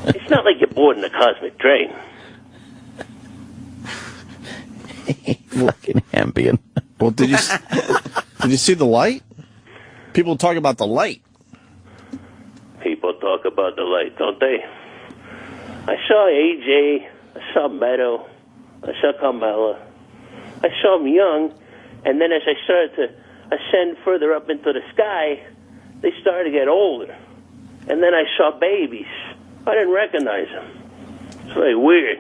It's not like you're bored in the cosmic drain. Fucking Ambien. Well, did you see the light? People talk about the light. People talk about the light, don't they? I saw AJ, I saw Meadow, I saw Carmella, I saw them young, and then as I started to ascend further up into the sky, they started to get older. And then I saw babies. I didn't recognize them. It's very weird.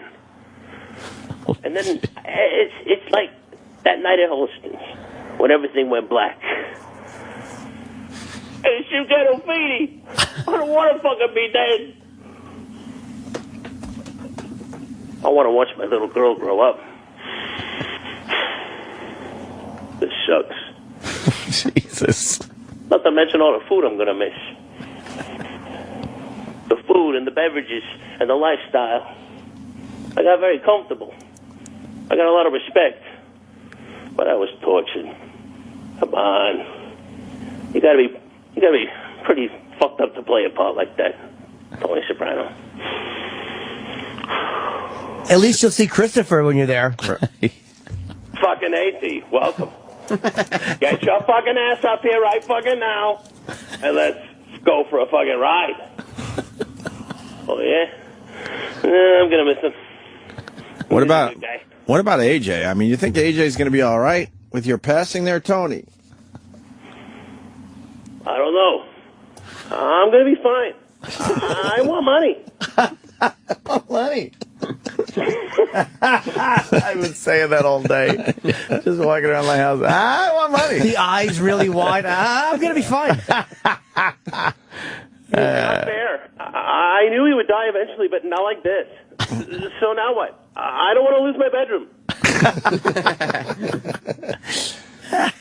And then it's like that night at Holston's, when everything went black. Hey, shoot that Opie! I don't want to fucking be dead. I want to watch my little girl grow up. This sucks. Jesus. Not to mention all the food I'm going to miss. The food and the beverages and the lifestyle. I got very comfortable. I got a lot of respect. But I was tortured. Come on. You gotta be pretty fucked up to play a part like that, Tony Soprano. At least you'll see Christopher when you're there. Fucking AT, welcome. Get your fucking ass up here right fucking now, and let's go for a fucking ride. Oh yeah? I'm gonna miss him. What about AJ? I mean, you think AJ's going to be all right with your passing there, Tony? I don't know. I'm going to be fine. I want money. Money. I've been saying that all day. Just walking around my house. I want money. The eyes really wide. I'm going to be fine. Not fair. I knew he would die eventually, but not like this. So now what? I don't want to lose my bedroom.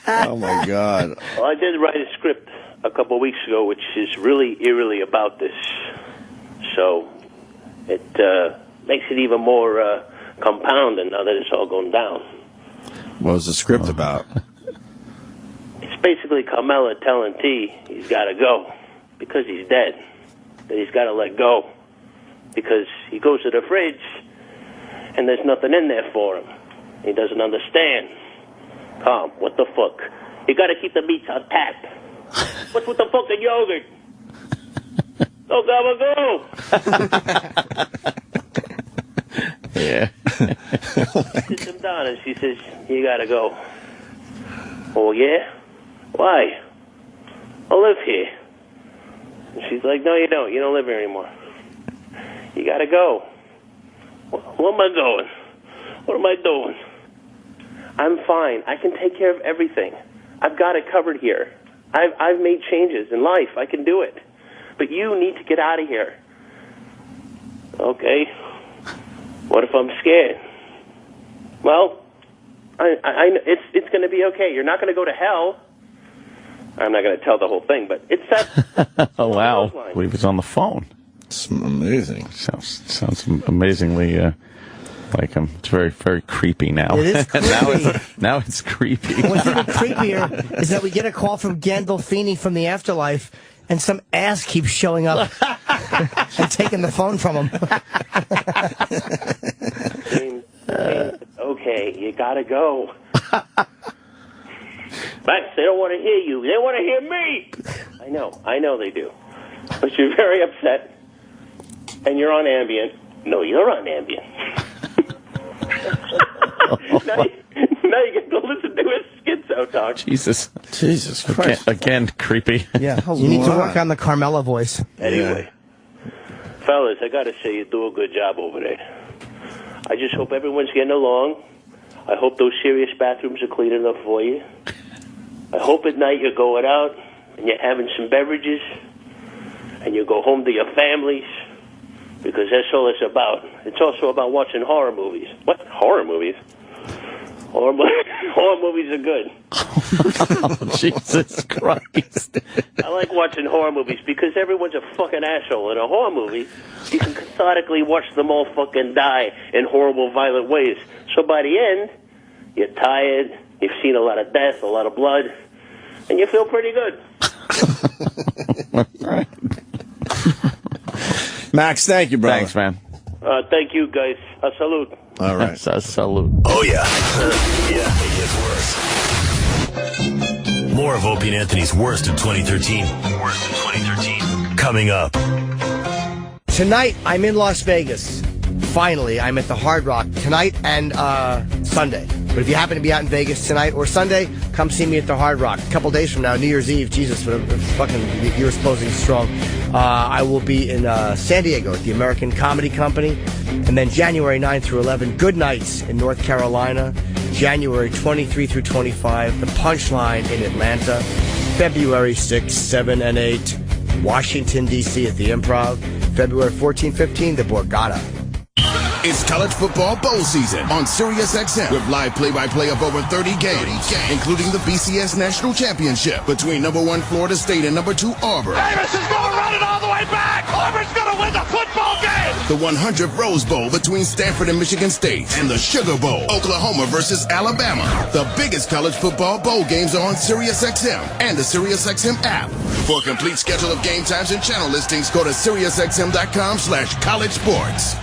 Oh, my God. Well, I did write a script a couple of weeks ago, which is really eerily about this. So it makes it even more compounding now that it's all going down. What was the script about? It's basically Carmella telling T he's got to go because he's dead. That he's got to let go because he goes to the fridge and there's nothing in there for him. He doesn't understand. Tom, what the fuck? You got to keep the meats on tap. What's with the fucking yogurt? Go, go. Yeah. She sits him down and she says, you got to go. Oh, yeah? Why? I live here. And she's like, no, you don't. You don't live here anymore. You got to go. Where am I going? What am I doing? I'm fine. I can take care of everything. I've got it covered here. I've made changes in life. I can do it. But you need to get out of here. Okay. What if I'm scared? Well, it's going to be okay. You're not going to go to hell. I'm not going to tell the whole thing, but it's that. Oh, wow. He was on the phone. It's amazing. Sounds amazingly like him. It's very, very creepy now. It is creepy. now it's creepy. What's even creepier is that we get a call from Gandolfini from the afterlife, and some ass keeps showing up and taking the phone from him. Okay, you got to go. Max, they don't want to hear you. They want to hear me. I know they do. But you're very upset, and you're on Ambien. No, you're on Ambien. now you get to listen to his schizo talk. Jesus Christ. Again, creepy. Yeah, you need to work on the Carmella voice. Anyway, fellas, I got to say you do a good job over there. I just hope everyone's getting along. I hope those serious bathrooms are clean enough for you. I hope at night you're going out and you're having some beverages and you go home to your families because that's all it's about. It's also about watching horror movies. What? Horror movies? Horror movies are good. Oh, Jesus Christ. I like watching horror movies because everyone's a fucking asshole. In a horror movie, you can cathartically watch them all fucking die in horrible, violent ways. So by the end, you're tired, you've seen a lot of death, a lot of blood, and you feel pretty good. Max, thank you, brother. Thanks, man. Thank you, guys. A salute. All right. Salute. Oh, yeah. Yeah, it gets worse. More of Opie and Anthony's Worst of 2013. Coming up. Tonight, I'm in Las Vegas. Finally, I'm at the Hard Rock tonight and Sunday. But if you happen to be out in Vegas tonight or Sunday, come see me at the Hard Rock. A couple days from now, New Year's Eve, Jesus, what a fucking year supposedly strong. I will be in San Diego at the American Comedy Company. And then January 9 through 11, Good Nights in North Carolina. January 23 through 25, The Punchline in Atlanta. February 6, 7, and 8, Washington, D.C. at the Improv. February 14, 15, the Borgata. It's college football bowl season on SiriusXM with live play-by-play of over 30 games, including the BCS National Championship between number 1 Florida State and number 2 Auburn. Davis is going to run it all the way back. Auburn's going to win the football game. The 100th Rose Bowl between Stanford and Michigan State, and the Sugar Bowl, Oklahoma versus Alabama. The biggest college football bowl games are on SiriusXM and the SiriusXM app. For a complete schedule of game times and channel listings, go to SiriusXM.com/collegesports.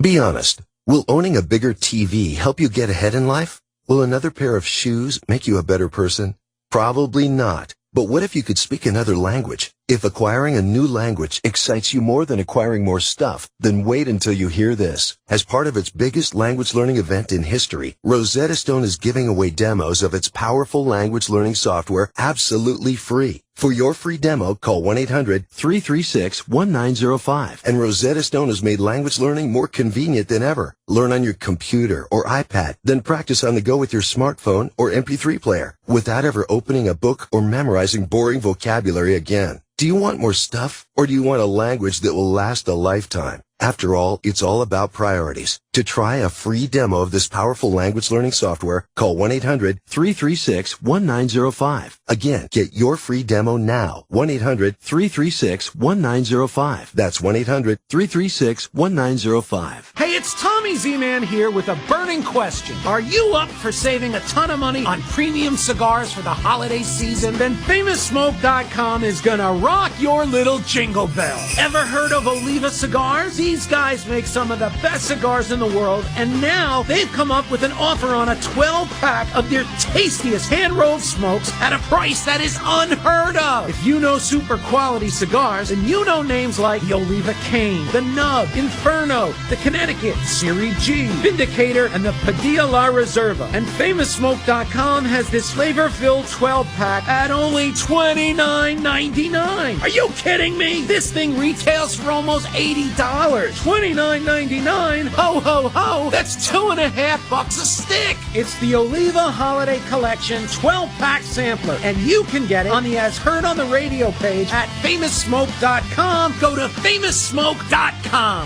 Be honest. Will owning a bigger TV help you get ahead in life? Will another pair of shoes make you a better person? Probably not. But what if you could speak another language? If acquiring a new language excites you more than acquiring more stuff, then wait until you hear this. As part of its biggest language learning event in history, Rosetta Stone is giving away demos of its powerful language learning software absolutely free. For your free demo, call 1-800-336-1905. And Rosetta Stone has made language learning more convenient than ever. Learn on your computer or iPad, then practice on the go with your smartphone or MP3 player without ever opening a book or memorizing boring vocabulary again. Do you want more stuff, or do you want a language that will last a lifetime? After all, it's all about priorities. To try a free demo of this powerful language learning software, call 1-800-336-1905. Again, get your free demo now. 1-800-336-1905. That's 1-800-336-1905. Hey, it's Tommy Z-Man here with a burning question. Are you up for saving a ton of money on premium cigars for the holiday season? Then FamousSmoke.com is gonna rock your little jingle bell. Ever heard of Oliva Cigars? These guys make some of the best cigars in the world, and now they've come up with an offer on a 12-pack of their tastiest hand-rolled smokes at a price that is unheard of. If you know super quality cigars, then you know names like the Oliva Cane, the Nub, Inferno, the Connecticut, Series G, Vindicator, and the Padilla La Reserva. And FamousSmoke.com has this flavor-filled 12-pack at only $29.99. Are you kidding me? This thing retails for almost $80. $29.99? Ho, ho, ho! That's $2.50 a stick! It's the Oliva Holiday Collection 12-pack sampler, and you can get it on the As Heard on the Radio page at FamousSmoke.com. Go to FamousSmoke.com.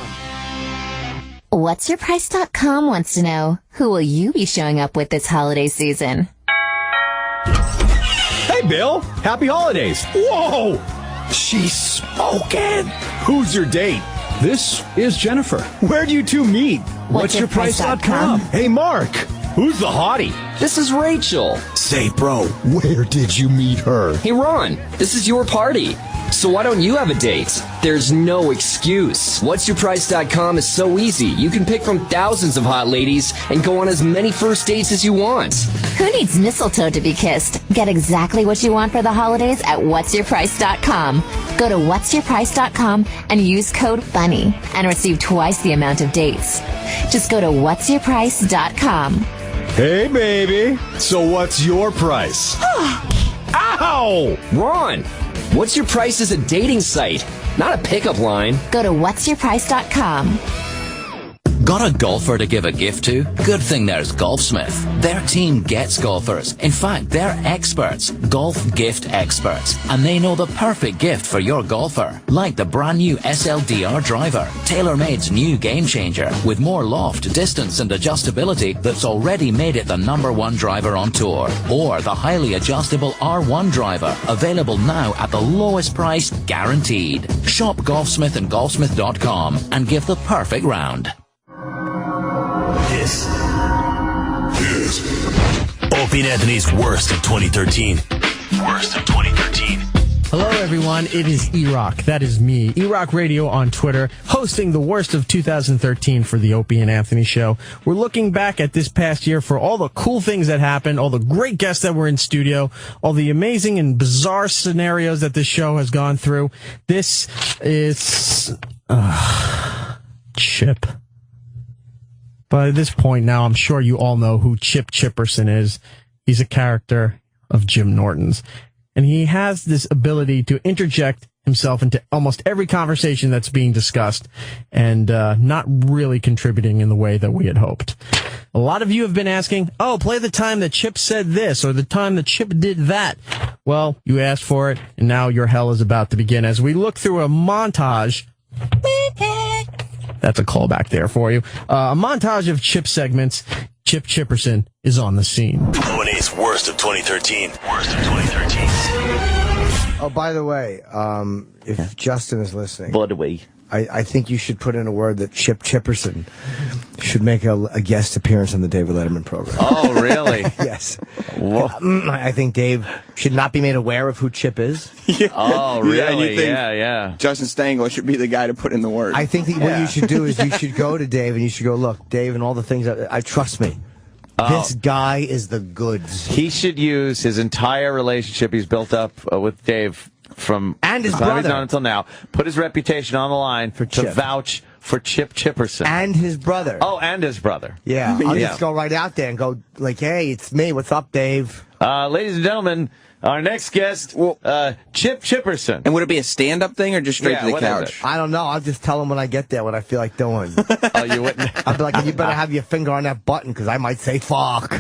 What'sYourPrice.com wants to know, who will you be showing up with this holiday season? Hey, Bill. Happy holidays. Whoa! She's smoking. Who's your date? This is Jennifer. Where'd you two meet? What'sYourPrice.com. Hey, Mark. Who's the hottie? This is Rachel. Say, bro, where did you meet her? Hey, Ron. This is your party. So why don't you have a date? There's no excuse. What'sYourPrice.com is so easy. You can pick from thousands of hot ladies and go on as many first dates as you want. Who needs mistletoe to be kissed? Get exactly what you want for the holidays at What'sYourPrice.com. Go to What'sYourPrice.com and use code FUNNY and receive twice the amount of dates. Just go to What'sYourPrice.com. Hey, baby. So what's your price? Ow! Ron, What's Your Price is a dating site, not a pickup line. Go to What'sYourPrice.com. Got a golfer to give a gift to? Good thing there's Golfsmith. Their team gets golfers. In fact, they're experts, golf gift experts, and they know the perfect gift for your golfer. Like the brand new SLDR driver, TaylorMade's new game changer, with more loft, distance, and adjustability that's already made it the #1 driver on tour. Or the highly adjustable R1 driver, available now at the lowest price guaranteed. Shop Golfsmith and Golfsmith.com and give the perfect round. This is Opie and Anthony's Worst of 2013. Worst of 2013. Hello, everyone. It is E-Rock. That is me. E-Rock Radio on Twitter, hosting the worst of 2013 for the Opie and Anthony Show. We're looking back at this past year for all the cool things that happened, all the great guests that were in studio, all the amazing and bizarre scenarios that this show has gone through. This is... Chip. By this point now, I'm sure you all know who Chip Chipperson is. He's a character of Jim Norton's. And he has this ability to interject himself into almost every conversation that's being discussed and not really contributing in the way that we had hoped. A lot of you have been asking, play the time that Chip said this or the time that Chip did that. Well, you asked for it, and now your hell is about to begin as we look through a montage. That's a callback there for you. A montage of Chip segments. Chip Chipperson is on the scene. O&A's worst of 2013. Worst of 2013. Oh, by the way, if Justin is listening, I think you should put in a word that Chip Chipperson should make a guest appearance on the David Letterman program. Oh, really? Yes. I think Dave should not be made aware of who Chip is. Oh, really? Yeah, and you think Yeah. Justin Stangl should be the guy to put in the word. I think that what you should do is you should go to Dave and you should go, look, Dave, and all the things I trust me. This guy is the goods. He should use his entire relationship he's built up with Dave from and his the time brother he's known until now. Put his reputation on the line to vouch for Chip Chipperson. And his brother. Oh, and his brother. Yeah. I'll just go right out there and go like, hey, it's me. What's up, Dave? Ladies and gentlemen, our next guest, Chip Chipperson. And would it be a stand-up thing or just straight to the couch? I don't know. I'll just tell him when I get there what I feel like doing. Oh, you wouldn't? I'll be like, you better have your finger on that button because I might say fuck.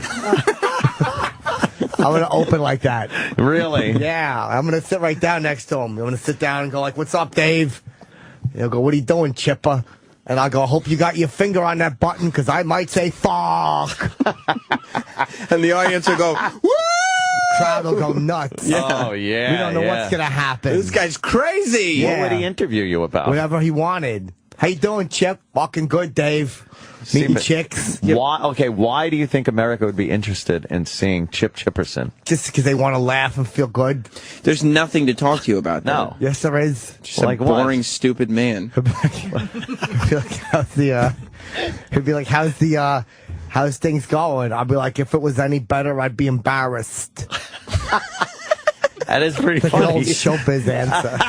I'm going to open like that. Really? Yeah. I'm going to sit right down next to him. I'm going to sit down and go like, what's up, Dave? He'll go, what are you doing, Chipper? And I'll go, hope you got your finger on that button because I might say fuck. And the audience will go, woo! Crowd will go nuts. Yeah. Oh, yeah. We don't know what's going to happen. This guy's crazy. Yeah. What would he interview you about? Whatever he wanted. How you doing, Chip? Fucking good, Dave. Meeting chicks. Why do you think America would be interested in seeing Chip Chipperson? Just because they want to laugh and feel good. There's nothing to talk to you about. No. Yes, there is. Just a boring, stupid man. He'd be like, how's things going? I'll be like, if it was any better, I'd be embarrassed. That is pretty like funny. An old showbiz answer.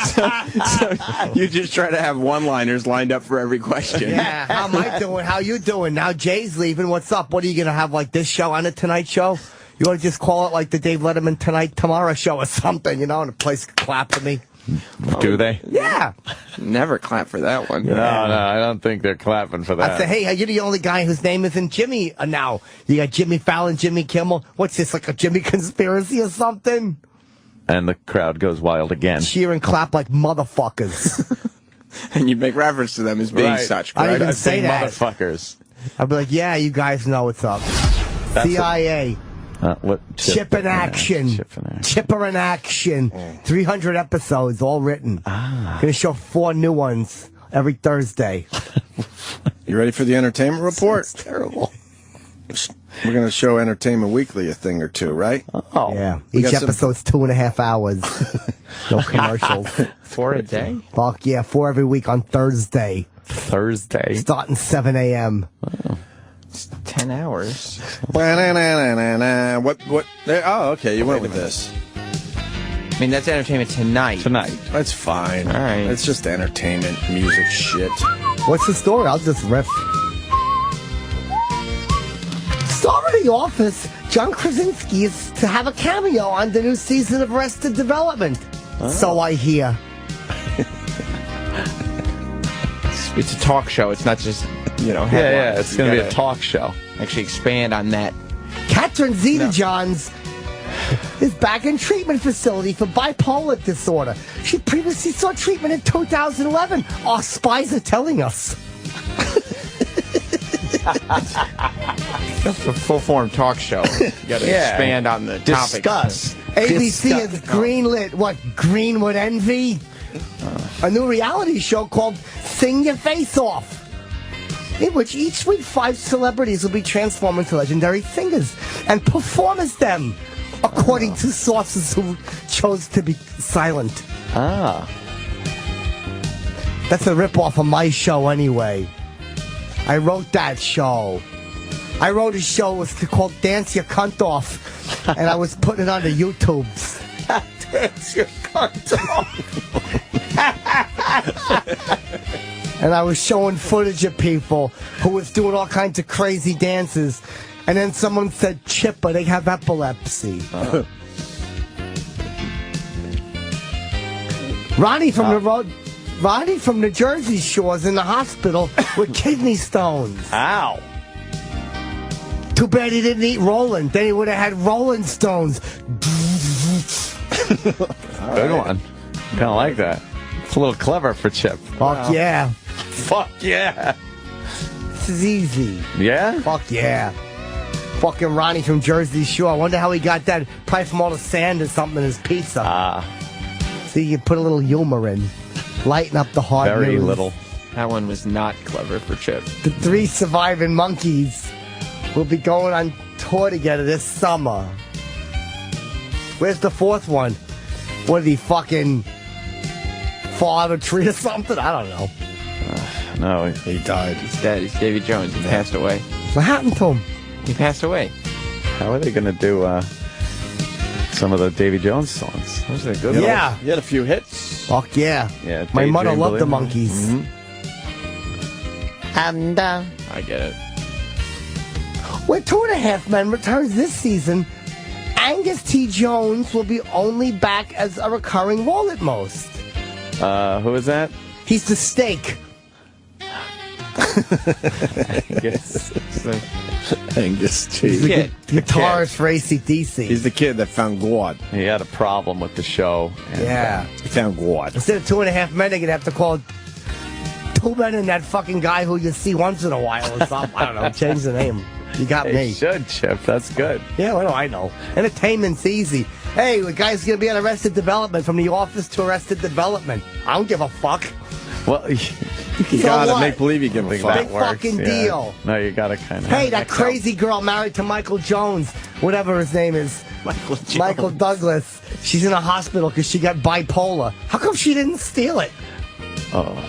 So you just try to have one-liners lined up for every question. Yeah, how am I doing? How you doing? Now Jay's leaving. What's up? What are you going to have, like this show on the Tonight Show? You want to just call it like the Dave Letterman Tomorrow Show or something, and the place could clap for me? Do they? Yeah. Never clap for that one. No, I don't think they're clapping for that. I say, hey, you're the only guy whose name isn't Jimmy now. You got Jimmy Fallon, Jimmy Kimmel. What's this, like a Jimmy conspiracy or something? And the crowd goes wild again. Cheer and clap like motherfuckers. And you make reference to them as being such. Correct? I didn't even say that. Motherfuckers. I'd be like, yeah, you guys know what's up. CIA. Chip in action. Chipper in action. 300 episodes, all written. Gonna show 4 new ones every Thursday. You ready for the entertainment report? It's terrible. We're going to show Entertainment Weekly a thing or two, right? Oh. Yeah. Each episode's 2.5 hours. No commercials. 4 a day? Fuck yeah, 4 every week on Thursday. Starting 7 a.m. Oh. It's 10 hours. What? Oh, okay, you went with this. I mean, that's Entertainment Tonight. That's fine. All right. It's just entertainment, music shit. What's the story? I'll just riff. Star of The Office, John Krasinski is to have a cameo on the new season of Arrested Development. Oh. So I hear. It's a talk show. It's not just, headlines. Yeah, it's going to be a talk show. Actually expand on that. Catherine Zeta-Jones is back in treatment facility for bipolar disorder. She previously sought treatment in 2011. Our spies are telling us. That's a full-form talk show. You got to expand on the topic. Discuss. ABC has greenlit what? Greenwood Envy? A new reality show called Sing Your Face Off, in which each week 5 celebrities will be transformed into legendary singers and perform as them, according to sources who chose to be silent. Ah. That's a ripoff of my show anyway. I wrote that show. I wrote a show called Dance Your Cunt Off, and I was putting it on the YouTubes. Dance Your Cunt Off. And I was showing footage of people who was doing all kinds of crazy dances. And then someone said, Chipper, they have epilepsy. Ronnie from the road. Ronnie from the Jersey Shore is in the hospital with kidney stones. Ow. Too bad he didn't eat Roland. Then he would have had Roland Stones. Good one. Kind of like that. It's a little clever for Chip. Fuck yeah. Fuck yeah. This is easy. Yeah? Fuck yeah. Fucking Ronnie from Jersey Shore. I wonder how he got that. Probably from all the sand or something in his pizza. So you can put a little humor in. Lighten up the hard Very news. little. That one was not clever for Chip. The 3 surviving monkeys will be going on tour together this summer. Where's the 4th one? What did he fucking fall out of a tree or something? I don't know. No, he died. He's dead. He's Davy Jones. He passed away. What happened to him? He passed away. How are they going to do some of the Davy Jones songs? Those are good. Yeah. He had a few hits. Fuck yeah. Yeah. My Daydream mother loved the Believer. monkeys. And I get it. When 2.5 Men returns this season, Angus T. Jones will be only back as a recurring role at most. who is that? He's the steak. Yes. Angus T. He's the guitarist for AC/DC. He's the kid that found God. He had a problem with the show. And, Yeah. He found God. Instead of 2.5 Men, they're going to have to call 2 Men and that fucking guy who you see once in a while or something. I don't know. Change the name. You got They me. should, Chip. That's good. Yeah, what do I know? Entertainment's easy. Hey, the guy's going to be on Arrested Development, from The Office to Arrested Development. I don't give a fuck. Well, You So gotta what? make believe you give a think fuck. that Big works. fucking yeah. deal. No, you got to kind of. Hey, that crazy girl married to Michael Jones, whatever his name is. Michael Douglas. She's in a hospital because she got bipolar. How come she didn't steal it? Oh.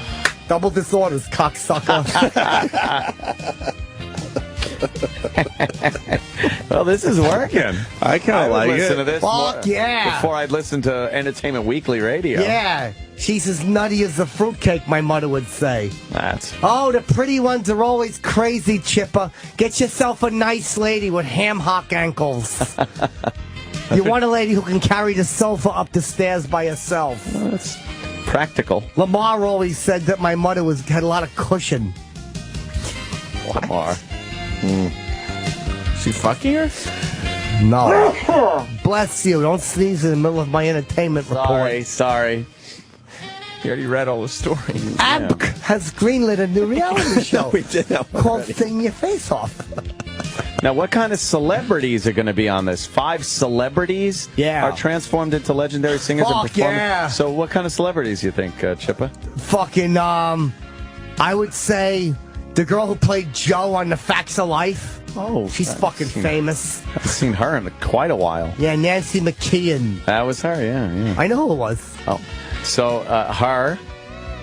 Double disorders, cocksucker. Well, this is working. I kind of like listen it. to this Fuck more yeah. before I'd listen to Entertainment Weekly Radio. Yeah. She's as nutty as a fruitcake, my mother would say. That's Oh, the pretty ones are always crazy, Chipper. Get yourself a nice lady with ham hock ankles. You want a lady who can carry the sofa up the stairs by herself. that's practical. Lamar always said that my mother had a lot of cushion. Lamar. She fucking her? No. Bless you. Don't sneeze in the middle of my entertainment report. Sorry. You already read all the stories. ABK has greenlit a new reality show We did that called already. Sing Your Face Off. Now, what kind of celebrities are going to be on this? 5 celebrities Yeah. are transformed into legendary singers and Fuck performers. yeah. So, what kind of celebrities do you think, Chippa? Fucking, I would say the girl who played Jo on The Facts of Life. Oh, She's fucking famous. I've seen her in quite a while. Yeah, Nancy McKeon. That was her, yeah. I know who it was. Oh, so her.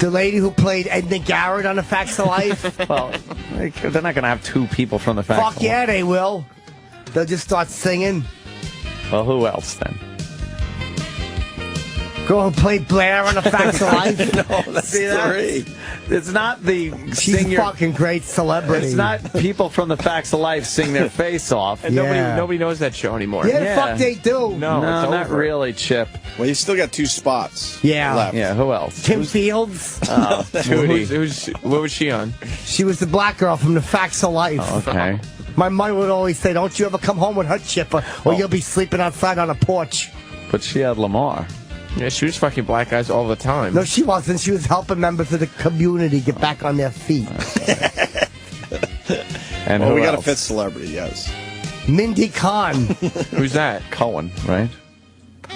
The lady who played Edna Garrett on The Facts of Life. Well, they're not going to have 2 people from the Facts. Fuck yeah, they will. They'll just start singing. Well, who else then? Girl who played Blair on The Facts of Life. No, that's See that? 3. It's not the She's singer. a fucking great celebrity. It's not people from the Facts of Life sing their face off. And Yeah. nobody knows that show anymore. Yeah, the Yeah. fuck they do. No, No, it's not over. really, Chip. Well, you still got 2 spots Yeah. left. Yeah, who else? Kim Fields. Tootie. What was she on? She was the black girl from The Facts of Life. Okay. My mother would always say, don't you ever come home with her, Chipper, or you'll be sleeping outside on a porch. But she had Lamar. Yeah, she was fucking black guys all the time. No, she wasn't. She was helping members of the community get back on their feet. And Well, who we got a else? 5th celebrity, yes. Mindy Khan. Who's that? Cohen, right?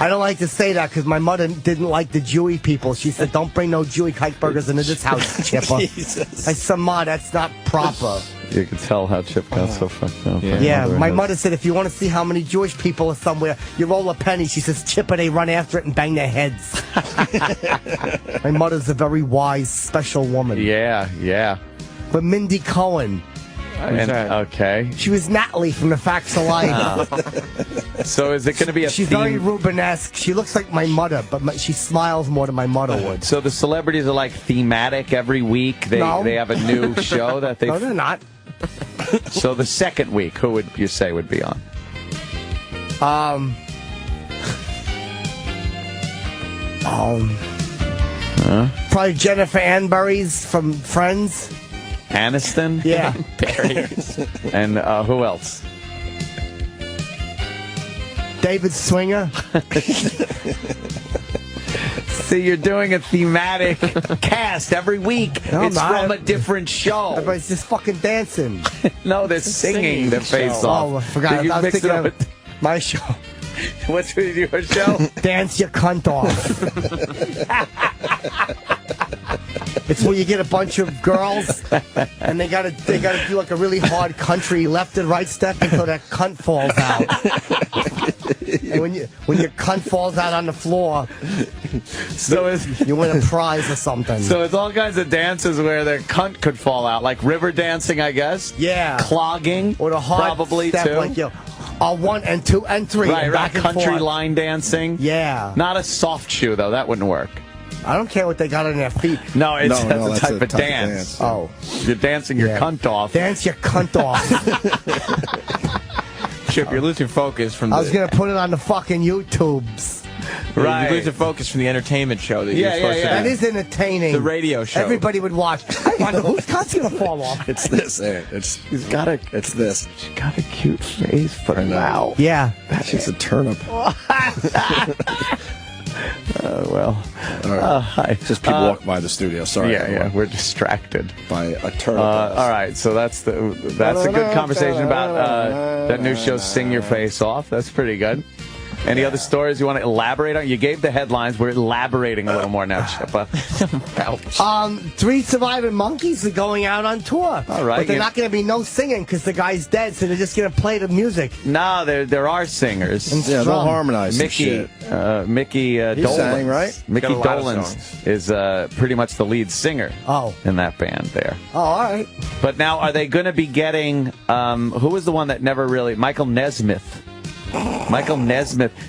I don't like to say that because my mother didn't like the Jewy people. She said, don't bring no Jewy kite burgers into this house, Chipper. Jesus. I said, Ma, that's not proper. You can tell how Chip got so fucked up. Yeah, my mother said, if you want to see how many Jewish people are somewhere, you roll a penny. She says, Chipper, they run after it and bang their heads. My mother's a very wise, special woman. Yeah. But Mindy Cohen. Okay. She was Natalie from The Facts of Life. So is it going to be a She's theme? very Rubenesque. She looks like my mother, but she smiles more than my mother would. So the celebrities are like thematic every week? They have a new show that they... No, they're not. So the second week, who would you say would be on? Probably Jennifer Anbury's from Friends. Aniston? Yeah. And who else? David Swinger. See, you're doing a thematic cast every week. No, it's from a different show. Everybody's just fucking dancing. No, they're singing their face off. Oh, I forgot. You I was mixed thinking it up of with- my show. What's your show? Dance your cunt off. It's where you get a bunch of girls and they gotta do like a really hard country left and right step until that cunt falls out. And when your cunt falls out on the floor, you win a prize or something. So it's all kinds of dances where their cunt could fall out, like river dancing, I guess. Yeah. Clogging, or the hard probably step, too. like 1 and 2 and 3. Right, and back and country forth. line dancing. Yeah. Not a soft shoe though. That wouldn't work. I don't care what they got on their feet. No, that's that's a type of dance. Oh. You're dancing your cunt off. Dance your cunt off. Chip, you're losing focus from I was going to put it on the fucking YouTubes. Right. You're losing focus from the entertainment show that you're supposed to do. That is entertaining. The radio show. Everybody would watch. I wonder whose cunt's going to fall off. It's this. It's this. She's got a cute face, but wow. Yeah. She's a turnip. Well. All right. Hi. Just people walk by the studio. Sorry. Yeah, we're distracted by a turnip. All right, so that's a good conversation about that new show, Sing Your Face Off. That's pretty good. Any other stories you want to elaborate on? You gave the headlines. We're elaborating a little more now, Chippa. 3 surviving monkeys are going out on tour. All right. But they're not going to be no singing because the guy's dead, so they're just going to play the music. No, there are singers. Yeah, they'll harmonize Mickey He Dolenz. sang, right? Mickey Got a lot of Dolenz songs. is pretty much the lead singer in that band there. Oh, all right. But now, are they going to be getting, who was the one that never really, Michael Nesmith,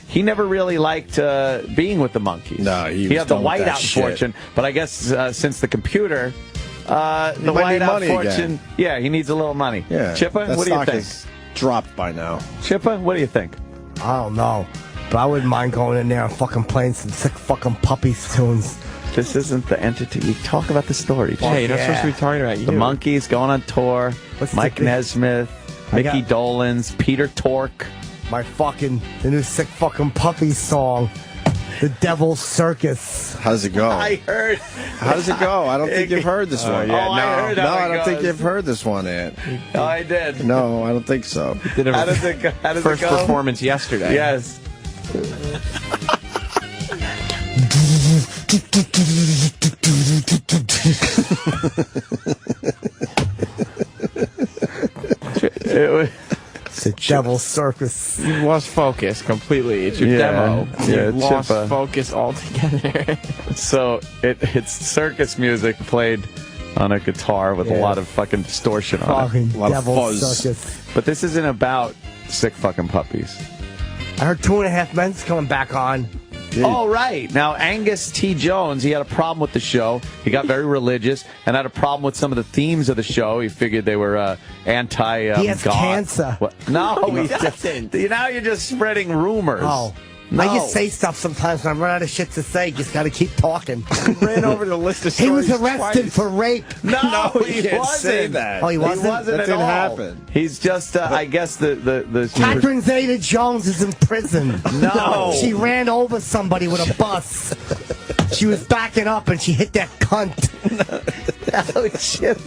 he never really liked being with the Monkees. No, he had the done with that whiteout shit. fortune, but I guess since the computer, the might need whiteout money fortune, again. yeah, he needs a little money. Yeah. Chippa, that what do you stock think? is dropped by now. Chippa, what do you think? I don't know. But I wouldn't mind going in there and fucking playing some sick fucking Puppies tunes. This isn't the entity. We talk about the story. Hey, you're not supposed to be talking about you. The Monkees going on tour. What's Mike the- Nesmith, Mickey Dolenz, Peter Tork. The new sick fucking Puppies song. The Devil's Circus. How does it go? I heard. How does it go? I don't think you've heard this one. yeah, I heard how I it don't think goes. you've heard this one yet. Oh, I did. No, I don't think so. Did a How does it go? How does first it go? performance yesterday. Yes. It's the Devil's Circus. You've lost focus completely. It's your Yeah. demo. Yeah, You've lost Chippa. focus altogether. So it's circus music played on a guitar with a lot of fucking distortion on it. Fucking A lot of Devil's fuzz. Circus. But this isn't about sick fucking puppies. I heard 2.5 Men's coming back on. Oh, right. Now, Angus T. Jones, he had a problem with the show. He got very religious and had a problem with some of the themes of the show. He figured they were anti-God. He has cancer. What? No, he he doesn't. Now you're just spreading rumors. Oh. No. I just say stuff sometimes when I run out of shit to say. Just got to keep talking. Ran over the list of He was stories arrested twice. for rape. No, you he can't wasn't. say that. Oh, he wasn't? He wasn't That at didn't all. happen. He's just, I guess, the Catherine Zeta-Jones is in prison. No. She ran over somebody with a bus. She was backing up and she hit that cunt. Chip,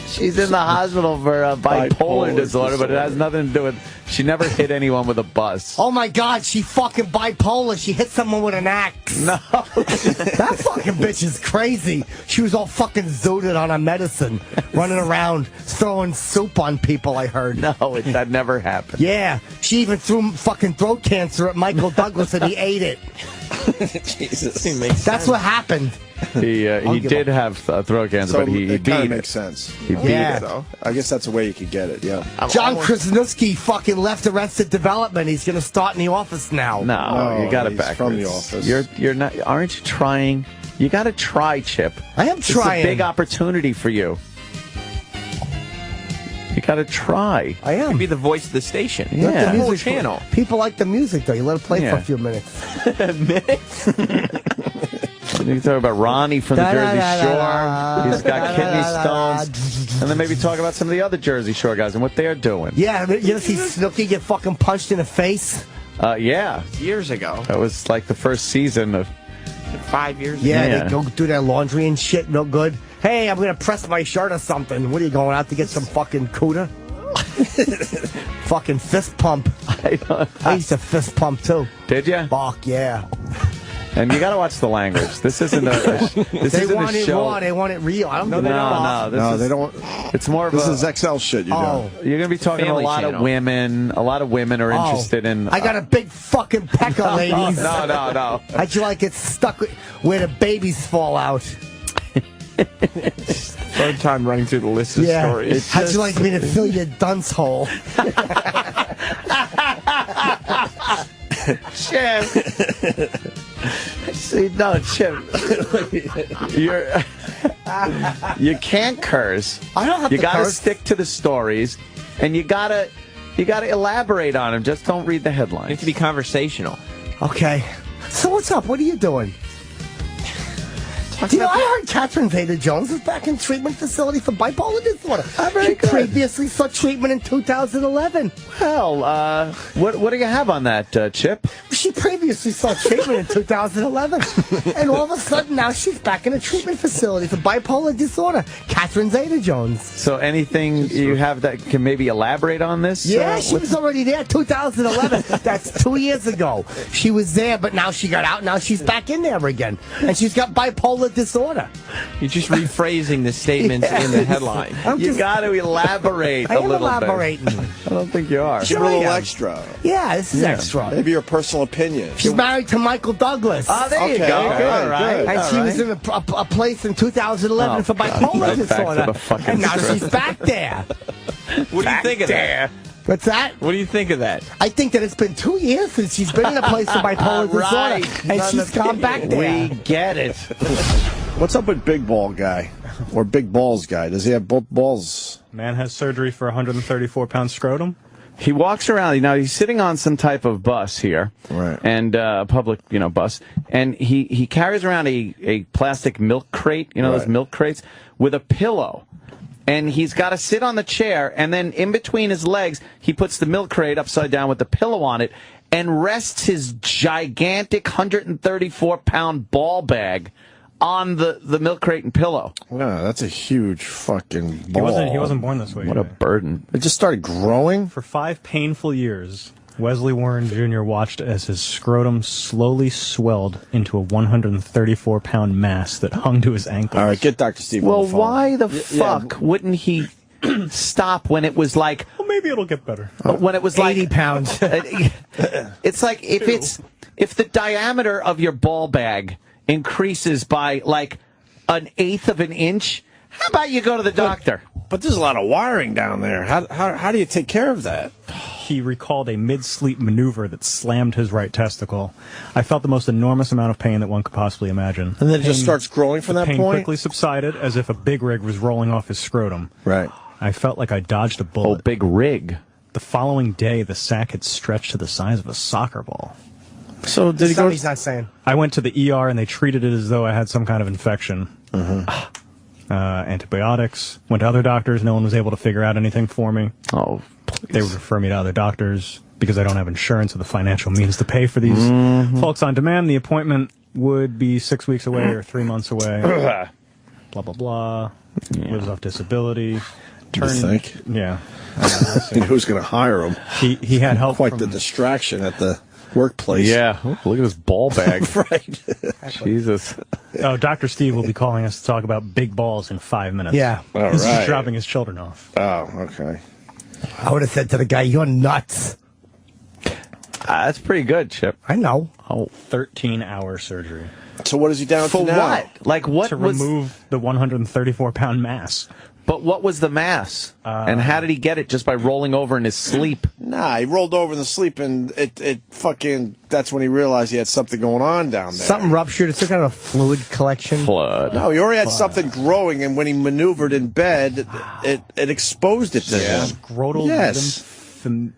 she's in the hospital for bipolar disorder, but it has nothing to do with. She never hit anyone with a bus. Oh my God, she fucking bipolar. She hit someone with an axe. No, that fucking bitch is crazy. She was all fucking zooted on her medicine, running around throwing soup on people. I heard. No, that never happened. Yeah, she even threw fucking throat cancer at Michael Douglas and he ate it. Jesus, that's what happened. He did have throat cancer, So but he it beat kind of it. makes sense. He beat it. So I guess that's a way you could get it. Yeah. John Krasinski fucking left Arrested Development. He's gonna start in The Office now. No, you got it he's back from The Office. You're not. Aren't you trying? You got to try, Chip. I am trying. It's a big opportunity for you. You got to try. I am. You be the voice of the station. Yeah. The music channel. People like the music, though. You let it play for a few minutes. Minutes? You talk about Ronnie from the Jersey Shore. He's got kidney stones. And then maybe talk about some of the other Jersey Shore guys and what they're doing. Yeah, you ever see Snooki get fucking punched in the face? Yeah. Years ago. That was like the first season of... 5 years ago. Yeah, they go do their laundry and shit real good. Hey, I'm going to press my shirt or something. What are you going out to get some fucking cooter? Fucking fist pump. I used to fist pump too. Did you? Fuck yeah. And you got to watch the language. This isn't a this they isn't want a it show. raw. They want it real. I don't know. No, they don't. It's more of this a, is XL shit. You're going to be talking to a lot of women. A lot of women are interested in. I got a big fucking pecker, ladies. No. How'd you like it stuck where the babies fall out? Third time running through the list of stories. How'd you like me to fill your dunce hole? Chip. See, no, Chip. You can't curse. I don't have you to gotta curse. stick to the stories, and you gotta elaborate on them. Just don't read the headlines. You have to be conversational. Okay. So what's up? What are you doing? You know, I heard Catherine Zeta-Jones is back in treatment facility for bipolar disorder. She previously sought treatment in 2011. Well, what do you have on that, Chip? She previously sought treatment in 2011. And all of a sudden, now she's back in a treatment facility for bipolar disorder. Catherine Zeta-Jones. So anything you have that can maybe elaborate on this? Yeah, she was already there 2011. That's 2 years ago. She was there, but now she got out. Now she's back in there again. And she's got bipolar disorder. You're just rephrasing the statements in the headline. You got to elaborate a little elaborating. bit. I don't think you are. Give her a little extra. Yeah, this is extra. Maybe your personal opinion. She's married to Michael Douglas. Oh, there you go. All right. And she was in a place in 2011 for bipolar disorder. And now she's back there. What do you think of that? What's that? What do you think of that? I think that it's been 2 years since she's been in a place for bipolar disorder, and she's gone back there. We get it. What's up with Big Ball Guy? Or Big Balls Guy? Does he have both balls? Man has surgery for 134-pound scrotum. He walks around. He's sitting on some type of bus here, right? And a public, bus. And he carries around a plastic milk crate, those milk crates, with a pillow. And he's got to sit on the chair, and then in between his legs, he puts the milk crate upside down with the pillow on it, and rests his gigantic 134-pound ball bag on the milk crate and pillow. Wow, that's a huge fucking ball. He wasn't born this way. What a burden. It just started growing? For 5 painful years, Wesley Warren Jr. watched as his scrotum slowly swelled into a 134-pound mass that hung to his ankles. All right, get Dr. Steve on Well, the phone. why the fuck wouldn't he stop when it was like... Well, maybe it'll get better. When it was 80 pounds. It's like if the diameter of your ball bag increases by like 1/8 of an inch, how about you go to the doctor? But there's a lot of wiring down there. How do you take care of that? He recalled a mid-sleep maneuver that slammed his right testicle. I felt the most enormous amount of pain that one could possibly imagine. And then it just starts growing from that pain point? Quickly subsided as if a big rig was rolling off his scrotum. Right. I felt like I dodged a bullet. Oh, big rig. The following day, the sac had stretched to the size of a soccer ball. So did he go? He's not saying. I went to the ER and they treated it as though I had some kind of infection. Antibiotics. Went to other doctors. No one was able to figure out anything for me. Oh, please. They would refer me to other doctors because I don't have insurance or the financial means to pay for these folks on demand. The appointment would be 6 weeks away or 3 months away. blah, blah, blah. Lives off disability. You think? Yeah. Who's going to hire him? He had help. Quite the distraction at the workplace. Yeah. Ooh, look at this ball bag. Right. Jesus. Oh, Dr. Steve will be calling us to talk about big balls in 5 minutes. Yeah. All He's right. dropping his children off. Oh, okay. I would have said to the guy, "You're nuts." That's pretty good, Chip. I know. Oh, 13-hour surgery. So what is he down For to now? what? Like what To was... remove the 134-pound mass. But what was the mass? And how did he get it? Just by rolling over in his sleep? Nah, he rolled over in the sleep, and it fucking... That's when he realized he had something going on down there. Something ruptured. It's some kind of fluid collection. Blood. No, he already had something growing, and when he maneuvered in bed, it exposed it to him. Scrotal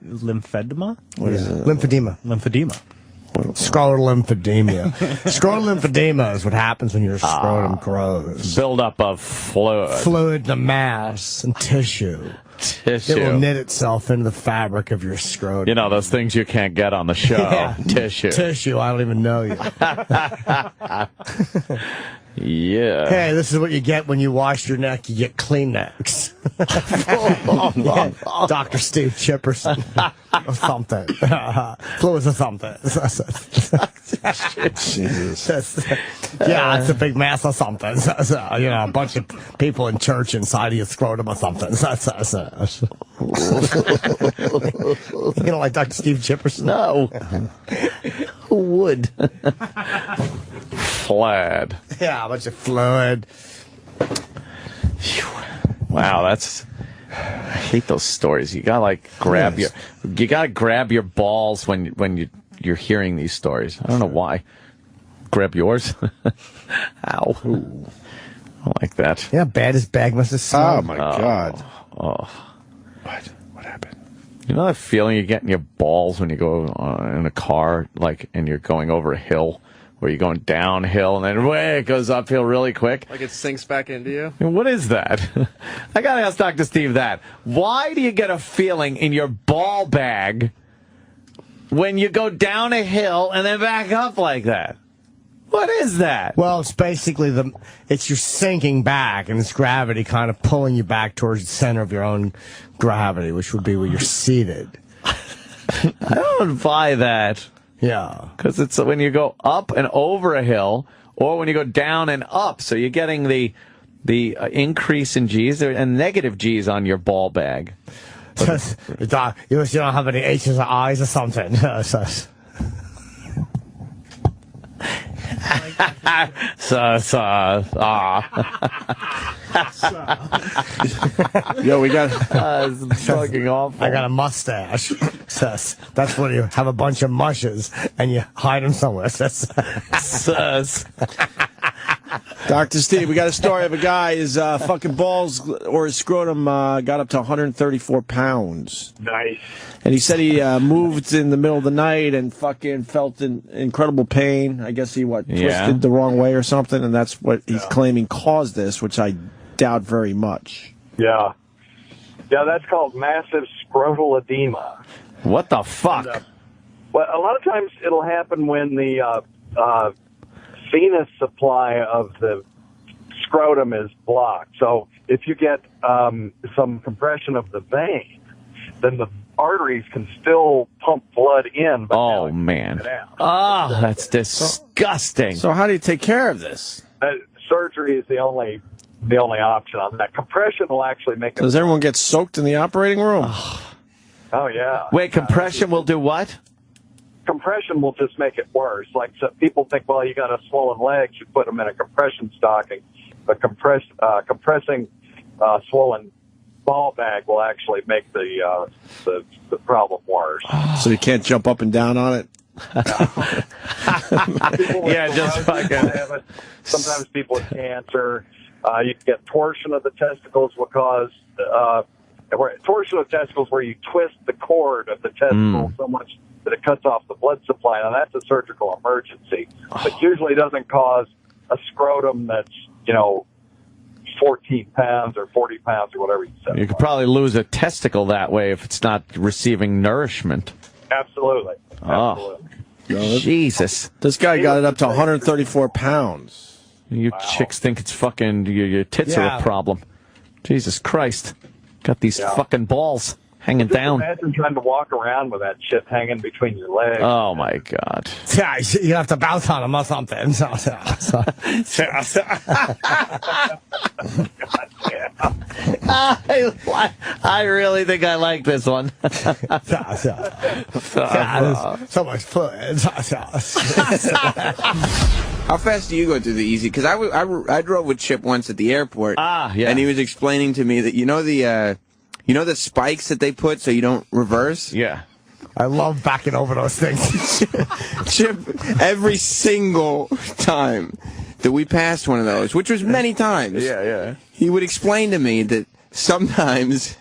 lymphedema? What is it? Lymphedema. Lymphedema. Scrotal lymphedema. Scrotal lymphedema is what happens when your scrotum grows. Buildup of fluid. Fluid, the mass, and tissue. It will knit itself into the fabric of your scrotum. You know, those things you can't get on the show. Yeah. Tissue. Tissue, I don't even know you. Yeah. Hey, this is what you get when you wash your neck. You get Kleenex. Yeah. Dr. Steve Chipperson. Or something. Fluids or something. Jesus. Yeah, it's a big mass or something. You know, a bunch of people in church inside of your scrotum or something. You don't like Dr. Steve Chipperson? No. Who would? Flad. Yeah, a bunch of fluid. Wow, that's... I hate those stories. You gotta grab your balls when you're hearing these stories. I don't know why. Grab yours. Ow. Ooh. I don't like that. Yeah, bad as bag must have smelled. Oh my God. Oh. What happened? You know that feeling you get in your balls when you go in a car, and you're going over a hill, where you're going downhill and then it goes uphill really quick? Like it sinks back into you? What is that? I gotta ask Dr. Steve that. Why do you get a feeling in your ball bag when you go down a hill and then back up like that? What is that? Well, it's basically it's your sinking back, and it's gravity kind of pulling you back towards the center of your own gravity, which would be where you're seated. I don't buy that. Yeah. Because it's when you go up and over a hill, or when you go down and up. So you're getting the increase in G's and negative G's on your ball bag. You don't have any H's or I's or something. Yo, we got it's fucking awful. I got a mustache. That's when you have a bunch of mushes and you hide them somewhere. Dr. Steve, we got a story of a guy, his fucking balls or his scrotum got up to 134 pounds. Nice. And he said he moved in the middle of the night and fucking felt incredible pain. I guess he, twisted the wrong way or something, and that's what he's claiming caused this, which I doubt very much. Yeah. Yeah, that's called massive scrotal edema. What the fuck? Well, a lot of times it'll happen when the venous supply of the scrotum is blocked. So if you get some compression of the vein, then the arteries can still pump blood in. But oh, man. Oh, that's disgusting. So how do you take care of this? Surgery is the only option on that. Compression will actually make it. Does everyone get soaked in the operating room? Oh, yeah. Wait, compression will do what? Compression will just make it worse. Like, so people think, well, you got a swollen leg, you put them in a compression stocking. But compressing swollen ball bag will actually make the problem worse. So you can't jump up and down on it? Yeah, just fucking. Sometimes people with cancer, you can get torsion of the testicles will cause torsion of testicles where you twist the cord of the testicle so much that it cuts off the blood supply. Now that's a surgical emergency, but usually doesn't cause a scrotum that's 14 pounds or 40 pounds or whatever you said. You could probably lose a testicle that way if it's not receiving nourishment. Absolutely. Oh, Jesus. This guy got it up to 134 pounds. You chicks think it's fucking your tits are the problem. Jesus Christ. Got these fucking balls hanging down. Imagine trying to walk around with that shit hanging between your legs. Oh, my God. Yeah, you have to bounce on them or something. I really think I like this one. So much fun. How fast do you go through the easy? Because I drove with Chip once at the airport. Yeah. And he was explaining to me that you know the spikes that they put so you don't reverse? Yeah. I love backing over those things. Chip, every single time that we passed one of those, which was many times, he would explain to me that sometimes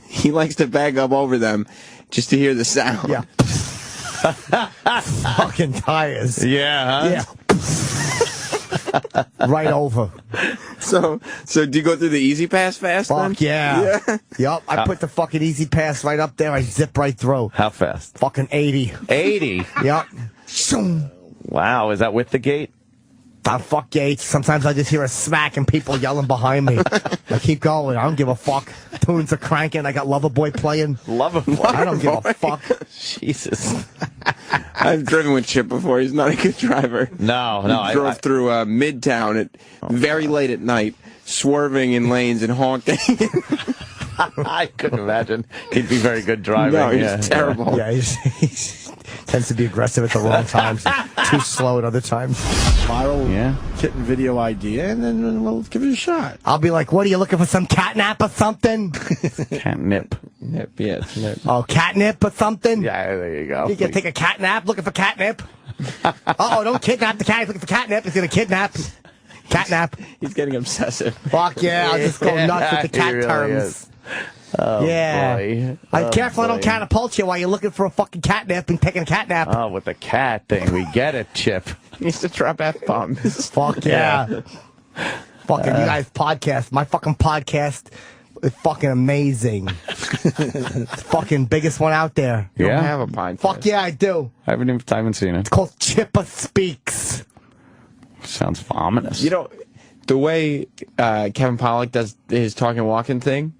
he likes to back up over them just to hear the sound. Yeah. Fucking tires. Yeah, huh? Yeah. Right over. So do you go through the Easy Pass fast then? Fuck yeah. Yup, I put the fucking Easy Pass right up there. I zip right through. How fast? Fucking 80. 80? Yup. Wow, is that with the gate? Fuck gates. Sometimes I just hear a smack and people yelling behind me. I keep going. I don't give a fuck. Tunes are cranking. I got Loverboy playing. Loverboy? I don't give a fuck. Jesus. I've driven with Chip before. He's not a good driver. No. He drove through Midtown at very late at night, swerving in lanes and honking. I couldn't imagine. He'd be very good driving. No, he's terrible. Yeah, he's tends to be aggressive at the wrong times. Too slow at other times. Viral kitten video idea, and then we'll give it a shot. I'll be like, what, are you looking for some catnap or something? Catnip. Nip, yeah, it's nip. Oh, catnip or something? Yeah, there you go. You can take a catnap looking for catnip. Uh-oh, don't kidnap the cat. He's looking for catnip. He's going to kidnap. Catnap. He's getting obsessive. Fuck yeah, I'll just go nuts with the cat really terms. Is. Oh, yeah. boy. I'm careful I don't catapult you while you're looking for a fucking catnip and taking a catnap. Oh, with the cat thing. We get it, Chip. He used to drop F-bombs. Fuck yeah. Fucking you guys podcast. My fucking podcast is fucking amazing. It's the fucking biggest one out there. You don't have a podcast. Fuck yeah, I do. I haven't seen it. It's called Chippa Speaks. Sounds ominous. You know, the way Kevin Pollak does his talking walking thing,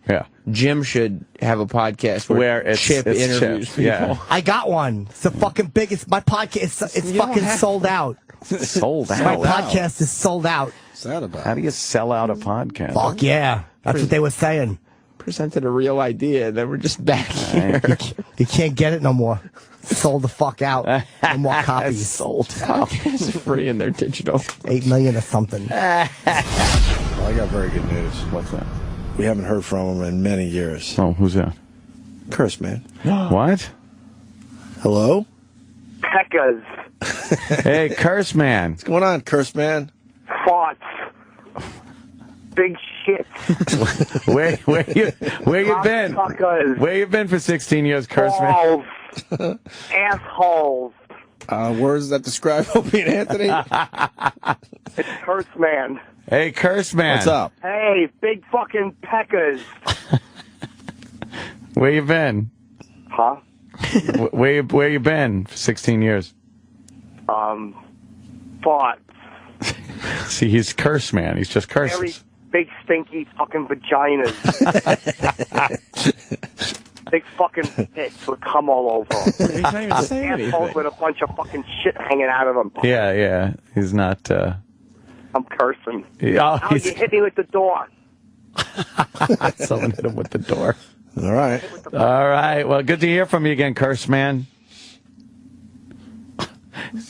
Jim should have a podcast where Chip interviews people. Yeah. I got one. It's the fucking biggest. My podcast, it's fucking sold out. Sold out? My podcast is sold out. What's that about? How do you sell out a podcast? Fuck yeah. That's what they were saying. Presented a real idea, and then we're just back here. You can't get it no more. Sold the fuck out. No more copies. Sold out. It's free and they're digital. 8 million or something. Well, I got very good news. What's that? We haven't heard from him in many years. Oh, who's that? Curse Man. What? Hello? Pekkas. Hey, Curse Man. What's going on, Curse Man? Farts. Big shit. Where you been? Where you been for 16 years, Curse Man? Balls. Assholes. Words that describe Opie and Anthony? It's Curse Man. Hey, Curse Man. What's up? Hey, big fucking Pekkas. Where you been? Huh? Where you been for 16 years? Farts. See, he's Curse Man. He's just curses. Very big stinky fucking vaginas. Big fucking tits would come all over. He's not even saying Assholes anything. with a bunch of fucking shit hanging out of them. Yeah. He's not. I'm cursing. Oh, You hit me with the door. Someone hit him with the door. All right. All right. Well, good to hear from you again, Curse Man.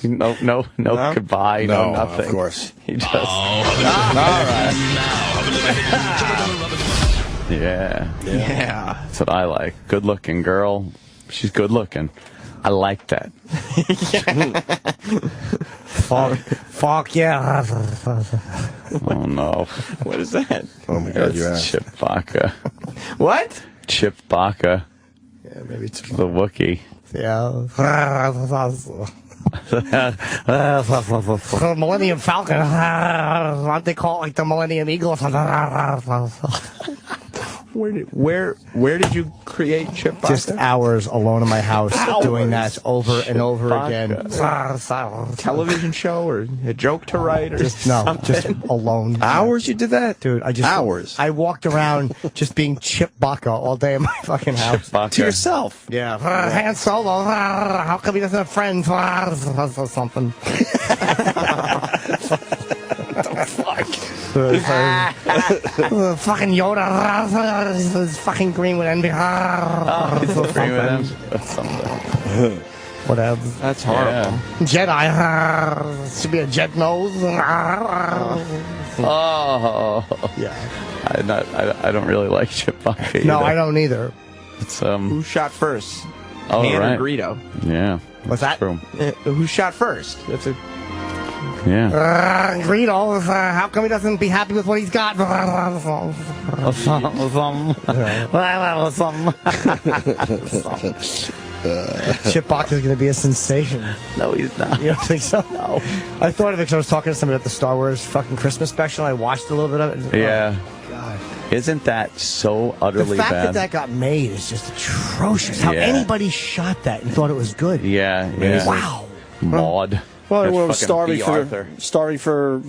No, goodbye, no nothing. Of course. He just. All right. Now, Yeah. That's what I like. Good looking girl. She's good looking. I like that. Fuck yeah. Oh no. What is that? Oh my God, you asked. Chip Baka. What? Chip Baka. Yeah, maybe it's The Wookiee. Millennium Falcon. Aren't they called like the Millennium Eagle? Where did you create Chip Baka? Just hours alone in my house doing that over and over again. Television show or a joke to write or just alone. Hours you did that? Dude, hours. I walked around just being Chip Baka all day in my fucking house. To yourself. Yeah. Han Solo, how come he doesn't have friends? Or something. Fucking Yoda. He's fucking green with envy. He's green with envy. That's something. Whatever. That's horrible. Jedi. Should be a jet nose. Oh. Yeah. I don't really like Chip Baka. No, I don't either. It's Who shot first? Oh, Han right. or Greedo? Yeah. What's that? True. Who shot first? That's a. Yeah. Greedo, how come he doesn't be happy with what he's got? Chip Baka's going to be a sensation. No, he's not. You don't think so? No. I thought of it because I was talking to somebody at the Star Wars fucking Christmas special. I watched a little bit of it. Yeah. Oh, God. Isn't that so utterly bad? The fact bad? that got made is just atrocious. How anybody shot that and thought it was good. Yeah. Wow. Maud. Well, That's everyone was fucking starving for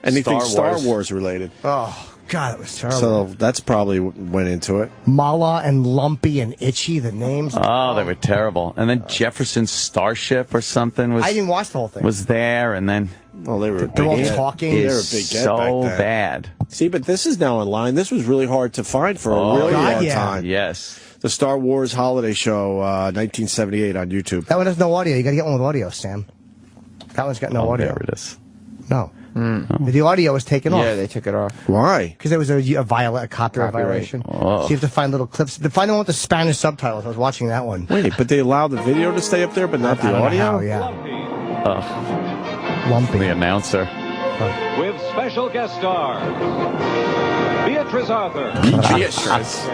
anything Star Wars related. Oh, God, it was terrible. So that's probably went into it. Mala and Lumpy and Itchy, the names. Oh, they were terrible. And then Jefferson's Starship or something was. I didn't watch the whole thing. Was there, and then. Well, they were. They're all talking. They were a big get back then. Bad. See, but this is now online. This was really hard to find for a really long time. Yes. The Star Wars Holiday Show, 1978 on YouTube. That one has no audio. You got to get one with audio, Sam. That one's got no audio. There it is. No. The audio was taken off. Yeah, they took it off. Why? Because there was a copyright violation. Oh. So you have to find little clips. To find the one with the Spanish subtitles. I was watching that one. Wait, but they allowed the video to stay up there, but not the audio? Yeah. Lumpy. The announcer. With special guest star, Beatrice Arthur. Beatrice.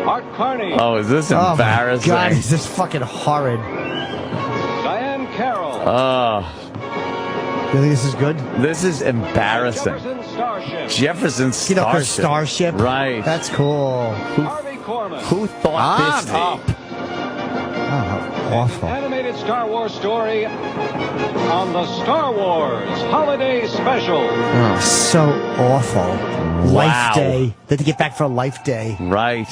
Art Carney. Oh, is this embarrassing? Oh my God, is this fucking horrid. Diane Carroll. Oh. You think this is good? This is embarrassing. Jefferson Starship. You know, Starship. Right. That's cool. Harvey Korman. Who thought this up? Oh, awful. Animated Star Wars story on the Star Wars Holiday Special. Oh, so awful. Wow. Life Day. They had to get back for a Life Day. Right.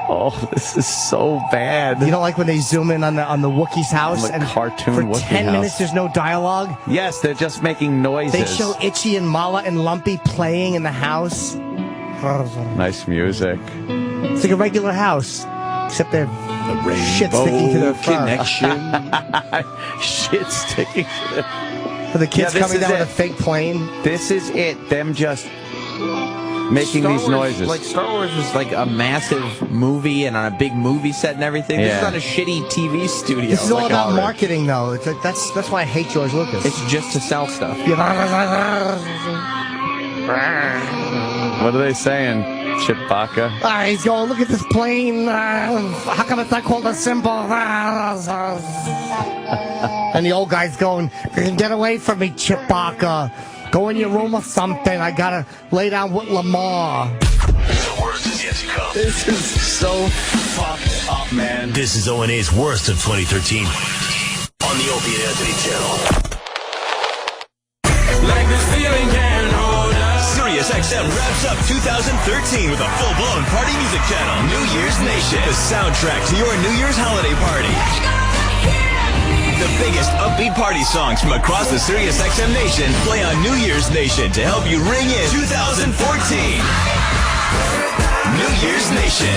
Oh, this is so bad. You don't like when they zoom in on the Wookiee's house The and cartoon for Wookiee 10 house. minutes there's no dialogue? Yes, they're just making noises. They show Itchy and Mala and Lumpy playing in the house. Nice music. It's like a regular house, except they're shit sticking to their connection. Shit sticking to their... For the kids Yeah, this coming is down with it. a fake plane. This is it. Them just making Star these Wars, noises. Like Star Wars was like a massive movie and on a big movie set and everything. This is Yeah. on a shitty TV studio. This is all like about ours. marketing, though. It's like, that's why I hate George Lucas. It's just to sell stuff. What are they saying, Chip Baka? He's going, look at this plane. How come it's not called a symbol? And the old guy's going, get away from me, Chip Baka. Go in your room or something. I gotta lay down with Lamar. The worst is yet to come. This is so fucked up, man. This is O&A's worst of 2013 on the Opie Anthony Channel. Like this feeling can't hold us. Sirius XM wraps up 2013 with a full-blown party music channel, New Year's Nation, the soundtrack to your New Year's holiday party. The biggest upbeat party songs from across the Sirius XM Nation play on New Year's Nation to help you ring in 2014. New Year's Nation.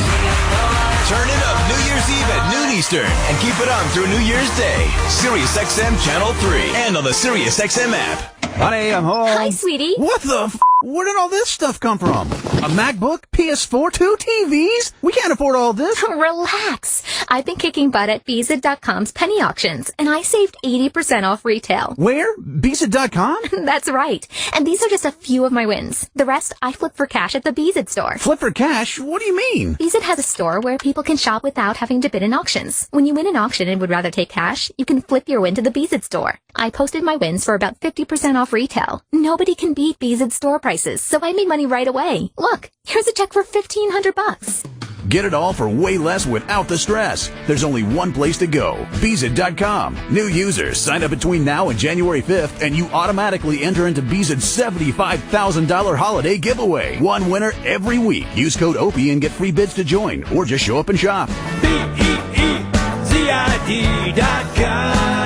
Turn it up New Year's Eve at noon Eastern and keep it on through New Year's Day. Sirius XM Channel 3 and on the Sirius XM app. Honey, I'm home. Hi, sweetie. What the Where did all this stuff come from? A MacBook, PS4, 2 TVs? We can't afford all this. Relax. I've been kicking butt at Beezid.com's penny auctions, and I saved 80% off retail. Where? Beezid.com? That's right. And these are just a few of my wins. The rest I flip for cash at the Beezid store. Flip for cash? What do you mean? Beezid has a store where people can shop without having to bid in auctions. When you win an auction and would rather take cash, you can flip your win to the Beezid store. I posted my wins for about 50% off retail. Nobody can beat Beezid store prices, so I made money right away. Look. Look, here's a check for $1,500. Get it all for way less without the stress. There's only one place to go, Beezid.com. New users sign up between now and January 5th, and you automatically enter into Beezid's $75,000 holiday giveaway. One winner every week. Use code Opie and get free bids to join, or just show up and shop. BEEZID.com.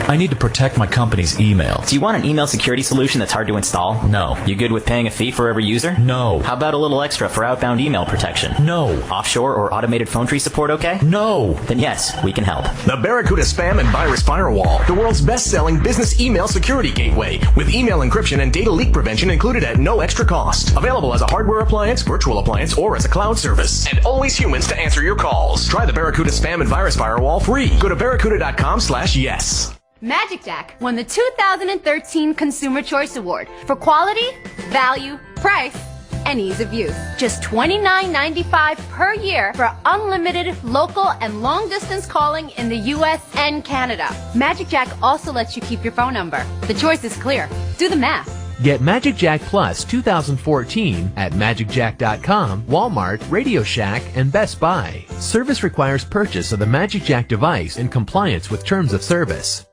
I need to protect my company's email. Do you want an email security solution that's hard to install? No. You good with paying a fee for every user? No. How about a little extra for outbound email protection? No. Offshore or automated phone tree support okay? No. Then yes, we can help. The Barracuda Spam and Virus Firewall, the world's best-selling business email security gateway, with email encryption and data leak prevention included at no extra cost. Available as a hardware appliance, virtual appliance, or as a cloud service. And always humans to answer your calls. Try the Barracuda Spam and Virus Firewall free. Go to barracuda.com/yes. Magic Jack won the 2013 Consumer Choice Award for quality, value, price, and ease of use. Just $29.95 per year for unlimited local and long-distance calling in the U.S. and Canada. Magic Jack also lets you keep your phone number. The choice is clear. Do the math. Get Magic Jack Plus 2014 at MagicJack.com, Walmart, Radio Shack, and Best Buy. Service requires purchase of the Magic Jack device in compliance with terms of service.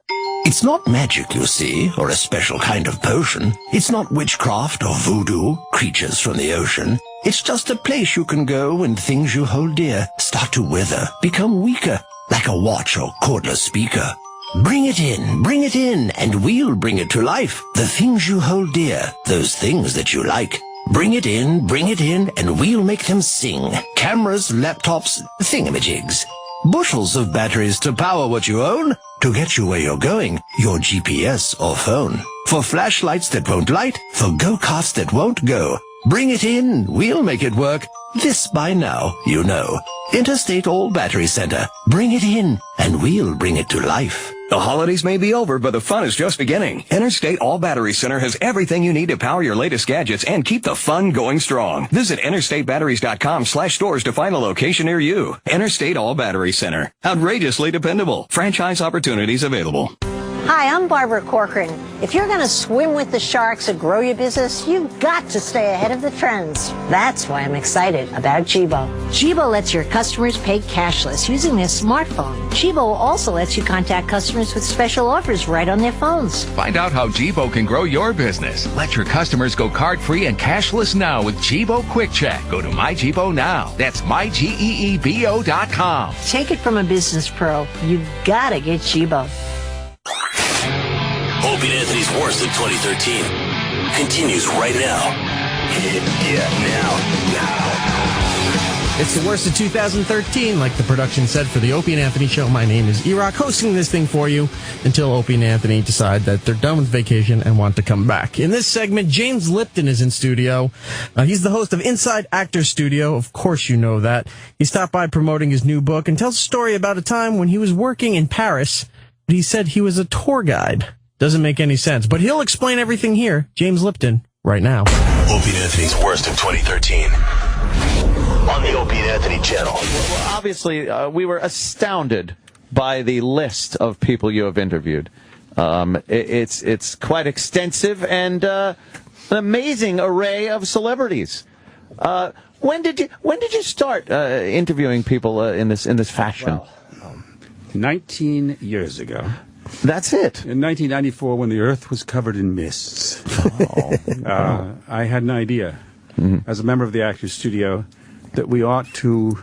It's not magic, you see, or a special kind of potion. It's not witchcraft or voodoo, creatures from the ocean. It's just a place you can go when things you hold dear start to wither, become weaker, like a watch or cordless speaker. Bring it in, and we'll bring it to life. The things you hold dear, those things that you like. Bring it in, and we'll make them sing. Cameras, laptops, thingamajigs. Bushels of batteries to power what you own, to get you where you're going, your GPS or phone. For flashlights that won't light, for go-karts that won't go. Bring it in, we'll make it work. This by now, you know. Interstate All Battery Center. Bring it in, and we'll bring it to life. The holidays may be over, but the fun is just beginning. Interstate All Battery Center has everything you need to power your latest gadgets and keep the fun going strong. Visit interstatebatteries.com/stores to find a location near you. Interstate All Battery Center. Outrageously dependable. Franchise opportunities available. Hi, I'm Barbara Corcoran. If you're going to swim with the sharks and grow your business, you've got to stay ahead of the trends. That's why I'm excited about Jibo. Jibo lets your customers pay cashless using their smartphone. Jibo also lets you contact customers with special offers right on their phones. Find out how Jibo can grow your business. Let your customers go card-free and cashless now with Jibo Quick Check. Go to MyJibo now. That's mygeebo.com. Take it from a business pro. You've got to get Jibo. Opie Anthony's Worst in 2013 continues right now. Now. It's the worst of 2013, like the production said for the Opie and Anthony Show. My name is E-Rock, hosting this thing for you until Opie and Anthony decide that they're done with vacation and want to come back. In this segment, James Lipton is in studio. He's the host of Inside Actors Studio. Of course you know that. He stopped by promoting his new book and tells a story about a time when he was working in Paris, but he said he was a tour guide. Doesn't make any sense, but he'll explain everything here. James Lipton, right now. Opie and Anthony's Worst in 2013 on the Opie and Anthony channel. Well, obviously, we were astounded by the list of people you have interviewed. It's quite extensive and an amazing array of celebrities. When did you start interviewing people in this fashion? Well, 19 years ago. That's it. In 1994, when the Earth was covered in mists, I had an idea, as a member of the Actors Studio, that we ought to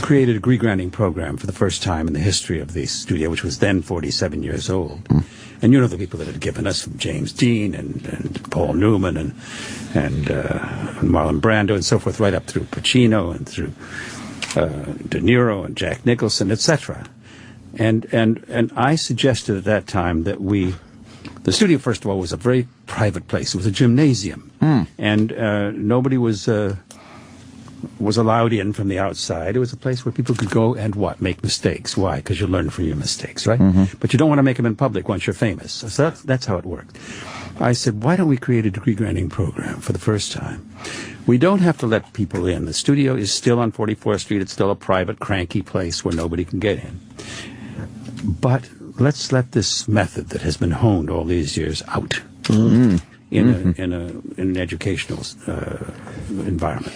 create a degree-granting program for the first time in the history of the studio, which was then 47 years old. And you know the people that had given us, from James Dean and Paul Newman and Marlon Brando and so forth, right up through Pacino and through De Niro and Jack Nicholson, etc. And I suggested at that time that the studio, first of all, was a very private place. It was a gymnasium, and nobody was allowed in from the outside. It was a place where people could go and make mistakes. Why? Because you learn from your mistakes, right? But you don't want to make them in public once you're famous. So that's how it worked. I said, why don't we create a degree-granting program for the first time? We don't have to let people in. The studio is still on 44th Street. It's still a private, cranky place where nobody can get in. But let's let this method that has been honed all these years out. in an educational environment.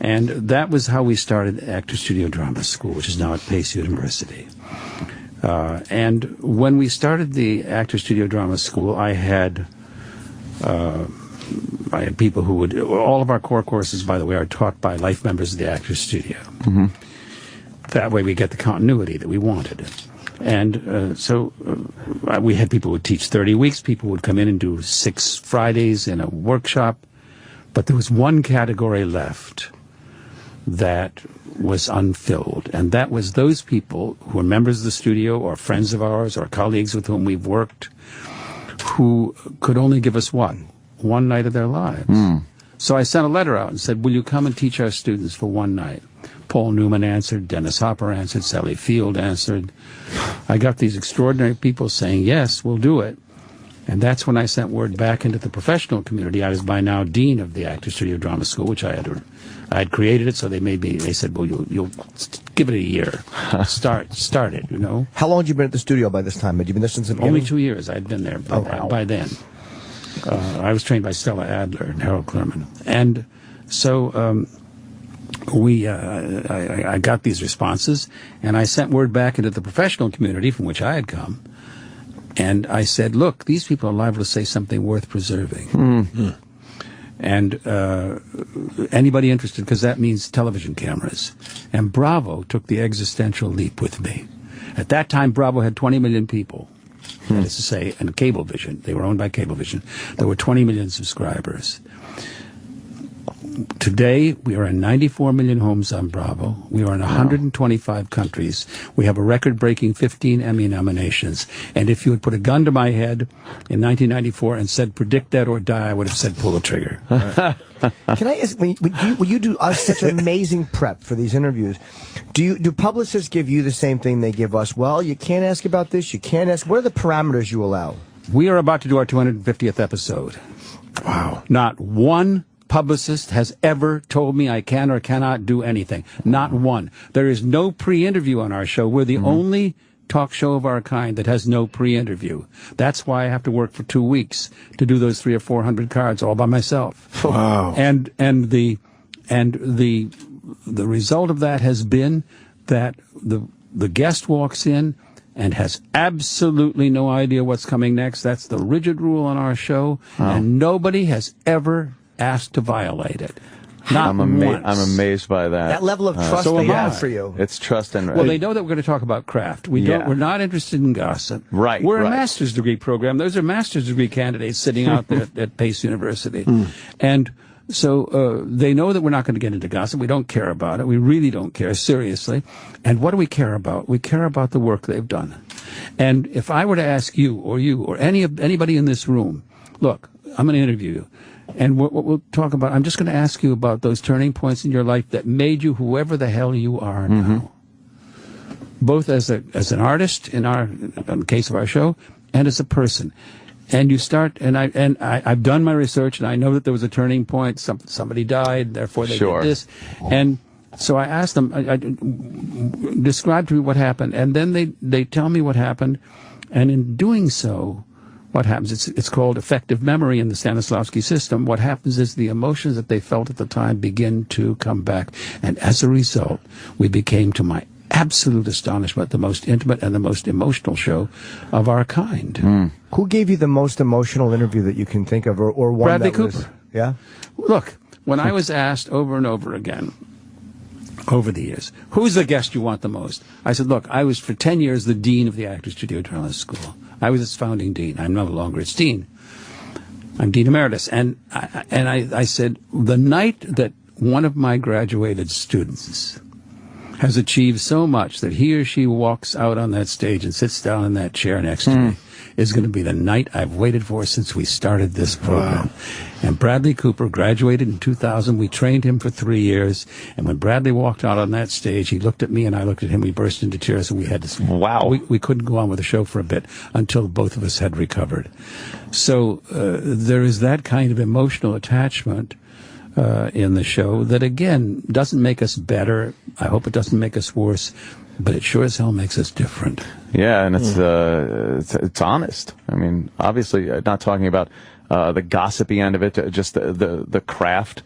And that was how we started Actor Studio Drama School, which is now at Pace University. And when we started the Actor Studio Drama School, I had people who would... All of our core courses, by the way, are taught by life members of the Actor Studio. Mm-hmm. That way we get the continuity that we wanted. And so we had people who would teach 30 weeks. People would come in and do 6 Fridays in a workshop. But there was one category left that was unfilled, and that was those people who were members of the studio or friends of ours or colleagues with whom we've worked who could only give us one night of their lives. So I sent a letter out and said, will you come and teach our students for one night? Paul Newman answered, Dennis Hopper answered, Sally Field answered. I got these extraordinary people saying, yes, we'll do it. And that's when I sent word back into the professional community. I was by now dean of the Actor Studio Drama School, which I had created it, so they said, well, you'll give it a year. Start it, you know. How long had you been at the studio by this time? Had you been there since the beginning? Only 2 years I'd been there by then. I was trained by Stella Adler and Harold Klerman. And so I got these responses, and I sent word back into the professional community from which I had come. And I said, look, these people are liable to say something worth preserving. Mm-hmm. And anybody interested, because that means television cameras. And Bravo took the existential leap with me. At that time, Bravo had 20 million people. That is to say, and Cablevision. They were owned by Cablevision. There were 20 million subscribers. Today, we are in 94 million homes on Bravo. We are in 125 countries. We have a record-breaking 15 Emmy nominations. And if you had put a gun to my head in 1994 and said, predict that or die, I would have said, pull the trigger. Can I ask, when you do such amazing prep for these interviews, do publicists give you the same thing they give us? Well, you can't ask about this, you can't ask. What are the parameters you allow? We are about to do our 250th episode. Wow. Not one publicist has ever told me I can or cannot do anything. Not one. There is no pre-interview on our show. We're the only talk show of our kind that has no pre-interview. That's why I have to work for 2 weeks to do those 300 or 400 cards all by myself. Wow. And the result of that has been that the guest walks in and has absolutely no idea what's coming next. That's the rigid rule on our show, and nobody has ever asked to violate it. I'm amazed by that. That level of trust they have for you. It's trust and... Well, they know that we're going to talk about craft. We're not interested in gossip. Right. We're a master's degree program. Those are master's degree candidates sitting out there at Pace University. And so they know that we're not going to get into gossip. We don't care about it. We really don't care, seriously. And what do we care about? We care about the work they've done. And if I were to ask you or anybody in this room, look, I'm going to interview you. And what we'll talk about, I'm just going to ask you about those turning points in your life that made you whoever the hell you are now. Both as an artist in the case of our show, and as a person. And you start, and I've done my research, and I know that there was a turning point. Somebody died, therefore they did this. And so I asked them, I describe to me what happened, and then they tell me what happened, and in doing so, what happens? It's called effective memory in the Stanislavski system. What happens is the emotions that they felt at the time begin to come back. And as a result, we became, to my absolute astonishment, the most intimate and the most emotional show of our kind. Who gave you the most emotional interview that you can think of, or one Bradley that Cooper. was... Yeah? Look, when I was asked over and over again, over the years, who's the guest you want the most? I said, look, I was for 10 years the dean of the Actor Studio Drama School. I was its founding dean. I'm no longer its dean. I'm dean emeritus. And I said, the night that one of my graduated students has achieved so much that he or she walks out on that stage and sits down in that chair next to me is going to be the night I've waited for since we started this program. And Bradley Cooper graduated in 2000. We trained him for 3 years. And when Bradley walked out on that stage, he looked at me and I looked at him. We burst into tears and we had to... Wow. We couldn't go on with the show for a bit until both of us had recovered. So there is that kind of emotional attachment in the show that, again, doesn't make us better. I hope it doesn't make us worse. but it sure as hell makes us different. Yeah, and it's honest. I mean, obviously, not talking about the gossipy end of it, just the craft,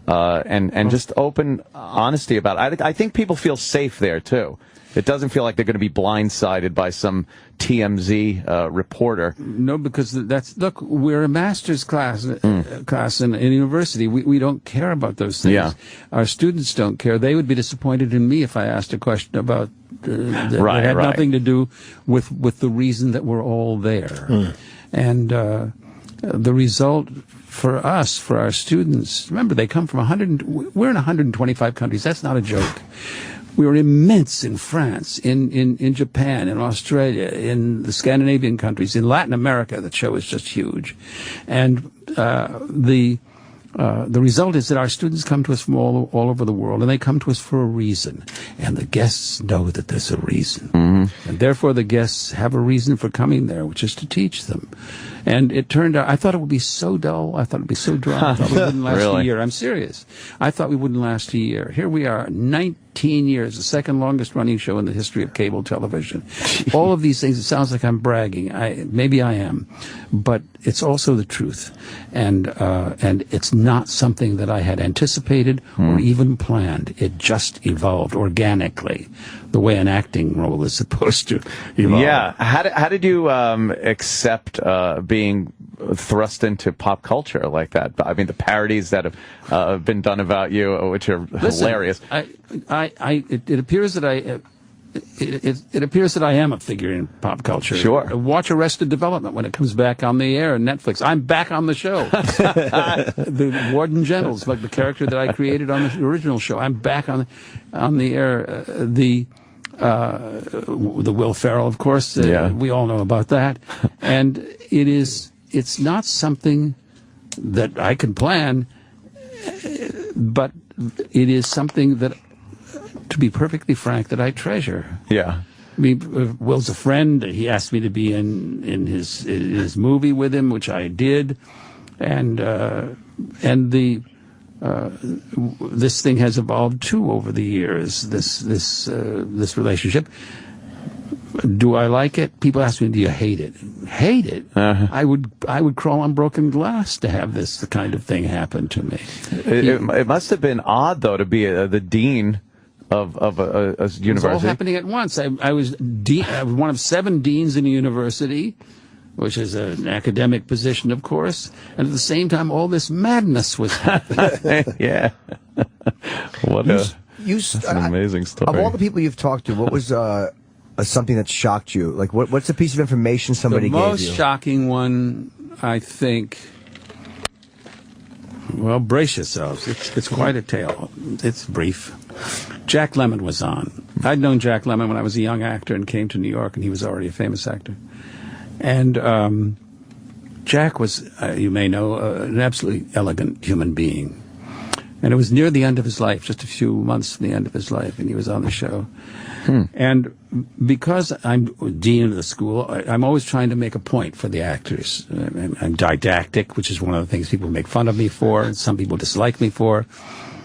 and just open honesty about it. I think people feel safe there too. It doesn't feel like they're going to be blindsided by some TMZ reporter. No, because look, we're a master's class in a university. We don't care about those things. Yeah. Our students don't care. They would be disappointed in me if I asked a question about that had nothing to do with the reason that we're all there. And the result for us, for our students, remember, they come from we're in 125 countries. That's not a joke. We were immense in France, in Japan, in Australia, in the Scandinavian countries, in Latin America. The show is just huge. And the result is that our students come to us from all over the world, and they come to us for a reason. And the guests know that there's a reason. Mm-hmm. And therefore the guests have a reason for coming there, which is to teach them. And it turned out, I thought it would be so dull. I thought it would be so dry. I thought we wouldn't last a year. I'm serious. I thought we wouldn't last a year. Here we are, 19 years, the second longest running show in the history of cable television. All of these things, it sounds like I'm bragging. Maybe I am. But it's also the truth. And it's not something that I had anticipated or even planned. It just evolved organically, the way an acting role is supposed to evolve. Yeah. How did you accept being thrust into pop culture like that? I mean, the parodies that have been done about you, which are hilarious. It appears that it appears that I am a figure in pop culture. Sure. Watch Arrested Development when it comes back on the air on Netflix. I'm back on the show. The Warden Gentles, like the character that I created on the original show. I'm back on the air. The Will Ferrell, of course. We all know about that. And it's not something that I can plan, but it is something that, to be perfectly frank, that I treasure. Yeah. I mean, Will's a friend. He asked me to be in his movie with him, which I did, and this thing has evolved too over the years. This relationship. Do I like it? People ask me, "Do you hate it?" Hate it? I would crawl on broken glass to have this kind of thing happen to me. It must have been odd, though, to be the dean of a university. It's all happening at once. I was one of 7 deans in a university, which is an academic position, of course, and at the same time, all this madness was happening. Yeah. That's an amazing story. Of all the people you've talked to, what was something that shocked you? Like, what's a piece of information somebody gave you? The most shocking one, I think. Well, brace yourselves. It's quite a tale. It's brief. Jack Lemmon was on. I'd known Jack Lemmon when I was a young actor and came to New York, and he was already a famous actor. And Jack was, you may know, an absolutely elegant human being. And it was near the end of his life, just a few months from the end of his life, and he was on the show. And because I'm dean of the school, I'm always trying to make a point for the actors. I'm didactic, which is one of the things people make fun of me for, and some people dislike me for.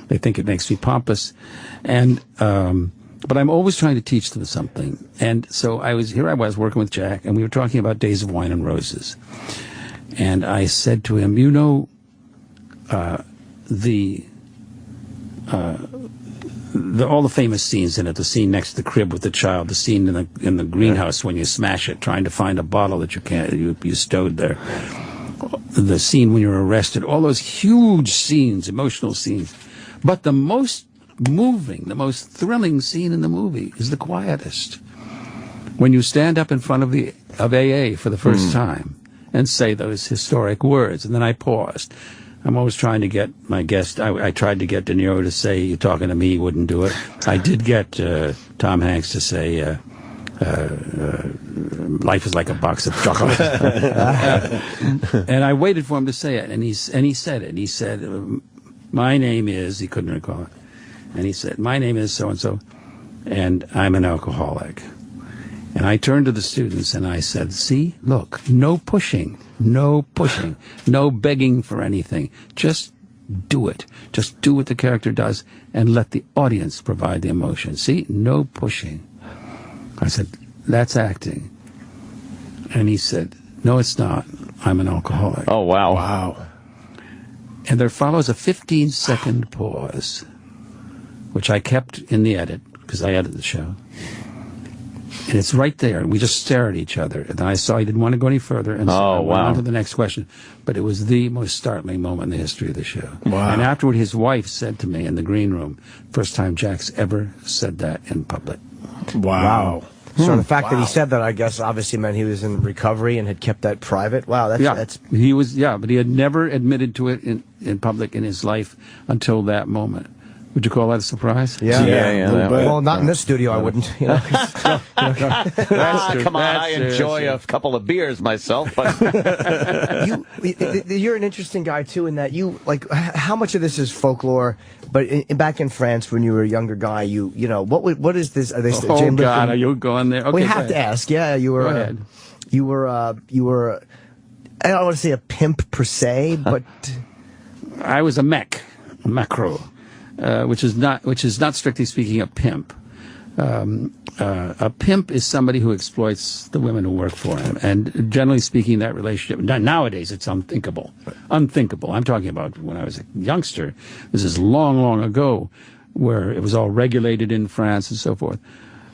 They think it makes me pompous. And but I'm always trying to teach them something. And so I was working with Jack, and we were talking about Days of Wine and Roses. And I said to him, you know, all the famous scenes in it, the scene next to the crib with the child, the scene in the greenhouse when you smash it, trying to find a bottle that you stowed there, the scene when you're arrested, all those huge scenes, emotional scenes. But the most moving, the most thrilling scene in the movie is the quietest. When you stand up in front of AA for the first time and say those historic words, and then I paused. I'm always trying to get my guest. I tried to get De Niro to say, "You're talking to me," he wouldn't do it. I did get Tom Hanks to say, "Life is like a box of chocolate." And I waited for him to say it, and he said it. He said, "My name is," he couldn't recall it, and he said, "My name is so-and-so, and I'm an alcoholic." And I turned to the students and I said, "See, look, no pushing, no begging for anything. Just do it. Just do what the character does and let the audience provide the emotion. See, no pushing." I said, "That's acting." And he said, "No, it's not. I'm an alcoholic." Oh, wow. Wow. And there follows a 15-second pause, which I kept in the edit, because I edited the show. And it's right there. We just stare at each other. And I saw he didn't want to go any further, and so I went on to the next question. But it was the most startling moment in the history of the show. Wow. And afterward, his wife said to me in the green room, first time Jack's ever said that in public. Wow. So the fact that he said that, I guess, obviously meant he was in recovery and had kept that private. Wow, that's he was, but he had never admitted to it in public in his life until that moment. Would you call that a surprise? Yeah. Well, not in this studio, I wouldn't. You know, come on, I enjoy a couple of beers myself. But you're an interesting guy too, in that you how much of this is folklore. But back in France, when you were a younger guy, you know what is this? Are they Jim God, are you going there? Okay, we have to ask. Yeah, you were. Go ahead. You were. I don't want to say a pimp per se, but I was a macro. Which is not strictly speaking a pimp. A pimp is somebody who exploits the women who work for him, and generally speaking, that relationship nowadays it's unthinkable. Unthinkable. I'm talking about when I was a youngster. This is long, long ago, where it was all regulated in France and so forth.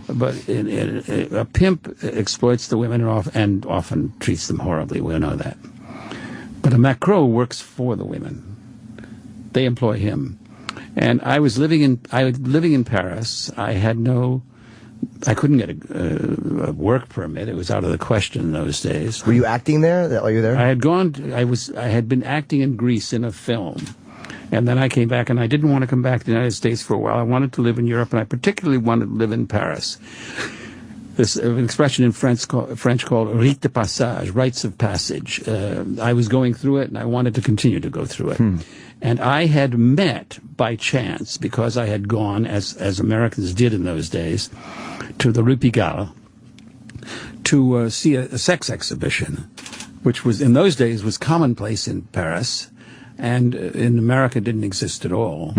But a pimp exploits the women and often treats them horribly. We know that. But a macro works for the women. They employ him. And I was living in Paris. I couldn't get a work permit. It was out of the question in those days. Were you acting there? While you were there? I had been acting in Greece in a film. And then I came back, and I didn't want to come back to the United States for a while. I wanted to live in Europe, and I particularly wanted to live in Paris. There's an expression in French called rite de passage, rites of passage. I was going through it, and I wanted to continue to go through it. And I had met, by chance, because I had gone, as Americans did in those days, to the Rue Pigalle to see a sex exhibition, which was, in those days, was commonplace in Paris, and in America didn't exist at all.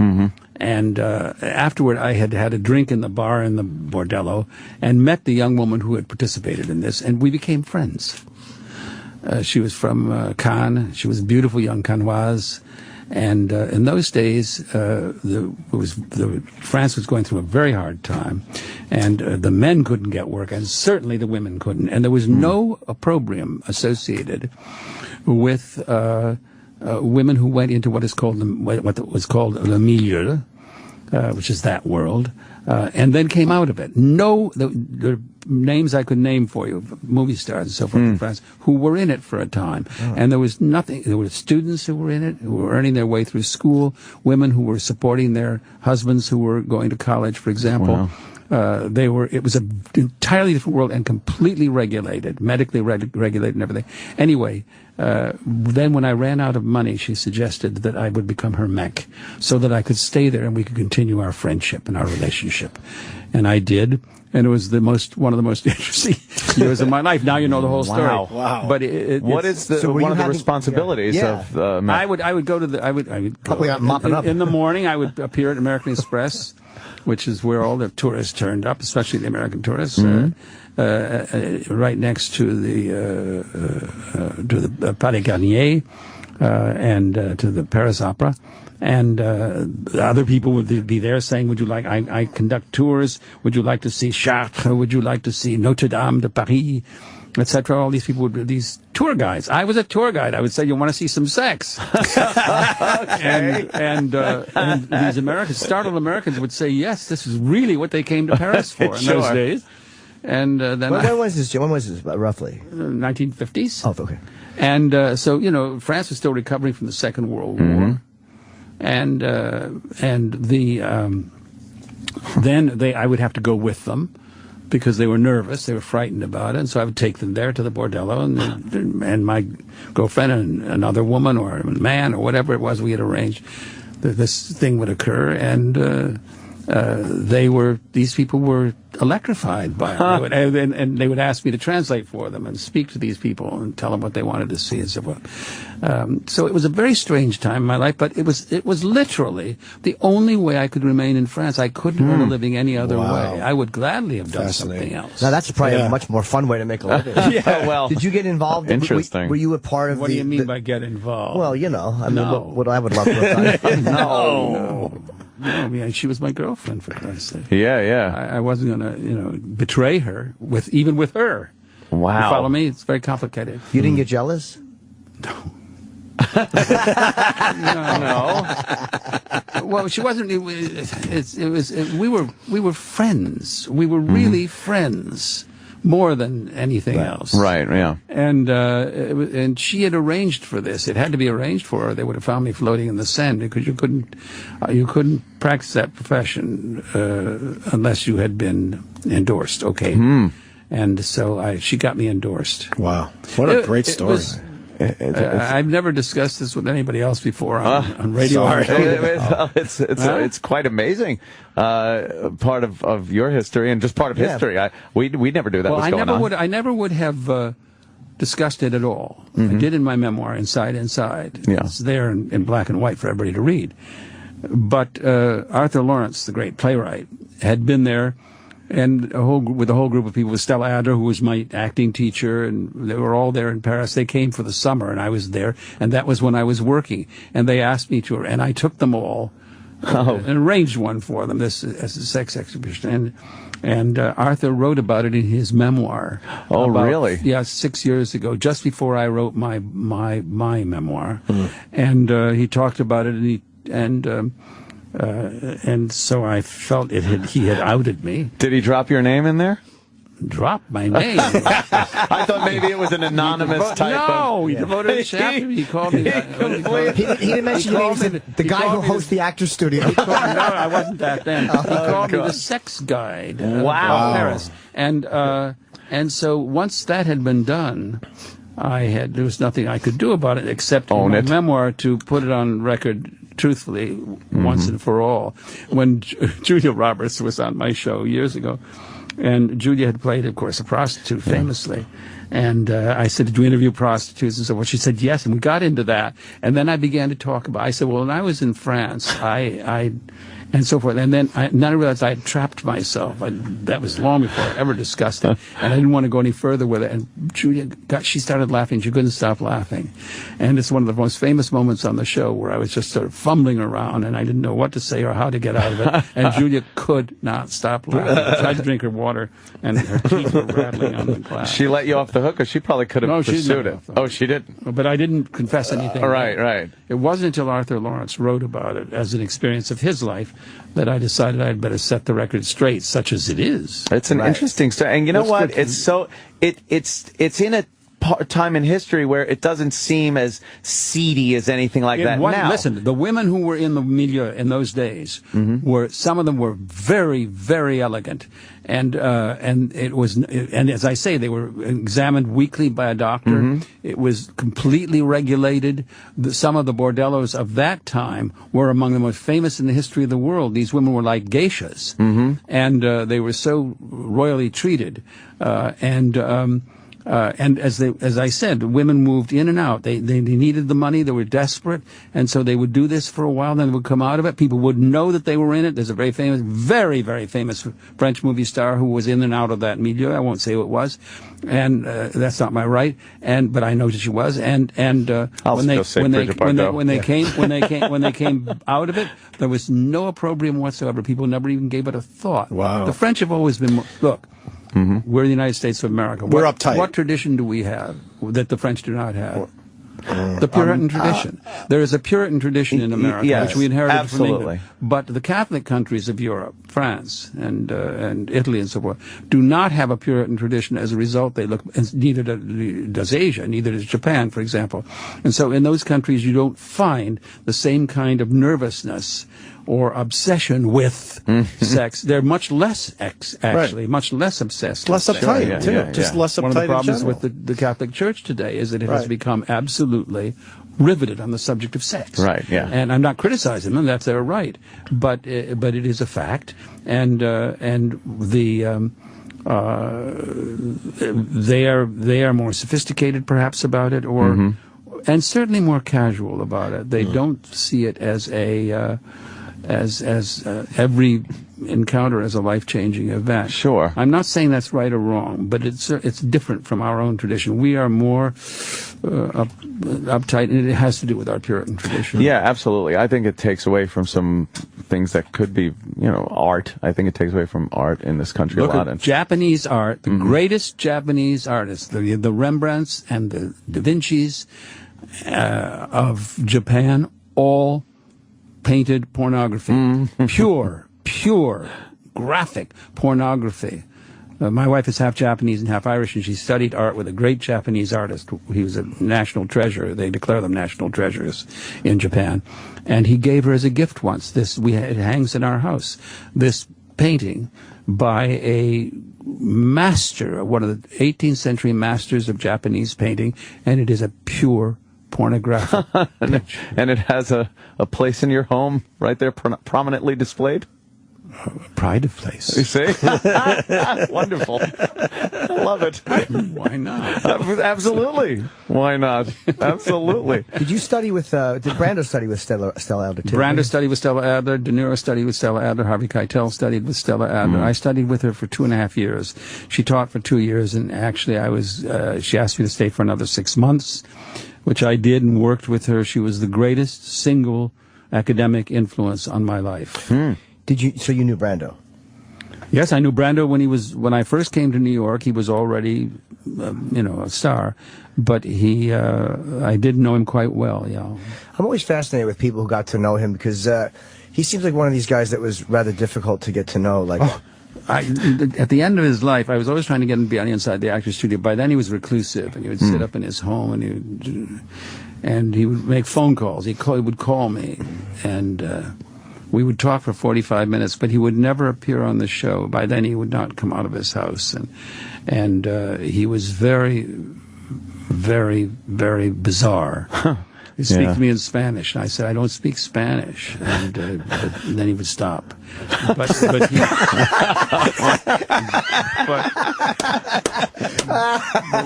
And afterward, I had had a drink in the bar in the bordello and met the young woman who had participated in this, and we became friends. She was from Cannes. She was a beautiful young Canoise. And in those days, France was going through a very hard time, and the men couldn't get work, and certainly the women couldn't. And there was no opprobrium associated with women who went into what was called le milieu, which is that world, and then came out of it. The names I could name for you, movie stars and so forth in France, who were in it for a time. And there was nothing. There were students who were in it, who were earning their way through school, women who were supporting their husbands who were going to college, for example. It was an entirely different world and completely regulated, medically regulated and everything. Anyway, then when I ran out of money, she suggested that I would become her mech so that I could stay there and we could continue our friendship and our relationship. And I did. And it was one of the most interesting years of my life. Now you know the whole story. Wow! But what is one of the responsibilities of? I would go to I would probably mopping up in the morning. I would appear at American Express, which is where all the tourists turned up, especially the American tourists. Right next to the Palais Garnier and to the Paris Opera. And other people would be there saying, would you like, I conduct tours, would you like to see Chartres, would you like to see Notre Dame de Paris, etc. All these people would be these tour guides. I was a tour guide. I would say, you want to see some sex? and these startled Americans would say, yes, this is really what they came to Paris for in those days. And then when was this, Jim? When was this, roughly? 1950s. Oh, okay. And so, France was still recovering from the Second World War. And I would have to go with them because they were nervous, they were frightened about it, and so I would take them there to the bordello, and my girlfriend and another woman or a man or whatever it was we had arranged, this thing would occur, and these people were electrified by it. And they would ask me to translate for them and speak to these people and tell them what they wanted to see and so forth. So it was a very strange time in my life, but it was literally the only way I could remain in France. I couldn't earn a living any other way. I would gladly have done something else. Now that's probably a much more fun way to make a living. Did you get involved? Interesting. Were you a part of What do you mean by get involved? Well, I mean, what I would love to No, I mean, she was my girlfriend, for Christ's sake. Yeah. I wasn't going to, betray her even with her. Wow. You follow me? It's very complicated. You didn't get jealous? No. Well, she wasn't. We were friends. We were really friends. More than anything else. Right, yeah. And she had arranged for this. It had to be arranged for her. They would have found me floating in the sand because you couldn't practice that profession unless you had been endorsed. Okay. And so she got me endorsed. Wow. What a great story. I've never discussed this with anybody else before on radio. It's quite amazing. Part of your history and just part of history. We never do that. Well, What's I never would have discussed it at all. I did in my memoir, Inside. Yeah. It's there in black and white for everybody to read. But Arthur Lawrence, the great playwright, had been there. And with a whole group of people, with Stella Adler, who was my acting teacher, and they were all there in Paris. They came for the summer, and I was there, and that was when I was working. And they asked me to, and I took them all and arranged one for them, this as a sex exhibition. And Arthur wrote about it in his memoir. Oh, really? Yeah, 6 years ago, just before I wrote my memoir. And he talked about it, and so I felt he had outed me. Did he drop your name in there? Drop my name? I thought maybe it was an anonymous type. No, he devoted a chapter. He called me. He didn't mention your name. The guy who hosts the Actors Studio. No, I wasn't that then. He called me the sex guide. Wow. Paris. And so once that had been done, there was nothing I could do about it except in my memoir to put it on record truthfully, once and for all. When Julia Roberts was on my show years ago, and Julia had played, of course, a prostitute famously, and I said, did you interview prostitutes and so forth? She said, yes, and we got into that. And then I began to talk about, I said, well, when I was in France, and so forth. And then I realized I had trapped myself. That was long before I ever discussed it. And I didn't want to go any further with it. And Julia, she started laughing. She couldn't stop laughing. And it's one of the most famous moments on the show where I was just sort of fumbling around and I didn't know what to say or how to get out of it. And Julia could not stop laughing. I tried to drink her water and her teeth were rattling on the glass. She let you off the hook, or she probably could have pursued it. Oh, she didn't? But I didn't confess anything. Right. It wasn't until Arthur Lawrence wrote about it as an experience of his life that I decided I'd better set the record straight, such as it is. It's an interesting story, and you know what? It's so it's in a time in history where it doesn't seem as seedy as anything like that now. Listen, the women who were in the milieu in those days were, some of them were very, very elegant, and as I say, they were examined weekly by a doctor. It was completely regulated. Some of the bordellos of that time were among the most famous in the history of the world. These women were like geishas, and they were so royally treated, and as I said, women moved in and out. They needed the money. They were desperate, and so they would do this for a while. Then they would come out of it. People would know that they were in it. There's a very famous, very, very famous French movie star who was in and out of that milieu. I won't say who it was, and that's not my right. But I know that she was. And when they came out of it, there was no opprobrium whatsoever. People never even gave it a thought. Wow. The French have always been we're the United States of America. We're uptight. What tradition do we have that the French do not have? The Puritan tradition. There is a Puritan tradition in America, which we inherited from England. But the Catholic countries of Europe, France and Italy and so forth, do not have a Puritan tradition. As a result, they look, and neither does Asia, neither does Japan, for example. And so in those countries, you don't find the same kind of nervousness or obsession with sex. They're much less, much less obsessed. Less uptight, too. Just less uptight. One of the problems with the Catholic Church today is that it has become absolutely riveted on the subject of sex. Right, yeah. And I'm not criticizing them, that's their right. But it is a fact. And they are more sophisticated perhaps about it, or and certainly more casual about it. They don't see it as every encounter as a life-changing event. Sure. I'm not saying that's right or wrong, but it's different from our own tradition. We are more uptight, and it has to do with our Puritan tradition. Yeah, absolutely. I think it takes away from some things that could be, art. I think it takes away from art in this country Look a lot. at Japanese art, the greatest Japanese artists, the Rembrandts and the Da Vinci's of Japan, all painted pornography. Pure graphic pornography. My wife is half Japanese and half Irish, and she studied art with a great Japanese artist. He was a national treasure. They declare them national treasures in Japan. And he gave her as a gift once. It hangs in our house. This painting by a master, one of the 18th century masters of Japanese painting, and it is a pure pornographic and it has a place in your home right there prominently displayed? Pride of place. You see? Wonderful. I love it. Why not? Absolutely. Why not? Absolutely. Did you study with, did Brando study with Stella Adler too? Brando studied with Stella Adler. De Niro studied with Stella Adler. Harvey Keitel studied with Stella Adler. I studied with her for 2.5 years. She taught for 2 years, and actually she asked me to stay for another 6 months, which I did and worked with her. She was the greatest single academic influence on my life. So you knew Brando? Yes, I knew Brando when I first came to New York. He was already, a star, but I didn't know him quite well. Yeah. I'm always fascinated with people who got to know him because he seems like one of these guys that was rather difficult to get to know. Like, at the end of his life, I was always trying to get him to be on the inside of the actor's studio. By then, he was reclusive, and he would sit up in his home, and he would make phone calls. He would call me, and we would talk for 45 minutes, but he would never appear on the show. By then, he would not come out of his house, and he was very, very, very bizarre. He'd speak to me in Spanish, and I said, I don't speak Spanish, and then he would stop. But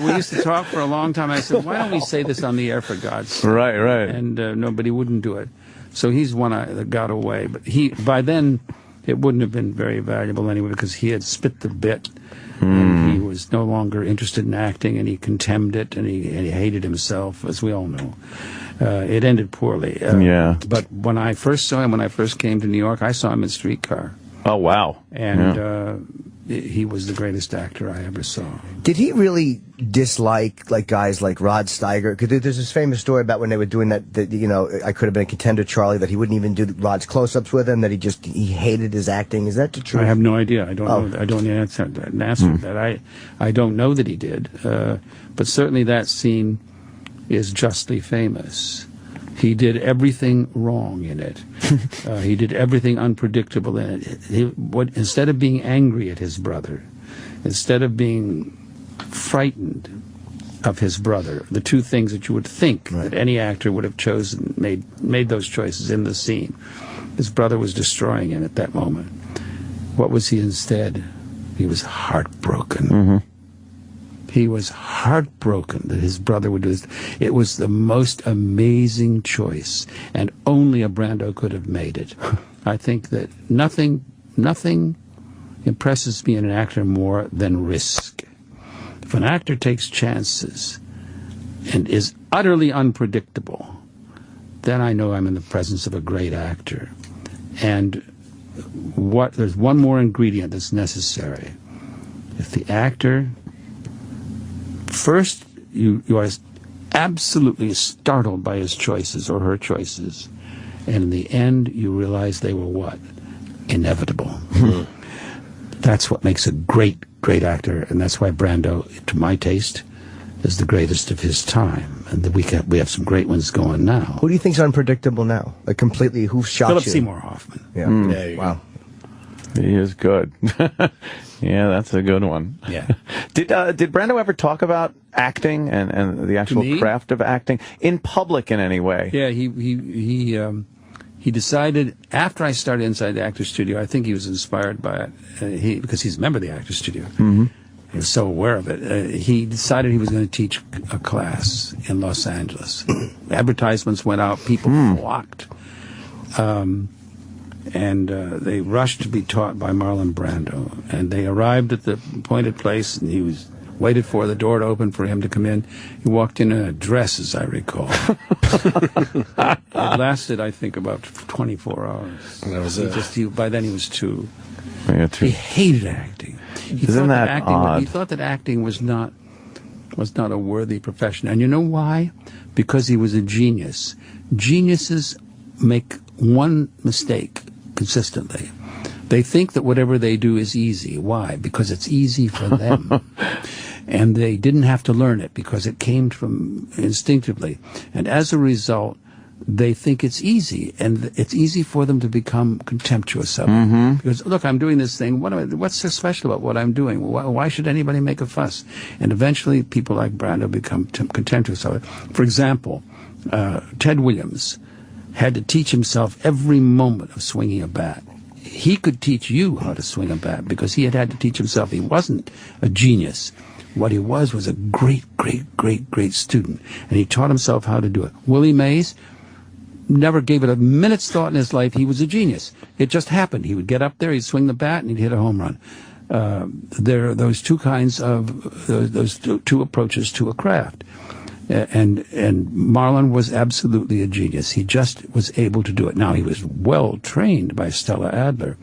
we used to talk for a long time. I said, why don't we say this on the air, for God's sake? Right. And nobody wouldn't do it. So he's one that got away. But by then, it wouldn't have been very valuable anyway, because he had spit the bit. And he was no longer interested in acting, and he contemned it, and he hated himself, as we all know. It ended poorly. But when I first saw him, when I first came to New York, I saw him in Streetcar. Oh, wow. And he was the greatest actor I ever saw. Did he really dislike guys like Rod Steiger? Because there's this famous story about when they were doing that I Could Have Been a Contender, Charlie, that he wouldn't even do Rod's close-ups with him, that he hated his acting. Is that the truth? I have no idea. I don't know. I don't answer that. I don't know that he did. But certainly that scene is justly famous. He did everything wrong in it. He did everything unpredictable in it. Instead of being angry at his brother, instead of being frightened of his brother, the two things that you would think that any actor would have chosen, made those choices in the scene. His brother was destroying him at that moment. What was he instead? He was heartbroken. He was heartbroken that his brother would do this. It was the most amazing choice, and only a Brando could have made it. I think that nothing impresses me in an actor more than risk. If an actor takes chances and is utterly unpredictable, then I know I'm in the presence of a great actor. And there's one more ingredient that's necessary. If the actor... First, you are absolutely startled by his choices or her choices, and in the end, you realize they were what? Inevitable. That's what makes a great actor, and that's why Brando, to my taste, is the greatest of his time. And we have some great ones going now. Who do you think's unpredictable now? Like completely, who shot Philip you? Seymour Hoffman. Yeah. Wow. He is good. Yeah, that's a good one. Yeah. Did Brando ever talk about acting and the actual craft of acting in public in any way? Yeah, he decided after I started Inside the Actors Studio. I think he was inspired by it because he's a member of the Actors Studio. Mm-hmm. He was so aware of it. He decided he was going to teach a class in Los Angeles. Advertisements went out. People flocked. And they rushed to be taught by Marlon Brando. And they arrived at the appointed place, and he was waited for the door to open for him to come in. He walked in a dress, as I recall. It lasted, I think, about 24 hours. That was by then he was two. Yeah, he hated acting. Isn't that odd? He thought that acting was not a worthy profession. And you know why? Because he was a genius. Geniuses make one mistake consistently. They think that whatever they do is easy. Why? Because it's easy for them. And they didn't have to learn it because it came from instinctively. And as a result, they think it's easy, and it's easy for them to become contemptuous of it. Because, look, I'm doing this thing. What's so special about what I'm doing? Why should anybody make a fuss? And eventually, people like Brando become contemptuous of it. For example, Ted Williams had to teach himself every moment of swinging a bat. He could teach you how to swing a bat because he had to teach himself. He wasn't a genius. What he was a great, great, great, great student. And he taught himself how to do it. Willie Mays never gave it a minute's thought in his life. He was a genius. It just happened. He would get up there, he'd swing the bat, and he'd hit a home run. There are those two kinds of, those two approaches to a craft. And Marlon was absolutely a genius. He just was able to do it. Now, he was well trained by Stella Adler.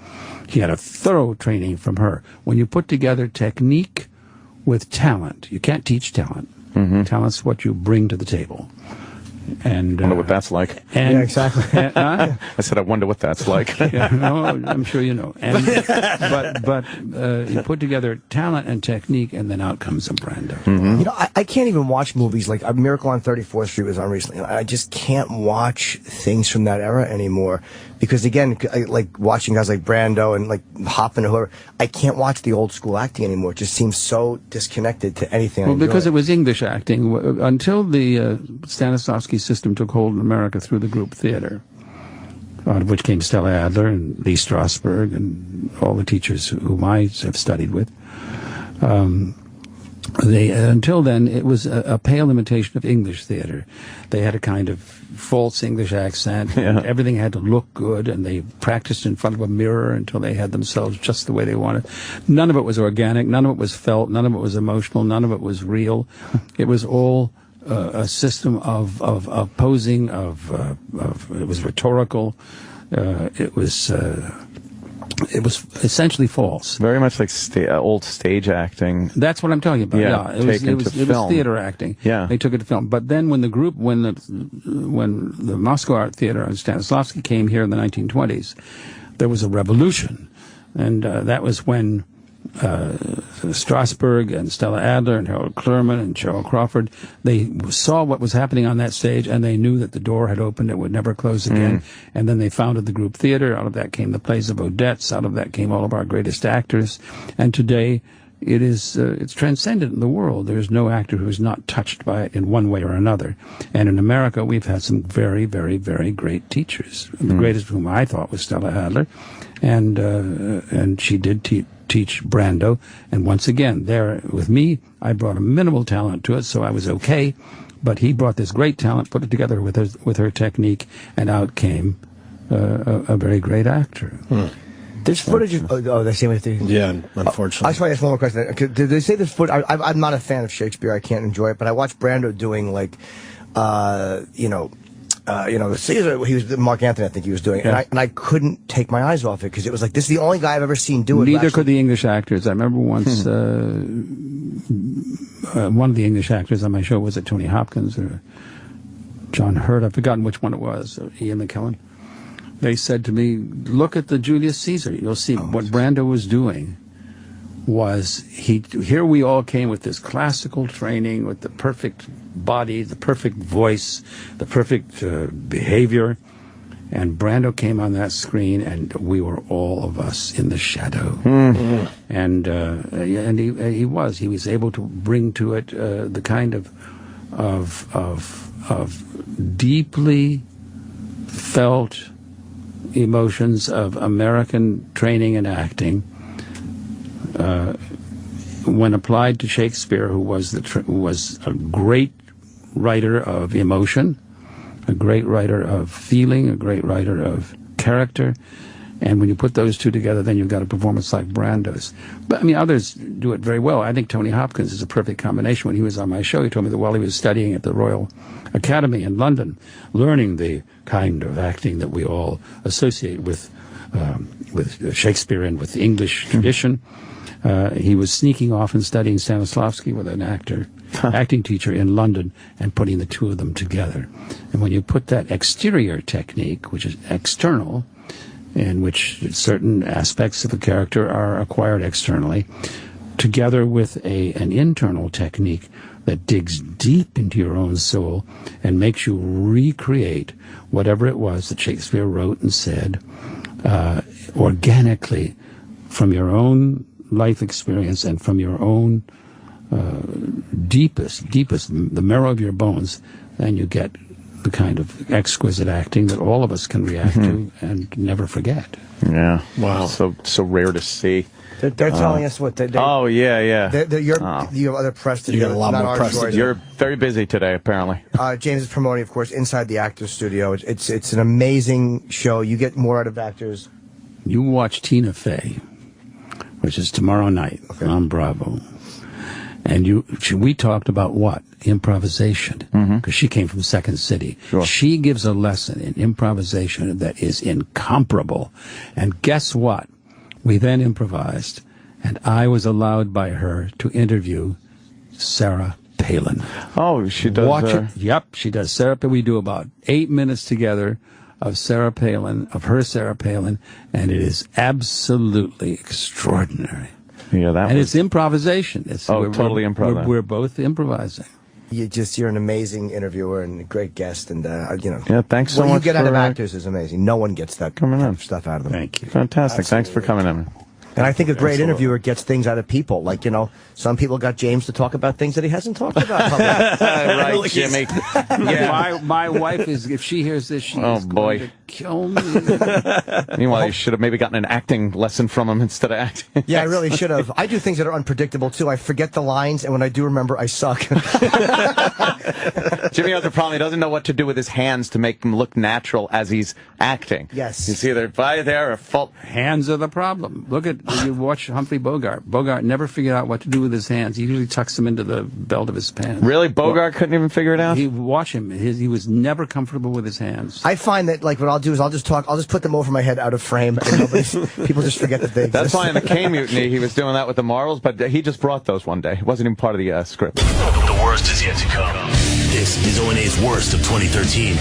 He had a thorough training from her. When you put together technique with talent, you can't teach talent. Talent's what you bring to the table. And I wonder what that's like. Yeah, exactly. I said, I wonder what that's like. No, I'm sure you know. And, but you put together talent and technique, and then out comes a Brando. You know, I can't even watch movies like A Miracle on 34th Street was on recently. I just can't watch things from that era anymore because, again, like watching guys like Brando and like Hoffman or whoever, I can't watch the old school acting anymore. It just seems so disconnected to anything. Well, because it was English acting until the Stanislavski system took hold in America through the group theater, out of which came Stella Adler and Lee Strasberg and all the teachers whom I have studied with. Until then, it was a pale imitation of English theater. They had a kind of false English accent. Yeah. Everything had to look good, and they practiced in front of a mirror until they had themselves just the way they wanted. None of it was organic. None of it was felt. None of it was emotional. None of it was real. It was all a system of posing. It was rhetorical. It was essentially false. Very much like old stage acting. That's what I'm talking about. Yeah, It was theater acting. Yeah, they took it to film. But then when the Moscow Art Theater on Stanislavski came here in the 1920s, there was a revolution, and that was when Strasberg and Stella Adler and Harold Clurman and Cheryl Crawford, they saw what was happening on that stage, and they knew that the door had opened, it would never close again. And then they founded the group theater. Out of that came the plays of Odets. Out of that came all of our greatest actors. And today it is it's transcendent in the world. There's no actor who is not touched by it in one way or another. And in America, we've had some very, very, very great teachers. The greatest of whom I thought was Stella Adler, and she did teach Brando, and once again, there with me, I brought a minimal talent to it, so I was okay, but he brought this great talent, put it together with her technique, and out came a very great actor. There's footage of they say what they yeah, unfortunately. I just want to ask one more question. Did they say this footage? I'm not a fan of Shakespeare. I can't enjoy it, but I watched Brando doing like, the Caesar. He was Mark Anthony, I think he was doing, yeah. and I couldn't take my eyes off it because it was like this is the only guy I've ever seen do it. Neither could the English actors. I remember once one of the English actors on my show, was it Tony Hopkins or John Hurt? I've forgotten which one it was. Ian McKellen. They said to me, "Look at the Julius Caesar. You'll see what Brando was doing." Here we all came with this classical training, with the perfect body, the perfect voice, the perfect behavior, And Brando came on that screen, and we were all of us in the shadow. And he was able to bring to it the kind of deeply felt emotions of American training and acting, when applied to Shakespeare, who was a great writer of emotion, a great writer of feeling, a great writer of character. And when you put those two together, then you've got a performance like Brando's. But, I mean, others do it very well. I think Tony Hopkins is a perfect combination. When he was on my show, he told me that while he was studying at the Royal Academy in London, learning the kind of acting that we all associate with Shakespeare and with the English tradition, he was sneaking off and studying Stanislavski with an acting teacher in London, and putting the two of them together. And when you put that exterior technique, which is external, in which certain aspects of a character are acquired externally, together with an internal technique that digs deep into your own soul and makes you recreate whatever it was that Shakespeare wrote and said organically from your own life experience and from your own deepest, the marrow of your bones, then you get the kind of exquisite acting that all of us can react to and never forget. Yeah. Wow. So rare to see. They're telling us what they do. Oh, yeah. You have other press to do. You got a lot more press to do. You're very busy today, apparently. James is promoting, of course, Inside the Actors Studio. It's an amazing show. You get more out of actors. You watch Tina Fey, which is tomorrow night on Bravo. And we talked about what? Improvisation. Because she came from Second City. Sure. She gives a lesson in improvisation that is incomparable. And guess what? We then improvised, and I was allowed by her to interview Sarah Palin. Oh, she does. Watch it. Yep, she does. Sarah Palin. We do about 8 minutes together of Sarah Palin, and it is absolutely extraordinary. Yeah, it's improvisation. Totally improvising. We're both improvising. You're an amazing interviewer and a great guest, and Yeah, thanks so much. What you get out of actors is amazing. No one gets that kind of stuff out of them. Thank you. Fantastic. Absolutely. Thanks for coming in. And I think a great interviewer gets things out of people. Like, some people got James to talk about things that he hasn't talked about. Right, Jimmy. Yeah, my wife is, if she hears this, she's going to kill me. Meanwhile, you should have maybe gotten an acting lesson from him instead of acting. Yeah, I really should have. I do things that are unpredictable, too. I forget the lines, and when I do remember, I suck. Jimmy has a problem. He doesn't know what to do with his hands to make them look natural as he's acting. Yes. He's either by there or fault. Hands are the problem. Look at, you watch Humphrey Bogart. Bogart never figured out what to do with his hands. He usually tucks them into the belt of his pants. Really? Bogart couldn't even figure it out? Watch him. He was never comfortable with his hands. I find that, what I'll do is I'll just put them over my head out of frame, and people just forget that they exist. That's why in the K Mutiny he was doing that with the marbles, but he just brought those one day. It wasn't even part of the script. The worst is yet to come. This is O&A's worst of 2013.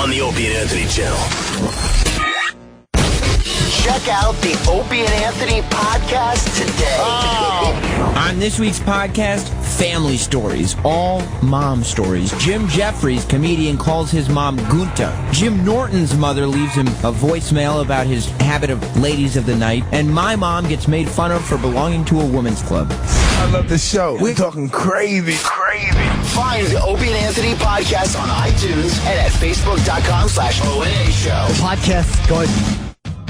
On the Opie and Anthony channel. Check out the Opie and Anthony podcast today. On this week's podcast, family stories, all mom stories. Jim Jeffries, comedian, calls his mom Gunta. Jim Norton's mother leaves him a voicemail about his habit of ladies of the night. And my mom gets made fun of for belonging to a women's club. I love the show. We're talking crazy. Find the Opie and Anthony podcast on iTunes and at Facebook.com/ONA show. Podcast, go ahead.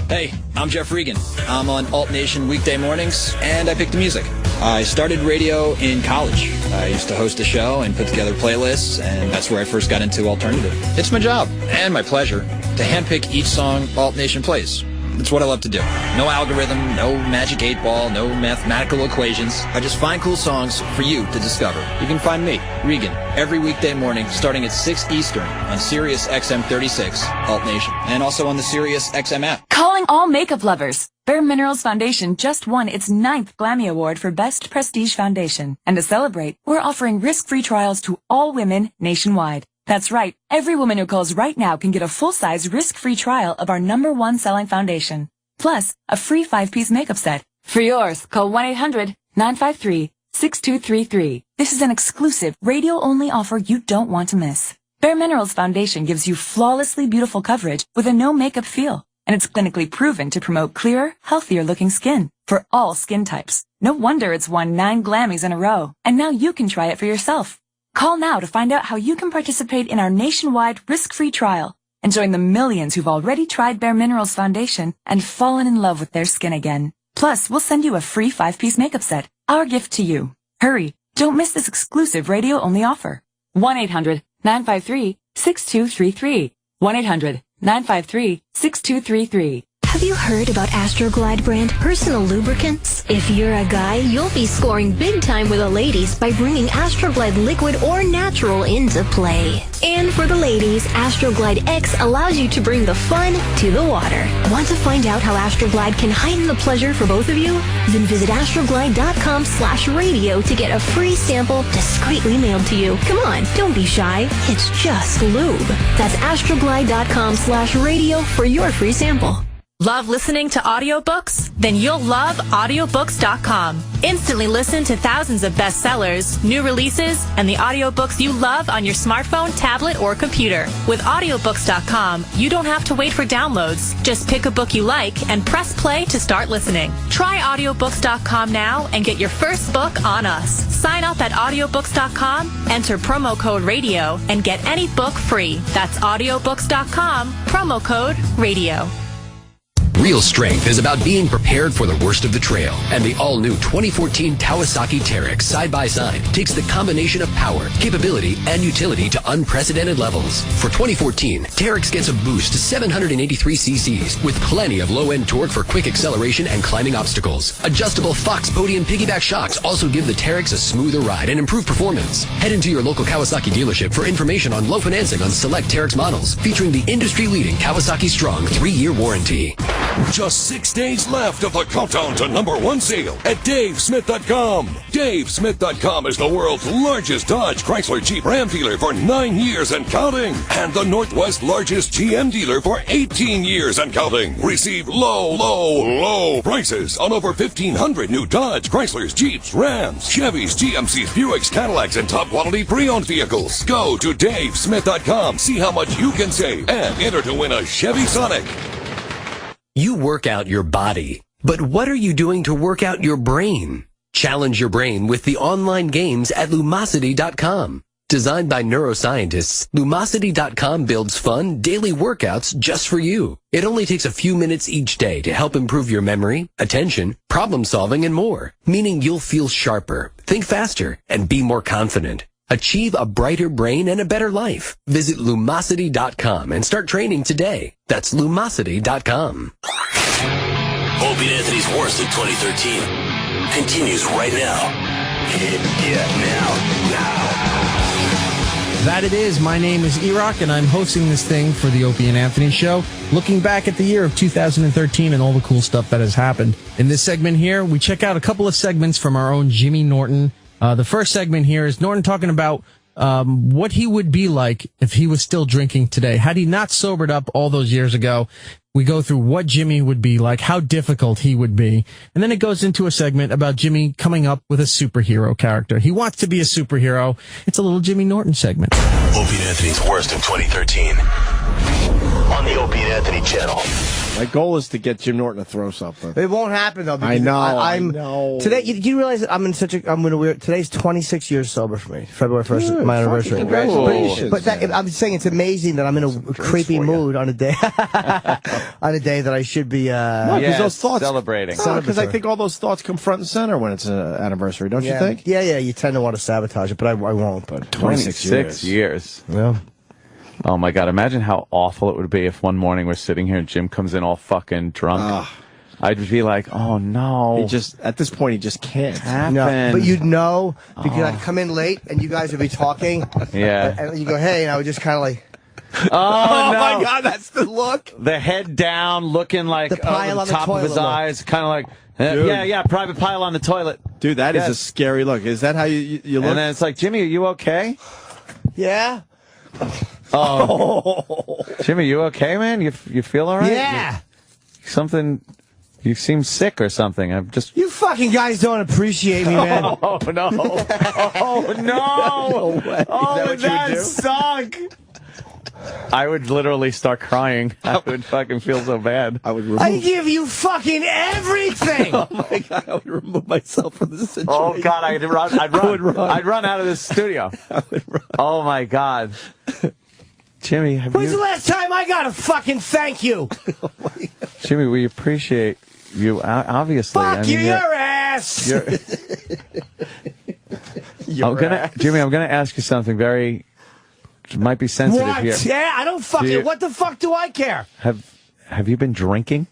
Hey, I'm Jeff Regan. I'm on Alt Nation weekday mornings, and I pick the music. I started radio in college. I used to host a show and put together playlists, and that's where I first got into alternative. It's my job, and my pleasure, to handpick each song Alt Nation plays. It's what I love to do. No algorithm, no magic 8-ball, no mathematical equations. I just find cool songs for you to discover. You can find me, Regan, every weekday morning starting at 6 Eastern on Sirius XM 36, Alt Nation, and also on the Sirius XM app. Calling all makeup lovers. Bare Minerals Foundation just won its 9th Glammy Award for Best Prestige Foundation. And to celebrate, we're offering risk-free trials to all women nationwide. That's right. Every woman who calls right now can get a full-size, risk-free trial of our #1 selling foundation. Plus, a free 5-piece makeup set. For yours, call 1-800-953-6233. This is an exclusive, radio-only offer you don't want to miss. Bare Minerals Foundation gives you flawlessly beautiful coverage with a no-makeup feel. And it's clinically proven to promote clearer, healthier-looking skin for all skin types. No wonder it's won 9 Grammys in a row. And now you can try it for yourself. Call now to find out how you can participate in our nationwide risk-free trial and join the millions who've already tried Bare Minerals Foundation and fallen in love with their skin again. Plus, we'll send you a free 5-piece makeup set, our gift to you. Hurry, don't miss this exclusive radio-only offer. 1-800-953-6233. 1-800-953-6233. Have you heard about Astroglide brand personal lubricants? If you're a guy, you'll be scoring big time with the ladies by bringing Astroglide liquid or natural into play. And for the ladies, Astroglide X allows you to bring the fun to the water. Want to find out how Astroglide can heighten the pleasure for both of you? Then visit astroglide.com/radio to get a free sample discreetly mailed to you. Come on, don't be shy. It's just lube. That's astroglide.com/radio for your free sample. Love listening to audiobooks? Then you'll love audiobooks.com. Instantly listen to thousands of bestsellers, new releases, and the audiobooks you love on your smartphone, tablet, or computer. With audiobooks.com, you don't have to wait for downloads. Just pick a book you like and press play to start listening. Try audiobooks.com now and get your first book on us. Sign up at audiobooks.com, enter promo code radio, and get any book free. That's audiobooks.com, promo code radio. Real strength is about being prepared for the worst of the trail. And the all-new 2014 Kawasaki Teryx side-by-side takes the combination of power, capability, and utility to unprecedented levels. For 2014, Teryx gets a boost to 783 cc's with plenty of low-end torque for quick acceleration and climbing obstacles. Adjustable Fox Podium piggyback shocks also give the Teryx a smoother ride and improved performance. Head into your local Kawasaki dealership for information on low financing on select Teryx models, featuring the industry-leading Kawasaki Strong 3-year warranty. Just 6 days left of the countdown to #1 sale at DaveSmith.com. DaveSmith.com is the world's largest Dodge, Chrysler, Jeep, Ram dealer for 9 years and counting. And the Northwest's largest GM dealer for 18 years and counting. Receive low prices on over 1,500 new Dodge, Chryslers, Jeeps, Rams, Chevys, GMCs, Buicks, Cadillacs, and top-quality pre-owned vehicles. Go to DaveSmith.com, see how much you can save, and enter to win a Chevy Sonic. You work out your body, but what are you doing to work out your brain? Challenge your brain with the online games at Lumosity.com. Designed by neuroscientists, Lumosity.com builds fun, daily workouts just for you. It only takes a few minutes each day to help improve your memory, attention, problem solving, and more. Meaning you'll feel sharper, think faster, and be more confident. Achieve a brighter brain and a better life. Visit Lumosity.com and start training today. That's Lumosity.com. Opie and Anthony's Worst in 2013 continues right now. That it is. My name is E-Rock, and I'm hosting this thing for the Opie and Anthony Show, looking back at the year of 2013 and all the cool stuff that has happened. In this segment here, we check out a couple of segments from our own Jimmy Norton. The first segment here is Norton talking about what he would be like if he was still drinking today. Had he not sobered up all those years ago, we go through what Jimmy would be like, how difficult he would be. And then it goes into a segment about Jimmy coming up with a superhero character. He wants to be a superhero. It's a little Jimmy Norton segment. Opie and Anthony's Worst in 2013 on the Opie and Anthony channel. My goal is to get Jim Norton to throw something. It won't happen though. I know. I know. Today, do you realize that I'm in a weird? Today's 26 years sober for me. February 1st, my anniversary. Congratulations! But I'm saying it's amazing that I'm in a creepy mood on a day, on a day that I should be. Because those thoughts celebrating. Because I think all those thoughts come front and center when it's an anniversary, don't you think? Yeah. You tend to want to sabotage it, but I won't. But 26 years. Yeah. Oh my God! Imagine how awful it would be if one morning we're sitting here and Jim comes in all fucking drunk. I'd be like, "Oh no!" At this point, he just can't happen. No, but you'd know because I'd come in late and you guys would be talking. Yeah, and you go, "Hey," and I would just kind of like. Oh, no. My God, that's the look. The head down, looking like the pile on the top of his eyes, kind of like, private pile on the toilet. Dude, that is a scary look. Is that how you look? And then it's like, Jimmy, are you okay? Yeah. Oh, Jimmy, you okay, man? You feel all right? Yeah. You seem sick or something. You fucking guys don't appreciate me, man. Oh no! Oh no! No way. Oh, that sunk. I would literally start crying. I would fucking feel so bad. I give you fucking everything. Oh my God, I would remove myself from the situation. Oh God, I'd run. I'd run out of this studio. I would run. Oh my God. Jimmy, when's the last time I got a fucking thank you? Jimmy, we appreciate you, obviously. Fuck you, your ass! Jimmy, I'm gonna ask you something very, might be sensitive what? here. Yeah, I don't fucking, what the fuck do I care? Have you been drinking?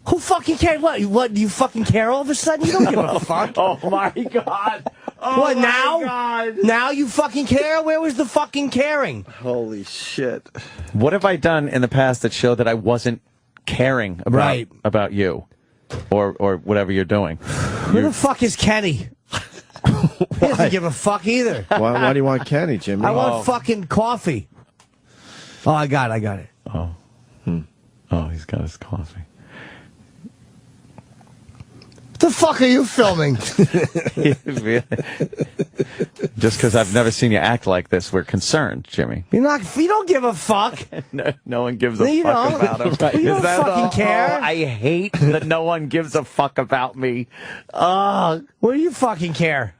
Who fucking cares? What, do you fucking care all of a sudden? You don't give a fuck. Oh my God. Oh what, my now? God. Now you fucking care? Where was the fucking caring? Holy shit. What have I done in the past that showed that I wasn't caring about you or whatever you're doing? Who the fuck is Kenny? He doesn't give a fuck either. Why do you want Kenny, Jimmy? I want fucking coffee. Oh, I got it. Oh. Oh, he's got his coffee. What the fuck are you filming? Just because I've never seen you act like this, we're concerned, Jimmy. You don't give a fuck. No one gives a fuck about him. You don't fucking care. I hate that no one gives a fuck about me. What do you fucking care?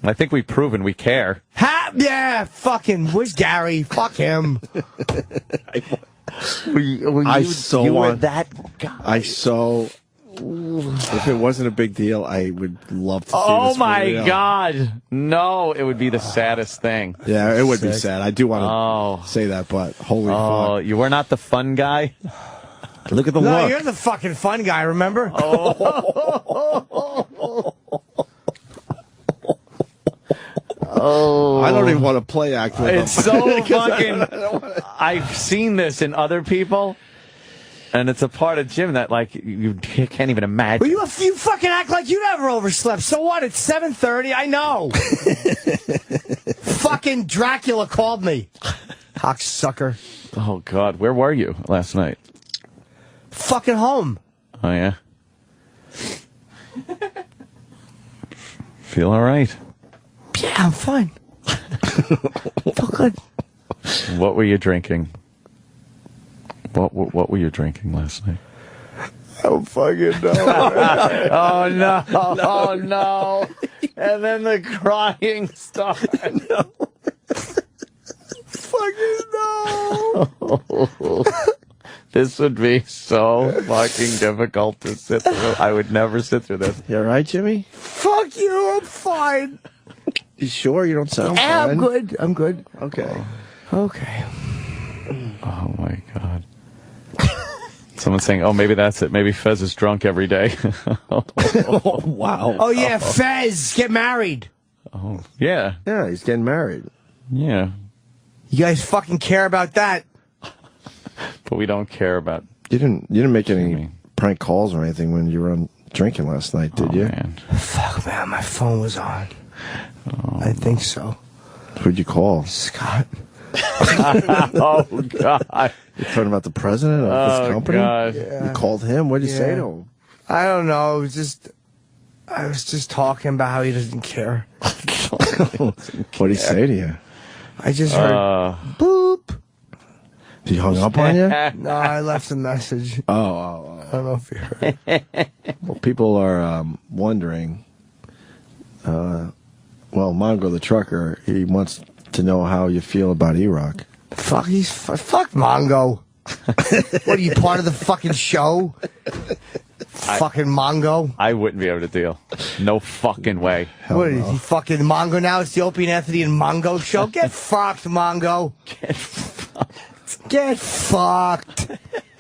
I think we've proven we care. Yeah, fucking. Where's Gary? Fuck him. You were that guy. If it wasn't a big deal, I would love to see this. Oh my God. No, it would be the saddest thing. Yeah, it would be sad. I do want to say that, but holy fuck. You were not the fun guy? Look at the No, look. you're the fucking fun guy, remember? I don't even want to play act with It's so fucking... I've seen this in other people, and it's a part of Jim that, like, you can't even imagine. Well, you fucking act like you never overslept. So what? It's 7:30. I know. Fucking Dracula called me. Cocksucker. Oh, God. Where were you last night? Fucking home. Oh, yeah? Feel all right? Yeah, I'm fine. Feel good. What were you drinking? What were you drinking last night? I don't fucking know. Oh, no. Oh, no. And then the crying started. No. Fucking no. This would be so fucking difficult to sit through. I would never sit through this. You all right, Jimmy? Fuck you. I'm fine. You sure? You don't sound fine. I'm good. I'm good. Okay. Okay. Oh, my God. Someone's saying, oh, maybe that's it. Maybe Fez is drunk every day. Oh, wow. Oh, yeah, Fez. Get married. Oh, yeah. Yeah, he's getting married. Yeah. You guys fucking care about that. But we don't care about... You didn't make any prank calls or anything when you were on drinking last night, did you? Man. Fuck, man. My phone was on. I think so. Who'd you call? Scott. Oh, God. You're talking about the president of this company? God. Yeah. You called him? What did you say to him? I don't know. It was I was just talking about how he doesn't care. What did he say to you? I just heard boop. He hung up on you? No, I left a message. Oh. I don't know if you heard. Well, people are wondering. Well, Mongo the trucker, he wants to know how you feel about E-Rock. Fuck Mongo. What are you, part of the fucking show? Fucking Mongo. I wouldn't be able to deal. No fucking way. What is he, fucking Mongo now? It's the Opie and Anthony and Mongo show. Get fucked, Mongo. Get fucked.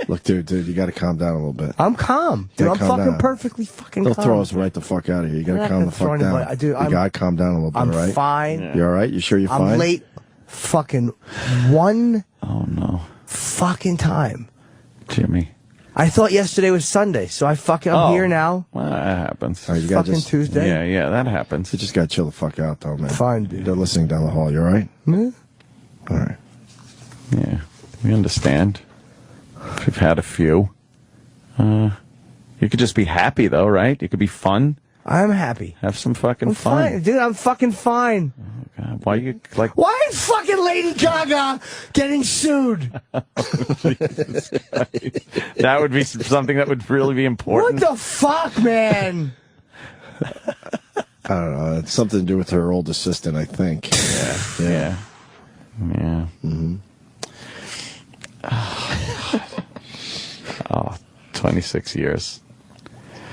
Look, dude, you got to calm down a little bit. I'm calm. Dude, I'm fucking down. Perfectly fucking They'll calm. throw us right the fuck out of here. You got to calm the fuck down. Dude, you got to calm down a little bit, I'm right? fine. You all right? You sure you're fine? I'm late fucking one fucking time. Jimmy. I thought yesterday was Sunday, so I'm here now. Well, that happens. All right, you fucking Tuesday. Yeah, that happens. You just got to chill the fuck out, though, man. Fine, dude. They're listening down the hall. You all right? Yeah. All right. Yeah, we understand. We've had a few. You could just be happy, though, right? You could be fun. I'm happy. Have some fucking I'm fun. Fine. Dude, I'm fucking fine. Oh, God. Why you, like... Why at fucking Lady Gaga getting sued. That would be something that would really be important. What the fuck, man? I don't know. It's something to do with her old assistant, I think. Yeah. Mm-hmm. 26 years.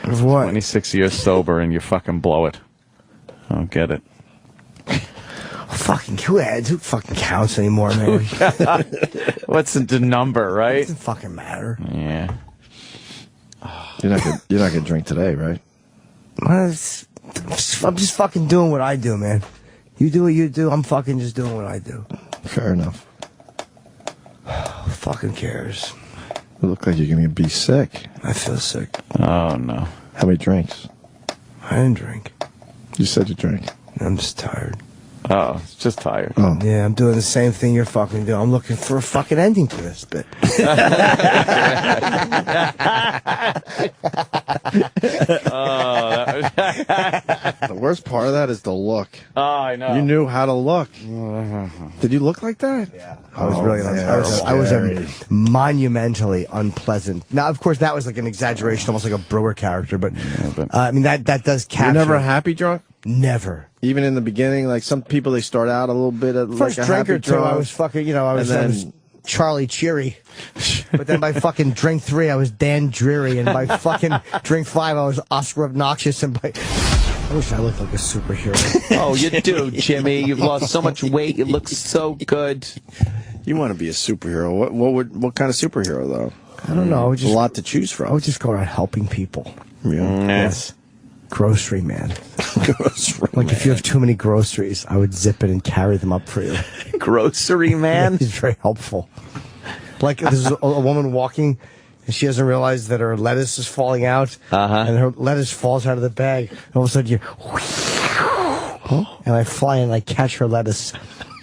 Of what? 26 years sober and you fucking blow it. I don't get it. Who fucking counts anymore, man? What's the number, right? Doesn't fucking matter. Yeah. You're not gonna drink today, right? I'm just fucking doing what I do, man. You do what you do. I'm fucking just doing what I do. Fair enough. Who fucking cares? You look like you're gonna be sick. I feel sick. Oh no. How many drinks? I didn't drink. You said you drank. I'm just tired. Oh, it's just tired. Oh. Yeah, I'm doing the same thing you're fucking doing. I'm looking for a fucking ending to this bit. The worst part of that is the look. Oh, I know. You knew how to look. Did you look like that? Yeah. I was monumentally unpleasant. Now, of course, that was like an exaggeration, almost like a Brewer character, but I mean, that does capture. You're never happy drunk? Never. Even in the beginning, like some people, they start out a little bit of First like a drink happy or two, drunk. I was fucking, I was Charlie Cheery. But then by fucking drink 3, I was Dan Dreary. And by fucking drink 5, I was Oscar Obnoxious. And by... I wish I looked like a superhero. Oh, you do, Jimmy. You've lost so much weight. You look so good. You want to be a superhero. What kind of superhero, though? I don't know. A lot to choose from. I would just go around helping people. Yeah. Yes. Grocery man. Like if you have too many groceries, I would zip it and carry them up for you. Grocery man? He's very helpful. Like there's a woman walking and she doesn't realize that her lettuce is falling out, and her lettuce falls out of the bag. And all of a sudden you and I fly and I catch her lettuce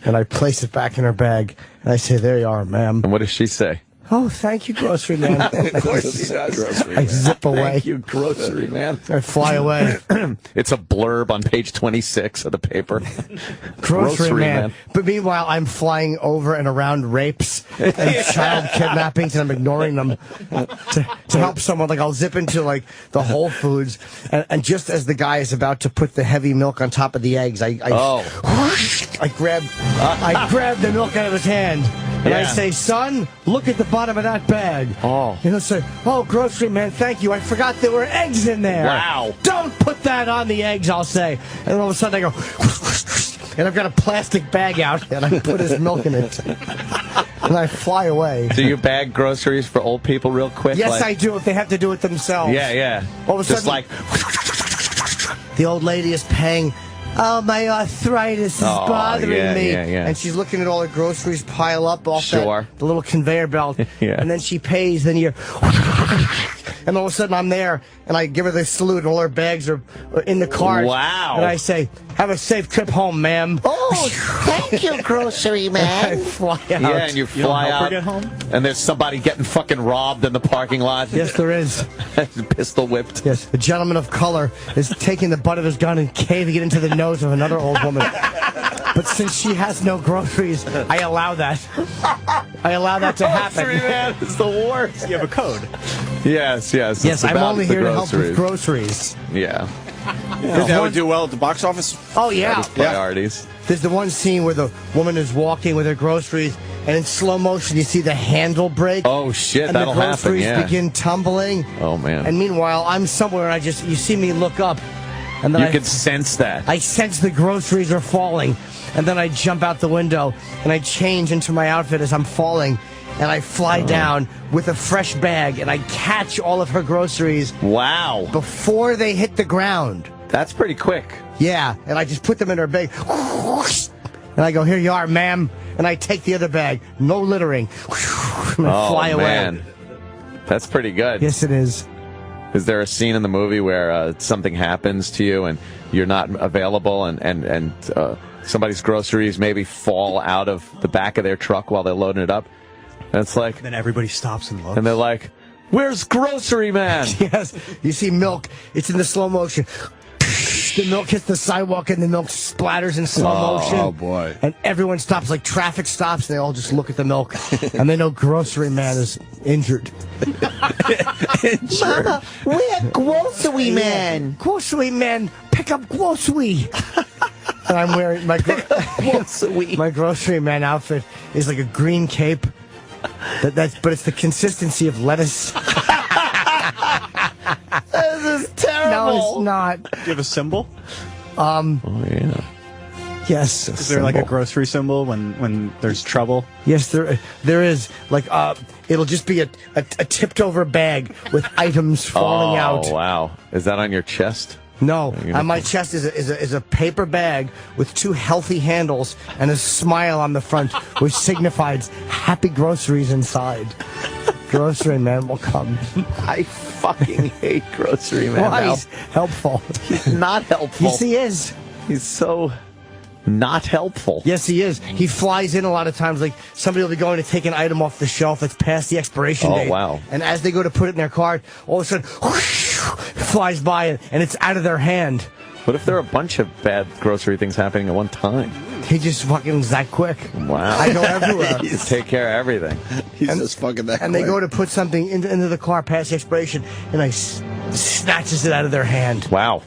and I place it back in her bag and I say, "There you are, ma'am." And what does she say? "Oh, thank you, grocery man." Of course he does. I zip away. Thank you, grocery man. I fly away. It's a blurb on page 26 of the paper. Grocery man. But meanwhile, I'm flying over and around rapes and child kidnappings, and I'm ignoring them to help someone. Like I'll zip into like the Whole Foods, and just as the guy is about to put the heavy milk on top of the eggs, I grab the milk out of his hand. And I say, "Son, look at the bottom of that bag." Oh. And he'll say, "Oh, grocery man, thank you. I forgot there were eggs in there." Wow. "Don't put that on the eggs," I'll say. And then all of a sudden I go, and I've got a plastic bag out, and I put his milk in it. And I fly away. Do you bag groceries for old people real quick? Yes, I do, if they have to do it themselves. Yeah. All of a Just sudden, the old lady is paying. "Oh, my arthritis is bothering me." Yeah. And she's looking at all the groceries pile up off the little conveyor belt. Yeah. And then she pays, then you're... And all of a sudden I'm there, and I give her the salute, and all her bags are in the cart. Wow. And I say, "Have a safe trip home, ma'am." "Oh, thank you, grocery man." I fly out. Yeah, and you fly out, get home? and there's somebody getting fucking robbed in the parking lot. Yes, there is. Pistol whipped. Yes, a gentleman of color is taking the butt of his gun and caving it into the nose of another old woman. But since she has no groceries, I allow that. I allow that to happen. Grocery man is the worst. You have a code. Yes. Yes, I'm only here to help with groceries. Yeah. That would do well at the box office. Oh, yeah. Priorities. There's the one scene where the woman is walking with her groceries, and in slow motion you see the handle break. Oh, shit, and that'll the groceries happen, yeah. begin tumbling. Oh, man. And meanwhile, I'm somewhere, and you see me look up. And then you can sense that. I sense the groceries are falling. And then I jump out the window, and I change into my outfit as I'm falling. And I fly down with a fresh bag, and I catch all of her groceries. Wow. Before they hit the ground. That's pretty quick. Yeah, and I just put them in her bag. And I go, "Here you are, ma'am." And I take the other bag. No littering. And I fly away. Man. That's pretty good. Yes, it is. Is there a scene in the movie where something happens to you and you're not available and somebody's groceries maybe fall out of the back of their truck while they're loading it up? And it's like... Then everybody stops and looks. And they're like, "Where's grocery man?" Yes. You see milk. It's in the slow motion. The milk hits the sidewalk and the milk splatters in slow motion. Oh, boy. And everyone stops, like traffic stops, and they all just look at the milk. And they know grocery man is injured. Mama, we're grocery man. Grocery man, pick up grocery. And I'm wearing my grocery man outfit is like a green cape. But it's the consistency of lettuce. This is terrible. No, it's not. Do you have a symbol? Oh, yeah. Yes. Is there like a grocery symbol when there's trouble? Yes, there is. Like, it'll just be a tipped over bag with items falling out. Oh, wow. Is that on your chest? No, on my chest is a paper bag with 2 healthy handles and a smile on the front, which signifies happy groceries inside. Grocery man will come. I fucking hate grocery man. Why? He's helpful. He's not helpful. Yes, he is. He's so not helpful. Yes, he is. He flies in a lot of times. Like, somebody will be going to take an item off the shelf that's past the expiration date. Oh, wow. And as they go to put it in their cart, all of a sudden, whoosh, flies by and it's out of their hand. What if there are a bunch of bad grocery things happening at one time? He just fucking is that quick. Wow. I go everywhere. Take care of everything. He's just fucking that And quick. they go to put something into the car past the expiration, and I snatches it out of their hand. Wow.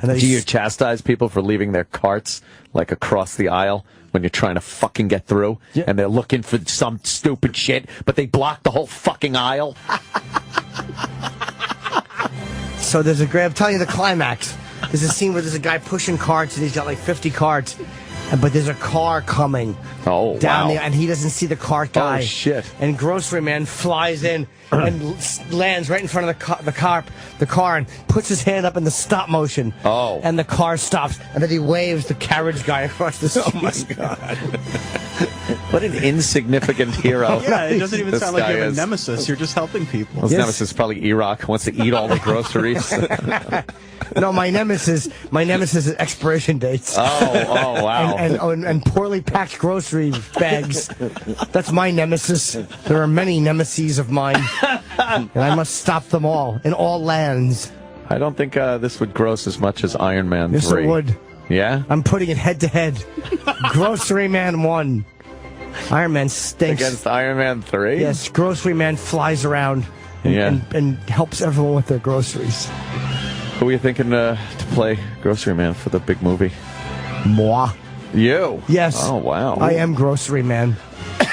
And Do you chastise people for leaving their carts like across the aisle when you're trying to fucking get through? Yeah. And they're looking for some stupid shit, but they block the whole fucking aisle? So I'm telling you the climax. There's a scene where there's a guy pushing carts, and he's got like 50 carts. But there's a car coming down there, and he doesn't see the cart guy. Oh, shit. And grocery man flies in and lands right in front of the car and puts his hand up in the stop motion. Oh. And the car stops, and then he waves the carriage guy across the street. Oh, my God. What an insignificant hero. Yeah, it doesn't even this sound like guy you have is. a nemesis. You're just helping people. His nemesis is probably Iraq, wants to eat all the groceries. No, my nemesis is expiration dates. Oh, wow. And poorly packed grocery bags. That's my nemesis. There are many nemeses of mine, and I must stop them all in all lands. I don't think this would gross as much as Iron Man 3. Yes, it would. Yeah? I'm putting it head to head. Grocery Man 1. Iron Man stinks. Against Iron Man 3? Yes, Grocery Man flies around and helps everyone with their groceries. Who are you thinking to play Grocery Man for the big movie? Moi. You? Yes. Oh, wow. I am Grocery Man.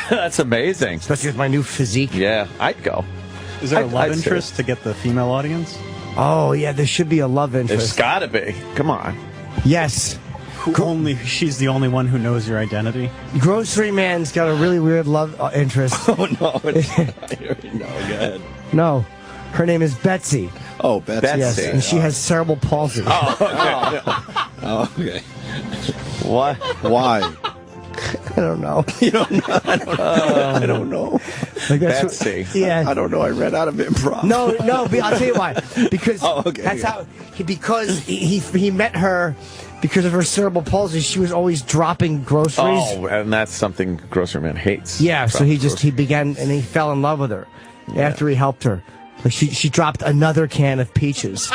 That's amazing. Especially with my new physique. Yeah, I'd go. Is there a love interest to get the female audience? Oh, yeah, there should be a love interest. There's gotta be. Come on. Yes. She's the only one who knows your identity? Grocery Man's got a really weird love interest. Oh, no. It's not. I already know. Go ahead. No. Her name is Betsy. Oh, Betsy. Yes, and she has cerebral palsy. Oh, okay. Oh, okay. What? Why? I don't know. You don't know? I don't know. Like Betsy. Yeah. I don't know. I read out of improv. No, but I'll tell you why. Because okay, that's how. Because he met her because of her cerebral palsy. She was always dropping groceries. Oh, and that's something Grocery Man hates. Yeah, so he began and he fell in love with her after he helped her. Like she dropped another can of peaches.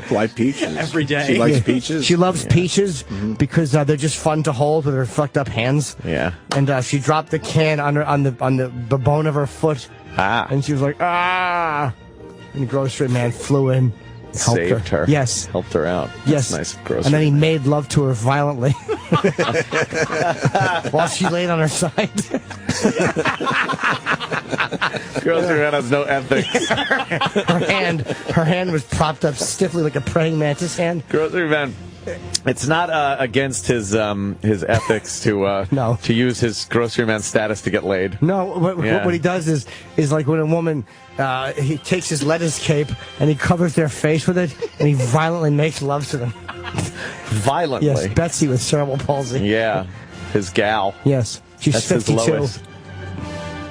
Why peaches? Every day. She likes peaches? She loves peaches because they're just fun to hold with her fucked up hands. Yeah. And she dropped the can on the bone of her foot. Ah. And she was like, ah. And the Grocery Man flew in. Saved her. Yes. Helped her out. Yes. That's nice Grocery And then he Man. made love to her violently while she laid on her side. Grocery Man has no ethics. her hand was propped up stiffly like a praying mantis hand. Grocery Man. It's not against his ethics to use his Grocery Man status to get laid. No, what he does is like when a woman he takes his lettuce cape and he covers their face with it and he violently makes love to them. Violently. Yes, Betsy with cerebral palsy. Yeah, his gal. Yes, she's That's 52. his lowest.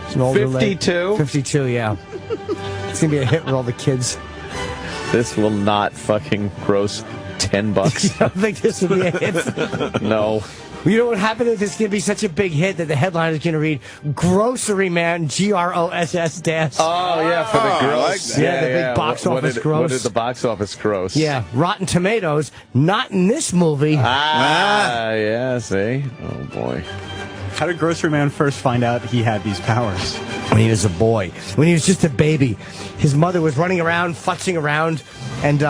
She's an older lady. 52? 52, yeah. It's gonna be a hit with all the kids. This will not fucking gross $10. You don't think this would be a hit? No. You know what happened? Is it's going to be such a big hit that the headline is going to read Grocery Man, GROSS dash. Oh, yeah, for the gross. Yeah, the big box office gross. What did the box office gross? Yeah, Rotten Tomatoes, not in this movie. Yeah, see? Oh, boy. How did Grocery Man first find out he had these powers? When he was a boy. When he was just a baby. His mother was running around, futzing around, and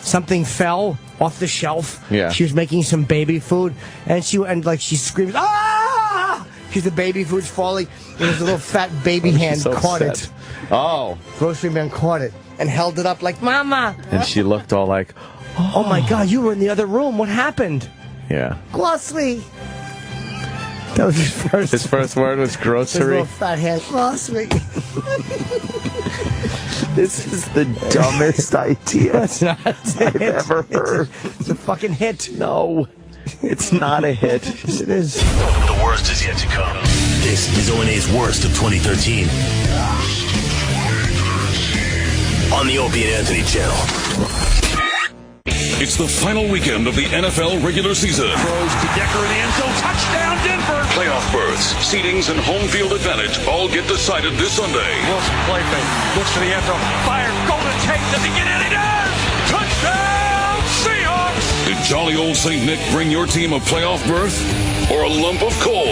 something fell off the shelf. Yeah. She was making some baby food, and she screams, "Ah!" Because the baby food's falling, and his little fat baby hand caught it. Oh. Grocery Man caught it and held it up like, "Mama!" And she looked all like, "Oh my God, you were in the other room. What happened?" Yeah. Grocery. That was his first. His first word was grocery. His little fat hand. Grocery. This is the dumbest idea I've ever heard. It's a fucking hit. No, it's not a hit. Yes, it is. The worst is yet to come. This is O&A's worst of 2013. On the Opie Anthony channel. It's the final weekend of the NFL regular season. Throws to Decker in the end zone. Touchdown, Denver. Playoff berths, seedings, and home field advantage all get decided this Sunday. Wilson play fake. Looks to the end zone. Fires. Golden Tate. Does he get in? He does. Touchdown, Seahawks. Did jolly old St. Nick bring your team a playoff berth or a lump of coal?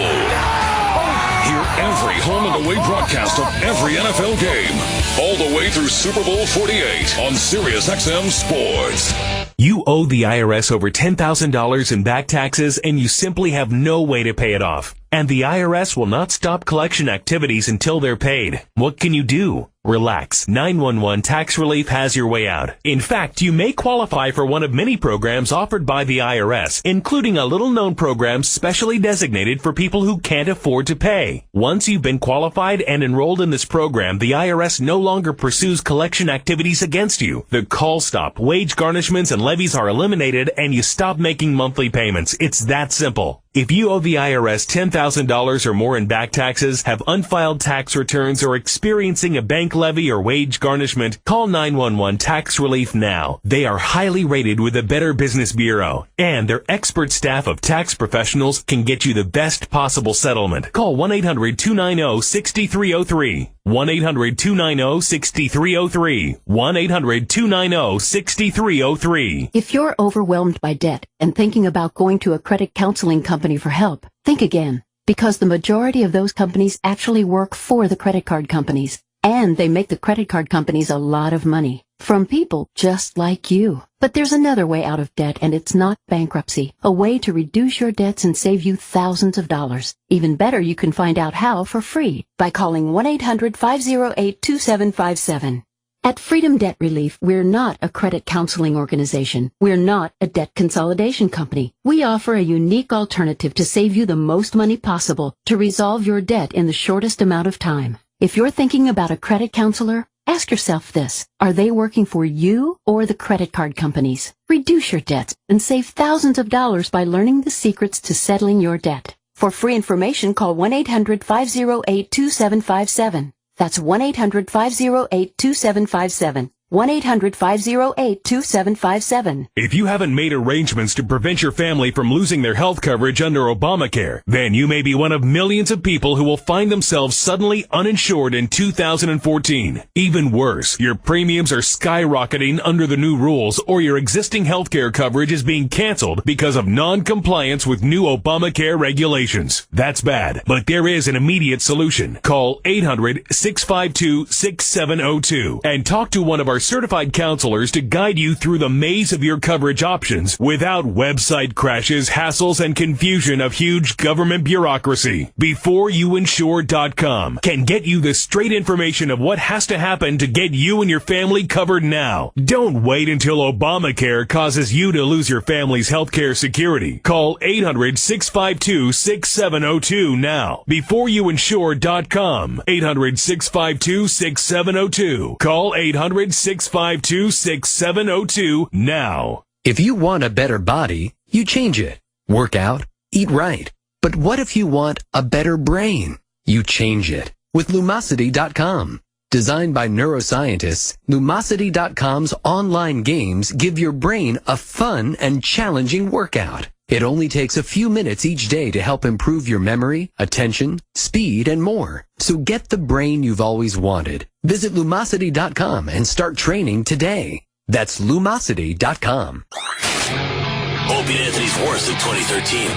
Hear every home and away broadcast of every NFL game, all the way through Super Bowl 48 on SiriusXM Sports. You owe the IRS over $10,000 in back taxes, and you simply have no way to pay it off. And the IRS will not stop collection activities until they're paid. What can you do? Relax. 911 Tax Relief has your way out. In fact, you may qualify for one of many programs offered by the IRS, including a little-known program specially designated for people who can't afford to pay. Once you've been qualified and enrolled in this program, the IRS no longer pursues collection activities against you. The calls stop, wage garnishments and levies are eliminated, and you stop making monthly payments. It's that simple. If you owe the IRS $10,000 or more in back taxes, have unfiled tax returns, or experiencing a bank levy or wage garnishment, call 911 Tax Relief now. They are highly rated with the Better Business Bureau, and their expert staff of tax professionals can get you the best possible settlement. Call 1-800-290-6303. 1-800-290-6303. 1-800-290-6303. If you're overwhelmed by debt and thinking about going to a credit counseling company for help, think again, because the majority of those companies actually work for the credit card companies, and they make the credit card companies a lot of money from people just like you. But there's another way out of debt, and it's not bankruptcy. A way to reduce your debts and save you thousands of dollars. Even better, you can find out how for free by calling 1-800-508-2757. At Freedom Debt Relief, we're not a credit counseling organization. We're not a debt consolidation company. We offer a unique alternative to save you the most money possible to resolve your debt in the shortest amount of time. If you're thinking about a credit counselor, ask yourself this. Are they working for you or the credit card companies? Reduce your debts and save thousands of dollars by learning the secrets to settling your debt. For free information, call 1-800-508-2757. That's 1-800-508-2757. 1-800-508-2757. If you haven't made arrangements to prevent your family from losing their health coverage under Obamacare, then you may be one of millions of people who will find themselves suddenly uninsured in 2014. Even worse, your premiums are skyrocketing under the new rules, or your existing health care coverage is being canceled because of non-compliance with new Obamacare regulations. That's bad, but there is an immediate solution. Call 800-652-6702 and talk to one of our certified counselors to guide you through the maze of your coverage options without website crashes, hassles, and confusion of huge government bureaucracy. BeforeYouInsure.com can get you the straight information of what has to happen to get you and your family covered now. Don't wait until Obamacare causes you to lose your family's health care security. Call 800-652-6702 now. BeforeYouInsure.com. 800-652-6702. Call 800-652-6702 now. If you want a better body, you change it. Work out, eat right. But what if you want a better brain? You change it with Lumosity.com. Designed by neuroscientists, Lumosity.com's online games give your brain a fun and challenging workout. It only takes a few minutes each day to help improve your memory, attention, speed, and more. So get the brain you've always wanted. Visit Lumosity.com and start training today. That's Lumosity.com. Opie and Anthony's Worst of 2013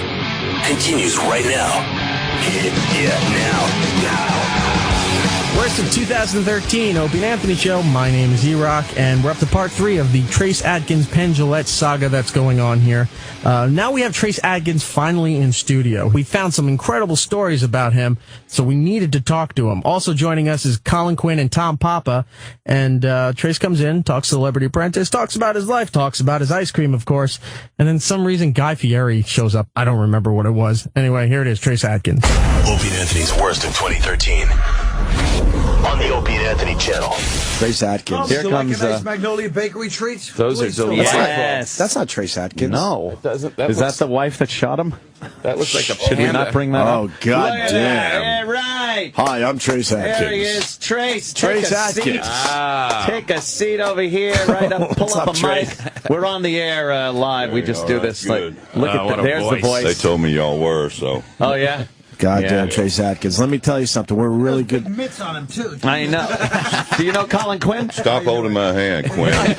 continues right now. Now. Worst of 2013, Opie and Anthony Show. My name is E-Rock, and we're up to part 3 of the Trace Adkins Penn Jillette saga that's going on here. Now we have Trace Adkins finally in studio. We found some incredible stories about him, so we needed to talk to him. Also joining us is Colin Quinn and Tom Papa, and Trace comes in, talks Celebrity Apprentice, talks about his life, talks about his ice cream, of course, and then some reason Guy Fieri shows up. I don't remember what it was. Anyway, here it is, Trace Adkins. Opie and Anthony's Worst of 2013. On the Opie and Anthony channel. Trace Adkins. Here comes nice Magnolia Bakery treats. Those are delicious. Yes. That's not Trace Adkins. No. Is that the wife that shot him? That looks like a Should we not bring that up? Oh, God damn. Yeah, right. Hi, I'm Trace Adkins. There he is. Trace. Trace Take Adkins. Take a seat over here. Right up. Pull up a mic. We're on the air live. We just do this. Like, look at there's the voice. They told me y'all were, so. Oh, yeah? Goddamn, Trace Adkins. Let me tell you something. We're really good. Mitts on him, too. I know. Do you know Colin Quinn? Stop holding my hand, Quinn. How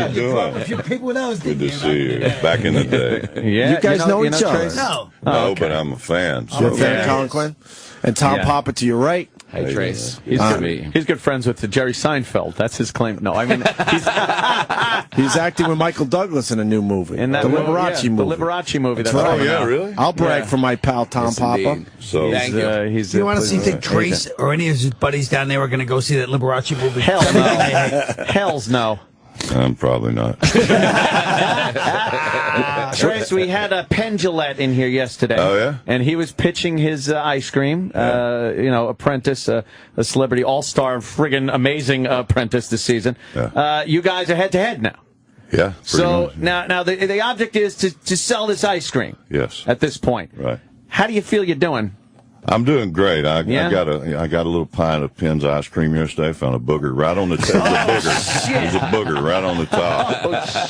you doing? If you're people with those, good to see you. Back in the day. Yeah. You guys know each other? No. No, but I'm a fan. So. You're a fan of Colin Quinn? And Tom Papa to your right. Hey, Trace. He's good friends with Jerry Seinfeld. That's his claim. No, I mean, he's acting with Michael Douglas in a new movie. In that the Liberace movie. The Liberace movie. That's right. Oh, yeah, really? I'll brag for my pal Tom Papa. Indeed. So Thank you. You want to think Trace or any of his buddies down there are going to go see that Liberace movie? Hell no. Hells no. I'm probably not. Trace, we had a Penn Jillette in here yesterday. Oh, yeah? And he was pitching his ice cream, apprentice, a celebrity all-star, friggin' amazing apprentice this season. Yeah. You guys are head-to-head now. Yeah. So much. now the object is to sell this ice cream. Yes. At this point. Right. How do you feel you're doing? I'm doing great. I got a little pint of Penn's ice cream yesterday. Found a booger right on the top. There's a booger right on the top.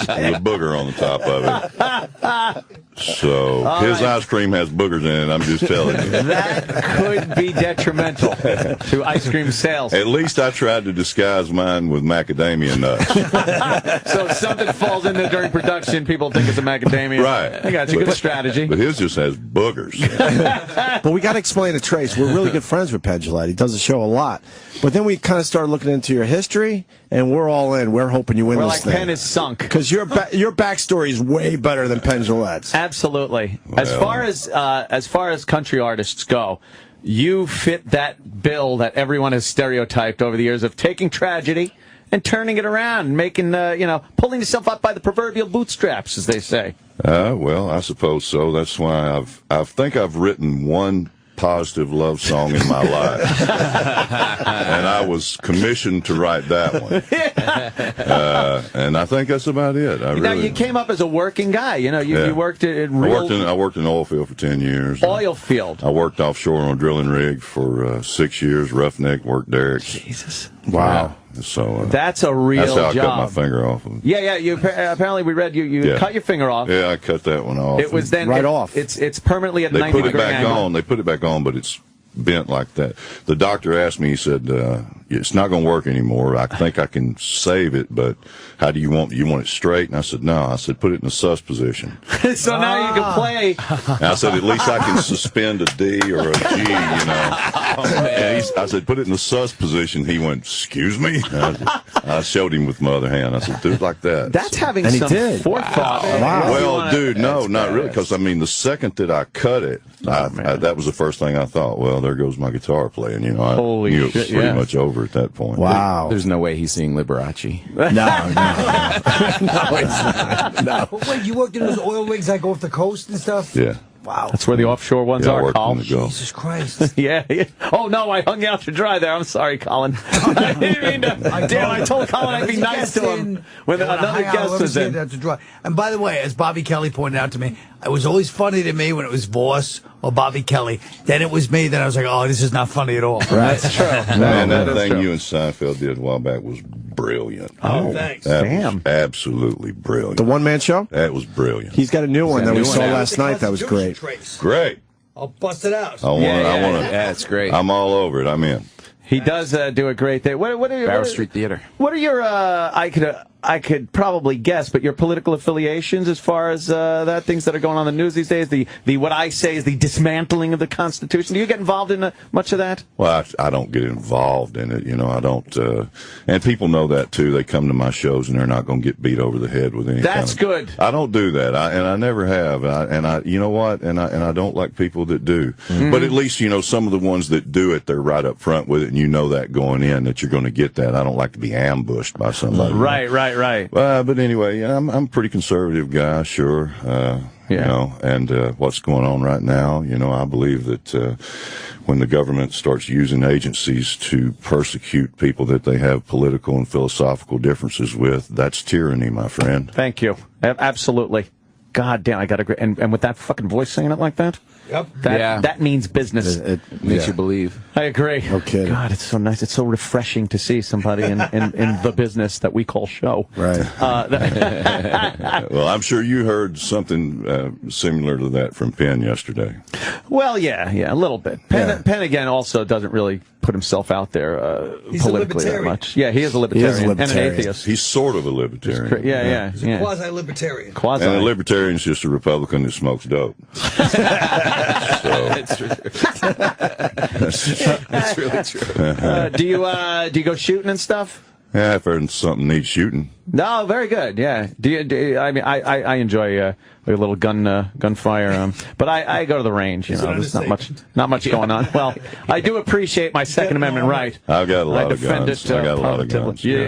There's a booger on the top of it. So his ice cream has boogers in it. I'm just telling you. That could be detrimental to ice cream sales. At least I tried to disguise mine with macadamia nuts. So if something falls in there during production, people think it's a macadamia. Right. I got you. Good strategy. But his just has boogers. But we got to explain to Trace, we're really good friends with Penn Jillette. He does the show a lot. But then we kind of started looking into your history, and we're all in. We're hoping you win this thing. Penn is sunk. Because your backstory is way better than Penn Jillette's. Absolutely. Well. As far as country artists go, you fit that bill that everyone has stereotyped over the years of taking tragedy and turning it around and making, pulling yourself up by the proverbial bootstraps, as they say. Well, I suppose so. That's why I think I've written one positive love song in my life. And I was commissioned to write that one. And I think that's about it. Now, you came up as a working guy. You worked at real... I worked in oil field for 10 years. Oil field? I worked offshore on a drilling rig for 6 years, roughneck, worked derricks. Jesus. Wow. So that's a real job. That's how I cut my finger off. Yeah. You apparently we read you cut your finger off. Yeah, I cut that one off. It was then right off. It's permanently at 90 degree angle. They put it back on, but it's bent like that. The doctor asked me. He said, "It's not going to work anymore. I think I can save it, but how do you want it straight?" And I said, "No." I said, "Put it in a sus position." So now you can play. And I said, "At least I can suspend a D or a G, And I said, "Put it in the sus position." He went, "Excuse me?" I showed him with my other hand. I said, "Do it like that." That's having some forethought. Wow. Well, dude, no, not really, because the second that I cut it, that was the first thing I thought. Well, there goes my guitar playing. I knew it was pretty much over at that point. Wow. There's no way he's singing Liberace. No, it's not. No. Wait, you worked in those oil rigs like off the coast and stuff? Yeah. Wow. That's where the offshore ones are, Colin. Jesus Christ. Yeah. Oh, no, I hung you out to dry there. I'm sorry, Colin. I didn't mean to. Damn, I told Colin I'd be nice to him when another guest was in. And by the way, as Bobby Kelly pointed out to me, it was always funny to me when it was Voss or Bobby Kelly. Then it was me. Then I was like, oh, this is not funny at all. That's true. Man, that thing you and Seinfeld did a while back was brilliant. Oh, thanks. That Damn. was absolutely brilliant. The one-man show? That was brilliant. He's got a new one that we saw last night that was great. Great. I'll bust it out. I want to. Yeah, it's great. I'm all over it. I'm in. He does do a great thing. What are your Barrow Street Theater. What are your I could probably guess, but your political affiliations as far as that things that are going on in the news these days, the what I say is the dismantling of the Constitution. Do you get involved in much of that? Well, I don't get involved in it. I don't. And people know that too. They come to my shows and they're not going to get beat over the head with anything. That's good. I don't do that, and I never have. And I, you know what? And I don't like people that do. Mm-hmm. But at least some of the ones that do it, they're right up front with it, and you know that going in that you're going to get that. I don't like to be ambushed by somebody. Right. But anyway, I'm a pretty conservative guy, sure. And what's going on right now, I believe that when the government starts using agencies to persecute people that they have political and philosophical differences with, that's tyranny, my friend. Thank you. Absolutely. God damn, I got to agree. And with that fucking voice saying it like that? Yep. That means business. It makes you believe. I agree. Okay. God, it's so nice. It's so refreshing to see somebody in the business that we call show. Right. Well, I'm sure you heard something similar to that from Penn yesterday. Well, yeah, a little bit. Penn again, also doesn't really put himself out there politically that much. Yeah, he is a libertarian, and an atheist. He's sort of a libertarian. He's a quasi-libertarian. And a libertarian is just a Republican who smokes dope. That's true. That's really true. Do you go shooting and stuff? Yeah, if there's something needs shooting. No, very good. Yeah. Do you, I mean, I enjoy a little gunfire. But I go to the range. There's not much going on. Well, I do appreciate my Second Amendment right. I've got a lot of guns. I got a lot of guns. Yeah.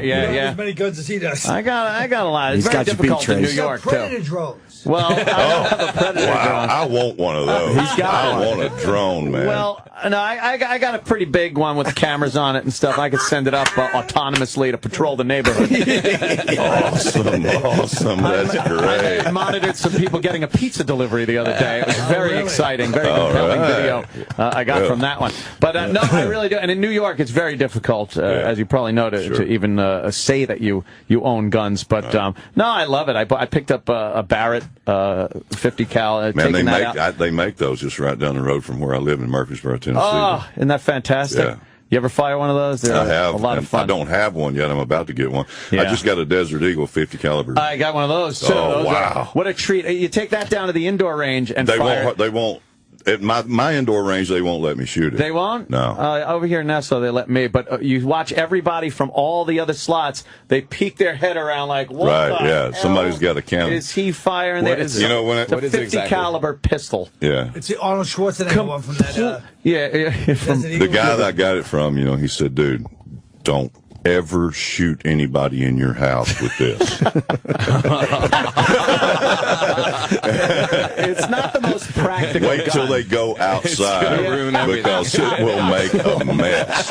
As many guns as he does. I got a lot. It's very difficult in New York Predator too. drones. Well, I don't have a Predator drone. I want one of those. I want a drone, man. Well, no, I got a pretty big one with cameras on it and stuff. I could send it up autonomously to patrol the neighborhood. Awesome. That's great. I monitored some people getting a pizza delivery the other day. It was very exciting, very compelling video I got from that one. But no, I really do. And in New York, it's very difficult, as you probably know, to even say that you own guns. But no, I love it. I picked up a Barrett 50 cal. Man, they make those just right down the road from where I live in Murfreesboro, Tennessee. Oh, isn't that fantastic? Yeah. You ever fire one of those? I have. A lot of fun. I don't have one yet. I'm about to get one. Yeah. I just got a Desert Eagle 50 caliber. I got one of those too. Oh, wow. What a treat. You take that down to the indoor range and fire. They won't. At my indoor range, they won't let me shoot it. They won't? No. Over here in Nassau, they let me. But you watch everybody from all the other slots, they peek their head around like, what the hell somebody's got a cannon. is he firing there? It's a 50 caliber pistol. Yeah. It's the Arnold Schwarzenegger one from that. From the guy that I got it from, he said, dude, don't ever shoot anybody in your house with this. It's not the most practical Wait till they go outside because it will make a mess.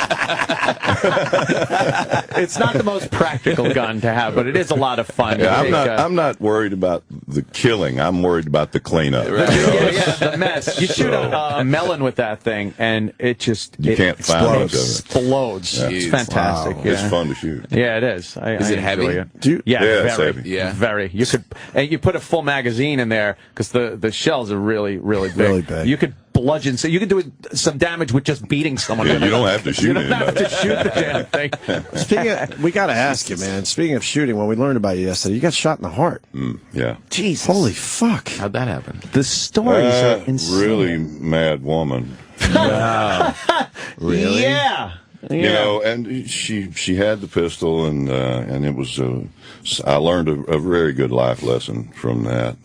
It's not the most practical gun to have, but it is a lot of fun. Yeah, I'm not worried about the killing. I'm worried about the cleanup. The mess. You shoot a melon with that thing, and it just can't find much of it. Explodes. Yeah. It's fantastic. Wow. Yeah. It's fun to shoot. Yeah, it is. Is it heavy? Very. It's heavy. Yeah. Very. You could, and you put a full magazine in there because the shells are really, really big. Really big. You could bludgeon, so you can do some damage with just beating someone. Yeah, you don't have to shoot anybody. You don't have to shoot the damn thing. We got to ask you, man. Speaking of shooting, when we learned about you yesterday, you got shot in the heart. Yeah. Jesus. Holy fuck. How'd that happen? The stories are insane. Really mad woman. Wow. Really? Yeah. And she had the pistol, and it was. I learned a very good life lesson from that.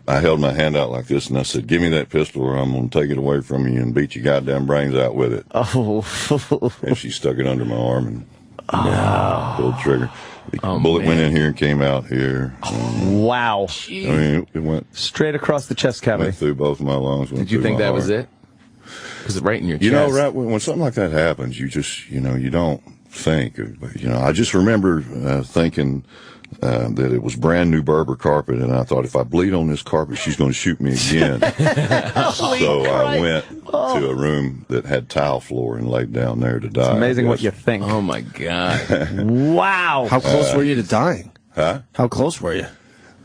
I held my hand out like this, and I said, "Give me that pistol, or I'm going to take it away from you and beat your goddamn brains out with it." Oh. And she stuck it under my arm and pulled the trigger. The bullet went in here and came out here. Wow. I mean, it went straight across the chest cavity. Went through both of my lungs. Did you think that was it? Because right in your chest. right when something like that happens, you just, you don't think. You know, I just remember thinking that it was brand new Berber carpet, and I thought if I bleed on this carpet, she's going to shoot me again. So I went to a room that had tile floor and laid down there to die. It's amazing what you think. Oh, my God. Wow. How close were you to dying? Huh? How close were you?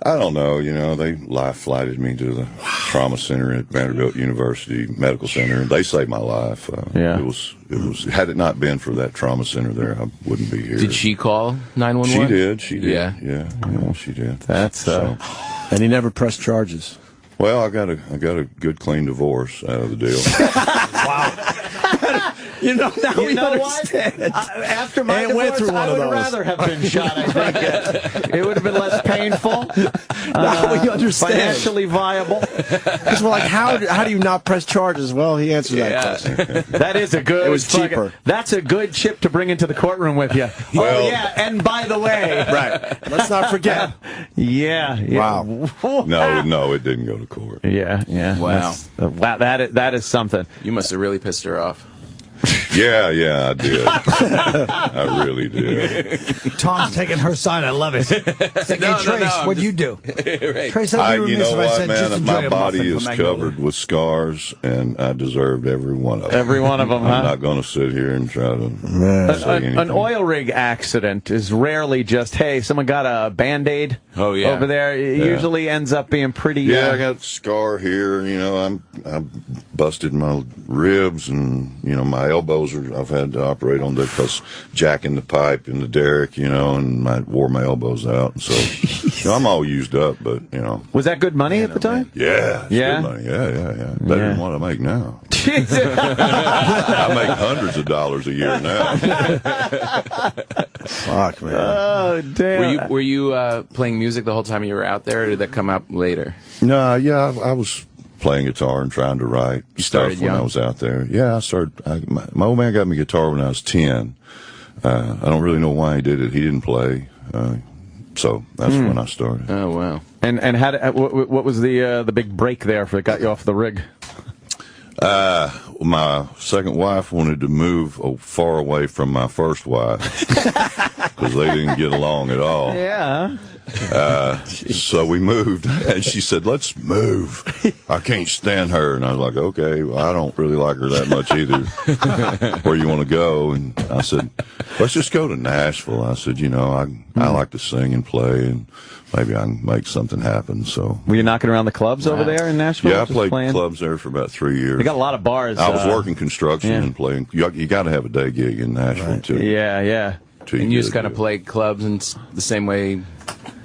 I don't know. You know, they life flighted me to the trauma center at Vanderbilt University Medical Center, and they saved my life. It was. Had it not been for that trauma center there, I wouldn't be here. Did she call 911? She did. She did. Yeah, she did. That's so. And he never pressed charges. Well, I got a good clean divorce out of the deal. Wow. You know, now we understand. After my divorce, I would rather have been shot, I think. It would have been less painful. Now we understand. Financially viable. Because we're like, how do you not press charges? Well, he answered that question. That is a good... It was cheaper. That's a good chip to bring into the courtroom with you. Well, oh, yeah, and by the way... Right. Let's not forget. Yeah. Wow. No, it didn't go to court. Yeah. Wow. Wow, that is something. You must have really pissed her off. Yeah, I did. I really did. Tom's taking her side. I love it. It's like, hey, Trace, what'd you do? Right. Trace, I'd be remiss if I said just enjoy my a body muffin is from covered with scars, and I deserved every one of them. Every one of them, I'm not going to sit here and try to say anything. An oil rig accident is rarely just, hey, someone got a Band-Aid over there. It usually ends up being pretty... Yeah, I got a scar here. You know, I busted my ribs, and, you know, my elbows I've had to operate on because jacking the pipe in the derrick, you know, and I wore my elbows out. And so, you know, I'm all used up, but, you know. Was that good money at the time? Yeah. Good money. Yeah. Better than what I make now. I make hundreds of dollars a year now. Fuck, man. Oh, damn. Were you playing music the whole time you were out there, or did that come up later? No, I was playing guitar and trying to write stuff when I was out there. Yeah, I started. My old man got me a guitar when I was 10. I don't really know why he did it. He didn't play, so that's when I started. Oh wow! And what was the big break there that got you off the rig? My second wife wanted to move far away from my first wife because they didn't get along at all. Yeah. So we moved, and she said, "Let's move. I can't stand her." And I was like, "Okay, well, I don't really like her that much either. Where you want to go?" And I said, "Let's just go to Nashville." I said, "You know, I like to sing and play, and maybe I can make something happen." So, were you knocking around the clubs over there in Nashville? Yeah, I played clubs there for about 3 years. They got a lot of bars. I was working construction and playing. You got to have a day gig in Nashville too. Yeah. And you just kind of play clubs in the same way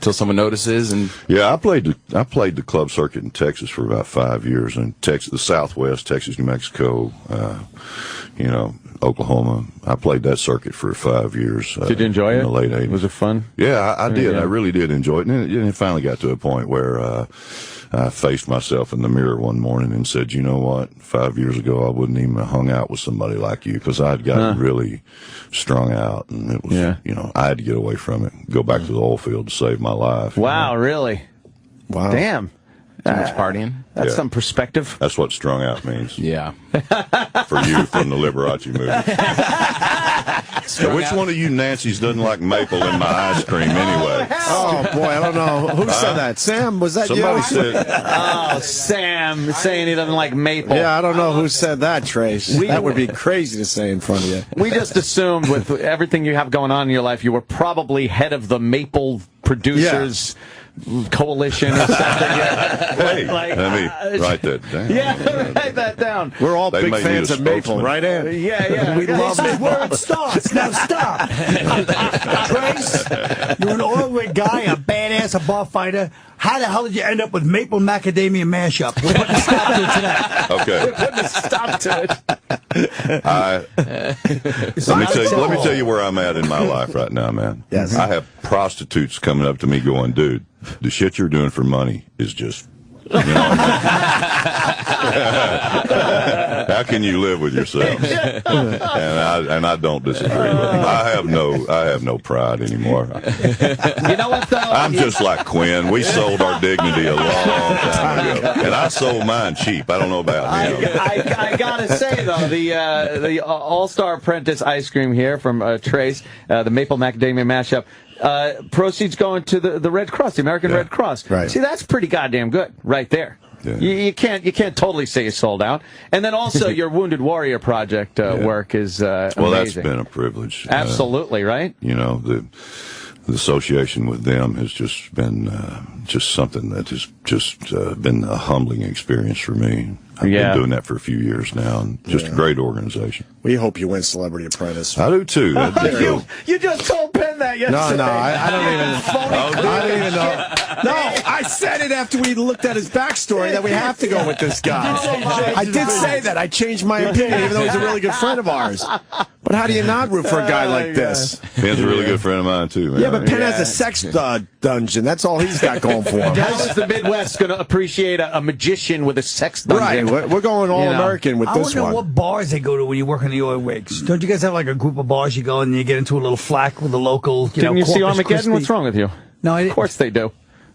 till someone notices. And yeah, I played the club circuit in Texas for about 5 years, in Texas, the Southwest, Texas, New Mexico, you know, Oklahoma. I played that circuit for 5 years. Did you enjoy it? In the late 80s. Was it fun? Yeah, I did. Yeah. I really did enjoy it. And it finally got to a point where I faced myself in the mirror one morning and said, "You know what? 5 years ago, I wouldn't even have hung out with somebody like you because I'd gotten really strung out, and it was, you know, I had to get away from it, go back to the oil field to save my life." Wow, really? Wow. Damn. Too much partying. That's some perspective. That's what strung out means. Yeah. For you from the Liberace movie. Which one of you Nancy's doesn't like maple in my ice cream anyway? Oh, boy, I don't know. Who said that? Sam, was that Somebody you? said. Oh, Sam saying he doesn't like maple. Yeah, I don't know who said that, Trace. That would be crazy to say in front of you. We just assumed with everything you have going on in your life, you were probably head of the maple producers coalition or something. Hey, let me write that down. Yeah, write that down. We're all big fans of maple, right, Ed? Yeah. We love This is maple. where it starts. Now stop. Trace, you're an oil rig guy, a badass, a bar fighter. How the hell did you end up with maple macadamia mashup? We're putting a stop to it tonight. Okay. We're putting a stop to it. Let me tell you where I'm at in my life right now, man. Yes. I have prostitutes coming up to me going, "Dude, the shit you're doing for money is just How can you live with yourself? And I don't disagree with him. I have no pride anymore. You know what, though? I'm just like Quinn. We sold our dignity a long time ago, and I sold mine cheap. I don't know about him. I gotta say though, the All-Star Apprentice ice cream here from Trace, the Maple Macadamia mashup. Proceeds going to the Red Cross, the American Red Cross. Right. See, that's pretty goddamn good right there. Yeah. You can't totally say you sold out. And then also your Wounded Warrior Project work is amazing. Well, that's been a privilege. Absolutely, right? You know, the association with them has just been just something that has just been a humbling experience for me. I've been doing that for a few years now, and just a great organization. We hope you win Celebrity Apprentice. I do too. That'd be cool. You just told Penn that yesterday. No, I don't even know. No, I said it after we looked at his backstory that we have to go with this guy. I did say that. I changed my opinion, even though he's a really good friend of ours. But how do you not root for a guy like this? Penn's a really good friend of mine too, man. Yeah, but Penn has a sex dungeon. That's all he's got going for him. How is the Midwest going to appreciate a magician with a sex dungeon? Right, we're going all-American with this one. I wonder what bars they go to when you work in the oil rigs. Don't you guys have like a group of bars you go and you get into a little flack with the local, Didn't you see Armageddon? What's wrong with you? No, of course they do.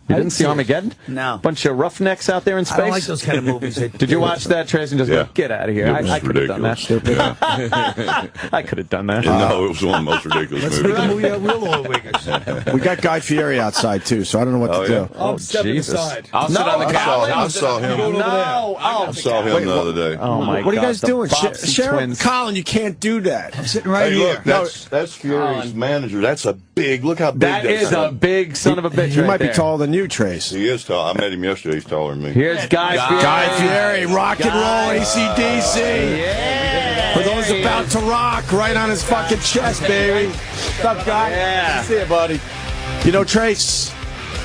You didn't see Armageddon? No. Bunch of roughnecks out there in space? I don't like those kind of movies. Did you watch that, Trace, and just go, get out of here? I could have done that. Yeah. I could have done that. No, it was one of the most ridiculous movies. We got Guy Fieri outside, too, so I don't know what to do. I'm stepping aside. I'll sit on the couch. I saw him. I saw him the other day. Oh, my God. What are you guys doing? Sharon, Colin, you can't do that. I'm sitting right here. Look, that's Fieri's manager. That's a big, look how big that is a big son of a bitch. He might be there. taller than you, Trace. He is tall. I met him yesterday. He's taller than me. Here's Guy Fieri. Guy Fieri, rock and roll, AC/DC. Yeah. For those about to rock, right on his fucking chest, baby. What's up, Guy? Yeah. See you, buddy. You know Trace?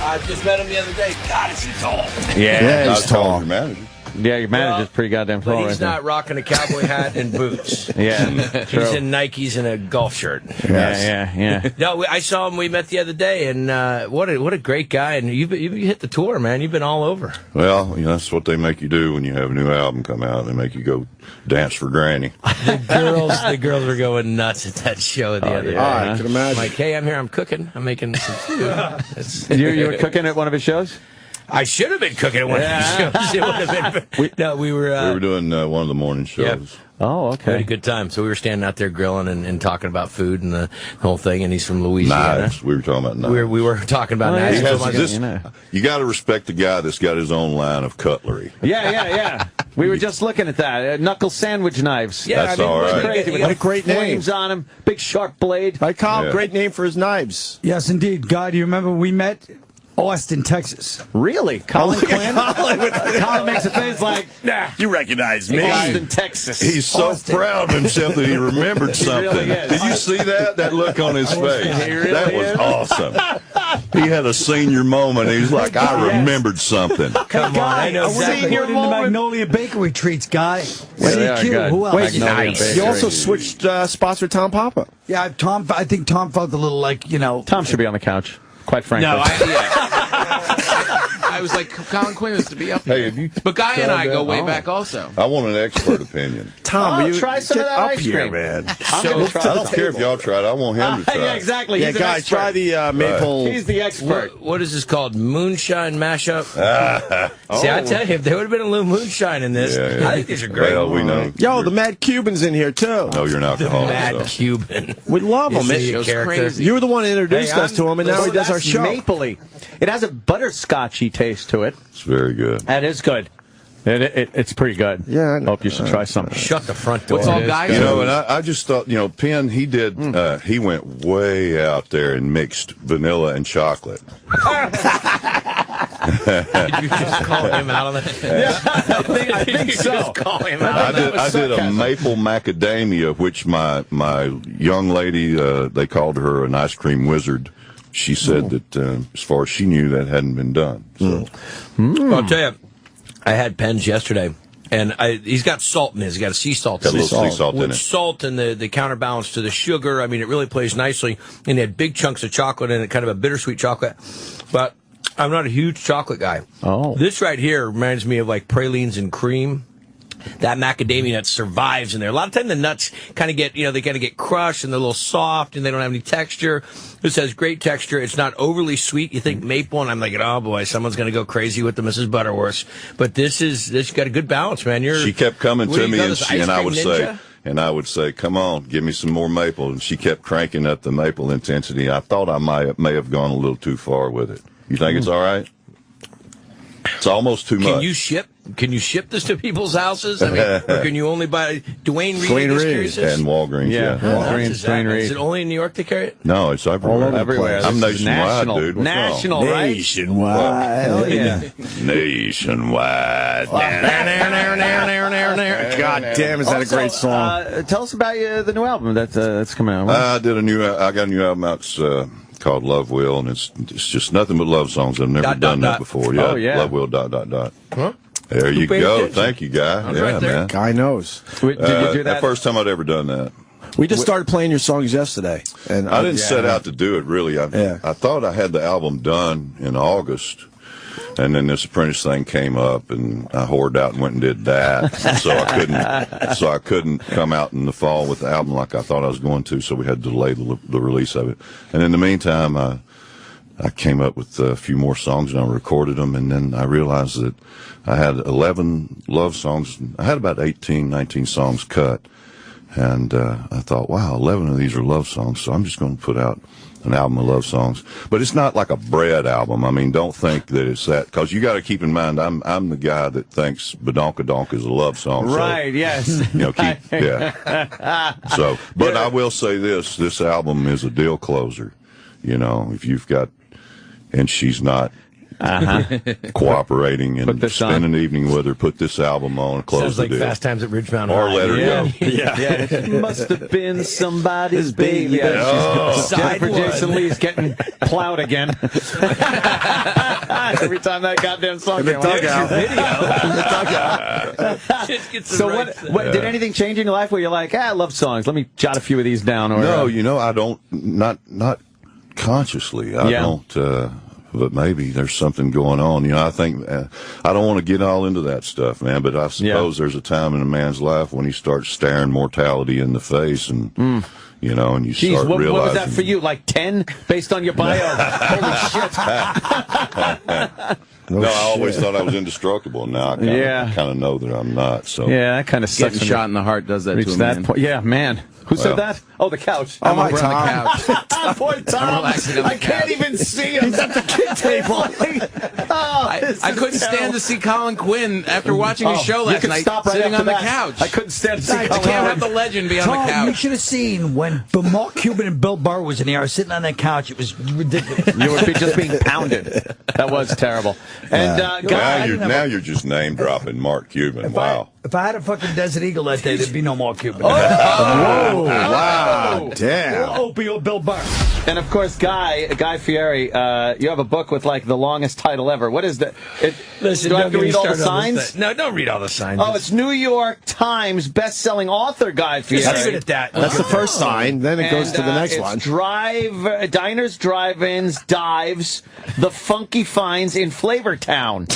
I just met him the other day. God, is he tall? Yeah, he's tall. Your manager. Yeah, your manager's pretty goddamn tall. But he's not rocking a cowboy hat and boots. Yeah, he's in Nikes and a golf shirt. Yeah. No, I saw him. We met the other day, and what a great guy. And you hit the tour, man. You've been all over. Well, you know, that's what they make you do when you have a new album come out. They make you go dance for Granny. The girls were going nuts at that show the other day. I can imagine. Like, hey, I'm here. I'm cooking. I'm making some food. You were cooking at one of his shows? I should have been cooking at one of these shows. It would have been. We were doing one of the morning shows. Yeah. Oh, okay. We had a good time. So we were standing out there grilling and talking about food and the whole thing. And he's from Louisiana. Knives. We were talking about knives. We were talking about knives. You got to respect the guy that's got his own line of cutlery. Yeah. We were just looking at that. Knuckle sandwich knives. Yeah, that's all right. Crazy. What a great name. Flames on them. Big sharp blade. Hi, Kyle. Great name for his knives. Yes, indeed. Guy, do you remember we met? Austin, Texas. Really? Colin Quinn? Colin makes a face like, nah. You recognize me. Austin, Texas. He's so proud of himself that he remembered something. Really Did you see that? That look on his face. Really that was awesome. He had a senior moment. He was like, I remembered something. Come on. I know exactly. We're in the Magnolia Bakery treats, Guy. CQ. Who else? Wait, nice. You also switched spots with Tom Papa. Yeah, I think Tom felt a little like, Tom should be on the couch. Quite frankly. No, I was like, Colin Quinn is to be up here. But Guy and I go way back also. I want an expert opinion. Tom, will you try some of that ice cream, man? I don't care if y'all try it. I want him to try. Yeah, exactly. Yeah, Guy, try the maple. He's the expert. What is this called? Moonshine mashup? See, I tell you, if there would have been a little moonshine in this, I think these are great. Well, we know. Yo, the Mad Cuban's in here, too. No, you're not alcoholic. Mad Cuban. We love him. Crazy. You were the one that introduced us to him, and now he does our show. Mapley. It has a butterscotchy taste to it. It's very good. That is good. It's pretty good. Yeah. Hope you should try something. Shut the front door. What's all Guy? You know, and I just thought, Penn, he did, he went way out there and mixed vanilla and chocolate. Did you just call him out on that? Yeah, I think so. Just call him out. I did a maple macadamia, which my young lady, they called her an ice cream wizard. She said that as far as she knew, that hadn't been done. So. I'll tell you, I had Penn's yesterday, and he's got salt in his. He's got a sea salt. Got a little sea salt in it. Salt and the counterbalance to the sugar. I mean, it really plays nicely. And it had big chunks of chocolate in it, kind of a bittersweet chocolate. But I'm not a huge chocolate guy. Oh. This right here reminds me of like pralines and cream. That macadamia nut survives in there. A lot of time the nuts kind of get, they kind of get crushed and they're a little soft and they don't have any texture. This has great texture. It's not overly sweet. You think maple, and I'm like, oh boy, someone's going to go crazy with the Mrs. Butterworth. But this got a good balance, man. She kept coming to me, and I would say, come on, give me some more maple. And she kept cranking up the maple intensity. I thought I may have gone a little too far with it. You think it's all right? It's almost too much. Can you ship this to people's houses? I mean, or can you only buy Dwayne Reed and Walgreens? Yeah. Walgreens, Dwayne Reed. Is it only in New York they carry it? No, it's everywhere. Everywhere. I'm nationwide, dude. What's national, right? Nationwide. Hell yeah. Nationwide. God damn, is that a great song? Tell us about the new album that's coming out. I got a new album out. It's called Love Will, and it's just nothing but love songs. I've never done that before. Yeah. Oh, yeah. Love Will, ... Huh? There you go. Thank you, Guy. Yeah, man. Guy knows. Did you do that? The first time I'd ever done that. We just started playing your songs yesterday. And I didn't set out to do it, really. I thought I had the album done in August, and then this Apprentice thing came up, and I hoarded out and went and did that. So I couldn't come out in the fall with the album like I thought I was going to, so we had to delay the release of it. And in the meantime, I came up with a few more songs, and I recorded them, and then I realized that I had 11 love songs. I had about 18, 19 songs cut, and I thought, wow, 11 of these are love songs, so I'm just going to put out an album of love songs. But it's not like a bread album. I mean, don't think that it's that, because you got to keep in mind, I'm the guy that thinks Badonkadonk is a love song. Right, yes. So, but I will say this album is a deal closer. If you've got, and she's not cooperating and spend an evening with her, put this album on and close the deal. Sounds like Fast Times at Ridgemount High. Or let her go. Yeah. It must have been somebody's baby. Jennifer Jason Leigh's getting plowed again. Every time that goddamn song came on. So what did anything change in your life where you're like, I love songs, let me jot a few of these down? Or No, I don't, not consciously. I don't, but maybe there's something going on. I think I don't want to get all into that stuff, man. But I suppose there's a time in a man's life when he starts staring mortality in the face, and and you start realizing. What was that for you? Like 10, based on your bio? Holy shit! I always thought I was indestructible. Now I kind of know that I'm not. So that kind of sucks. Getting shot in the heart does that to a man. Yeah, man. Who said that? Oh, the couch. Oh, my Tom. Poor Tom. I can't even see him. He's at the kid table. I couldn't stand to see Colin Quinn after watching his show last night sitting on the couch. I couldn't stand to see Colin. I can't have the legend be on the couch. You should have seen when Mark Cuban and Bill Burr was in here. I was sitting on that couch. It was ridiculous. You were just being pounded. That was terrible. And now you're just name dropping Mark Cuban. Wow. If I had a fucking Desert Eagle that day, there'd be no Mark Cuban. Wow, damn. Opie or Bill Burr. And of course, Guy Fieri, you have a book with like the longest title ever. What is that? Listen, do I have to read all the signs? No, don't read all the signs. Oh, it's New York Times best-selling author Guy Fieri. Let's leave it at that. That's the first sign. Then it goes to the next one. Diners, drive-ins, dives, the funky finds in Flavortown,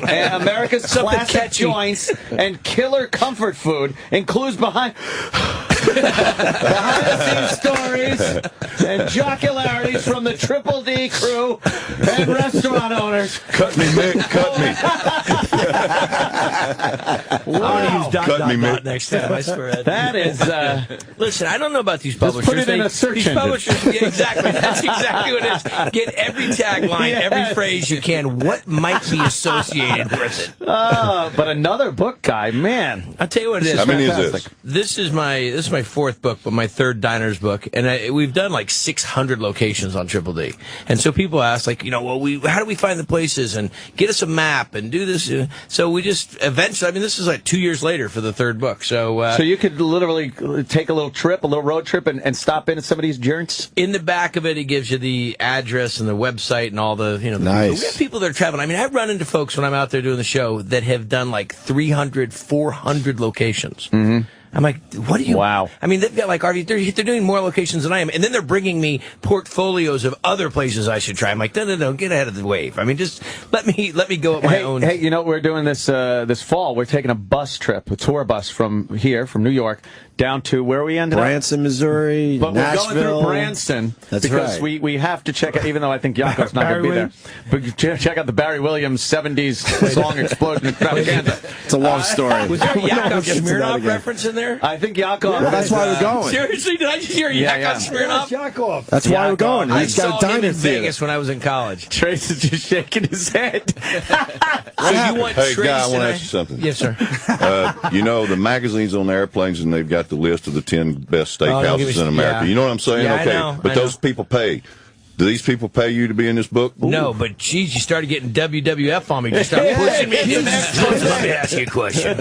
and America's classic joints and killer comfort food includes behind-the-scenes stories and jocularities from the Triple D crew and restaurant owners. Cut me, Mick. Cut me. Wow. Cut me, Mick. Next time, I swear. That is. Listen, I don't know about these publishers. Just put it in a search engine. Publishers, exactly. That's exactly what it is. Get every tagline, every phrase you can. What might be associated with it? But another book, Guy, man. I'll tell you what it is. How many is this? This is my fourth book, but my third Diners book, and we've done like 600 locations on Triple D. And so people ask, like, how do we find the places and get us a map and do this? So we just eventually. I mean, this is like 2 years later for the third book. So you could literally take a little road trip, and stop in at some of these joints. In the back of it, it gives you the address and the website and all the Nice. We have people that are traveling. I mean, I run into folks when I'm out there doing the show that have done like 300, 400 locations. Mm-hmm. I'm like, what do you? Wow. I mean, they've got like they're doing more locations than I am, and then they're bringing me portfolios of other places I should try. I'm like, no, get ahead of the wave. I mean, just let me go at my own. Hey, you know what we're doing this fall? We're taking a bus trip, a tour bus from New York, down to where we ended Branson, Missouri, but Nashville. we're going through Branson because we have to check out, even though I think Yakov's not going to be there. But check out the Barry Williams 70s song Explosion Extravaganza. It's a long story. Was there a Yakov Smirnoff reference in there? I think Yakov. Well, that's why we're going. Seriously, did I just hear Yakov Smirnoff? Yakov. That's why we're going. I He's got saw a diner him in theater. Vegas when I was in college. Trace is just shaking his head. So you want Hey, Trace guy, I want to and ask you something. Yes, sir. You know, the magazines on the airplanes, and they've got the list of the 10 best steakhouses in America. Yeah. You know what I'm saying? Yeah, okay. I know, But those people pay. Do these people pay you to be in this book? No, but geez, you started getting WWF on me. You started pushing me. Let me ask you a question.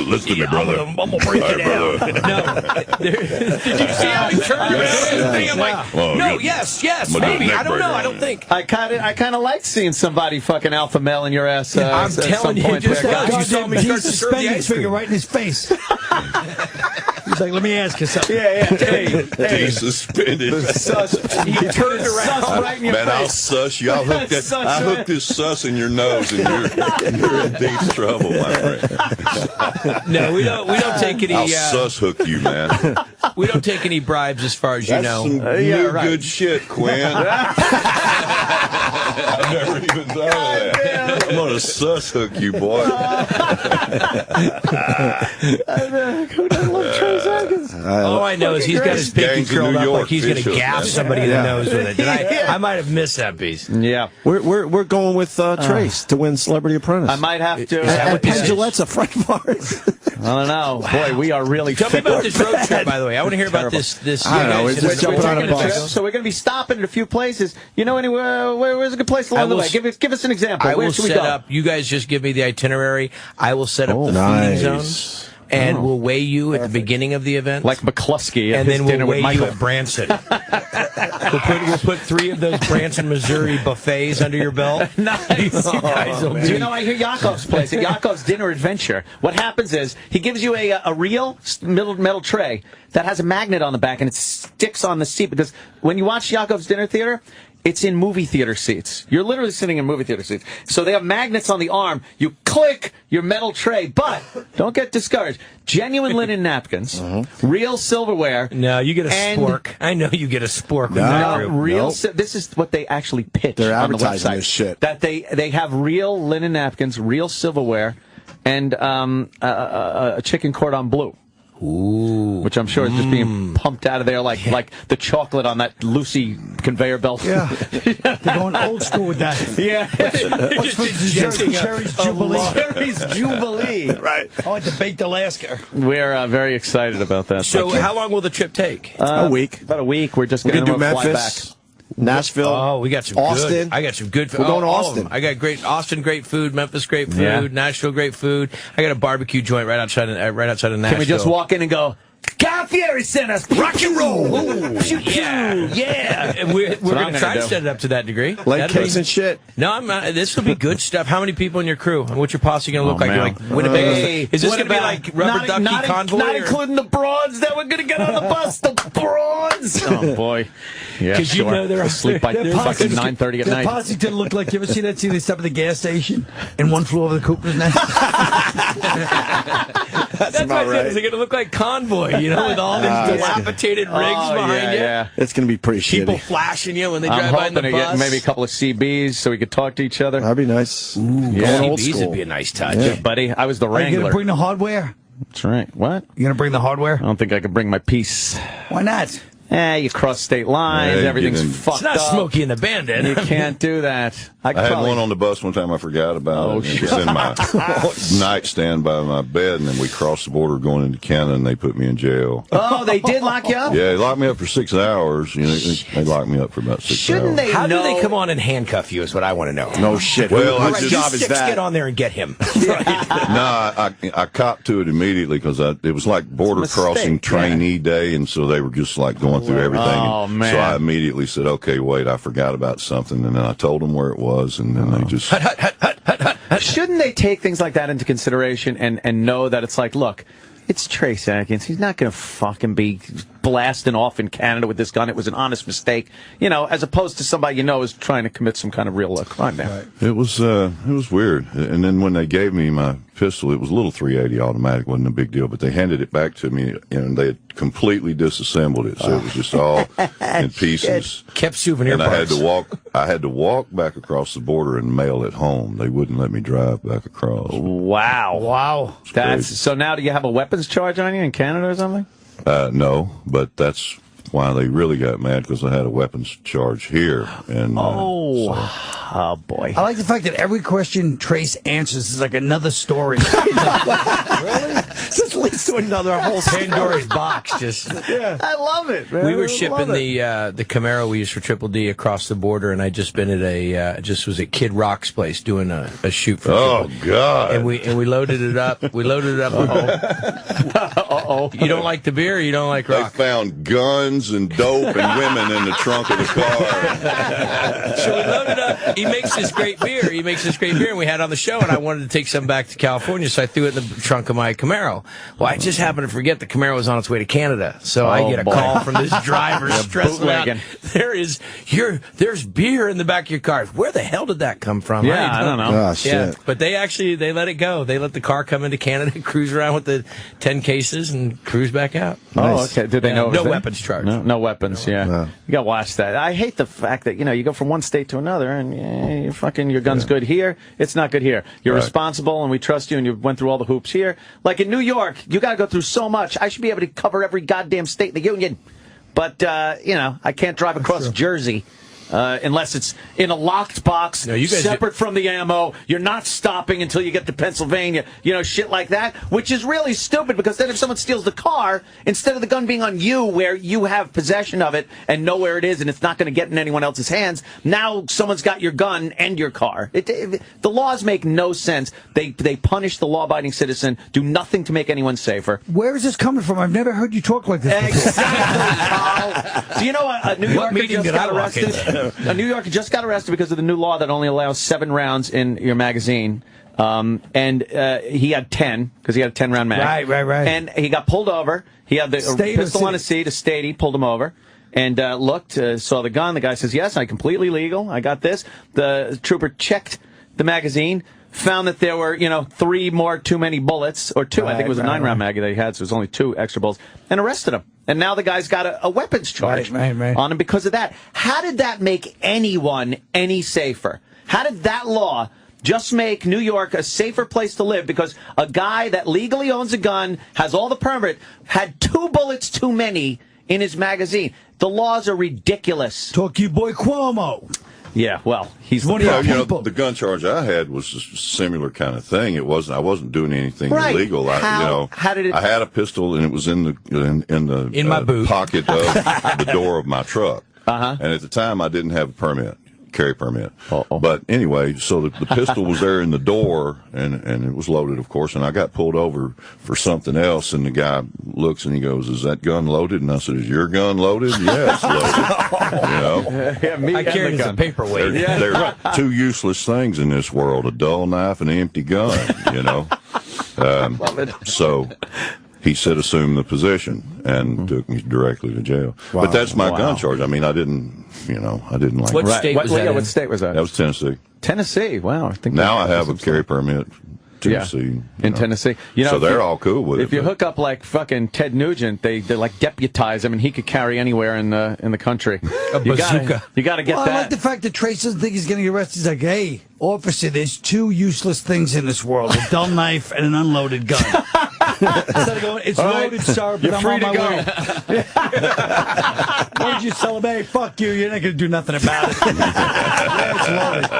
Listen to me, brother. I'm gonna break it down. No, did you see how he turned around? I'm like, no, yes, maybe. I don't know. I don't think. I kind of like seeing somebody fucking alpha male in your ass. I'm telling you, just you saw me start to serve the ice cream. Finger right in his face. He's like, let me ask you something. Yeah. Hey. Suspended. He turned around right in your face. Man, I'll suss you. I hooked this sus in your nose, and you're in deep trouble, my friend. No, we don't take any. I'll sus hook you, man. We don't take any bribes, as far as you know. That's some good shit, Quinn. I've never even thought of that. I'm gonna sus hook you, boy. All I know is he's got his pinky curled up like he's going to gaff somebody in the nose with it. I might have missed that piece. Yeah. We're going with Trace to win Celebrity Apprentice. I might have to. And Penn Gillette's a friend of ours. I don't know. Boy, we are really Tell me about this road trip, by the way. I want to hear about this. I don't know. We're jumping on a bus. So we're going to be stopping at a few places. You know anywhere? Where's a good place along the way? Give us an example. I Where will should we set go? up. You guys just give me the itinerary. I will set up the feeding zones. And we'll weigh you at the beginning of the event. Like McCluskey at and his then we'll dinner weigh with Michael. you at Branson. we'll put 3 of those Branson, Missouri buffets under your belt. Nice. Do you know, I hear Yakov's place, at Yakov's Dinner Adventure, what happens is he gives you a real metal tray that has a magnet on the back, and it sticks on the seat, because when you watch Yakov's Dinner Theater, it's in movie theater seats. You're literally sitting in movie theater seats. So they have magnets on the arm. You click your metal tray, but don't get discouraged. Genuine linen napkins, real silverware. No, you get a spork. I know you get a spork. This is what they actually pitch They're on the advertising website. this shit. That they have real linen napkins, real silverware, and a chicken cordon bleu. Ooh. Which I'm sure is just being pumped out of there like the chocolate on that Lucy conveyor belt. Yeah. They're going old school with that. Yeah. What's for dessert? Cherry's Jubilee. Cherry's Jubilee. Right. I like the baked Alaska. We're very excited about that. So how long will the trip take? A week. About a week. We're just We're going to do fly Memphis. back. Nashville. Oh, we got some Austin. good. I got some good food. We're going to all of Austin. them. I got Austin, great food. Memphis, great food. Yeah. Nashville, great food. I got a barbecue joint right outside of Nashville. Can we just walk in and go, Guy Fieri sent us rock and roll? Yeah. And we're going to try to set it up to that degree. Like cakes and shit. No, I'm not. This will be good stuff. How many people in your crew? And what's your posse going to look like? Man. You're like Winnipeg. Is this going to be like Rubber Ducky Convoy? Not including the broads that we're going to get on the bus. The broads. Oh, boy. Yeah, Because you know they're asleep by fucking 9:30 at night. The posse didn't look like, you ever see that scene they stop at the gas station and one flew over the Cooper's nest? That's about right. Is it going to look like Convoy, with all these dilapidated rigs behind you? Yeah. It's going to be pretty People shitty. flashing you when they drive by in the bus. Get maybe a couple of CBs so we could talk to each other. That'd be nice. Yeah. Old CBs school. would be a nice touch. Yeah, buddy. I was the Are you wrangler. going to bring the hardware? That's right. What? You going to bring the hardware? I don't think I could bring my piece. Why not? You cross state lines. Yeah, everything's fucked It's not up. Smokey and the Bandit. You can't do that. I had one on the bus one time I forgot about it. It was in my nightstand by my bed, and then we crossed the border going into Canada, and they put me in jail. Oh, they did lock you up? Yeah, they locked me up for 6 hours. They locked me up for about 6 Shouldn't hours. they How know? do they come on and handcuff you is what I want to know. No shit. Well, Whose I just- job is Six, that? get on there and get him. No, I copped to it immediately because it was like border crossing trainee day, and so they were just like going through everything. Oh, man. So I immediately said, okay, wait, I forgot about something, and then I told them where it was, and then they just... Shouldn't they take things like that into consideration and know that it's like, look, It's Trace Atkins. He's not going to fucking be blasting off in Canada with this gun. It was an honest mistake, as opposed to somebody is trying to commit some kind of real crime now. Right. It was weird. And then when they gave me my pistol, it was a little .380 automatic, wasn't a big deal, but they handed it back to me, and they had completely disassembled it, so it was just all in pieces. Kept souvenir parts. I had to walk back across the border and mail it home. They wouldn't let me drive back across. Wow. So now do you have a weapons charge on you in Canada or something? No, but that's why they really got mad, because I had a weapons charge here. And oh boy! I like the fact that every question Trace answers is like another story. Really? This leads to another whole Pandora's box. I love it, man. We were shipping the Camaro we used for Triple D across the border, and I just been at was at Kid Rock's place doing a shoot for. Oh God! And we loaded it up. We loaded it up. You don't like the beer? Or you don't like rock? They found guns and dope and women in the trunk of the car. So we loaded up. He makes this great beer. And we had it on the show, and I wanted to take some back to California, so I threw it in the trunk of my Camaro. Well, I just happened to forget the Camaro was on its way to Canada, so I get a call from this driver stressing out. There's beer in the back of your car. Where the hell did that come from? Yeah, I don't know. Oh, shit. Yeah, but they let it go. They let the car come into Canada, cruise around with the 10 cases, and cruise back out. Oh, okay. Did they know? No weapons charge. No weapons. Yeah, No. You got to watch that. I hate the fact that you go from one state to another, and your gun's good here. It's not good here. You're responsible, and we trust you, and you went through all the hoops here. Like in New York, you got to go through so much. I should be able to cover every goddamn state in the union, but I can't drive across Jersey. Unless it's in a locked box, separate from the ammo. You're not stopping until you get to Pennsylvania. Shit like that, which is really stupid, because then if someone steals the car, instead of the gun being on you where you have possession of it and know where it is and it's not going to get in anyone else's hands, now someone's got your gun and your car. The laws make no sense. They punish the law-abiding citizen, do nothing to make anyone safer. Where is this coming from? I've never heard you talk like this before. Exactly, Carl. Do you know a New Yorker just got arrested? A New Yorker just got arrested because of the new law that only allows 7 rounds in your magazine. And he had 10, because he had a 10-round mag. Right. And he got pulled over. He had the pistol on his seat, a Stady, pulled him over. And looked, saw the gun. The guy says, yes, I'm completely legal. I got this. The trooper checked the magazine, found that there were, 3 more too many bullets, or 2. I think it was a 9-round mag that he had, so it was only 2 extra bullets, and arrested him. And now the guy's got a weapons charge on him because of that. How did that make anyone any safer? How did that law just make New York a safer place to live because a guy that legally owns a gun, has all the permit, had 2 bullets too many in his magazine? The laws are ridiculous. Talk to your boy Cuomo. Yeah, well, he's one of your people. The gun charge I had was a similar kind of thing. I wasn't doing anything illegal. How did it? I had a pistol, and it was in my boot pocket of the door of my truck. And at the time, I didn't have a carry permit. But anyway, so the pistol was there in the door, and it was loaded, of course, and I got pulled over for something else, and the guy looks and he goes, "Is that gun loaded?" And I said, "Is your gun loaded?" "Yeah, it's loaded." I carried it as a paperweight. There are 2 useless things in this world: a dull knife and an empty gun. So he said, "Assume the position," and took me directly to jail. Wow. But that's my gun charge. I mean, I didn't like. What state was that? What state was that? That was Tennessee. Tennessee. Wow. I think now I have a carry permit. Tennessee, in Tennessee. So they're all cool with it. If you hook up like fucking Ted Nugent, they like deputize him, and he could carry anywhere in the country. A bazooka. You got to get that. I like the fact that Trace doesn't think he's getting arrested. He's like, "Hey, officer, there's 2 useless things in this world: a dull knife and an unloaded gun." Instead of going, "It's loaded, sir, but I'm on my way." Why did you sell him? Hey, fuck you! You're not going to do nothing about it. It's loaded.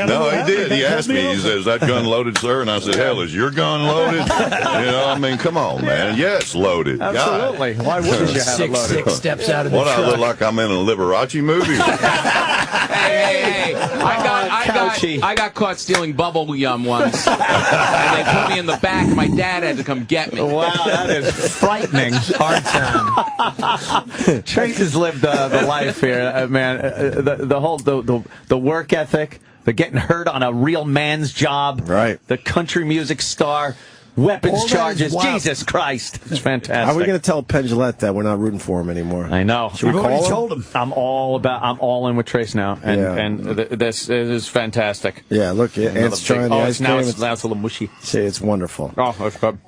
No, he did. He asked me. He says, "Is that gun loaded, sir?" And I said, "Hell, is your gun loaded?" I mean, come on, man. Yeah, it's loaded. Absolutely. God. Why wouldn't you have it loaded? 6 steps out of the truck. truck. I look like I'm in a Liberace movie. Hey! I got caught stealing bubble gum once, and they put me in the back. My dad had to come get me. Wow, that is frightening. Hard time. Trace has lived the life here, man. The whole the work ethic, the getting hurt on a real man's job, right? The country music star. Weapons charges. Jesus Christ. It's fantastic. How are we going to tell Penn Jillette that we're not rooting for him anymore? I know. Should we call him? Told him. I'm all in with Trace now, and this is fantastic. Yeah, look, Ant's trying the ice cream. Now it's a little mushy. See, it's wonderful. Oh, that's good.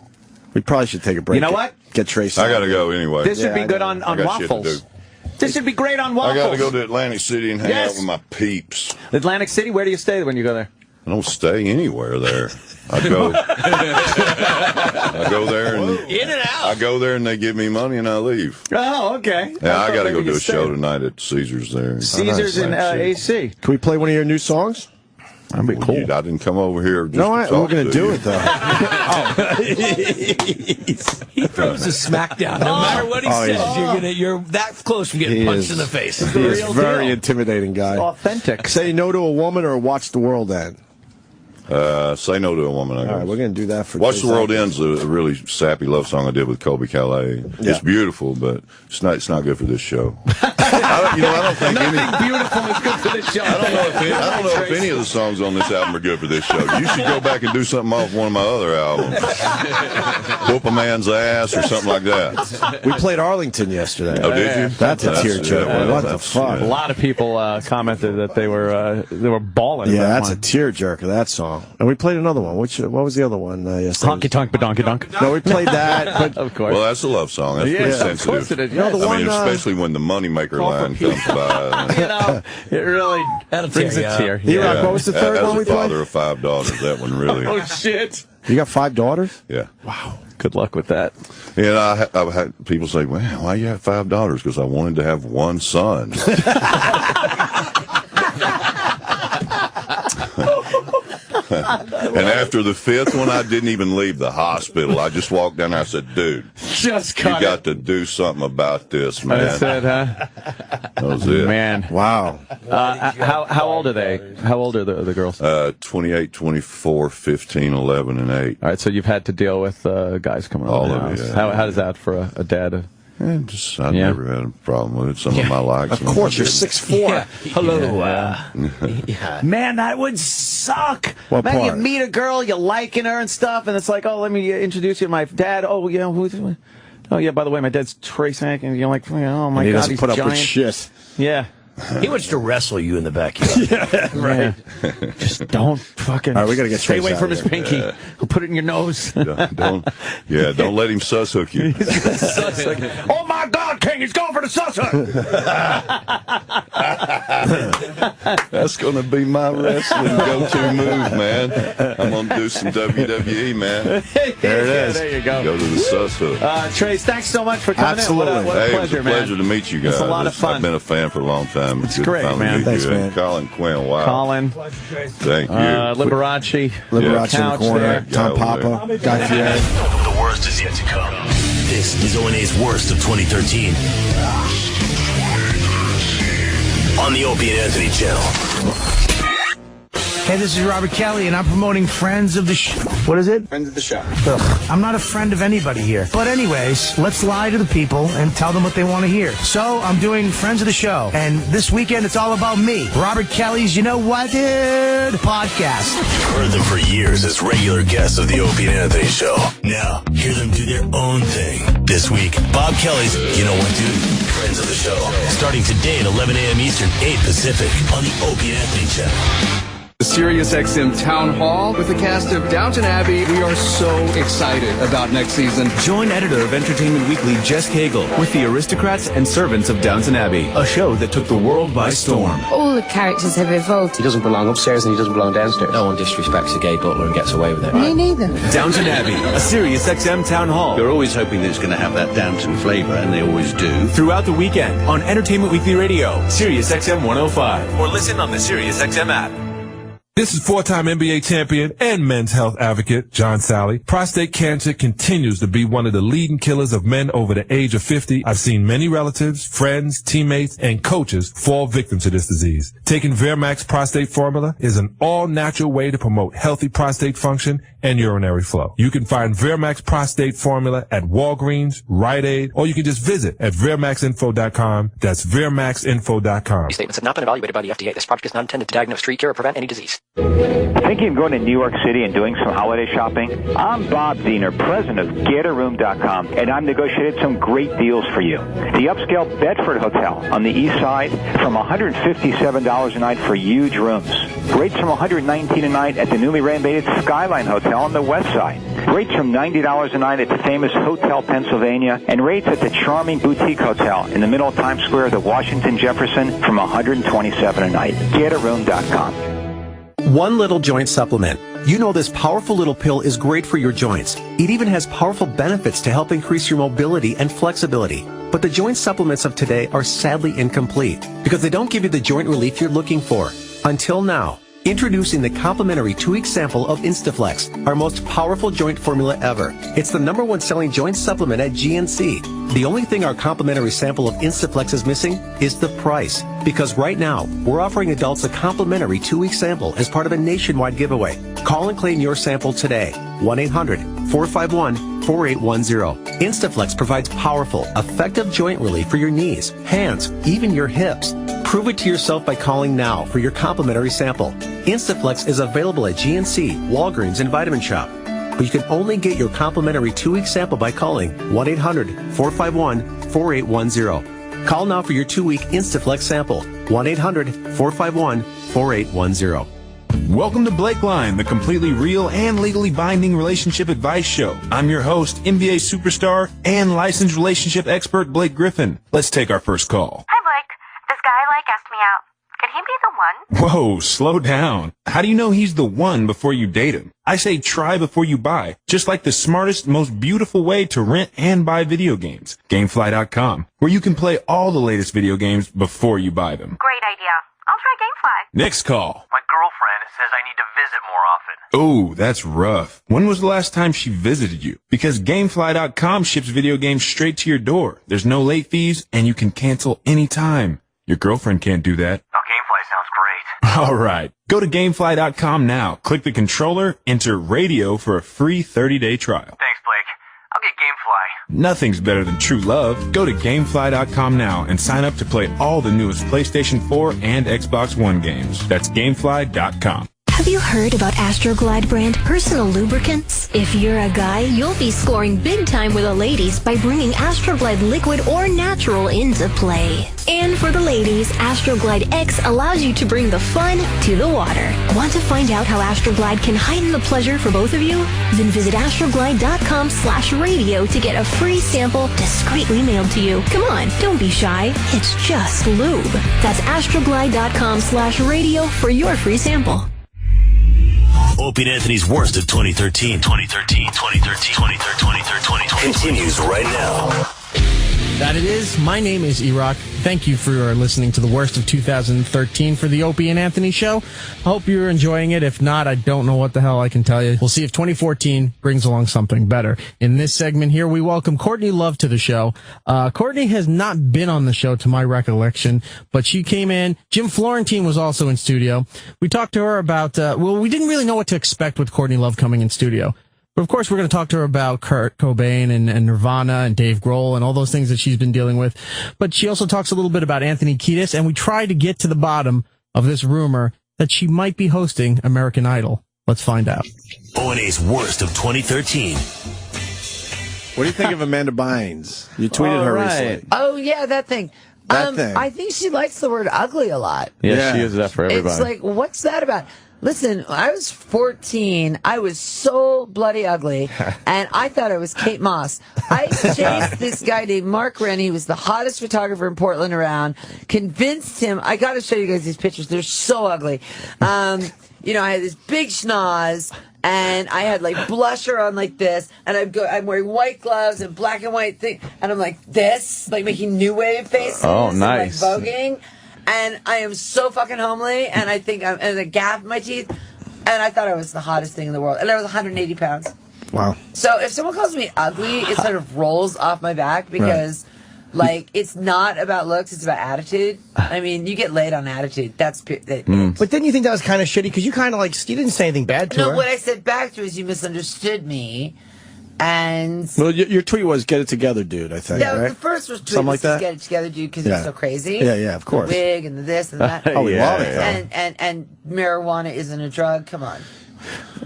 We probably should take a break. You know what? Get Trace. I got to go anyway. This should be good on waffles. This should be great on waffles. I got to go to Atlantic City and hang out with my peeps. Atlantic City? Where do you stay when you go there? I don't stay anywhere there. I go there and in and out. I go there and they give me money and I leave. Oh, okay. Yeah, I got to go do a show tonight at Caesars there. Caesars in AC. Can we play one of your new songs? That'd be cool. I didn't come over here. Just we're going to do it though. He throws a smackdown. No matter what he says, you're that close from getting punched in the face. He is a very intimidating guy. Authentic. Say no to a woman or watch the world end. Say no to a woman. I guess. All right, we're going to do that for. Watch the World Ends, a really sappy love song I did with Colby Calais. Yeah. It's beautiful, but it's not good for this show. I don't think Nothing beautiful is good for this show. I don't know if any of the songs on this album are good for this show. You should go back and do something off one of my other albums. Whoop a man's ass or something like that. We played Arlington yesterday. Oh, did you? That's a tearjerker. What the fuck? A lot of people commented that they were bawling. Yeah, that's a tearjerker. That song. And we played another one. What was the other one yesterday? Honky Tonk Badonky Donk. No, we played that. But of course. Well, that's a love song. That's pretty sensitive. Of course it is. Yes. I mean, especially when the Moneymaker line comes by. It really brings a tear. E-Rock, what was the third one we played? As a father of 5 daughters, that one really. Oh, shit. You got 5 daughters? Yeah. Wow. Good luck with that. And I've had people say, well, why you have 5 daughters? Because I wanted to have one son. And after the 5th one, I didn't even leave the hospital. I just walked down there. I said, dude, you got to do something about this, man. That's it, huh? That was it. Man. Wow. How old are they? How old are the girls? 28, 24, 15, 11, and 8. All right, so you've had to deal with guys coming over the house. Yeah. How does that for a dad? I've never had a problem with it. Some of my likes. Of course, you're 6'4". Yeah. Hello. Man, that would suck. What Man, part? you meet a girl, you're liking her and stuff, and it's like, oh, let me introduce you to my dad. Oh, yeah, oh yeah. By the way, my dad's Trace Hank, and you're like, oh my he God, doesn't he's put up giant. with shit. Yeah. He wants to wrestle you in the backyard. Yeah, right. Yeah. Just don't fucking. All right, we gotta get stay Trace away out from of his here. pinky. He'll put it in your nose. Don't let him sus hook you. Oh my God, King, he's going for the susser. That's going to be my wrestling go-to move, man. I'm going to do some WWE, man. There it is. There you go. Go to the sus hook. Trace, thanks so much for coming Absolutely. in. What a pleasure, It was a pleasure to meet you guys. It's a lot of fun. I've been a fan for a long time. It's great, man. Thanks, man. Colin Quinn, wow. Colin. Thank you. Liberace. Liberace in the Couch corner. there. Tom Papa. Guy Fieri. The worst is yet to come. This is O&A's worst of 2013. On the Opie and Anthony channel. Hey, this is Robert Kelly, and I'm promoting Friends of the Show. What is it? Friends of the Show. Ugh, I'm not a friend of anybody here. But anyways, let's lie to the people and tell them what they want to hear. So I'm doing Friends of the Show, and this weekend it's all about me. Robert Kelly's You Know What, Dude? Podcast. You've heard them for years as regular guests of the Opie and Anthony Show. Now, hear them do their own thing. This week, Bob Kelly's You Know What, Dude? Friends of the Show. Starting today at 11 a.m. Eastern, 8 Pacific on the Opie and Anthony channel. The SiriusXM Town Hall with the cast of Downton Abbey. We are so excited about next season. Join editor of Entertainment Weekly, Jess Cagle, with the aristocrats and servants of Downton Abbey, a show that took the world by storm. All the characters have evolved. He doesn't belong upstairs and he doesn't belong downstairs. No one disrespects a gay butler and gets away with it. Me neither. Downton Abbey, a SiriusXM Town Hall. You're always hoping that it's going to have that Downton flavour, and they always do. Throughout the weekend on Entertainment Weekly Radio, SiriusXM 105, or listen on the SiriusXM app. This is four-time NBA champion and men's health advocate John Sally. Prostate cancer continues to be one of the leading killers of men over the age of 50. I've seen many relatives, friends, teammates, and coaches fall victim to this disease. Taking Vermax Prostate Formula is an all-natural way to promote healthy prostate function and urinary flow. You can find Vermax Prostate Formula at Walgreens, Rite Aid, or you can just visit at VermaxInfo.com. That's VermaxInfo.com. These statements have not been evaluated by the FDA. This product is not intended to diagnose, treat, cure, or prevent any disease. Thinking of going to New York City and doing some holiday shopping? I'm Bob Diener, president of GetARoom.com, and I've negotiated some great deals for you. The upscale Bedford Hotel on the east side from $157 a night for huge rooms. Rates from $119 a night at the newly renovated Skyline Hotel on the west side. Rates from $90 a night at the famous Hotel Pennsylvania, and rates at the charming Boutique Hotel in the middle of Times Square, the Washington Jefferson, from $127 a night. GetARoom.com. One Little Joint Supplement. You know this powerful little pill is great for your joints. It even has powerful benefits to help increase your mobility and flexibility. But the joint supplements of today are sadly incomplete because they don't give you the joint relief you're looking for. Until now. Introducing the complimentary 2-week sample of Instaflex, our most powerful joint formula ever. It's the #1 selling joint supplement at GNC. The only thing our complimentary sample of Instaflex is missing is the price. Because right now, we're offering adults a complimentary 2-week sample as part of a nationwide giveaway. Call and claim your sample today. 1-800-451-4810. Instaflex provides powerful, effective joint relief for your knees, hands, even your hips. Prove it to yourself by calling now for your complimentary sample. Instaflex is available at GNC, Walgreens, and Vitamin Shop. But you can only get your complimentary 2-week sample by calling 1-800-451-4810. Call now for your 2-week Instaflex sample. 1-800-451-4810. Welcome to Blake Line, the completely real and legally binding relationship advice show. I'm your host, NBA superstar and licensed relationship expert Blake Griffin. Let's take our first call. Hi, Blake. This guy, asked me out. Could he be the one? Whoa, slow down. How do you know he's the one before you date him? I say try before you buy, just like the smartest, most beautiful way to rent and buy video games. Gamefly.com, where you can play all the latest video games before you buy them. Great idea. I'll try Gamefly. Next call. My girlfriend says I need to visit more often. Oh, that's rough. When was the last time she visited you? Because Gamefly.com ships video games straight to your door. There's no late fees, and you can cancel anytime. Your girlfriend can't do that. Oh, Gamefly sounds great. All right. Go to Gamefly.com now. Click the controller, enter radio for a free 30-day trial. Thanks, Blake. I'll get Gamefly. Nothing's better than true love. Go to Gamefly.com now and sign up to play all the newest PlayStation 4 and Xbox One games. That's Gamefly.com. Have you heard about Astroglide brand personal lubricants? If you're a guy, you'll be scoring big time with the ladies by bringing Astroglide liquid or natural into play. And for the ladies, Astroglide X allows you to bring the fun to the water. Want to find out how Astroglide can heighten the pleasure for both of you? Then visit astroglide.com/radio to get a free sample discreetly mailed to you. Come on, don't be shy. It's just lube. That's astroglide.com/radio for your free sample. Opie and Anthony's worst of 2013 continues right now. That it is. My name is E-Rock. Thank you for listening to the worst of 2013 for the Opie and Anthony Show. I hope you're enjoying it. If not, I don't know what the hell I can tell you. We'll see if 2014 brings along something better. In this segment here, we welcome Courtney Love to the show. Courtney has not been on the show to my recollection, but she came in. Jim Florentine was also in studio. We talked to her about, we didn't really know what to expect with Courtney Love coming in studio. But of course, we're going to talk to her about Kurt Cobain and Nirvana and Dave Grohl and all those things that she's been dealing with. But she also talks a little bit about Anthony Kiedis, and we try to get to the bottom of this rumor that she might be hosting American Idol. Let's find out. O&A's worst of 2013. What do you think of Amanda Bynes? You tweeted her recently. Oh, yeah, that thing. I think she likes the word ugly a lot. Yeah, she uses that for everybody. It's like, what's that about? Listen, when I was 14, I was so bloody ugly, and I thought I was Kate Moss. I chased this guy named Mark Wren. He was the hottest photographer in Portland around. Convinced him. I got to show you guys these pictures. They're so ugly. I had this big schnoz, and I had like blusher on like this, and I'm wearing white gloves and black and white thing, and I'm like this, like making new wave faces. Oh, nice. And, like voguing. And I am so fucking homely, and I think and a gap in my teeth, and I thought I was the hottest thing in the world. And I was 180 pounds. Wow. So if someone calls me ugly, it sort of rolls off my back because, it's not about looks, it's about attitude. I mean, you get laid on attitude. But didn't you think that was kind of shitty? Because you kind of you didn't say anything bad to her. No, what I said back to her is you misunderstood me. And well, your tweet was "Get it together, dude." I think. Yeah, right? the first was tweet Something was like that. "Get it together, dude," because it's so crazy. Yeah, of course. The wig and the this and that. Oh, we love it. And marijuana isn't a drug. Come on.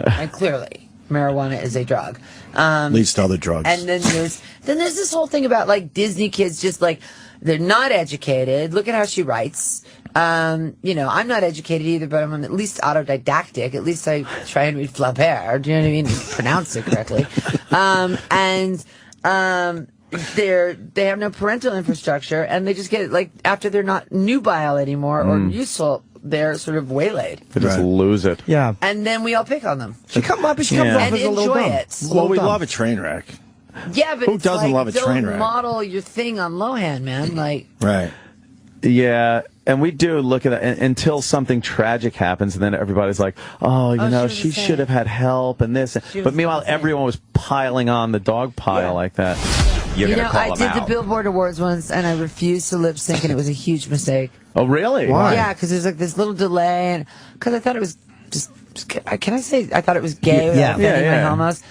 And clearly, marijuana is a drug. Leads to other drugs. And then there's this whole thing about like Disney kids just like they're not educated. Look at how she writes. I'm not educated either, but I'm at least autodidactic. At least I try and read Flaubert. Do you know what I mean? Pronounce it correctly. They have no parental infrastructure, and they just get like after they're not nubile anymore or useful, they're sort of waylaid. They just lose it. Yeah. And then we all pick on them. She comes off as a little enjoy dumb. it. Well, we love a train wreck. Yeah, but who it's doesn't like, love a train don't wreck? model your thing on Lohan, man. Like, right. Yeah, and we do look at it until something tragic happens, and then everybody's like, she should have had help and this. But meanwhile, everyone was piling on the dog pile like that. I did the Billboard Awards once, and I refused to lip sync, and it was a huge mistake. Oh, really? Why? Yeah, because there's like this little delay, and because I thought it was just can I say I thought it was gay without offending my homos?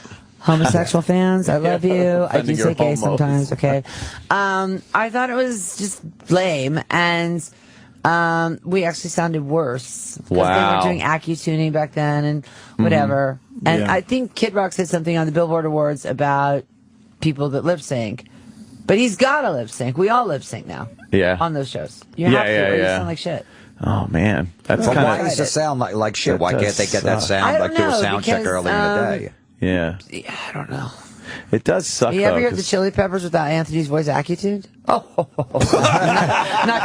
Homosexual fans, I love you. I do say gay sometimes, okay? I thought it was just lame, and we actually sounded worse. Because they were doing accu-tuning back then and whatever. And I think Kid Rock said something on the Billboard Awards about people that lip sync. But he's got to lip sync. We all lip sync now. Yeah. On those shows. You have to, or you sound like shit. Oh, man. That's kind of... Why does it sound like shit? Why can't they get that sound like do a sound check early in the day? Yeah. I don't know. It does suck, You ever hear the Chili Peppers without Anthony's voice accu-tuned? Not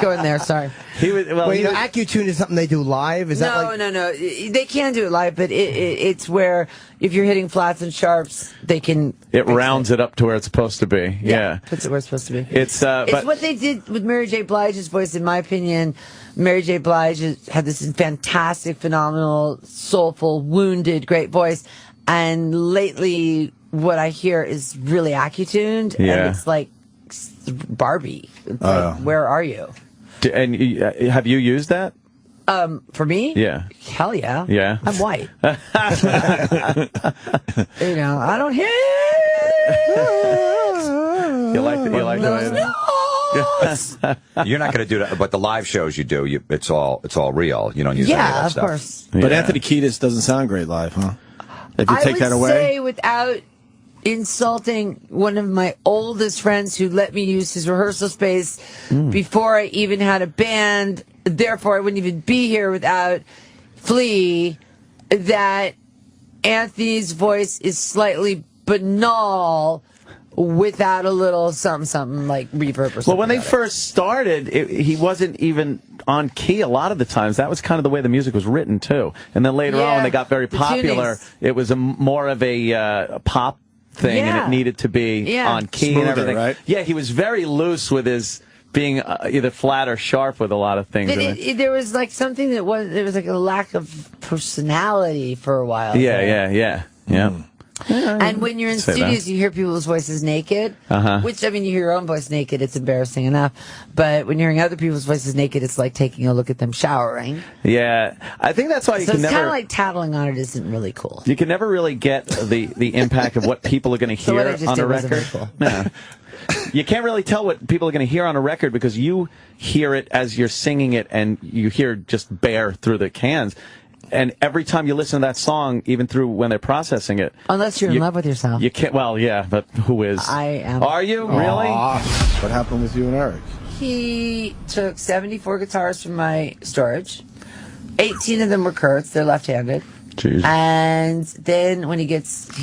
going there, sorry. accu-tune is something they do live? Is that No. They can do it live, but it's where if you're hitting flats and sharps, they can... It rounds it up to where it's supposed to be. Yeah. Puts it where it's supposed to be. It's what they did with Mary J. Blige's voice, in my opinion. Mary J. Blige had this fantastic, phenomenal, soulful, wounded, great voice. And lately, what I hear is really accu-tuned, and it's like Barbie. It's like, where are you? And have you used that? For me? Yeah. Hell yeah. Yeah. I'm white. I don't hear. You like the way You're not going to do that, but the live shows you do, it's all real. You don't use any of that stuff. Of course. But Anthony Kiedis doesn't sound great live, huh? If you take that away, I would say, without insulting one of my oldest friends who let me use his rehearsal space before I even had a band, therefore I wouldn't even be here without Flea, that Anthony's voice is slightly banal without a little something like reverb or something. Well, when they first started, he wasn't even on key a lot of the times. That was kind of the way the music was written, too. And then later on, when they got very popular, it was more of a pop thing, and it needed to be on key smoother, and everything. Right? Yeah, he was very loose with his being either flat or sharp with a lot of things. There was like something there was like a lack of personality for a while. Yeah. And when you're in studios, you hear people's voices naked, which, I mean, you hear your own voice naked, it's embarrassing enough. But when you're hearing other people's voices naked, it's like taking a look at them showering. Yeah, I think that's why you can it's never... kind of like tattling on it isn't really cool. You can never really get the impact of what people are going to hear on a record. Cool. No. You can't really tell what people are going to hear on a record because you hear it as you're singing it and you hear just bare through the cans. And every time you listen to that song, even through when they're processing it... Unless you're in love with yourself. You can't. Well, yeah, but who is? I am. Are you? Really? What happened with you and Eric? He took 74 guitars from my storage. 18 of them were Kurt's. They're left-handed. Jeez. And then when he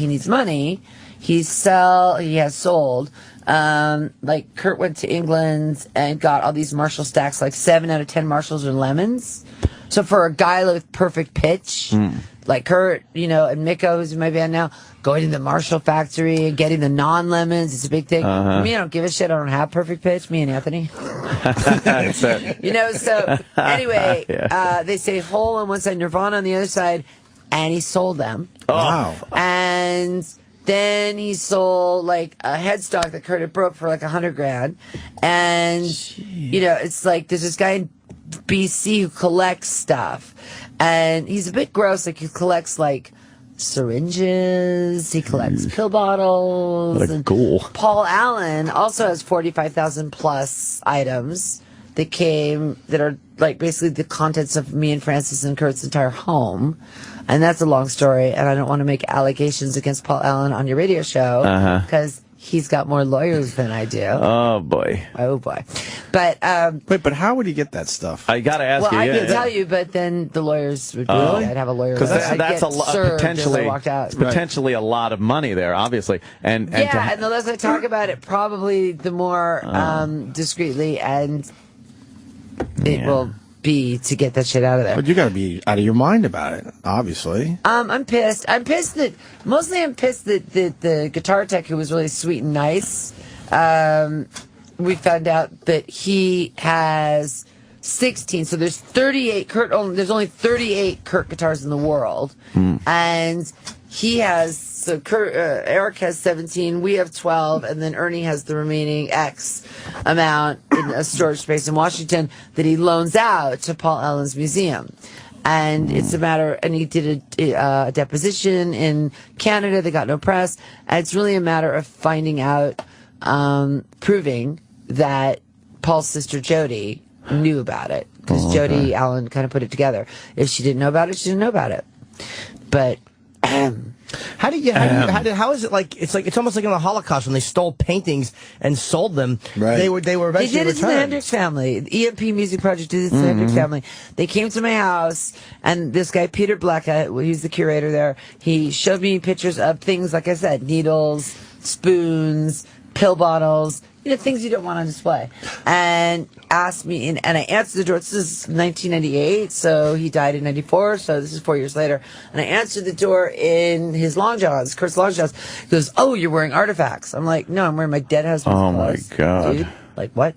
needs money, he has sold. Like Kurt went to England and got all these Marshall stacks, like 7 out of 10 Marshalls are lemons. So for a guy with perfect pitch, like Kurt, and Miko, who's in my band now, going to the Marshall factory and getting the non-lemons, it's a big thing. For me, I don't give a shit. I don't have perfect pitch. Me and Anthony. So anyway, they say Hole on one side, Nirvana on the other side, and he sold them. Oh. Wow. And then he sold like a headstock that Kurt had broke for like $100,000. And, it's like there's this guy in BC who collects stuff, and he's a bit gross. Like he collects like syringes. He collects pill bottles. What a ghoul. Paul Allen also has 45,000 plus items that are like basically the contents of me and Francis and Kurt's entire home. And that's a long story, and I don't want to make allegations against Paul Allen on your radio show because he's got more lawyers than I do. Oh, boy. Oh, boy. But wait, but how would he get that stuff? I got to ask you. Well, I can tell you, but then the lawyers would be I'd have a lawyer. Because that's potentially a lot of money there, obviously. And the less I talk about it, probably the more discreetly and it will be to get that shit out of there. But you got to be out of your mind about it, obviously. I'm pissed. I'm pissed that the guitar tech, who was really sweet and nice, we found out that he has 16. So there's 38 there's only 38 Kurt guitars in the world. And he has, Eric has 17, we have 12, and then Ernie has the remaining X amount in a storage space in Washington that he loans out to Paul Allen's museum. And it's a matter, and he did a deposition in Canada, they got no press, and it's really a matter of finding out, proving that Paul's sister Jody knew about it, because Jody Allen kind of put it together. If she didn't know about it, she didn't know about it. But how is it like? It's almost like in the Holocaust when they stole paintings and sold them. Right. They were eventually They did it to the returned. Hendrix family. The EMP Music Project did this to the Hendrix family. They came to my house, and this guy, Peter Blackett, he's the curator there, he showed me pictures of things, like I said, needles, spoons, pill bottles, things you don't want on display. And asked me, and I answered the door. This is 1998, so he died in 94, so this is 4 years later. And I answered the door in his long johns, Kurt's long johns. He goes, "Oh, you're wearing artifacts." I'm like, "No, I'm wearing my dead husband's clothes." My God. Dude, like, what?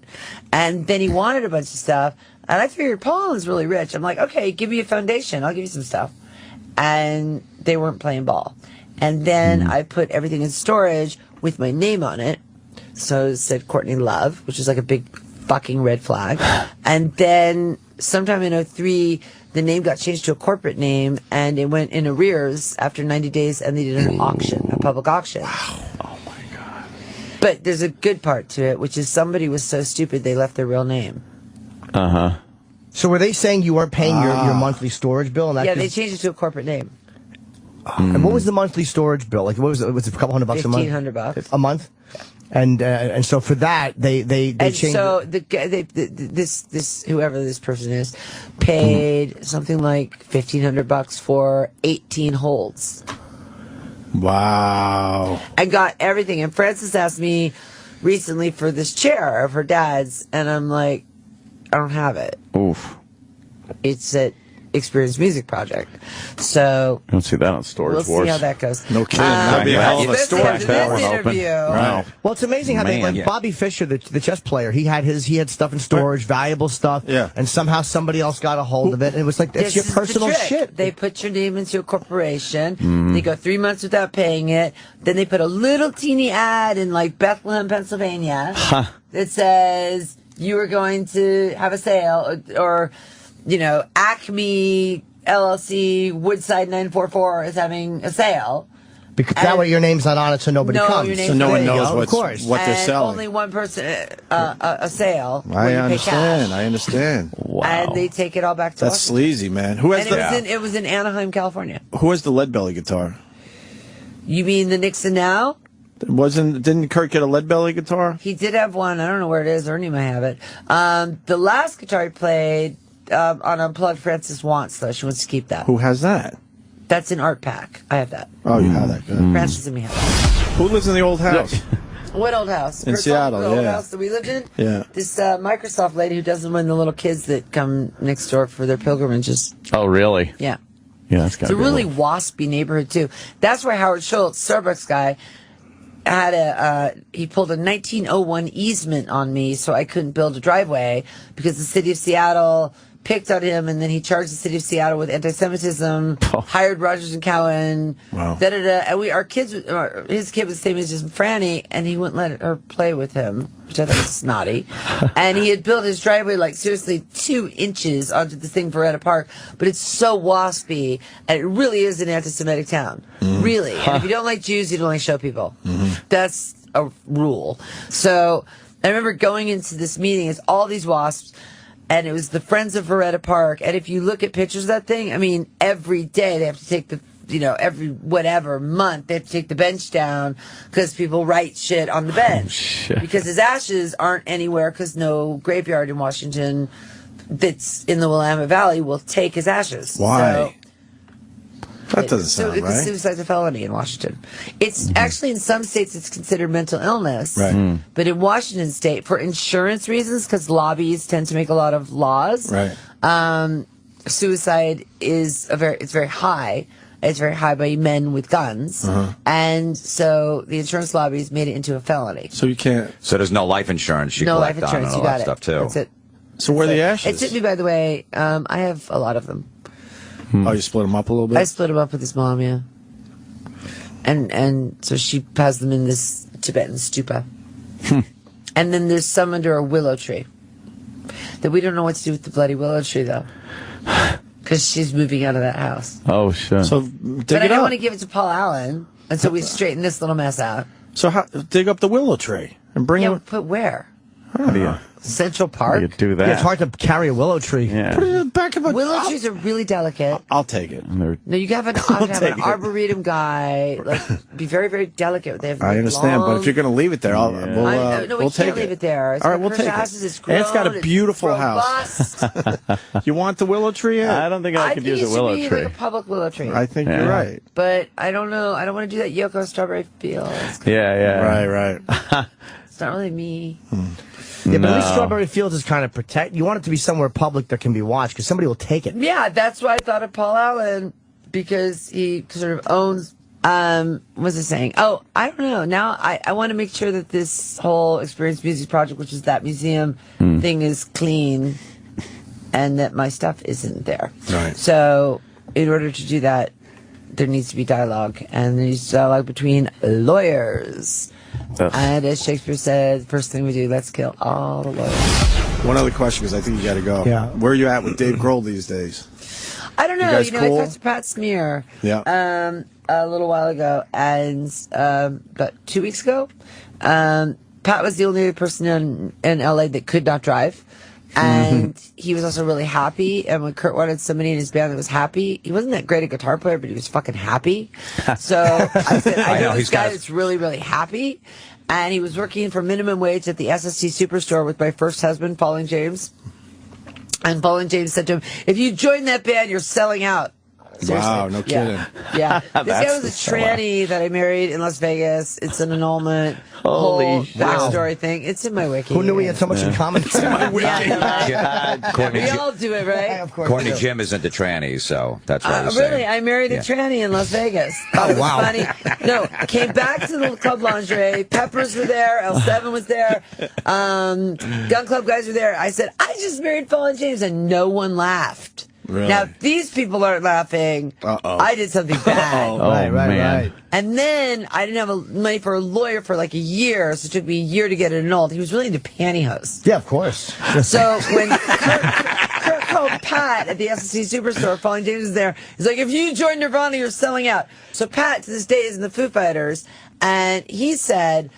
And then he wanted a bunch of stuff, and I figured Paul is really rich. I'm like, "Okay, give me a foundation. I'll give you some stuff." And they weren't playing ball. And then I put everything in storage with my name on it. So it said Courtney Love, which is like a big fucking red flag. And then sometime in 2003, the name got changed to a corporate name, and it went in arrears after 90 days, and they did an auction, a public auction. Wow. Oh, my God. But there's a good part to it, which is somebody was so stupid they left their real name. So were they saying you weren't paying your monthly storage bill? And that They changed it to a corporate name. And what was the monthly storage bill? Like, what was it? Was it a couple $100 a month? $1,500 a month. And so for that they changed. So this whoever this person is paid something like $1,500 for 18 holds. Wow. I got everything. And Frances asked me recently for this chair of her dad's, and I'm like, I don't have it. Oof. It's at Experience Music Project. So I don't see that on Storage we'll Wars. see how that goes. No kidding. That'd be a hell of a storage interview. Right. Well, it's amazing how Bobby Fischer, the chess player, he had stuff in storage, valuable stuff, and somehow somebody else got a hold of it. And it was like, that's your personal shit. They put your name into a corporation. They go 3 months without paying it. Then they put a little teeny ad in like Bethlehem, Pennsylvania that says you are going to have a sale, or Acme LLC Woodside 944 is having a sale. Because that way your name's not on it, so nobody comes. So no one knows what they're and selling. Only one person a sale. I understand. Wow. And they take it all back to That's us. sleazy, man. Who has it was in Anaheim, California. Who has the lead belly guitar? You mean the Nixon Now? Didn't Kurt get a lead belly guitar? He did have one. I don't know where it is. Ernie might have it. The last guitar he played on Unplugged, Frances wants, though. She wants to keep that. Who has that? That's an art pack. I have that. Oh, you have that. Good. Frances and me have that. Who lives in the old house? What old house? In Seattle, the old house that we lived in? Yeah. This Microsoft lady who doesn't win the little kids that come next door for their pilgrimages. Oh, really? Yeah. Yeah, that's got It's a really waspy neighborhood, too. That's where Howard Schultz, Starbucks guy, he pulled a 1901 easement on me so I couldn't build a driveway because the city of Seattle picked on him, and then he charged the city of Seattle with anti-Semitism, hired Rogers and Cowan, and his kid was the same age as Franny, and he wouldn't let her play with him, which I thought was snotty. And he had built his driveway, like, seriously 2 inches onto this thing, Veretta Park, but it's so waspy, and it really is an anti-Semitic town. Really. And if you don't like Jews, you don't like show people. That's a rule. So I remember going into this meeting, it's all these wasps, and it was the Friends of Veretta Park. And if you look at pictures of that thing, I mean, every day they have to take every whatever month they have to take the bench down because people write shit on the bench. Because his ashes aren't anywhere because no graveyard in Washington that's in the Willamette Valley will take his ashes. Why? That doesn't sound right. Suicide's a felony in Washington. It's actually in some states it's considered mental illness. Right. But in Washington state, for insurance reasons, because lobbies tend to make a lot of laws, suicide is it's very high. It's very high by men with guns. And so the insurance lobbies made it into a felony. So you can't. So there's no life insurance you collect on and all that stuff, too. That's it. So where are the ashes? It took me, by the way, I have a lot of them. Oh, you split them up a little bit? I split them up with his mom, yeah. And so she has them in this Tibetan stupa. And then there's some under a willow tree that we don't know what to do with the bloody willow tree, though. Because she's moving out of that house. Oh, sure. So but I don't want to give it to Paul Allen until we straighten this little mess out. So dig up the willow tree and bring it. Put where? How do you? Central Park. You do that. Yeah, it's hard to carry a willow tree. Put it in the back of a... Willow trees are really delicate. I'll take it. No, you have an arboretum guy. Like, be very, very delicate. They have I understand, but if you're going to leave it there, we'll we take can't leave it there. All right, we'll take it. And it's got a beautiful house. You want the willow tree in? I don't think I could use a willow tree. Like a public willow tree. I think you're right. But I don't know. I don't want to do that Yoko Strawberry Fields. Yeah. Right. It's not really me. Yeah, but at least Strawberry Fields is kind of you want it to be somewhere public that can be watched because somebody will take it. Yeah, that's why I thought of Paul Allen because he sort of owns. What was I saying? Oh, I don't know. Now I want to make sure that this whole Experience Music project, which is that museum thing, is clean, and that my stuff isn't there. Right. So in order to do that, there needs to be dialogue, and there needs to be dialogue between lawyers. And as Shakespeare said, the first thing we do, let's kill all the lawyers. One other question, because I think you got to go. Yeah. Where are you at with Dave Grohl these days? I don't know. You guys cool? I talked to Pat Smear a little while ago, and about 2 weeks ago, Pat was the only person in L.A. that could not drive. And he was also really happy. And when Kurt wanted somebody in his band that was happy, he wasn't that great a guitar player, but he was fucking happy. So I said, I know this guy that's really, really happy. And he was working for minimum wage at the SST Superstore with my first husband, Pauline James. And Pauline James said to him, if you join that band, you're selling out. Seriously. Wow, no kidding. Yeah. This guy was a tranny that I married in Las Vegas. It's an annulment. Whole backstory thing. It's in my wiki. Who knew we had so much in common? It's in my wiki. We all do it, right? Of course. Courtney Jim isn't the tranny, so that's what I was really? saying. I married a tranny in Las Vegas. It was funny. No, came back to the Club Lingerie. Peppers were there. L7 was there. Gun Club guys were there. I said, I just married Paul James, and no one laughed. Really? Now, if these people aren't laughing, I did something bad. Right. And then I didn't have money for a lawyer for like a year, so it took me a year to get it annulled. He was really into pantyhose. Yeah, of course. So when Kurt called Pat at the SSC Superstore, Pauline James was there, he's like, if you join Nirvana, you're selling out. So Pat, to this day, is in the Foo Fighters, and he said,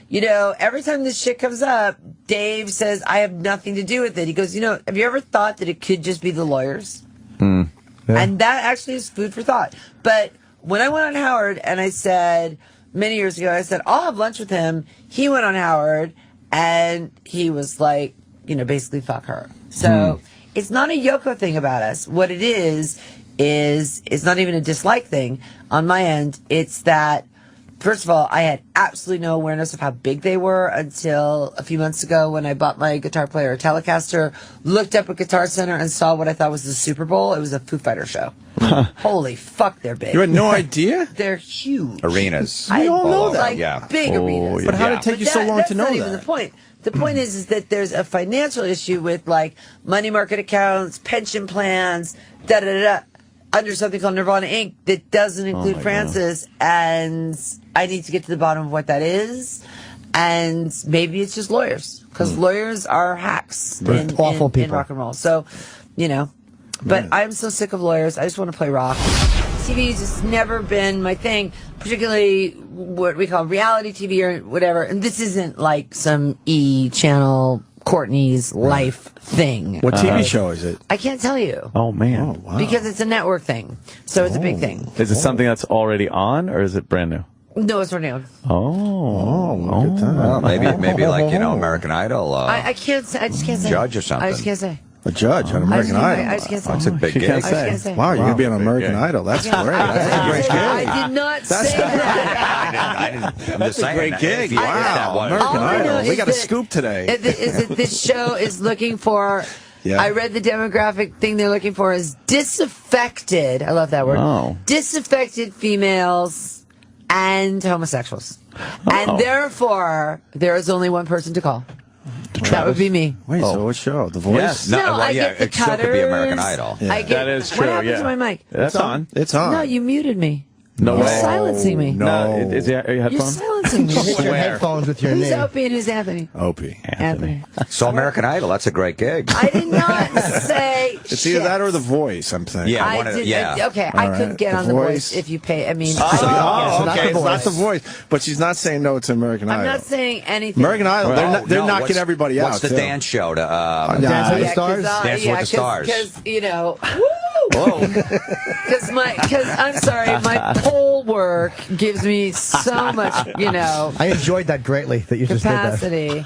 you know, every time this shit comes up, Dave says, I have nothing to do with it. He goes, you know, have you ever thought that it could just be the lawyers? Yeah. And that actually is food for thought. But when I went on Howard and I said, many years ago, I said, I'll have lunch with him. He went on Howard and he was like, you know, basically fuck her. So it's not a Yoko thing about us. What it is it's not even a dislike thing on my end. It's that, first of all, I had absolutely no awareness of how big they were until a few months ago when I bought my guitar player a Telecaster, looked up at Guitar Center and saw what I thought was the Super Bowl. It was a Foo Fighter show. Holy fuck, they're big. You had no idea? They're huge. Arenas. I all know that. Like big arenas. But how did it take you so long to know that's that? not even the point. The point is that there's a financial issue with like money market accounts, pension plans, under something called Nirvana Inc. that doesn't include Francis, and I need to get to the bottom of what that is. And maybe it's just lawyers, because lawyers are hacks in rock and roll. So, but I'm so sick of lawyers. I just want to play rock. TV's just never been my thing, particularly what we call reality TV or whatever. And this isn't like some E! channel Courtney's life thing. What TV show is it? I can't tell you. Oh, man. Oh, wow. Because it's a network thing. So it's a big thing. Is it something that's already on, or is it brand new? No, it's renewed. Good time. Well, maybe like, American Idol. I can't say. I just can't say. Judge or something. I just can't say. A judge on American Idol. I just can't say. That's a big She gig. can't I just can't say. Wow, you're going to be on American Idol. That's great. I did not say that. I'm That's just a saying great that. gig. Yeah, Wow, that American All I know Idol. We is got a that- scoop today. Is that this show is looking for... Yeah. I read the demographic thing they're looking for is disaffected. I love that word. Oh. Disaffected females and homosexuals. And therefore, there is only one person to call. That would be me. Wait, so what show? The Voice? Yes. No, I get the it still could be American cutters. Idol. I get, That is what true, happened to my mic? That's on. It's on. No, you muted me. No You're way. silencing me. No. Is it your You're headphones? silencing me. Hit your headphones with your Who's name. Opie and who's Anthony? Opie. Anthony. So American Idol, that's a great gig. I did not say It's either that or The Voice, I'm saying. Yeah, I did, okay, I All couldn't right. get The on The Voice Voice. if you pay. I mean, Oh, okay. It's not not The Voice. But she's not saying no to American Idol. I'm not saying anything. American Idol, they're knocking what's- everybody out. What's the too. dance show to Dance with the Yeah, Stars? Dance with the Stars. Because because I'm sorry, my poll work gives me so much, I enjoyed that greatly that you just capacity.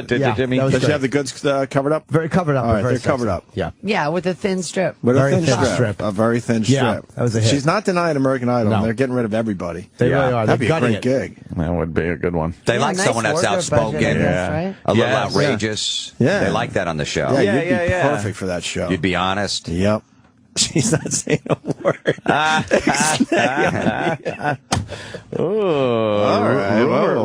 Did you, Jimmy? that was Does she great. have the goods covered up? Very covered up. All right, very they're covered sexy. up. Yeah. Yeah, with a thin strip. With Very a thin thin strip. strip. A very thin Yeah, strip. that was a hit. She's not denying American Idol. No. They're getting rid of everybody. They really are. That'd They're be a gutting great it. gig. That would be a good one. They Yeah, like nice someone that's wardrobe budget, outspoken, I guess, right? a little Yes. outrageous. Yeah. They like that on the show. Yeah, you'd be yeah. perfect for that show. You'd be honest. Yep. She's not saying a word. All right. Rumor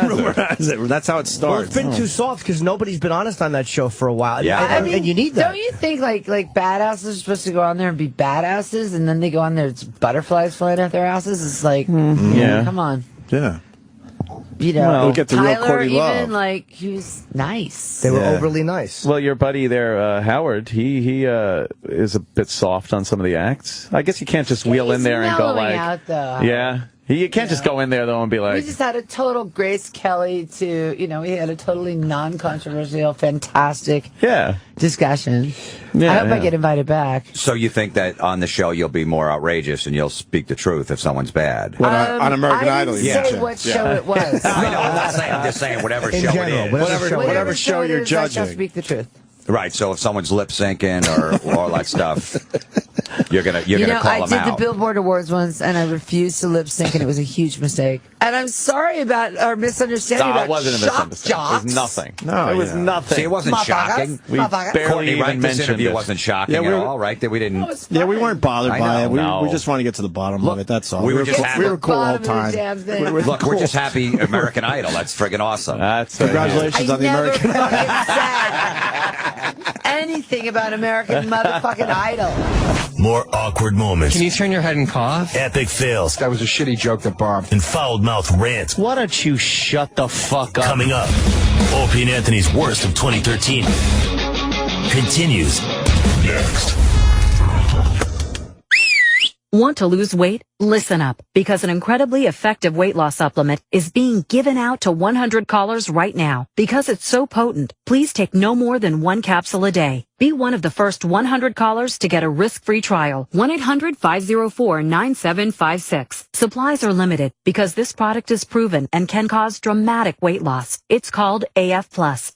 Rumor has it. That's how it Well, starts. it's been too soft because nobody's been honest on that show for a while. Yeah. And you need that. Don't you think like badasses are supposed to go on there and be badasses, and then they go on there, it's butterflies flying out their asses? It's like, Yeah. come on. Yeah. We'll get the real Tyler, Courtney Love. even he was nice. They were overly nice. Well, your buddy there, Howard, he is a bit soft on some of the acts. I guess you can't just wheel in there and go mellowing like, out, though. yeah. You can't just go in there though and be We like, just had a total Grace Kelly we had a totally non-controversial, fantastic discussion. I hope I get invited back. So you think that on the show you'll be more outrageous and you'll speak the truth if someone's bad? On American Idol, I didn't say what show it was. I know. I'm not saying. I'm just saying whatever In show general, it is. Whatever show you're it is, I shall judging. speak the truth. Right. So if someone's lip syncing or all that stuff, you're gonna call I them did out. the Billboard Awards once, and I refused to lip sync, and it was a huge mistake. And I'm sorry about our misunderstanding. no, about it wasn't a shock misunderstanding. It was jocks. nothing. No, it was nothing. See, it wasn't shocking. We barely Courtney, even right? This mentioned interview it. wasn't shocking Yeah, we at were- all, right? That we didn't. Yeah, we weren't bothered I by it. know. We just want to get to the bottom of it. That's all. We were just we happy. were cool the whole Bottom of the time. damn thing. Look, we're just happy American Idol. That's friggin' awesome. That's Congratulations I on the never American Idol. fucking said anything about American motherfucking Idol. More awkward moments. Can you turn your head and cough? Epic fails. That was a shitty joke that bombed. And foul-mouthed rants. Why don't you shut the fuck up? Coming up, Opie and Anthony's worst of 2013 continues next. Want to lose weight? Listen up, because an incredibly effective weight loss supplement is being given out to 100 callers right now. Because it's so potent, please take no more than 1 capsule a day. Be one of the first 100 callers to get a risk-free trial. 1-800-504-9756. Supplies are limited because this product is proven and can cause dramatic weight loss. It's called AF+.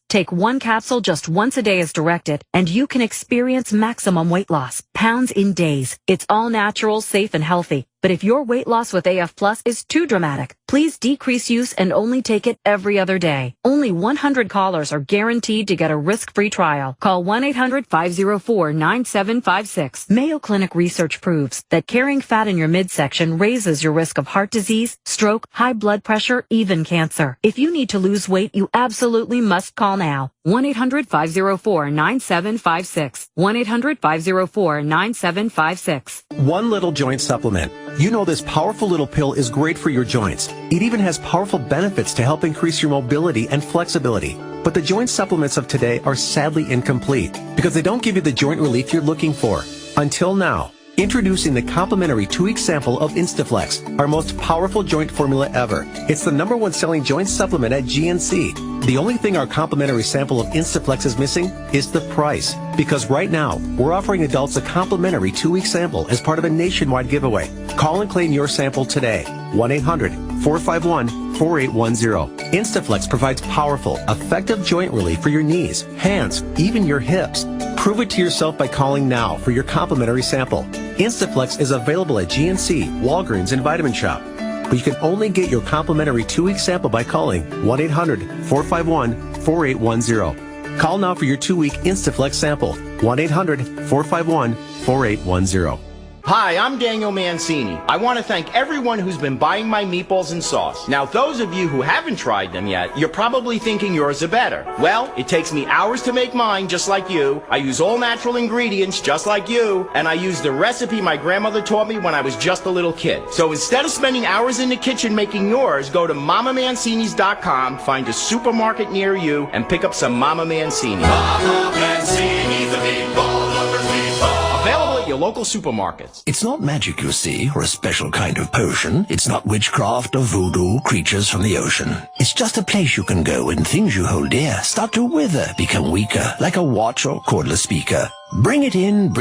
Take 1 capsule just once a day as directed, and you can experience maximum weight loss. Pounds in days. It's all natural, safe, and healthy. But if your weight loss with AF Plus is too dramatic, please decrease use and only take it every other day. Only 100 callers are guaranteed to get a risk-free trial. Call 1-800-504-9756. Mayo Clinic research proves that carrying fat in your midsection raises your risk of heart disease, stroke, high blood pressure, even cancer. If you need to lose weight, you absolutely must call now. 1-800-504-9756. 1-800-504-9756. One little joint supplement. You know this powerful little pill is great for your joints. It even has powerful benefits to help increase your mobility and flexibility. But the joint supplements of today are sadly incomplete because they don't give you the joint relief you're looking for. Until now. Introducing the complimentary 2-week sample of Instaflex, our most powerful joint formula ever. It's the #1 selling joint supplement at GNC. The only thing our complimentary sample of Instaflex is missing is the price. Because right now, we're offering adults a complimentary 2-week sample as part of a nationwide giveaway. Call and claim your sample today. 1-800-451-4810. Instaflex provides powerful, effective joint relief for your knees, hands, even your hips. Prove it to yourself by calling now for your complimentary sample. Instaflex is available at GNC, Walgreens, and Vitamin Shop. But you can only get your complimentary 2-week sample by calling 1-800-451-4810. Call now for your 2-week Instaflex sample. 1-800-451-4810. Hi, I'm Daniel Mancini. I want to thank everyone who's been buying my meatballs and sauce. Now, those of you who haven't tried them yet, you're probably thinking yours are better. Well, it takes me hours to make mine, just like you. I use all natural ingredients, just like you. And I use the recipe my grandmother taught me when I was just a little kid. So instead of spending hours in the kitchen making yours, go to MamaMancinis.com, find a supermarket near you, and pick up some Mama Mancini. Mama Mancini, the meatball lover's meatball. Available at your local supermarkets. It's not magic, you see, or a special kind of potion. It's not witchcraft or voodoo, creatures from the ocean. It's just a place you can go when things you hold dear start to wither, become weaker, like a watch or cordless speaker. Bring it in,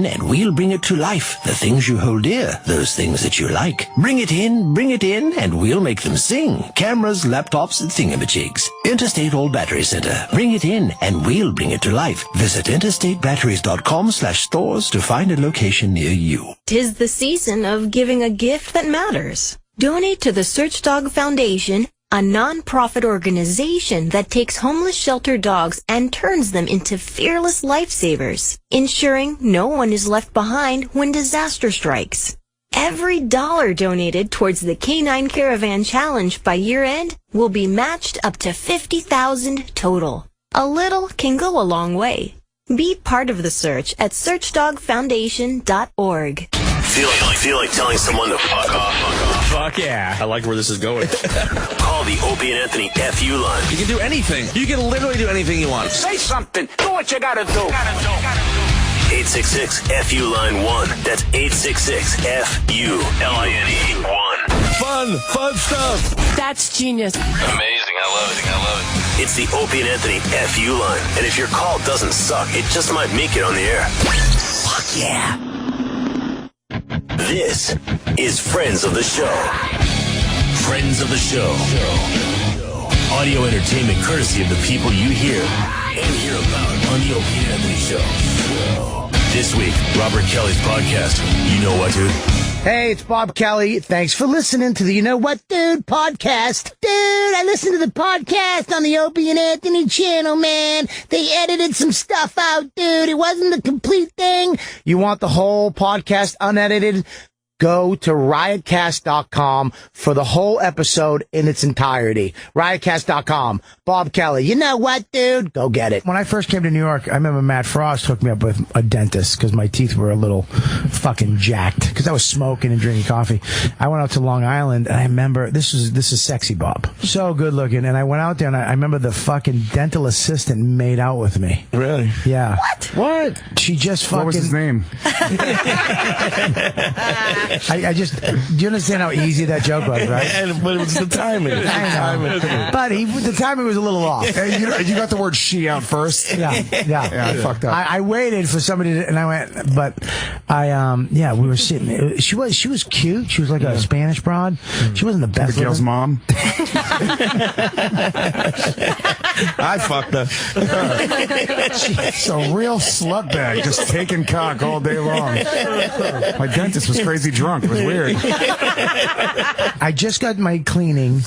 and we'll bring it to life. The things you hold dear, those things that you like. Bring it in, and we'll make them sing. Cameras, laptops, and thingamajigs. Interstate All Battery Center. Bring it in, and we'll bring it to life. Visit interstatebatteries.com/stores to find a location near you. 'Tis the season of giving a gift that matters. Donate to the Search Dog Foundation, a non-profit organization that takes homeless shelter dogs and turns them into fearless lifesavers, ensuring no one is left behind when disaster strikes. Every dollar donated towards the Canine Caravan Challenge by year-end will be matched up to $50,000 total. A little can go a long way. Be part of the search at searchdogfoundation.org. Feel like telling someone to fuck off? Fuck yeah. I like where this is going. Call the Opie and Anthony FU line. You can do anything. You can literally do anything you want. Say something. Do what you gotta do. 866-FU line 1. That's 866-FU-LINE-1. Fun stuff. That's genius. Amazing. I love it. It's the Opie and Anthony FU line. And if your call doesn't suck, it just might make it on the air. Fuck yeah. This is Friends of the Show. Friends of the Show. Audio entertainment courtesy of the people you hear and hear about on the Opie and Anthony Show. This week, Robert Kelly's podcast. You know what, dude? Hey, it's Bob Kelly. Thanks for listening to the You Know What, Dude podcast. Dude, I listened to the podcast on the Opie and Anthony channel, man. They edited some stuff out, dude. It wasn't the complete thing. You want the whole podcast unedited? Go to riotcast.com for the whole episode in its entirety. Riotcast.com. Bob Kelly. You know what, dude? Go get it. When I first came to New York, I remember Matt Frost hooked me up with a dentist because my teeth were a little fucking jacked because I was smoking and drinking coffee. I went out to Long Island and I remember this is sexy Bob. So good looking. And I went out there and I remember the fucking dental assistant made out with me. Really? Yeah. What? She just fucking... What was his name? I just, do you understand how easy that joke was, right? But it was the timing. I know. But the timing was a little off. You got the word she out first. Yeah. I fucked up. I waited for somebody to, and I went, but we were sitting. She was cute. She was like a Spanish broad. She wasn't the best. The girl's mom. I fucked her. She's a real slut bag, just taking cock all day long. My dentist was crazy drunk. It was weird. I just got my cleaning.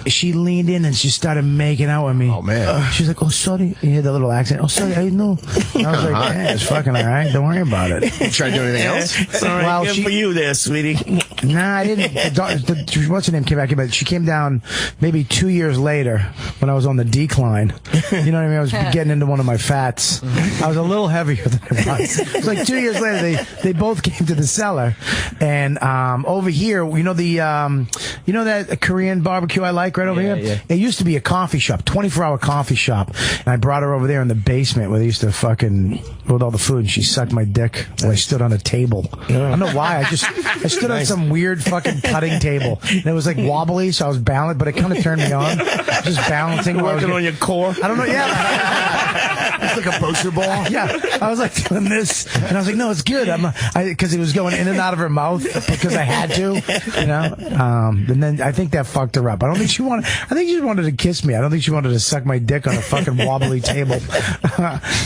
She leaned in and she started making out with me. Oh, man. She's like, oh, sorry. You heard the little accent. Oh, sorry, I know. I was like, yeah, it's fucking all right. Don't worry about it. You try to do anything else? It's all right. Well, Good for you there, sweetie. Nah, I didn't. What's her name came back in, but she came down maybe 2 years later when I was on the decline. You know what I mean? I was getting into one of my fats. I was a little heavier than I was. It was like 2 years later, they both came to the cellar. And over here, you know that Korean barbecue I like right over here? Yeah. It used to be a coffee shop, 24-hour coffee shop. And I brought her over there in the basement where they used to fucking with all the food, and she sucked my dick while I stood on a table. I don't know why. I stood on some weird fucking cutting table. And it was like wobbly, so I was balanced, but it kind of turned me on. Just balancing. Working on your core? I don't know. Yeah. It's like a poster ball. Yeah. I was like doing this, and I was like, no, it's good. Because it was going in and out of her mouth because I had to, you know. And then I think that fucked her up. I think she just wanted to kiss me. I don't think she wanted to suck my dick on a fucking wobbly table.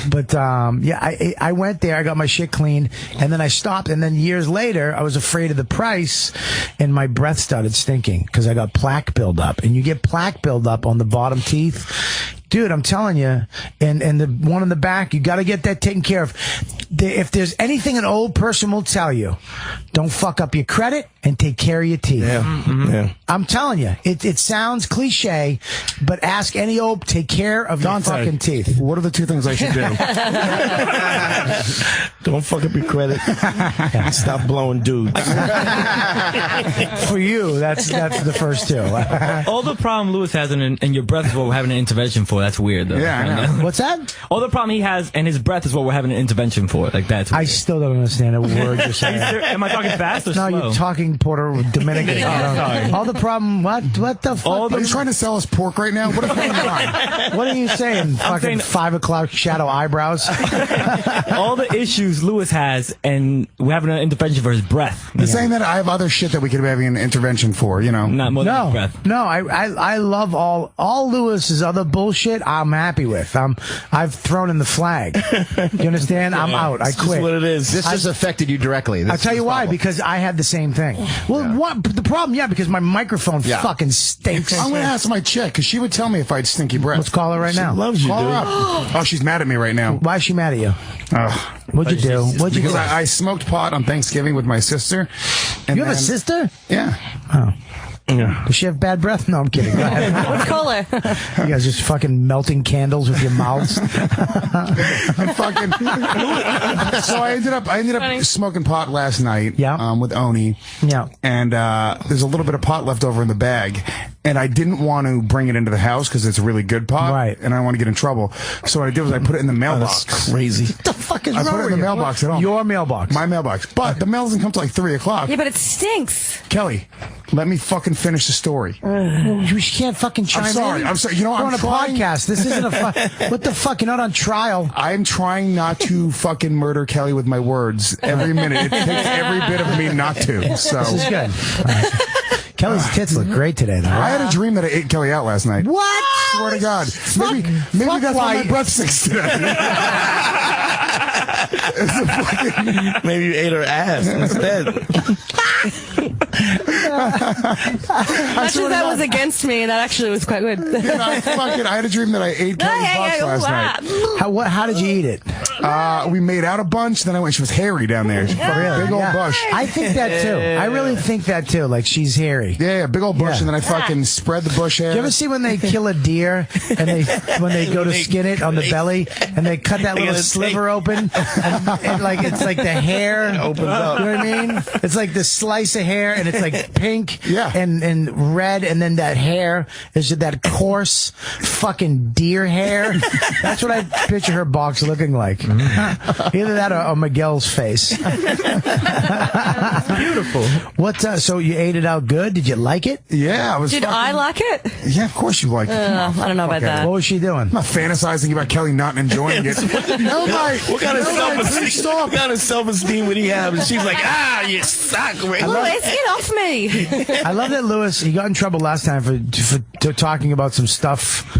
But yeah, I went there. I got my shit cleaned, and then I stopped. And then years later, I was afraid of the price, and my breath started stinking because I got plaque buildup. And you get plaque buildup on the bottom teeth. Dude, I'm telling you, and the one in the back, you got to get that taken care of. If there's anything an old person will tell you, don't fuck up your credit and take care of your teeth. Yeah. Mm-hmm. Yeah. I'm telling you, it sounds cliche, but ask any old, take care of your fucking teeth. What are the two things I should do? Don't fuck up your credit. Stop blowing dudes. For you, that's the first two. All the problem Lewis has in your breath is what we're having an intervention for. That's weird, though. Yeah, I know. What's that? All the problem he has in his breath is what we're having an intervention for. Like, that's weird. I still don't understand a word you're saying. Am I talking fast or slow? No, you're talking Dominican. Sorry. All the problem, what the fuck? Are you trying to sell us pork right now? What is going on? What are you saying? Fucking 5 o'clock shadow eyebrows? All the issues Lewis has, and we're having an intervention for his breath. You're saying that I have other shit that we could be having an intervention for, you know? Not more than his breath. No, I love all Lewis's other bullshit. I'm happy with. I've thrown in the flag. You understand? I'm out. I quit. What it is. This has affected you directly. I'll tell you why. Because I had the same thing. Well, what the problem? Yeah, because my microphone fucking stinks. I'm going to ask my chick because she would tell me if I had stinky breath. Let's call her right now. She loves you, call dude. her up. Oh, she's mad at me right now. Why is she mad at you? What'd you do? Because I smoked pot on Thanksgiving with my sister. And you have a sister? Yeah. Oh. Yeah. Does she have bad breath? No, I'm kidding. Go ahead. Let's call her. You guys just fucking melting candles with your mouths. So I ended up smoking pot last night. With Oni. Yeah. And there's a little bit of pot left over in the bag. And I didn't want to bring it into the house because it's really good pot. Right. And I don't want to get in trouble. So what I did was I put it in the mailbox. That's crazy. What the fuck is wrong with you? I put it in the mailbox at home. Your mailbox. My mailbox. But the mail doesn't come till like 3 o'clock. Yeah, but it stinks. Kelly, let me fucking finish the story. You can't fucking chime in. I'm sorry. You know, We're on a podcast. This isn't a what the fuck? You're not on trial. I'm trying not to fucking murder Kelly with my words every minute. It takes every bit of me not to. So this is good. Kelly's tits look great today, though. I had a dream that I ate Kelly out last night. What? Swear to God. Maybe that's why my breath stinks today. Maybe you ate her ass instead. Much as that was against me, that actually was quite good. I had a dream that I ate Kelly's box last night. How did you eat it? We made out a bunch, then I went, she was hairy down there. Really? Big old bush. I think that too. I really think that too. Like she's hairy. Yeah, big old bush, and then I fucking spread the bush hair. Do you ever see when they kill a deer and when they go to skin it on the belly and they cut that little sliver open and like it's like the hair opens up. You know what I mean? It's like the slice of hair and it's like pink and red, and then that hair is that coarse fucking deer hair. That's what I picture her box looking like. Either that or Miguel's face. Beautiful. What? So you ate it out good? Did you like it? Yeah, Did I like it? Yeah, of course you like it. I don't know about that. What was she doing? I'm not fantasizing about Kelly not enjoying it. What kind of self-esteem would he have? And she's like, you suck, Ray. Louis, get off me. I love that Lewis, he got in trouble last time for talking about some stuff,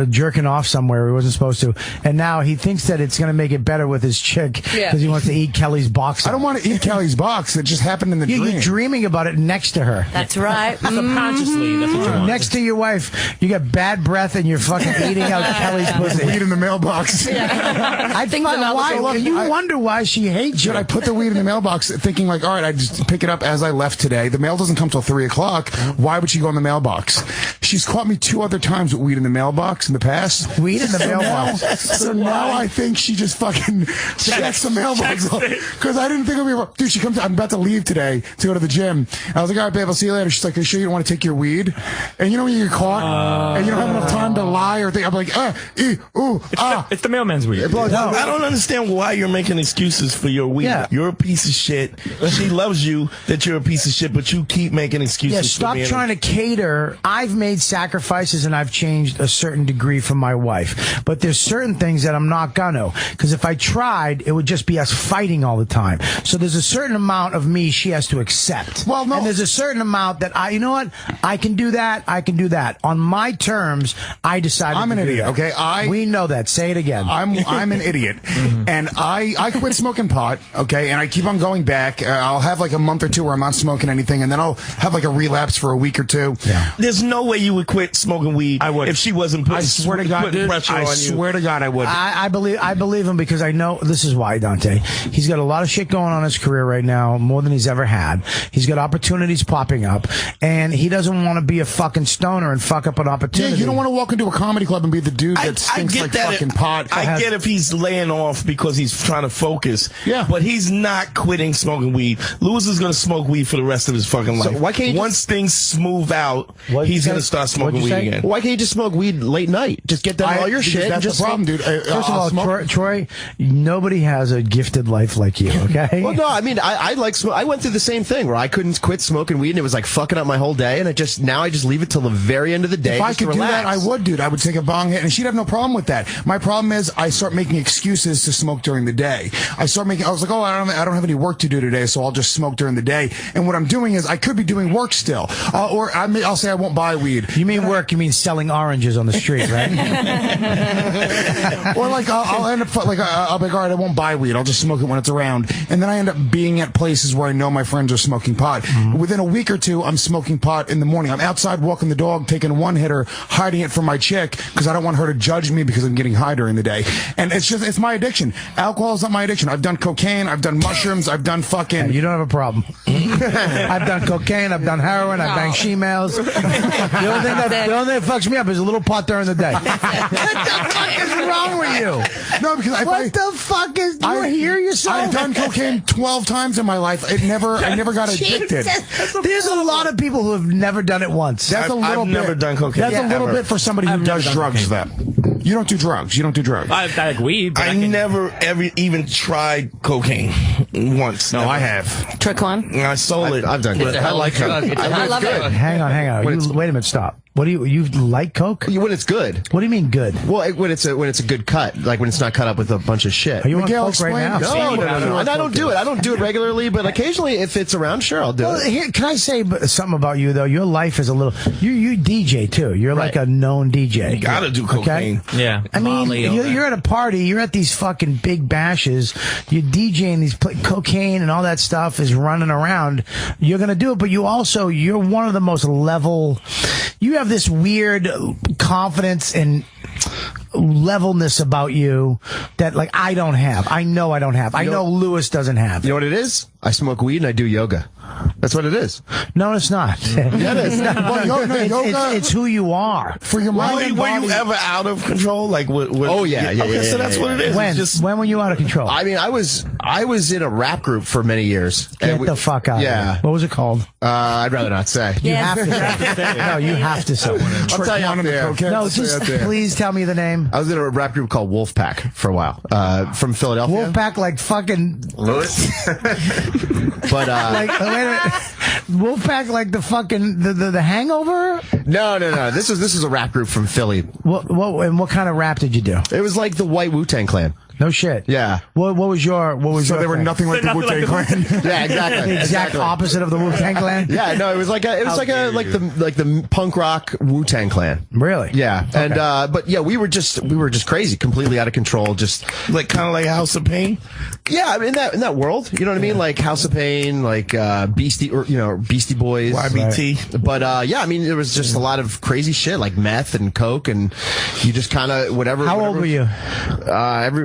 jerking off somewhere he wasn't supposed to. And now he thinks that it's going to make it better with his chick because he wants to eat Kelly's box. I don't want to eat Kelly's box. It just happened in the dream. You're dreaming about it next to her. That's right. Subconsciously, that's what you want. Next to your wife, you got bad breath and you're fucking eating out Kelly's pussy. Weed in the mailbox. I think you wonder why she hates you. I put the weed in the mailbox thinking like, all right, I just pick it up as I left today. The mail doesn't come till 3 o'clock. Why would she go in the mailbox? She's caught me 2 other times with weed in the mailbox in the past. Weed in the mailbox. So now I think she just fucking checks the mailbox. Because I didn't think it'd be, dude, she comes, I'm about to leave today to go to the gym. I was like, all right, babe, I'll see you later. She's like, are you sure you don't want to take your weed? And when you get caught and you don't have enough time to lie or think, I'm like, It's the mailman's weed. I don't understand why you're making excuses for your weed. Yeah. You're a piece of shit. She loves you that you're a piece of shit, but you keep making excuses. Yeah, stop trying to cater. I've made sacrifices and I've changed a certain degree from my wife. But there's certain things that I'm not gonna. Because if I tried, it would just be us fighting all the time. So there's a certain amount of me she has to accept. Well, no. And there's a certain amount that I can do that. I can do that. On my terms, I decided I'm an idiot, okay? We know that. Say it again. I'm an idiot. And I quit smoking pot, okay? And I keep on going back. I'll have like a month or 2 where I'm not smoking anything, and then I'll have like a relapse for a week or 2. Yeah. There's no way you would quit smoking weed. I would if she wasn't putting, I swear to God, dude, pressure on you. I swear to God, I would. I believe him because I know this is why, Dante. He's got a lot of shit going on in his career right now, more than he's ever had. He's got opportunities popping up, and he doesn't want to be a fucking stoner and fuck up an opportunity. Yeah, you don't want to walk into a comedy club and be the dude that stinks like fucking pot. I get if he's laying off because he's trying to focus. Yeah. But he's not quitting smoking weed. Lewis is going to smoke weed for the rest of his fucking life. So why can't you Once things smooth out, he's going to start smoking weed again. Why can't you just smoke weed late night? Just get done all your shit. That's the problem, dude. First of all, Troy, nobody has a gifted life like you, okay? Well, no, I mean, I like smoke. I went through the same thing where I couldn't quit smoking weed and it was like fucking up my whole day, and now I just leave it till the very end of the day. If I could do that, I would, dude. I would take a bong hit, and she'd have no problem with that. My problem is I start making excuses to smoke during the day. I was like, oh, I don't have any work to do today, so I'll just smoke during the day. And what I'm doing is I could be doing work still, or I'll say I won't buy weed. You mean work? You mean selling oranges on the street, right? Or like I'll end up like I'll be like, all right, I won't buy weed. I'll just smoke it when it's around, and then I end up being at places where I know my friends are smoking pot. Within a week or 2, I'm smoking pot in the morning. I'm outside walking the dog, taking a one-hitter, hiding it from my chick because I don't want her to judge me because I'm getting high during the day. And it's my addiction. Alcohol is not my addiction. I've done cocaine, I've done mushrooms, I've done fucking. You don't have a problem. I've done cocaine, I've done heroin, I've banged she-males. The only thing that fucks me up is a little pot during the day. What the fuck is wrong with you? No, because what the fuck is? Do you hear yourself? I've done cocaine 12 times in my life. I never got addicted. There's a lot of people who have never done it once. That's a little bit. I've never done cocaine. That's a little bit for somebody who does drugs. You don't do drugs. You don't do drugs. I like weed. But I never ever even tried cocaine once. No, I have. Trick one. I sold it. I've done it. I like it. I love it. Hang on. Wait a minute. Stop. What do you like coke? When it's good. What do you mean good? Well, when it's a good cut, like when it's not cut up with a bunch of shit. Are you on coke right now? No. And I don't do it. I don't do it regularly, but occasionally if it's around, sure, I'll do it. Here, can I say something about you though? Your life is a little. You DJ too. You're like a known DJ. You gotta do cocaine. Okay? Yeah. I mean, you're at a party. You're at these fucking big bashes. You're DJing these cocaine and all that stuff is running around. You're gonna do it, but you're one of the most level. You have this weird confidence and levelness about you that like I don't have. I know I don't have. I know Lewis doesn't have. You know what it is? I smoke weed and I do yoga. That's what it is. No, it's not. Yeah, it is. It's who you are. For your mind and body. Were you ever out of control? Like what? Oh yeah. Okay, so that's what it is. When were you out of control? I mean, I was in a rap group for many years. Get the fuck out. Yeah. Of here. What was it called? I'd rather not say. You have to. No, you have to say. I'll tell you out there. No, just please tell me the name. I was in a rap group called Wolfpack for a while. From Philadelphia. Wolfpack, like fucking Lewis. But like, wait a minute. Wolfpack, like the fucking the Hangover? No. This is a rap group from Philly. What kind of rap did you do? It was like the White Wu-Tang Clan. No shit. Yeah. What was your So they were thing? nothing like the Wu-Tang Clan. Yeah, exactly. The exact opposite of the Wu-Tang Clan. Yeah, no, it was like the punk rock Wu-Tang Clan. Really? Yeah, and but yeah, we were just crazy, completely out of control, just like kind of like House of Pain. Yeah, I mean, in that world, you know what I mean, like House of Pain, like Beastie Boys, YBT. Right. But yeah, I mean, there was just a lot of crazy shit like meth and coke, and you just kind of whatever. How old were you?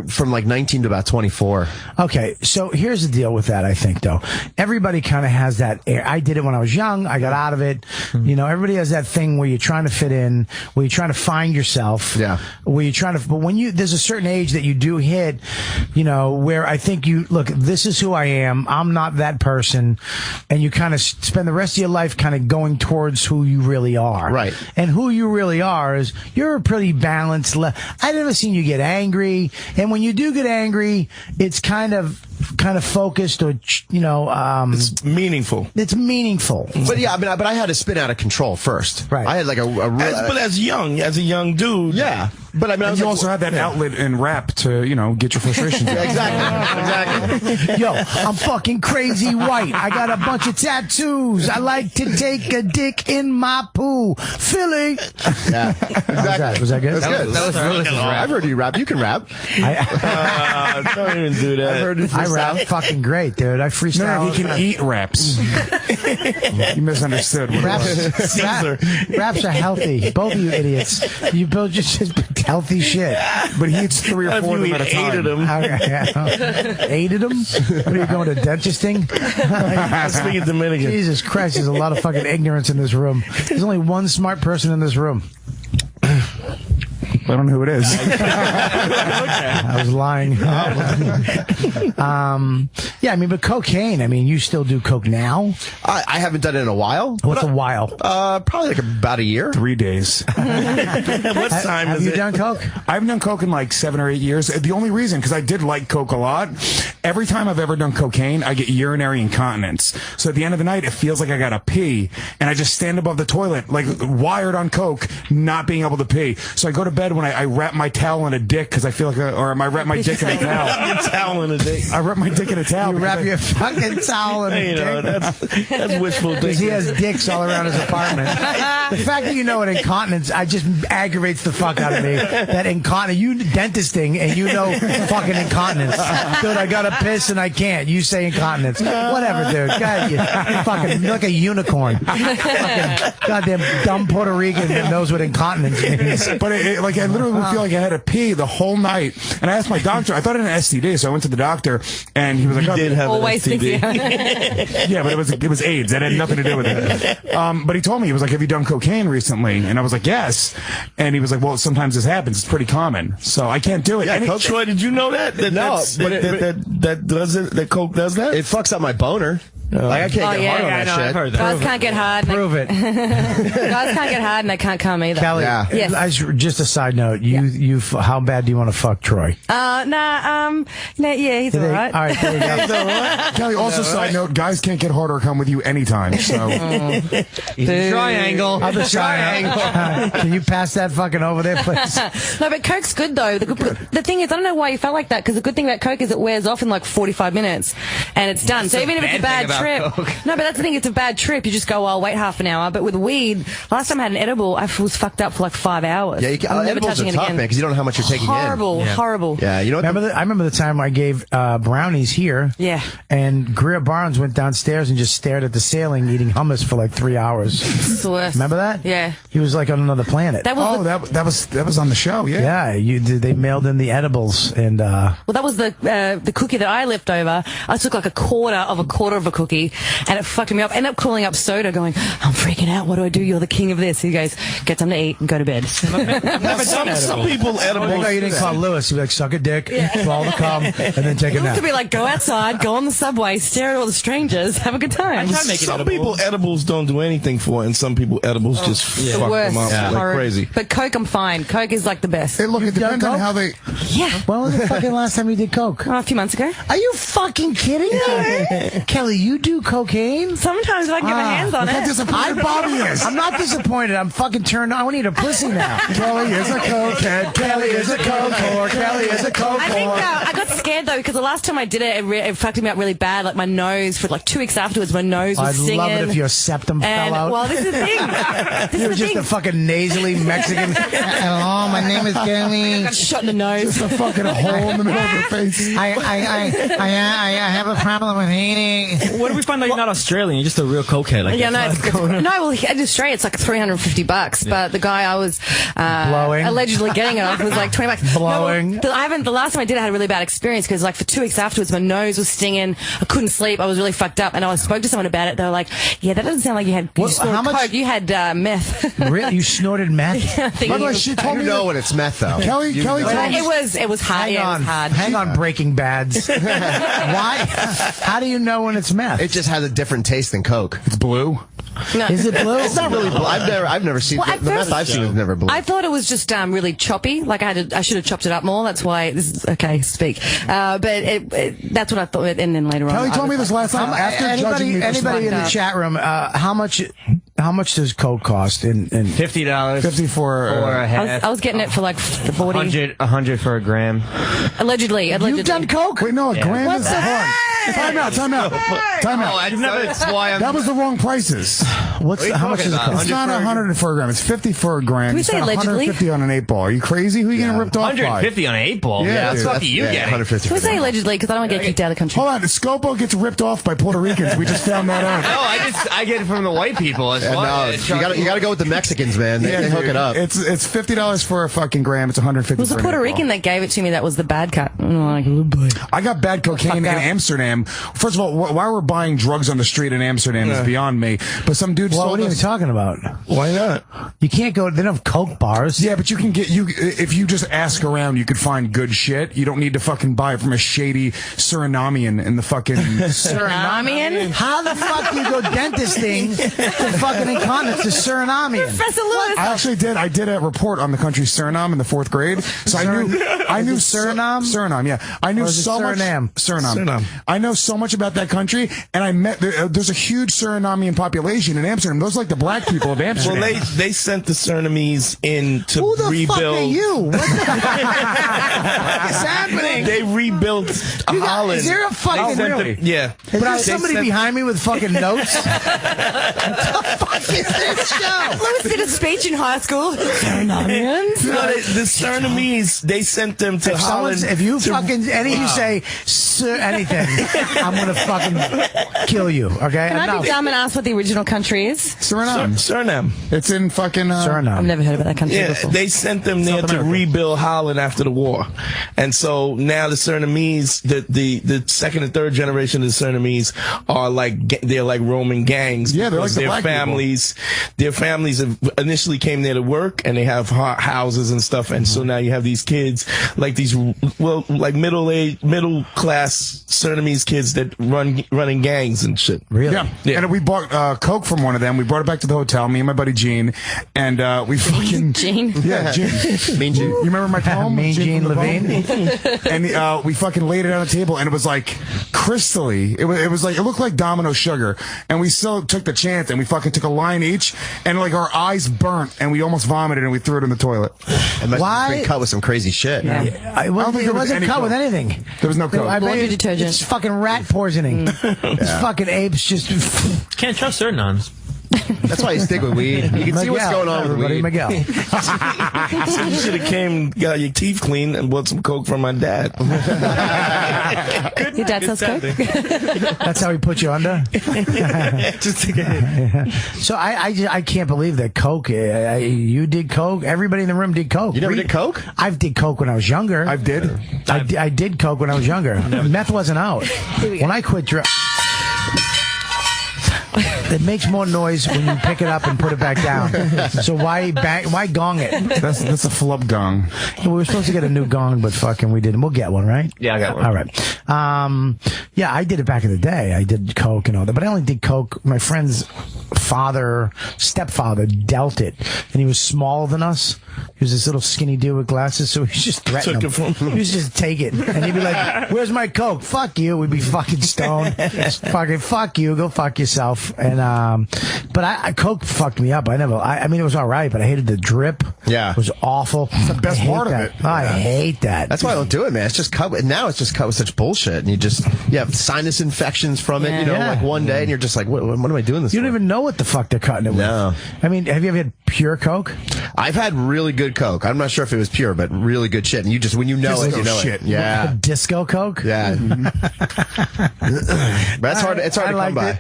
From like 19 to about 24. Okay, so here's the deal with that. I think though, everybody kind of has that air. I did it when I was young. I got out of it. You know, everybody has that thing where you're trying to fit in, where you're trying to find yourself. Yeah. Where you're trying to, but when there's a certain age that you do hit, you know, where I think you look, this is who I am. I'm not that person, and you kind of spend the rest of your life kind of going towards who you really are. Right. And who you really are is you're a pretty balanced. I've never seen you get angry, and when you do get angry, it's kind of focused, or you know, it's meaningful. It's meaningful. But yeah, I mean, but I had to spin out of control first. Right. I had like but as a young dude. Yeah. But I mean, you also had that outlet in rap to, you know, get your frustrations out. Exactly. Yo, I'm fucking crazy white. I got a bunch of tattoos. I like to take a dick in my poo. Philly. Yeah. Exactly. Was that good? That was Lewis's rap. I've heard you rap. You can rap. Don't even do that. I've heard you I rap fucking great, dude. I freestyle. No, he can eat raps. You misunderstood. What Raps are healthy. Both of you idiots. You both just healthy shit. But he eats 3 or 4 of them at a time. Aided them? What are you going to dentisting? Speaking Dominican. Jesus Christ, there's a lot of fucking ignorance in this room. There's only one smart person in this room. I don't know who it is. I was lying. Yeah, I mean, but cocaine, I mean, you still do coke now? I haven't done it in a while. What's a while? Probably like about a year. 3 days. What time Have is you it? done coke? I haven't done coke in like 7 or 8 years. The only reason, because I did like coke a lot, every time I've ever done cocaine, I get urinary incontinence. So at the end of the night, it feels like I gotta pee, and I just stand above the toilet, like wired on coke, not being able to pee. So I go to bed when I wrap my towel in a dick, because I feel like, or I wrap my dick in a towel. Your towel in a dick. I wrap my dick in a towel. You wrap your fucking towel in a dick? That's wishful thinking. Because he has dicks all around his apartment. The fact that you know what incontinence, I just aggravates the fuck out of me. That incontinence, you dentisting and you know fucking incontinence. Dude, I gotta piss and I can't. You say incontinence. Whatever, dude. God, you fucking you're like a unicorn. Fucking goddamn dumb Puerto Rican that knows what incontinence means. But like I literally would feel like I had to pee the whole night. And I asked my doctor, I thought I had an STD, so I went to the doctor, and he was like, You did have Always an STD. yeah, but it was AIDS. That had nothing to do with it. But he told me, he was like, have you done cocaine recently? And I was like, yes. And he was like, well, sometimes this happens. It's pretty common. So I can't do it. Yeah, And Troy, did you know that? No, that coke does that? It fucks up my boner. Like I can't get hard on that shit. I've heard that. Guys can't get hard. Prove it. Guys can't get hard and they can't come either. Kelly, Yes. just a side note. How bad do you want to fuck Troy? Yeah, he's all right. All right, there you go. Kelly, also side note, guys can't get hard or come with you anytime. So He's a triangle. I'm the triangle. Can you pass that fucking over there, please? No, but Coke's good though. The thing is, I don't know why you felt like that, because the good thing about Coke is it wears off in like 45 minutes and it's done. So even if it's a bad trip. No, but that's the thing, it's a bad trip. You just go, I'll wait half an hour. But with weed, last time I had an edible, I was fucked up for like 5 hours. Yeah, I'm never edibles touching are it tough, again. man, because you don't know how much you're taking in. Horrible. Yeah, you know what? I remember the time I gave brownies here. Yeah. And Greer Barnes went downstairs and just stared at the ceiling eating hummus for like 3 hours. It's the worst. Remember that? Yeah. He was like on another planet. That was that was on the show. Yeah. Yeah, they mailed in the edibles and. Well, that was the cookie that I left over. I took like a quarter of a cookie, and it fucked me up. Ended up calling up Soda, going, "I'm freaking out. What do I do? You're the king of this." He goes, "Get something to eat and go to bed." Some people edibles. You didn't call Lewis. He'd be like, "Suck a dick, swallow the cum, and then take a It nap." to be like, go outside, go on the subway, stare at all the strangers, have a good time. Some people edibles don't do anything for it, and some people edibles just fuck them up like crazy. But Coke, I'm fine. Coke is like the best. Hey, look, it depends on how they. Yeah. When was the fucking last time you did coke? A few months ago. Are you fucking kidding me? Kelly, you you do cocaine? Sometimes if I can get my hands on it. Bobby is. I'm not disappointed. I'm fucking turned on. I want to eat a pussy now. Kelly is a cokehead. Kelly is a coke whore. Kelly is a coke I think whore. I got scared though because the last time I did it, it fucked me up really bad. Like my nose for like 2 weeks afterwards, my nose was singing. I'd love it if your septum fell out. Well, this is the thing. You were just a fucking nasally Mexican. Hello, my name is Kelly. I got shot in the nose. Just a fucking hole in the middle of her face. I have a problem with eating. What if we find out you're not Australian? You're just a real cokehead. Like Yeah, well, in Australia it's like $350, but the guy I was blowing, allegedly getting it off was like $20. Blowing. No, the last time I did it, I had a really bad experience because like for 2 weeks afterwards, my nose was stinging. I couldn't sleep. I was really fucked up, and I spoke to someone about it. They were like, "Yeah, that doesn't sound like you had how much? coke. You had meth." Really? You snorted meth? Yeah, By the way, she told me know when it's meth though. Kelly told me. It was hard. Hang on, Breaking Bads. Why? How do you know when it's meth? It just has a different taste than Coke. It's blue. No. Is it blue? It's not really blue. I've never seen the meth I've seen is never blue. I thought it was just really choppy. Like I should have chopped it up more. That's why this is okay. Speak. But that's what I thought. And then later on, Kelly told me this last time. After judging me for anybody in the chat room, how much does Coke cost? In $50. 50 for a half. I was getting it for like 40. 100 for a gram. Allegedly. You've done Coke? Wait, no, a gram is Time out. That was the wrong prices. How much is it cost? It's not 100 for a gram. It's 50 for a gram. Can we It's say not allegedly? 150 on an 8-ball. Are you crazy? Who are you getting ripped off by? 150 on an 8-ball. Yeah, that's lucky you get 150. Can we say allegedly? Because I don't want to get kicked out of the country. Hold on. Scopo gets ripped off by Puerto Ricans. We just found that out. No, I get it from the white people as well. No, you got to go with the Mexicans, man. They hook it up. It's $50 for a fucking gram. It's 150. It was a Puerto Rican that gave it to me. That was the bad cut. I'm like, oh boy. I got bad cocaine in Amsterdam. First of all, why we're buying drugs on the street in Amsterdam is beyond me. But some dude sold what are you talking about? Why not? You can't go. They don't have Coke bars. Yeah, but you can get if you just ask around, you could find good shit. You don't need to fucking buy it from a shady Surinamian in the fucking Surinamian. How the fuck do you go dentisting to fucking incontinence to Surinamian? Professor Lewis. I actually did. I did a report on the country Suriname in the 4th grade. So I knew Suriname. Suriname, yeah. I knew so much. Suriname. I know so much about that country, and I met. There's a huge Surinamian population in Amsterdam. Those are like the black people of Amsterdam. Well, they sent the Surinamese in to Who the rebuild. fuck are you? What is happening? They rebuilt Holland. Is there a fucking really? Yeah. Is there somebody behind me with fucking notes? What the fuck is this show? Lewis did a speech in high school. Surinamians. No, the Surinamese, they sent them to Holland. If you fucking you say anything, I'm gonna fucking kill you. Okay? Can I be dumb and ask what the original country is? Suriname. It's in fucking Suriname. I've never heard about that country before. They sent them there to rebuild Holland after the war, and so now the Surinamese, the second and third generation of the Surinamese are they're like Roman gangs. Yeah, they're like the their black families. Their families initially came there to work, and they have houses and stuff, and so now you have these kids like these middle class Surinamese kids that running gangs and shit. Really? Yeah. And we bought Coke from one of them. We brought it back to the hotel, me and my buddy Gene, and we fucking Gene. Yeah, Gene. Mean Gene. You remember my poem? Mean Gene Levine. And we fucking laid it on the table, and it was like crystally. It was like it looked like Domino sugar, and we still took the chance, and we fucking took a line each, and like our eyes burnt, and we almost vomited, and we threw it in the toilet. Why? It's been cut with some crazy shit. Yeah. I don't think It wasn't cut with anything. There was no Coke. Laundry detergent. It's fucking rat poisoning. These fucking apes just. Can't trust Suriname. That's why you stick with weed. You can see what's going on with weed. Miguel. So you should have came, got your teeth clean, and bought some Coke from my dad. Your dad sells Coke? That's how he put you under? Just to get So I can't believe that Coke, you did Coke, everybody in the room did Coke. You never did Coke? I did Coke when I was younger. I did. I did Coke when I was younger. Meth wasn't out. When I quit drugs. It makes more noise when you pick it up and put it back down. So why gong it? That's a flub gong. We were supposed to get a new gong, but fucking we didn't. We'll get one, right? Yeah, I got one. All right. Yeah, I did it back in the day. I did Coke and all that, but I only did Coke. My friends stepfather dealt it, and he was smaller than us. He was this little skinny dude with glasses, so he just threatened him. He was just take it, and he'd be like, "Where's my Coke? Fuck you." We'd be fucking stoned. Fucking fuck you. Go fuck yourself. And but Coke fucked me up. I mean, it was all right, but I hated the drip. Yeah, it was awful. It's the best part of it. I hate that. That's why I don't do it, man. It's just cut. Now it's just cut with such bullshit, and you have sinus infections from it. You know, like one day, and you're just like, what am I doing this? You don't even know what the fuck they're cutting it with. No. I mean, have you ever had pure Coke? I've had really good Coke. I'm not sure if it was pure, but really good shit. And you just, when you know it, you know it. Yeah. Disco Coke? Yeah. But it's hard to come by.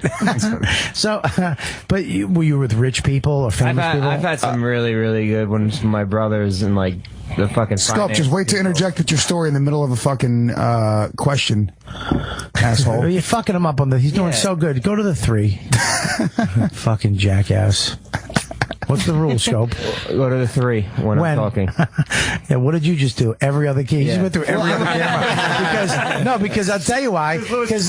So, but were you with rich people or famous people? I've had some really, really good ones from my brothers and like the fucking Sculpt, just wait to interject with your story in the middle of a fucking question, asshole. You're fucking him up on he's doing so good. Go to the 3. Fucking jackass. What's the rule, Scope? Go to the 3 when I'm talking. Yeah, what did you just do? Every other key? You just went through every other camera. Because I'll tell you why. Because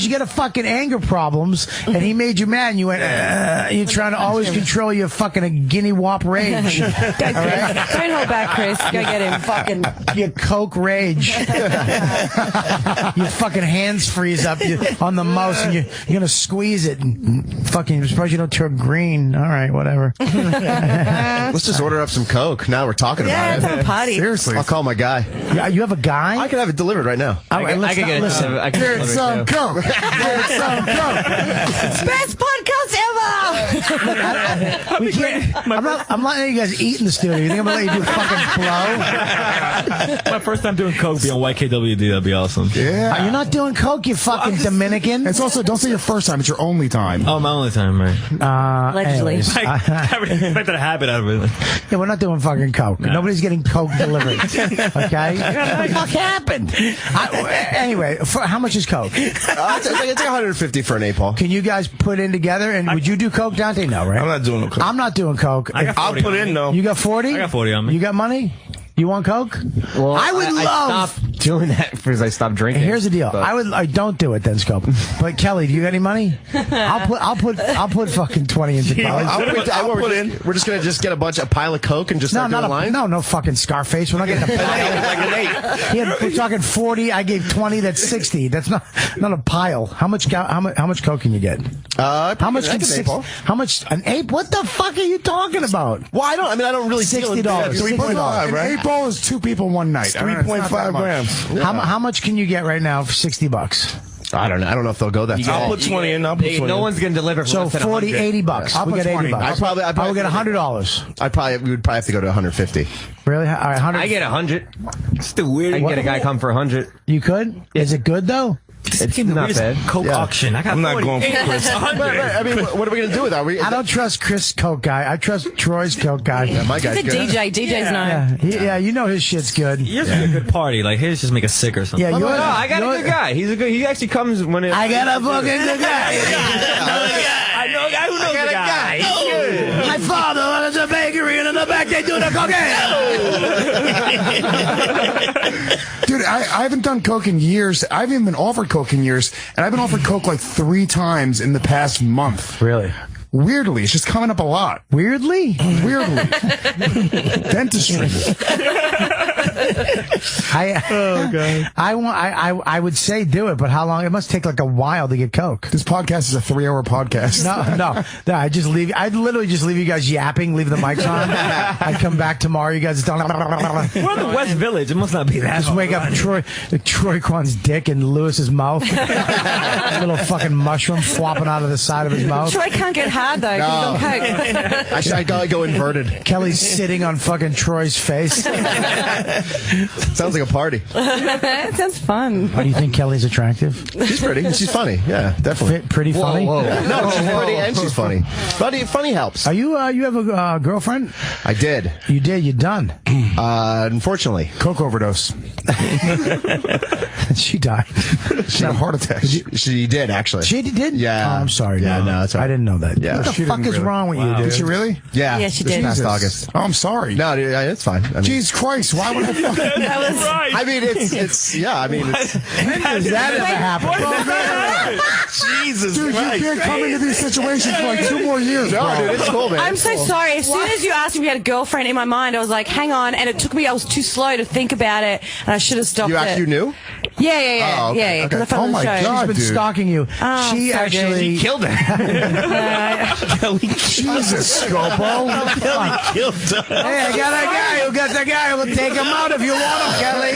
you get a fucking anger problems, and he made you mad, and you went, you're trying to always control your fucking guinea wop rage. Go, Chris. Don't hold back, Chris. Go get him. Fucking your Coke rage. Your fucking hands freeze up on the mouse, and you're going to squeeze it, and fucking, suppose you don't turn green. All right, whatever. Let's just order up some Coke. Now we're talking about it. Let's have a party. Seriously. I'll call my guy. Yeah, you have a guy? I can have it delivered right now. I can get it. Get some Coke. Get some Coke. Best podcast ever. We can't. I'm not letting you guys eat in the studio. You think I'm going to let you do fucking blow? My first time doing Coke be on YKWd. That'd be awesome. Yeah. You're not doing Coke, you fucking Dominican. It's also, don't say your first time, it's your only time. Oh, my only time, right? Allegedly. I make that a habit out of it. Yeah, we're not doing fucking Coke. No. Nobody's getting Coke delivered. Okay? What the fuck happened? Anyway, how much is Coke? It's like 150 for an 8-ball. Can you guys put in together? And would you do Coke, Dante? No, right? I'm not doing no Coke. I'm not doing Coke. I'll put in, though. You got 40? I got 40 on me. You got money? You want Coke? Well, I would love. I stopped doing that because I stopped drinking. Here's the deal. But I don't do it then, Scope. But Kelly, do you got any money? I'll put fucking 20 into Kelly. I'll put in. We're just gonna get a pile of Coke and just start doing lines. No fucking Scarface. We're not getting a pile. Like an 8. We're talking 40. I gave 20. That's 60. That's not a pile. How much Coke can you get? How much can How much an 8? What the fuck are you talking about? Well, I don't really $60. $3.5, right? 8-ball is 2 people one night. 3.5 grams. How much can you get right now for $60? I don't know. I don't know if they'll go that far. I'll put 20 in. No one's gonna deliver for so less than 40, 100. $80. I'll We put got 20. $80. I probably will get $100. We would probably have to go to 150. Really? All right, 100. I get 100. It's the weird. I can get a guy come for 100. You could? Is it good though? It's not bad. Coke auction. I'm not going for Chris. I mean, what are we going to do with that? I don't trust Chris' Coke guy. I trust Troy's Coke guy. Yeah, my guy's He's a good. DJ. DJ's known. Yeah, you know his shit's good. Yours would be a good party. Like his just make us sick or something. Yeah, No, I got a good guy. He's a good. He actually comes when it. I got a fucking good guy. I know a guy who knows a guy. My father owns a bakery, and in the back they do the cocaine. Dude, I haven't done Coke in years. I haven't even been offered Coke in years. And I've been offered Coke like 3 times in the past month. Really? Weirdly. It's just coming up a lot. Weirdly? Weirdly. Dentistry. I would say do it, but how long? It must take like a while to get Coke. This podcast is a 3-hour podcast. No. I'd literally just leave you guys yapping, leave the mics on. I'd come back tomorrow. You guys don't. We're in the West Village. It must not be that. Just wake up Troy Kwan's dick in Lewis's mouth. A little fucking mushroom flopping out of the side of his mouth. Troy can't get hard though. No. He's on Coke. I go inverted. Kelly's sitting on fucking Troy's face. Sounds like a party. It sounds fun. Why do you think Kelly's attractive? She's pretty. She's funny. Yeah, definitely. Pretty funny? Whoa. No, she's pretty and she's funny. Funny helps. Are you have a girlfriend? I did. You did? You done? Unfortunately. Coke overdose. She died. She had a heart attack. She did, actually. She did? Yeah. Oh, I'm sorry. Yeah, no, that's right. I didn't know that. Yeah. What the fuck is wrong with you, dude? Did she really? Yeah. Yeah, she did. Last August. Oh, I'm sorry. No, dude, it's fine. I mean, Jesus Christ, why would I That was right. I mean, it's yeah. I mean, it's, when does that ever happen? Jesus dude, Christ. you can't come into these situations for like 2 more years. No, bro. dude, it's cool, man. I'm so sorry. As soon as you asked me if you had a girlfriend in my mind, I was like, hang on. And it took me, I was too slow to think about it. And I should have stopped You knew? Yeah. Oh, okay, Yeah. 'cause I okay. found Oh the my show. God. She's been dude. stalking you. Oh, She so actually He killed her. Kelly Jesus, Scopo. Kelly killed her. Hey, I got a guy who got the guy who will take him out if you want him, Kelly.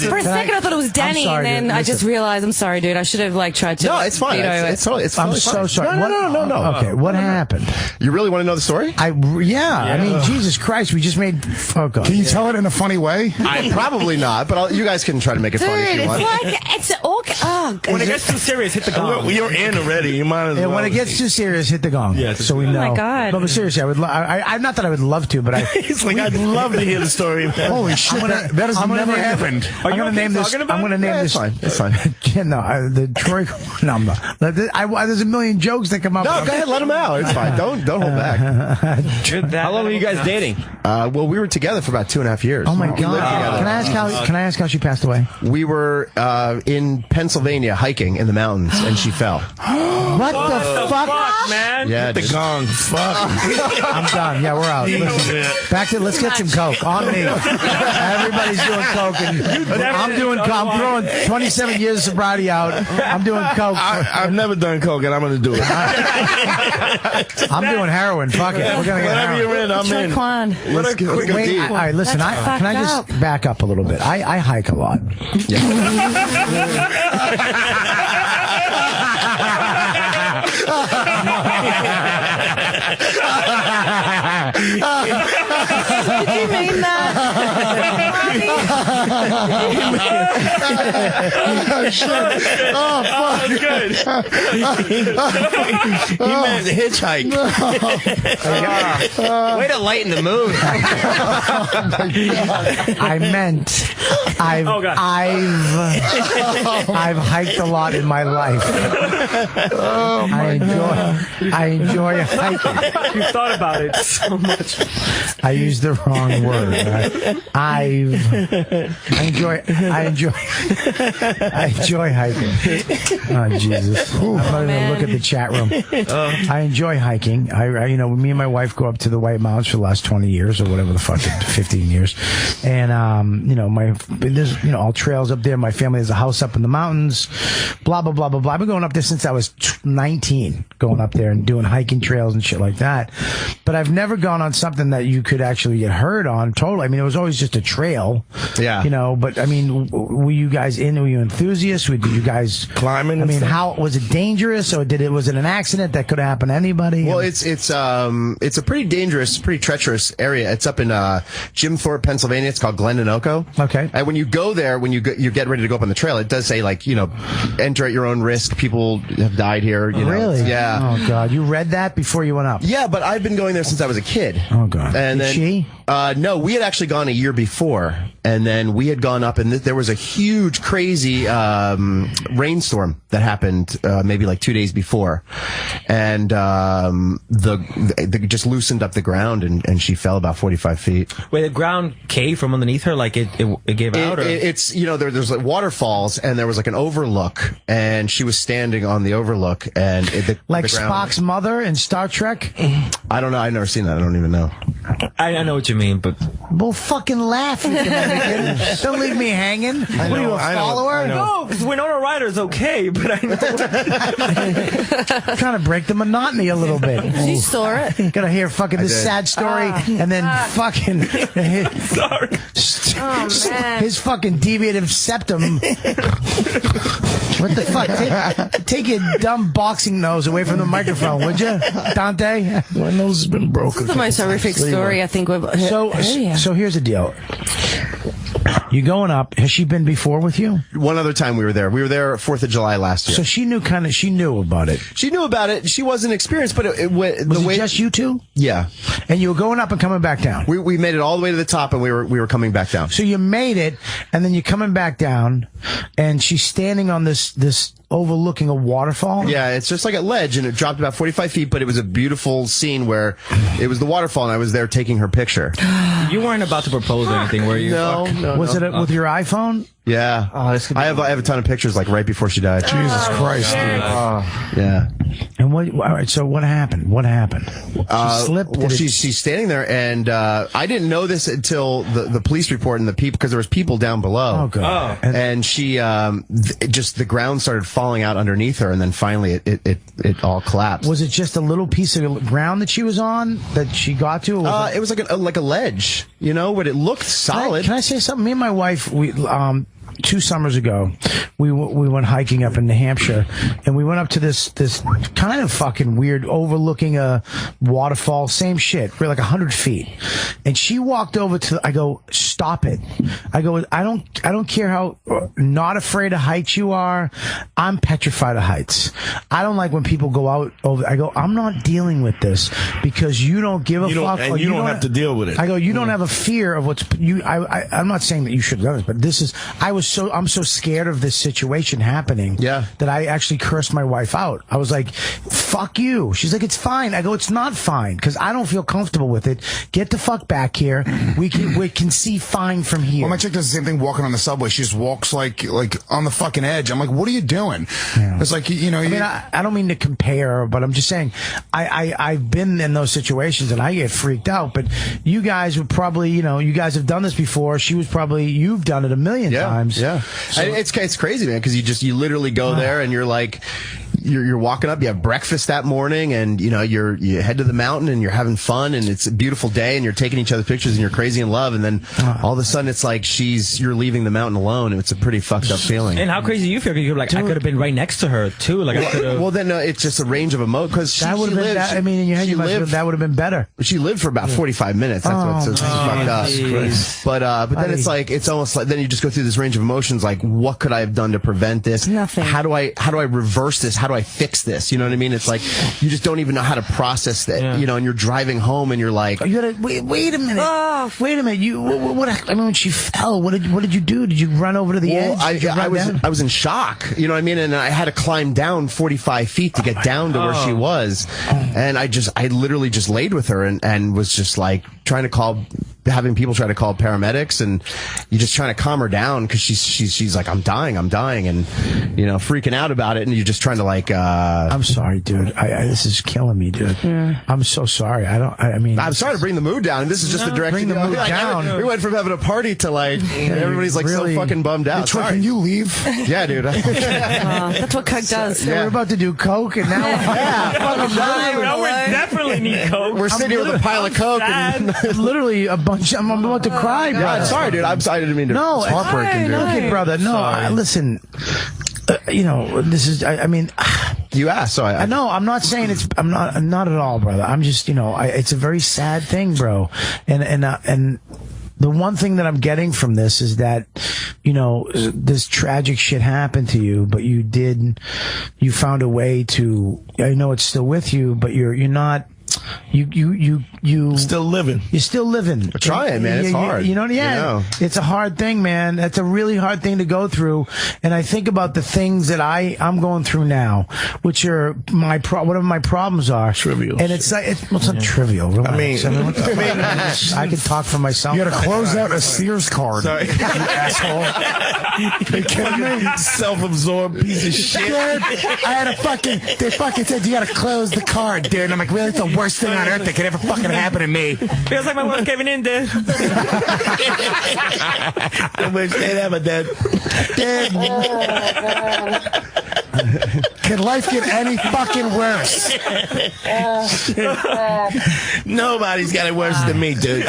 For a second, I thought it was Danny, sorry, and then dude. I just realized, I'm sorry, dude. I should have tried to. No, it's fine. veto it. It's totally. It's I'm totally so fine. sorry. No. Okay, what happened? You really want to know the story? I mean, Jesus Christ, we just made. Oh God. Can you tell it in a funny way? Probably not, but you guys can try to make it funny if Dude, you want. it's all. Oh, When it gets too serious, hit the gong. You're in already. You might as Yeah, well. when it gets too serious, hit the gong. Yes. So we know. my God. No, but seriously, I would. I not that I would love to, but I. He's like, I'd love to hear the story. Holy shit, that has never happened. I'm going to name this. I'm going to name this. It's fine. No, the Troy. No, I'm not. There's a million jokes that come up. No, go ahead, let him out. It's fine. Don't hold back. How long were you guys dating? Well, we were together for about 2.5 years. Oh my We lived God! together. Can I ask how she passed away? We were in Pennsylvania hiking in the mountains, and she fell. What the fuck, man? Yeah, Hit the dude. gong. Fuck. I'm done. Yeah, we're out. Listen, let's get some coke on me. Everybody's doing coke, and I'm doing coke. I'm throwing 27 years of sobriety out. I'm doing coke. I've never done coke, and I'm going to do it. I'm doing heroin. Fuck it. We're gonna get Whatever heroin. you're in, I'm in. Traquan. Let's go Wait, deep. all right, listen. That's Can I fucked just back up a little bit? I hike a lot. Did you mean that? Oh, shit. Oh, fuck. Good. He meant hitchhike. Way to lighten the mood. I meant I've hiked a lot in my life. I enjoy hiking. You thought about it so much. I used the wrong word. I enjoy hiking. Oh Jesus! I'm not even look at the chat room. I enjoy hiking. I me and my wife go up to the White Mountains for the last 20 years or whatever the fuck, 15 years, and there's all trails up there. My family has a house up in the mountains. Blah blah blah blah blah. I've been going up there since I was 19, going up there and doing hiking trails and shit like that. But I've never gone on something that you could actually get hurt on. Totally. I mean, it was always just a trail. Yeah. But I mean, were you guys were you enthusiasts? Did you guys climbing? I mean, how was it dangerous, or was it an accident that could have happened to anybody? Well, it's a pretty dangerous, pretty treacherous area. It's up in Jim Thorpe, Pennsylvania. It's called Glendinocco. Okay. And when you go there, when you get ready to go up on the trail, it does say enter at your own risk. People have died here. Really? Yeah. Oh God, you read that before you went up? Yeah, but I've been going there since I was a kid. Oh God. And Did then she? No, we had actually gone a year before, and then we had gone up, and there was a huge, crazy rainstorm that happened maybe like 2 days before, and they just loosened up the ground, and she fell about 45 feet. Wait, the ground caved from underneath her, like it gave out? Or? It's there's like waterfalls, and there was like an overlook, and she was standing on the overlook, and the ground, Spock's mother in Star Trek. I don't know. I've never seen that. I don't even know. I know what you mean, but Well, fucking laugh. Don't leave me hanging. What are you, a follower? No, because Winona Ryder's okay, but I know. Trying to break the monotony a little bit. You saw it. Gotta hear fucking this sad story and then fucking. Sorry. Oh, man. His fucking deviative septum. What the fuck? Take your dumb boxing nose away from the microphone, would you, Dante? My nose has been broken. This is the most horrific story I think we've heard. So here's the deal. You going up? Has she been before with you? One other time we were there. We were there 4th of July last year. So she knew about it. She knew about it. She wasn't experienced, but Was it just you two? Yeah. And you were going up and coming back down. We made it all the way to the top, and we were coming back down. So you made it, and then you're coming back down, and she's standing on this overlooking a waterfall? Yeah, it's just like a ledge, and it dropped about 45 feet, but it was a beautiful scene where it was the waterfall, and I was there taking her picture. You weren't about to propose or anything, were you? No. Was it with your iPhone? Yeah. Oh, this could be I have a ton of pictures, like, right before she died. Jesus Christ, dude. Yeah. And all right, so what happened? What happened? She slipped? Well, she's standing there, and I didn't know this until the police report and the people, because there was people down below. Oh, God. And she, just the ground started falling out underneath her, and then finally it all collapsed. Was it just a little piece of ground that she was on that she got to? Or it was like a ledge, but it looked solid. Can I say something? Me and my wife, we 2 summers ago, we went hiking up in New Hampshire, and we went up to this kind of fucking weird overlooking a waterfall. Same shit. We're like 100 feet, and she walked over to. I go, stop it. I go, I don't care how not afraid of heights you are. I'm petrified of heights. I don't like when people go out over. I go, I'm not dealing with this because you don't give a fuck. And you don't have to deal with it. I go, you don't have a fear of what's you. I'm not saying that you should have done this, but this is. I'm so scared of this situation happening that I actually cursed my wife out. I was like, fuck you. She's like, it's fine. I go, it's not fine because I don't feel comfortable with it. Get the fuck back here. We can see fine from here. Well, my chick does the same thing walking on the subway. She just walks like on the fucking edge. I'm like, what are you doing? Yeah. It's like, I don't mean to compare, but I'm just saying I've been in those situations and I get freaked out, but you guys would probably, you guys have done this before. You've done it a million times. Yeah. So, it's crazy, man, because you literally go there and you're like, you're walking up, you have breakfast that morning, and you head to the mountain and you're having fun, and it's a beautiful day, and you're taking each other's pictures and you're crazy in love, and then all of a sudden it's like you're leaving the mountain alone, and it's a pretty fucked up feeling. And how crazy do you feel? You're like, I could have been right next to her too. Like I could have. Well, then it's just a range of emotion because that would have been. In your head, that would have been better. She lived for about 45 minutes. That's what's fucked up. But then it's almost like then you just go through this range of emotions. Like, what could I have done to prevent this? Nothing. How do I reverse this? How do I fix this? You know what I mean? It's like you just don't even know how to process that. And you're driving home and you're like, you gotta wait a minute. Oh, wait a minute. What? I mean, when she fell, what did you do? Did you run over to the edge? I was in shock. You know what I mean? And I had to climb down 45 feet to get down to where she was. And I literally just laid with her and was just like having people try to call paramedics, and you're just trying to calm her down because she's like, I'm dying, and freaking out about it, and you're just trying to like. I'm sorry, dude. This is killing me, dude. Yeah. I'm so sorry. I'm sorry to bring the mood down. And this is just the direction. Bring the mood down. We went from having a party to like everybody's like really, so fucking bummed out. Sorry, can you leave? Yeah, dude. That's what Coke does. So we're about to do Coke, and now we definitely need Coke. We're sitting here with a pile of Coke, and literally a bunch. I'm about to cry, bro. Yeah, sorry, dude. I'm sorry. I didn't mean to. No, it's heartbreaking, dude. Okay, brother. No, listen. This is. I mean, you asked, so I know. I'm not saying it's. I'm not at all, brother. I'm just. It's a very sad thing, bro. And the one thing that I'm getting from this is that, this tragic shit happened to you, but you found a way to. I know it's still with you, but you're not. You still living. You're still living. We're trying, man. It's hard. It's a hard thing, man. That's a really hard thing to go through. And I think about the things that I'm going through now, which are whatever my problems are. Trivial. And it's not trivial. Relax. I can talk for myself. You got to close out a Sears card. Sorry. You asshole. You kidding me? Self-absorbed piece of shit. Dude, they fucking said you got to close the card, dude. And I'm like, really? It's the worst thing on earth that could ever fucking happen to me. Feels like my work caving in, dude. I wish they'd have a dead. Can life get any fucking worse? Nobody's got it worse than me, dude.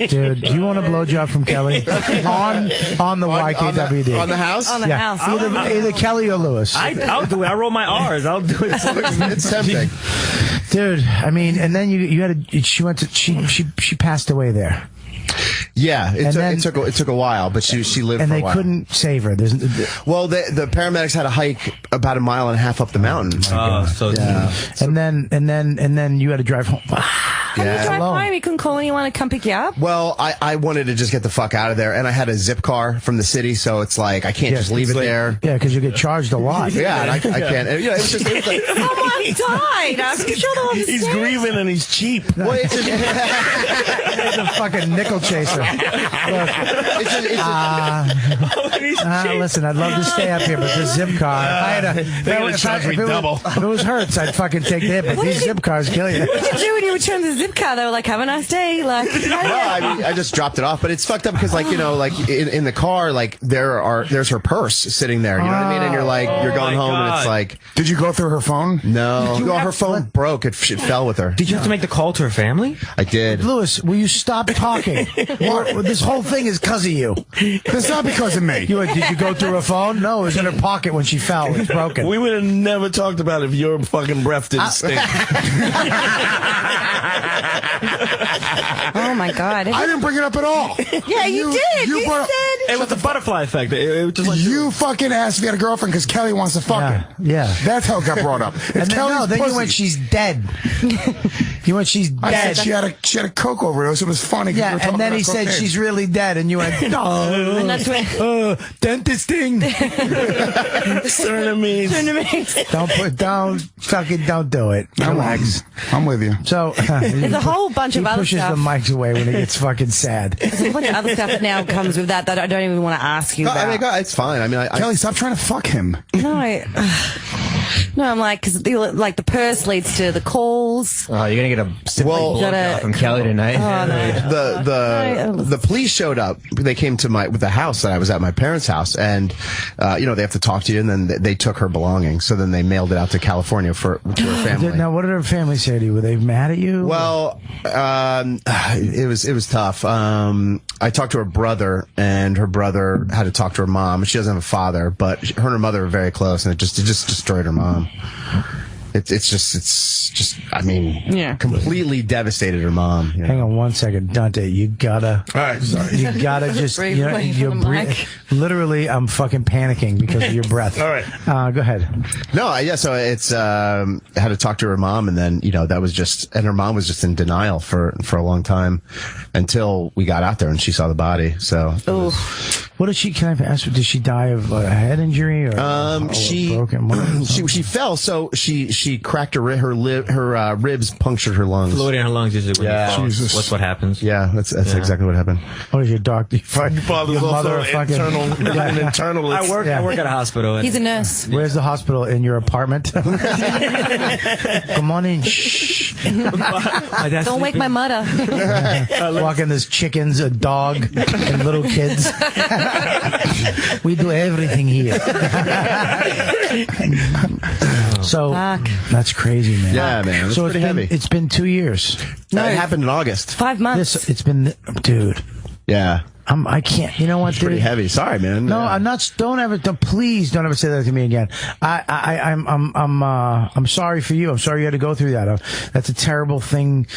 Dude, do you want a blowjob from Kelly? on the YKWd. On the house? On the house. Either Kelly or Lewis. I'll do it. I roll my R's. I'll do it. It's tempting. Dude, I mean, and then she passed away there. Yeah, it took a while, but she lived and for a while. they couldn't save her. Well, the paramedics had to hike about 1.5 miles up the mountain. Oh, so yeah. And then you had to drive home. How did you drive home? You couldn't call anyone to come pick you up? Well, I wanted to just get the fuck out of there, and I had a zip car from the city, so it's like I can't just leave it there. Yeah, because you get charged a lot. Yeah, and I can't. And, it was just it was like, someone died. I'm sure they'll understand. He's grieving and he's cheap. Well, it's He's a fucking nickel chaser. Listen, I'd love to stay up here, but the zip car. If it was Hertz, I'd fucking take the hit, but these zip cars kill you. What did you do when you returned the zip car? They were like, have a nice day. Like, I just dropped it off, but it's fucked up because, like, in the car, like there's her purse sitting there. You know what I mean? And you're like, you're going home, and it's like, did you go through her phone? No, her phone broke. It fell with her. Did you have to make the call to her family? I did. Lewis, will you stop talking? This whole thing is because of you. It's not because of me. Did you go through her phone? No, it was in her pocket when she fell. It's broken. We would have never talked about it if your fucking breath didn't stink. Oh my God! I didn't bring it up at all. Yeah, you did. You brought said it was the butterfly effect. It was just like you fucking asked if you had a girlfriend because Kelly wants to fuck her. Yeah, that's how it got brought up. And then you went, she's dead. You went, she's dead. I said she had a coke overdose. It was funny. Yeah, and then he said she's really dead, and you went, no. And that's when dentisting. Cernamies. Don't do it. Relax. I'm with you. So there's a whole bunch of other pushes stuff. the mics away when he gets fucking sad. There's a bunch of other stuff that now comes with that I don't even want to ask you about. I mean, it's fine. I mean, Kelly, stop trying to fuck him. No, I'm like, because the purse leads to the calls. Oh, you're gonna get a simple from Kelly tonight. Oh, no. The police showed up. They came to the house that I was at, my parents' house, and they have to talk to you, and then they took her belongings. So then they mailed it out to California to her family. Now, what did her family say to you? Were they mad at you? Well, it was tough. I talked to her brother, and her brother had to talk to her mom. She doesn't have a father, but her and her mother are very close, and it just destroyed her mom. It's just I mean, completely devastated her mom. You know? Hang on one second, Dante. You gotta. All right, sorry. You gotta just. You're literally, I'm fucking panicking because of your breath. All right. Go ahead. No, yeah. So it's I had to talk to her mom, and then that was just, and her mom was just in denial for a long time until we got out there and she saw the body. So. What did she? Can I ask? Did she die of a head injury or she broken? she fell, so she cracked her ribs, punctured her lungs. Fluid in her lungs is when you fall. What's what happens? Yeah, that's exactly what happened. What is your doctor? Your mother internal. I work at a hospital. He's a nurse. Where's the hospital? In your apartment? Come on in. Shh. Don't wake my mother. Walking, there's chickens, a dog, and little kids. We do everything here. So that's crazy, man. Yeah, man. So it's heavy. It's been 2 years. No, it happened in August. 5 months. It's been, dude. Yeah. I can't. You know what? It's pretty heavy. Sorry, man. No, I'm not. Please don't ever say that to me again. I'm sorry for you. I'm sorry you had to go through that. That's a terrible thing.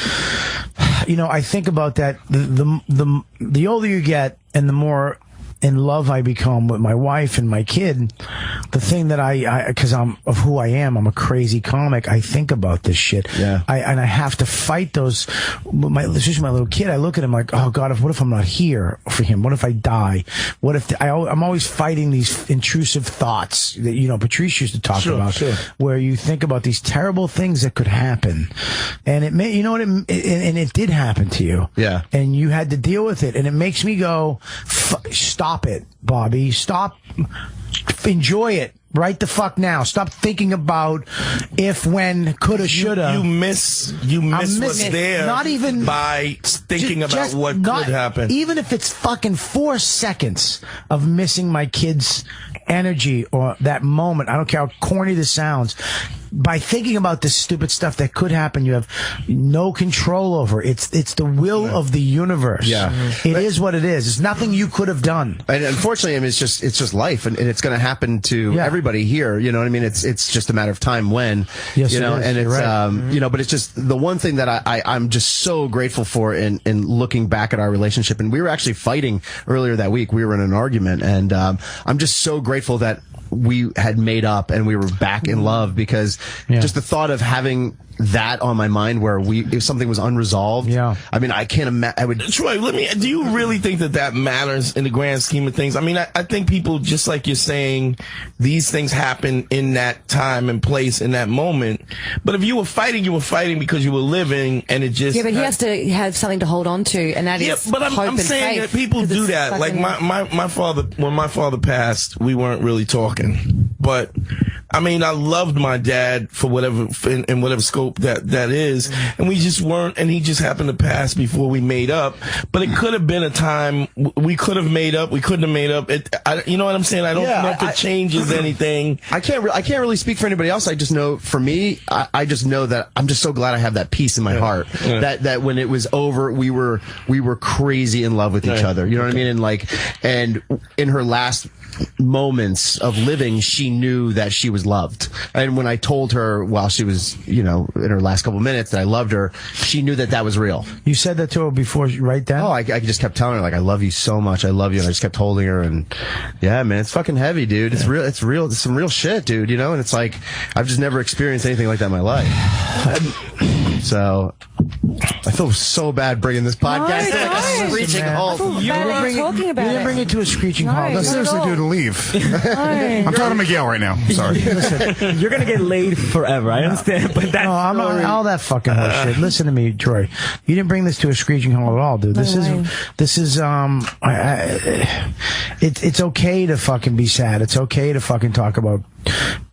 I think about that. The older you get, and the more in love I become with my wife and my kid, the thing that because I'm of who I am, I'm a crazy comic. I think about this shit. Yeah. And I have to fight those. Especially my little kid. I look at him like, oh God, what if I'm not here for him? What if I die? What if I'm always fighting these intrusive thoughts that Patrice used to talk about, where you think about these terrible things that could happen, and it may, and it did happen to you. Yeah. And you had to deal with it, and it makes me go, stop it, Bobby. Stop. Enjoy it. Right the fuck now. Stop thinking about if, when, coulda, shoulda. You miss what's there. Not even by thinking about what could happen. Even if it's fucking 4 seconds of missing my kid's energy or that moment. I don't care how corny this sounds. By thinking about this stupid stuff that could happen, you have no control over. It's the will of the universe. Yeah. It is what it is. It's nothing you could have done. And unfortunately, I mean, it's just life, and it's going to happen to everybody here. You know what I mean? It's just a matter of time when. Yes, you know, it is. and it's right. but it's just the one thing that I'm just so grateful for in looking back at our relationship. And we were actually fighting earlier that week. We were in an argument, and I'm just so grateful that we had made up and we were back in love, because just the thought of having that on my mind where if something was unresolved. Yeah. I mean, I can't imagine. Troy, do you really think that matters in the grand scheme of things? I mean, I think people, just like you're saying, these things happen in that time and place in that moment. But if you were fighting because you were living, and it just... Yeah, but he has to have something to hold on to, and that is but hope I'm and saying faith, that people do that. Like my father, when my father passed, we weren't really talking. But I mean, I loved my dad for whatever in whatever scope that is, and we just weren't. And he just happened to pass before we made up. But it could have been a time we could have made up. We couldn't have made up. You know what I'm saying? I don't know if it changes anything. I can't really speak for anybody else. I just know, for me, I just know that I'm just so glad I have that peace in my heart. That when it was over, we were crazy in love with each other. You know what I mean? And in her last moments of living, she knew that she was loved. And when I told her while she was, in her last couple minutes that I loved her, she knew that was real. You said that to her before, right then? Oh, I just kept telling her, like, I love you so much. I love you. And I just kept holding her. And yeah, man, it's fucking heavy, dude. It's real. It's real. It's some real shit, dude, And it's like, I've just never experienced anything like that in my life. So I feel so bad bringing this podcast to like a screeching halt. You didn't bring it to a screeching halt. No, seriously, dude, leave. I'm talking to Miguel right now. Sorry. Listen, you're gonna get laid forever. I understand, but that's I'm not all that fucking horseshit. Listen to me, Troy. You didn't bring this to a screeching halt at all, dude. This is it's okay to fucking be sad. It's okay to fucking talk about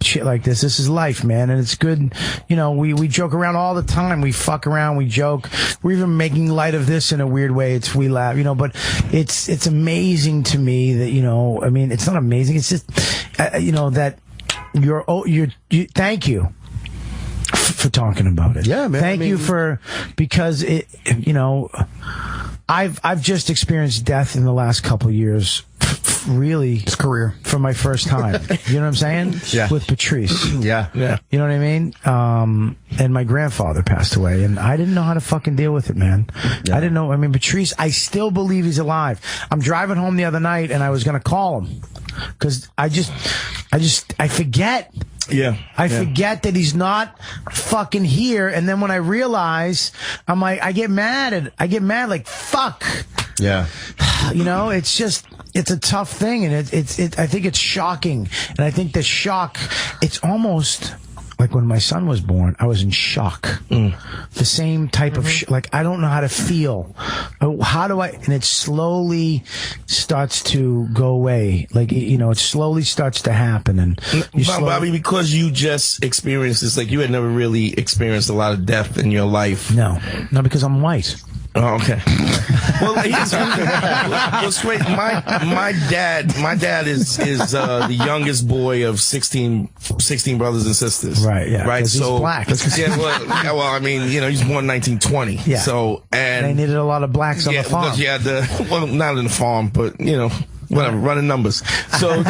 shit like this. This is life, man, and it's good. We joke around all the time. We fuck around. We joke. We're even making light of this in a weird way. We laugh, but it's amazing to me that I mean, it's not amazing. It's just that you thank you for talking about it. Yeah, man. Thank you because it. I've just experienced death in the last couple of years. Really, his career for my first time. You know what I'm saying? Yeah. With Patrice. Yeah. You know what I mean? And my grandfather passed away, and I didn't know how to fucking deal with it, man. Yeah. I didn't know. I mean, Patrice, I still believe he's alive. I'm driving home the other night, and I was going to call him because I forget. Yeah. I forget that he's not fucking here, and then when I realize, I'm like, I get mad like, fuck. Yeah. It's a tough thing, and I think it's shocking, and I think the shock, it's almost like when my son was born, I was in shock. The same type of like, I don't know how to feel. How do I? And it slowly starts to go away. Like, it slowly starts to happen. And Bobby, because you just experienced this, like you had never really experienced a lot of death in your life. No, because I'm white. Oh, okay. Well, straight. My dad is the youngest boy of 16 brothers and sisters. Right. Yeah. Right. So he's black. Well, I mean, he's born 1920. Yeah. So they needed a lot of blacks on the farm. Because you had not in the farm, but whatever, running numbers. So,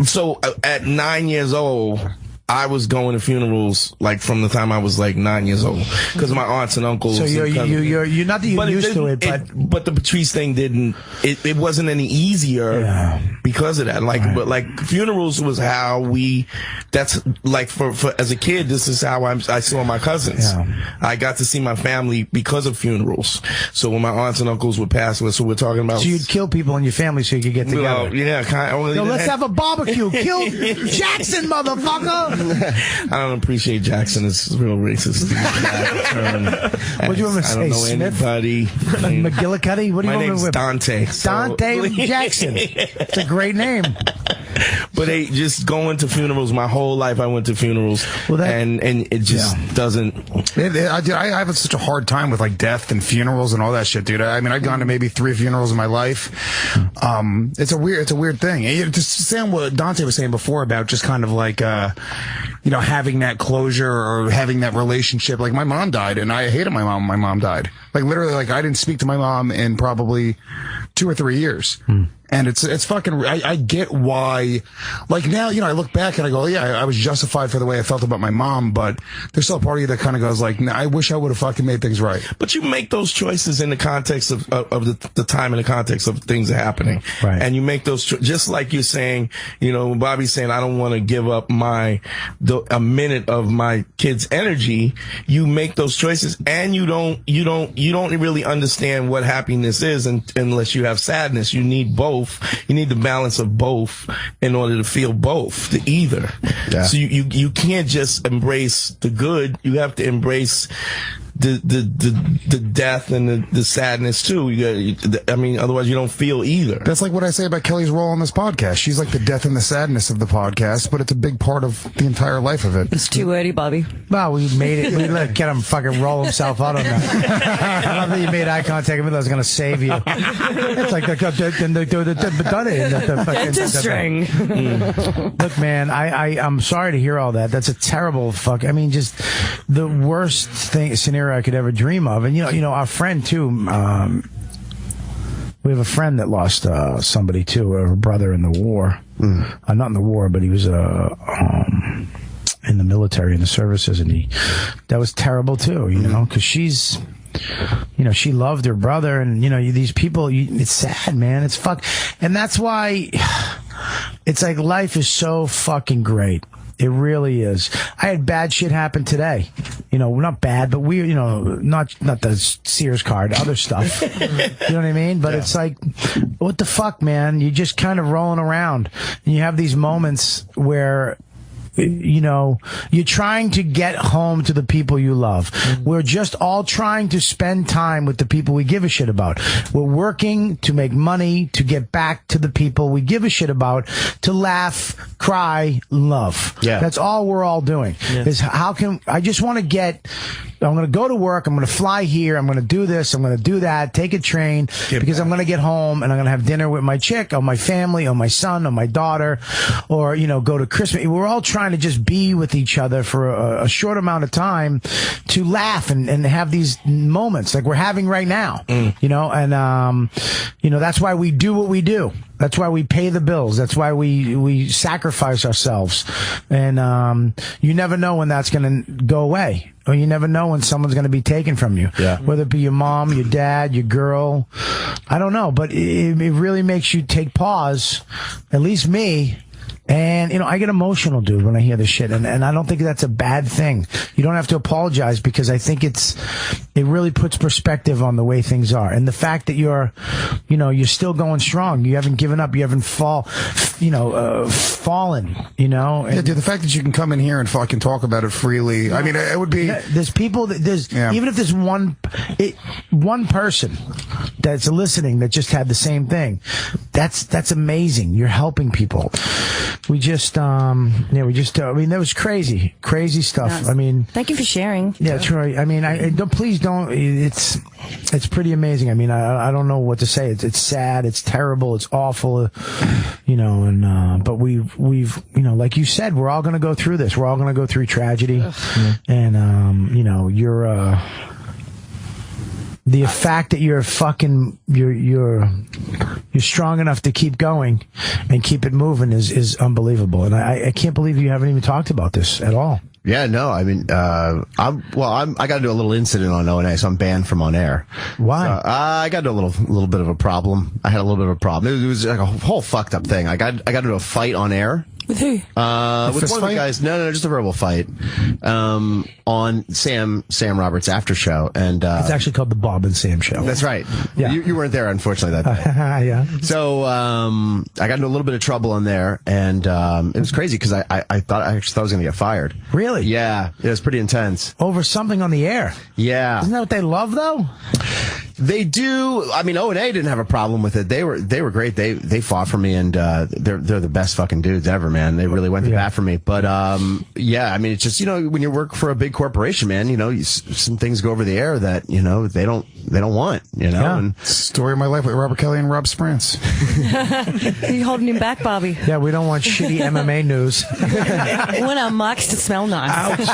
so at 9 years old, I was going to funerals like from the time I was like 9 years old because my aunts and uncles. So you're not that you're used to it, but the Patrice thing didn't. It wasn't any easier because of that. Like, but like funerals was how we. That's like for as a kid. This is how I saw my cousins. Yeah. I got to see my family because of funerals. So when my aunts and uncles would pass, so we're talking about. So you'd kill people in your family so you could get together. Well, yeah, kind of. No, let's have a barbecue. Kill Jackson, motherfucker. I don't appreciate Jackson. It's real racist. What do you want me to say? I don't know Smith? anybody. McGillicuddy? What do you want me to whip? Dante. Dante Jackson. It's a great name. But just going to funerals. My whole life I went to funerals, and it just doesn't. I have such a hard time with like death and funerals and all that shit, dude. I mean, I've gone to maybe 3 funerals in my life. It's a weird thing. Just saying what Dante was saying before about just kind of like having that closure or having that relationship. Like my mom died, and I hated my mom when my mom died. Like literally, like I didn't speak to my mom in probably 2 or 3 years. And it's fucking, I get why, like now, I look back and I go, yeah, I was justified for the way I felt about my mom, but there's still a part of you that kind of goes like, nah, I wish I would have fucking made things right. But you make those choices in the context of the time and the context of things that are happening. Right. And you make those, just like you're saying, Bobby's saying, I don't want to give up a minute of my kid's energy. You make those choices and you don't really understand what happiness is unless you have sadness. You need both. You need the balance of both in order to feel both, the either. Yeah. So you can't just embrace the good. You have to embrace the death and the sadness too. Otherwise you don't feel either. That's like what I say about Kelly's role on this podcast. She's like the death and the sadness of the podcast, but it's a big part of the entire life of it. It's too wordy, Bobby. Well, we made it. We let him fucking roll himself out on that. I love that you made eye contact with me. I was going to save you. It's like the string. Look, man, I'm sorry to hear all that. That's a terrible just the worst scenario I could ever dream of. And our friend too, we have a friend that lost somebody too, her brother in the war. Not in the war, but he was in the military, in the services, and that was terrible too, because she's she loved her brother, and these people, it's sad, man. It's and that's why it's like life is so fucking great. It really is. I had bad shit happen today. Not bad, but not the Sears card, other stuff. You know what I mean? But it's like, what the fuck, man? You're just kind of rolling around. And you have these moments where you're trying to get home to the people you love. We're just all trying to spend time with the people we give a shit about. We're working to make money, to get back to the people we give a shit about, to laugh, cry, love. Yeah. That's all we're all doing. Yeah. I just want to I'm going to go to work, I'm going to fly here, I'm going to do this, I'm going to do that, take a train, because I'm going to get home and I'm going to have dinner with my chick, or my family, or my son, or my daughter, or, go to Christmas. We're all trying to just be with each other for a short amount of time to laugh and have these moments like we're having right now, and, that's why we do what we do. That's why we pay the bills. That's why we sacrifice ourselves. And you never know when that's going to go away. Or you never know when someone's going to be taken from you. Yeah. Whether it be your mom, your dad, your girl. I don't know. But it really makes you take pause, at least me. And, I get emotional, dude, when I hear this shit. And I don't think that's a bad thing. You don't have to apologize, because I think it really puts perspective on the way things are. And the fact that you're still going strong. You haven't given up. You haven't fallen, Yeah, dude, the fact that you can come in here and fucking talk about it freely. Yeah. I mean, it would be. There's people even if there's one person that's listening that just had the same thing, that's amazing. You're helping people. We just, that was crazy stuff. Yes. I mean, thank you for sharing. Yeah, Troy. I mean, please don't. It's pretty amazing. I mean, I don't know what to say. It's sad. It's terrible. It's awful. But we've like you said, we're all going to go through this. We're all going to go through tragedy. And you're. The fact that you're strong enough to keep going and keep it moving is unbelievable. And I can't believe you haven't even talked about this at all. Yeah, no, I mean, I got into a little incident on O&A, so I'm banned from on air. Why? I got into a little bit of a problem. I had a little bit of a problem. It was like a whole fucked up thing. I got into a fight on air. With who? With one of the guys. No, just a verbal fight. On Sam Roberts' after show, and it's actually called the Bob and Sam Show. That's right. Yeah, you weren't there, unfortunately, that day. Yeah. So I got into a little bit of trouble on there, and it was crazy because I actually thought I was going to get fired. Really? Yeah, it was pretty intense. Over something on the air. Yeah. Isn't that what they love, though? They do. I mean, O&A didn't have a problem with it. They were great. They fought for me, and they're the best fucking dudes ever, man. They really went to bat for me. But yeah, I mean, it's just when you work for a big corporation, man, some things go over the air that they don't want. Yeah. And story of my life with Robert Kelly and Rob Sprance. Are you holding him back, Bobby? Yeah, we don't want shitty MMA news. We want our mics to smell nice. Ouch.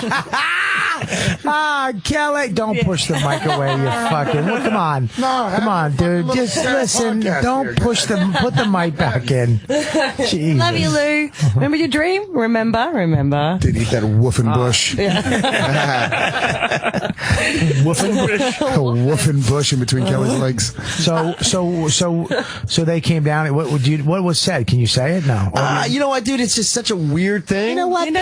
Kelly, don't push the mic away, you fucking. Well, come on. Come on, dude. Just listen. Don't put the mic back in. Jesus. Love you, Lou. Remember your dream? Remember. Did eat that woofing bush. Woofing bush. A woofing bush in between Kelly's legs. So they came down. What was said? Can you say it? No. You know what, dude? It's just such a weird thing. You know what?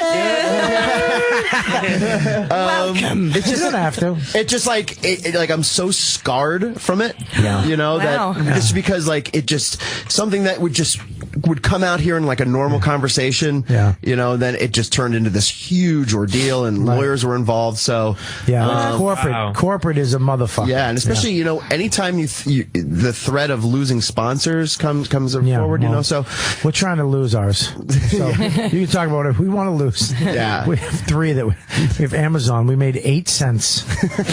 Welcome. It just don't have to. It's just like I'm so scarred from it. Yeah. You know that it's because like it just something that would come out here in like a normal conversation. Yeah. You know, then it just turned into this huge ordeal, and lawyers were involved. So corporate is a motherfucker. Yeah, and especially you know, anytime the threat of losing sponsors comes forward. You know, so we're trying to lose ours. So you can talk about it. We want to lose. Yeah, we have 3 we have Amazon. We made 8 cents.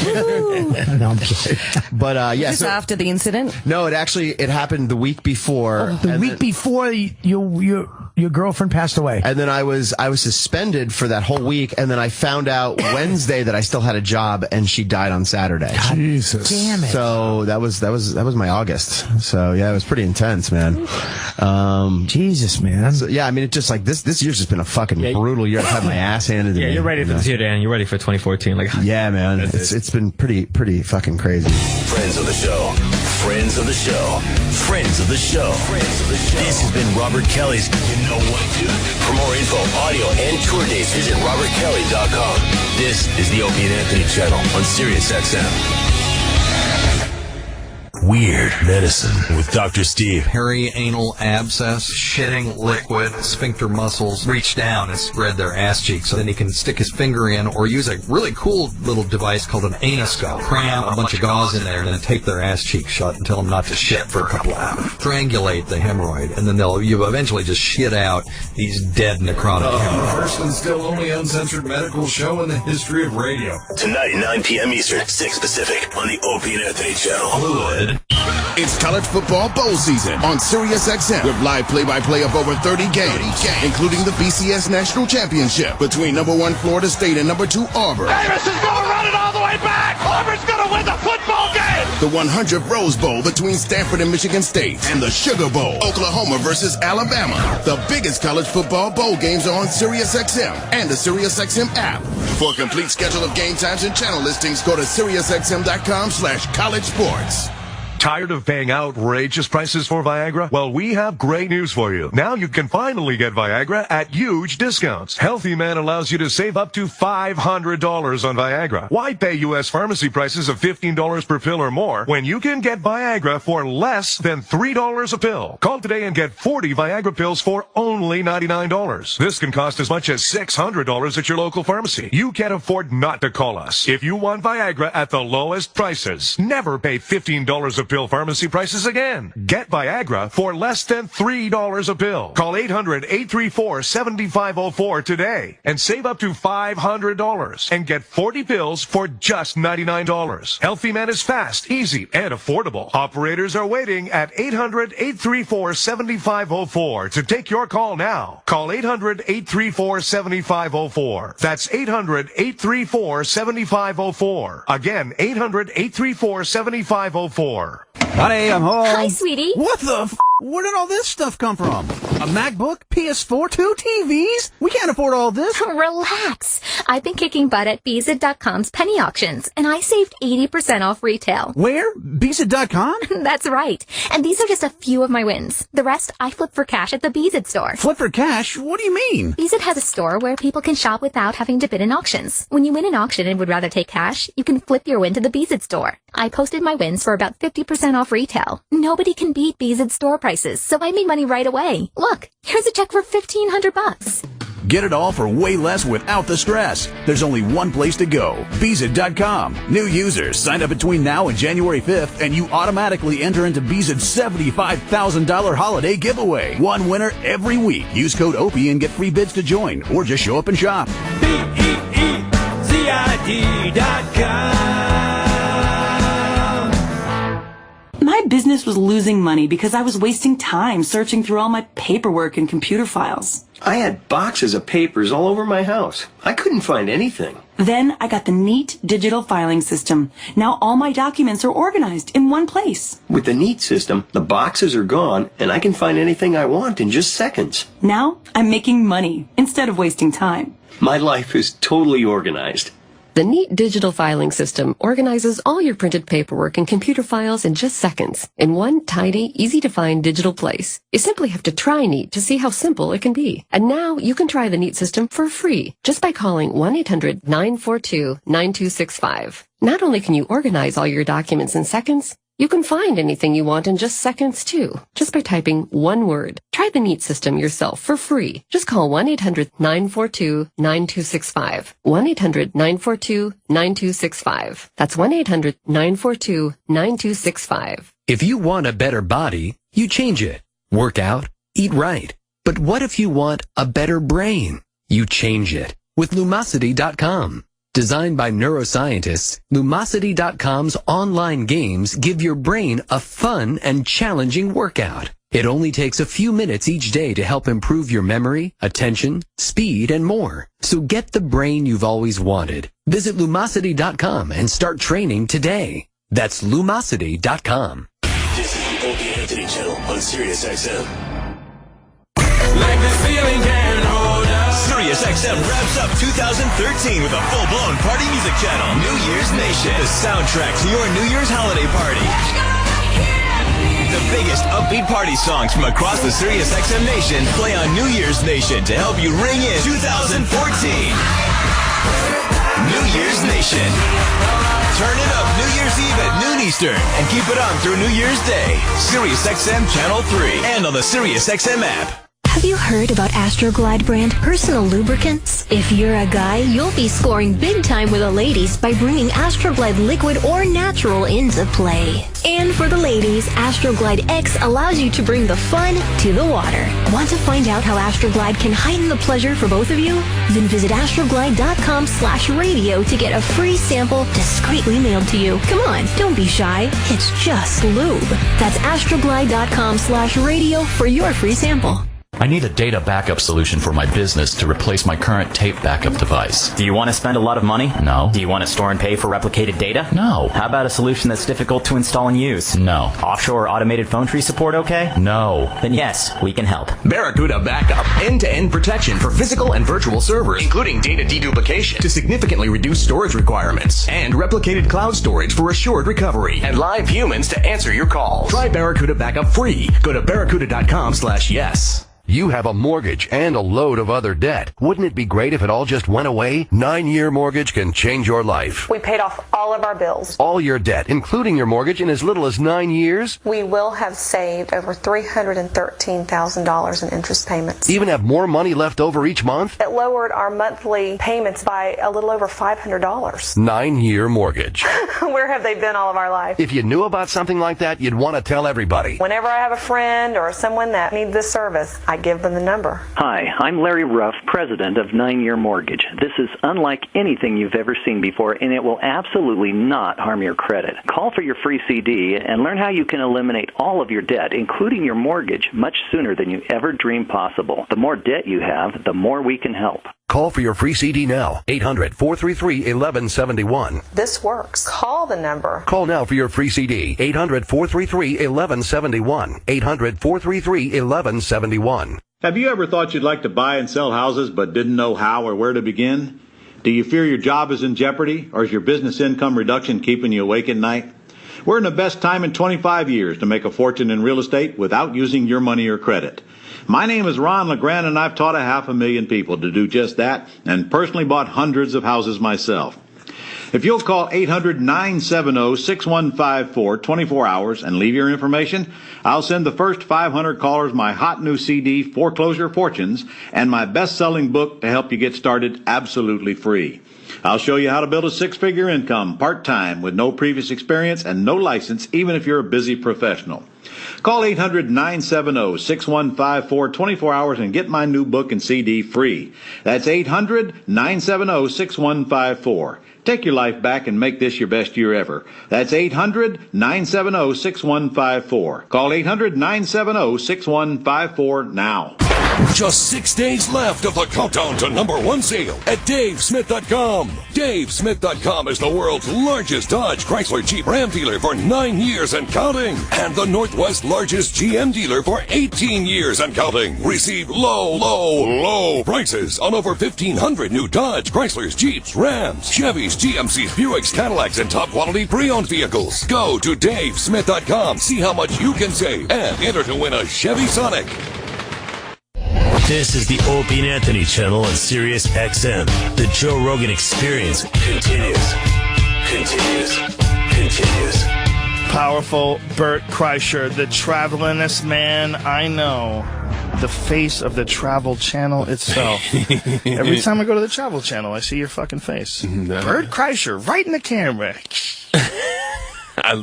No, I'm kidding. But Just after the incident? No, it happened the week before. The week before your girlfriend passed away. And then I was suspended for that whole week, and then I found out Wednesday that I still had a job, and she died on Saturday. God, Jesus. Damn it. So that was my August. So yeah, it was pretty intense, man. Jesus, man. So, yeah, I mean, it's just like this year's just been a fucking brutal year. I've had my ass handed to me. Yeah, you're ready for this year, Dan. You're ready for 2014. Yeah, man. It's been pretty fucking crazy. Friends of the show. Friends of the show. Friends of the show. This has been Robert Kelly's You Know What Dude. For more info, audio, and tour dates, visit robertkelly.com. This is the Opie and Anthony channel on Sirius XM. Weird Medicine with Dr. Steve. Perianal abscess, shitting liquid, sphincter muscles reach down and spread their ass cheeks. So then he can stick his finger in or use a really cool little device called an anoscope. Cram a bunch of gauze in there and then tape their ass cheeks shut and tell them not to shit for a couple of hours. Strangulate the hemorrhoid, and then you eventually just shit out these dead necrotic hemorrhoids. First and still only uncensored medical show in the history of radio. Tonight, 9 p.m. Eastern, 6 Pacific on the Opie and Anthony channel. Fluid. It's college football bowl season on Sirius XM with live play-by-play of over 30 games, including the BCS National Championship between number 1 Florida State and number 2 Auburn. Davis is going to run it all the way back. Auburn's going to win the football game. The 100th Rose Bowl between Stanford and Michigan State, and the Sugar Bowl, Oklahoma versus Alabama. The biggest college football bowl games are on Sirius XM and the Sirius XM app. For a complete schedule of game times and channel listings, go to SiriusXM.com/collegesports. Tired of paying outrageous prices for Viagra? Well, we have great news for you. Now you can finally get Viagra at huge discounts. Healthy Man allows you to save up to $500 on Viagra. Why pay U.S. pharmacy prices of $15 per pill or more when you can get Viagra for less than $3 a pill? Call today and get 40 Viagra pills for only $99. This can cost as much as $600 at your local pharmacy. You can't afford not to call us. If you want Viagra at the lowest prices, never pay $15 a pill pharmacy prices again. Get Viagra for less than $3 a pill. Call 800-834-7504 today and save up to $500 and get 40 pills for just $99. Healthy Man is fast, easy, and affordable. Operators are waiting at 800-834-7504 to take your call now. Call 800-834-7504. That's 800-834-7504. Again, 800-834-7504. Honey, I'm home. Hi, sweetie. What the Where did all this stuff come from? A MacBook? PS4? 2 TVs? We can't afford all this. Relax. I've been kicking butt at Beezid.com's penny auctions, and I saved 80% off retail. Where? Beezid.com? That's right. And these are just a few of my wins. The rest I flip for cash at the Beezid store. Flip for cash? What do you mean? Beezid has a store where people can shop without having to bid in auctions. When you win an auction and would rather take cash, you can flip your win to the Beezid store. I posted my wins for about 50% off retail. Nobody can beat Beezid store prices, so I made money right away. Look, here's a check for $1,500. Get it all for way less without the stress. There's only one place to go, Beezid.com. New users sign up between now and January 5th, and you automatically enter into Beezid's $75,000 holiday giveaway. One winner every week. Use code OPIE and get free bids to join, or just show up and shop. BEEZID.com. My business was losing money because I was wasting time searching through all my paperwork and computer files. I had boxes of papers all over my house. I couldn't find anything. Then I got the Neat digital filing system. Now all my documents are organized in one place. With the Neat system, the boxes are gone, and I can find anything I want in just seconds. Now I'm making money instead of wasting time. My life is totally organized. The Neat digital filing system organizes all your printed paperwork and computer files in just seconds in one tidy, easy-to-find digital place. You simply have to try Neat to see how simple it can be. And now you can try the Neat system for free just by calling 1-800-942-9265. Not only can you organize all your documents in seconds, you can find anything you want in just seconds, too, just by typing one word. Try the Neat system yourself for free. Just call 1-800-942-9265. 1-800-942-9265. That's 1-800-942-9265. If you want a better body, you change it. Work out, eat right. But what if you want a better brain? You change it with Lumosity.com. Designed by neuroscientists, Lumosity.com's online games give your brain a fun and challenging workout. It only takes a few minutes each day to help improve your memory, attention, speed, and more. So get the brain you've always wanted. Visit Lumosity.com and start training today. That's Lumosity.com. This is the Opie Anthony Show on Sirius XM. Like the ceiling can hold us. Sirius XM wraps up 2013 with a full-blown party music channel, New Year's Nation, the soundtrack to your New Year's holiday party. The biggest upbeat party songs from across the Sirius XM Nation play on New Year's Nation to help you ring in 2014. New Year's Nation. Turn it up New Year's Eve at noon Eastern and keep it on through New Year's Day. Sirius XM Channel 3 and on the Sirius XM app. Have you heard about Astroglide brand personal lubricants? If you're a guy, you'll be scoring big time with the ladies by bringing Astroglide liquid or natural into play. And for the ladies, Astroglide X allows you to bring the fun to the water. Want to find out how Astroglide can heighten the pleasure for both of you? Then visit astroglide.com/radio to get a free sample discreetly mailed to you. Come on, don't be shy. It's just lube. That's astroglide.com/radio for your free sample. I need a data backup solution for my business to replace my current tape backup device. Do you want to spend a lot of money? No. Do you want to store and pay for replicated data? No. How about a solution that's difficult to install and use? No. Offshore automated phone tree support okay? No. Then yes, we can help. Barracuda Backup. End-to-end protection for physical and virtual servers, including data deduplication to significantly reduce storage requirements, and replicated cloud storage for assured recovery, and live humans to answer your calls. Try Barracuda Backup free. Go to barracuda.com/yes. You have a mortgage and a load of other debt. Wouldn't it be great if it all just went away? 9-year mortgage can change your life. We paid off all of our bills. All your debt, including your mortgage, in as little as 9 years? We will have saved over $313,000 in interest payments. Even have more money left over each month? It lowered our monthly payments by a little over $500. 9-year mortgage. Where have they been all of our life? If you knew about something like that, you'd want to tell everybody. Whenever I have a friend or someone that needs this service, I give them the number. Hi, I'm Larry Ruff, president of 9-Year Mortgage. This is unlike anything you've ever seen before, and it will absolutely not harm your credit. Call for your free CD and learn how you can eliminate all of your debt, including your mortgage, much sooner than you ever dreamed possible. The more debt you have, the more we can help. Call for your free CD now. 800-433-1171. This works. Call the number. Call now for your free CD. 800-433-1171. 800-433-1171. Have you ever thought you'd like to buy and sell houses but didn't know how or where to begin? Do you fear your job is in jeopardy, or is your business income reduction keeping you awake at night? We're in the best time in 25 years to make a fortune in real estate without using your money or credit. My name is Ron LeGrand, and I've taught 500,000 people to do just that and personally bought hundreds of houses myself. If you'll call 800-970-6154 24 hours and leave your information, I'll send the first 500 callers my hot new CD, Foreclosure Fortunes, and my best-selling book to help you get started absolutely free. I'll show you how to build a six-figure income part-time with no previous experience and no license, even if you're a busy professional. Call 800-970-6154 24 hours and get my new book and CD free. That's 800-970-6154. Take your life back and make this your best year ever. That's 800-970-6154. Call 800-970-6154 now. Just 6 days left of the countdown to #1 sale at DaveSmith.com. DaveSmith.com is the world's largest Dodge, Chrysler, Jeep, Ram dealer for 9 years and counting. And the Northwest's largest GM dealer for 18 years and counting. Receive low, low, low prices on over 1,500 new Dodge, Chryslers, Jeeps, Rams, Chevys, GMCs, Buicks, Cadillacs, and top-quality pre-owned vehicles. Go to DaveSmith.com, see how much you can save, and enter to win a Chevy Sonic. This is the Opie and Anthony channel on Sirius XM. The Joe Rogan Experience continues. Powerful Bert Kreischer, the travelingest man I know. The face of the Travel Channel itself. Every time I go to the Travel Channel, I see your fucking face. Bert Kreischer, right in the camera.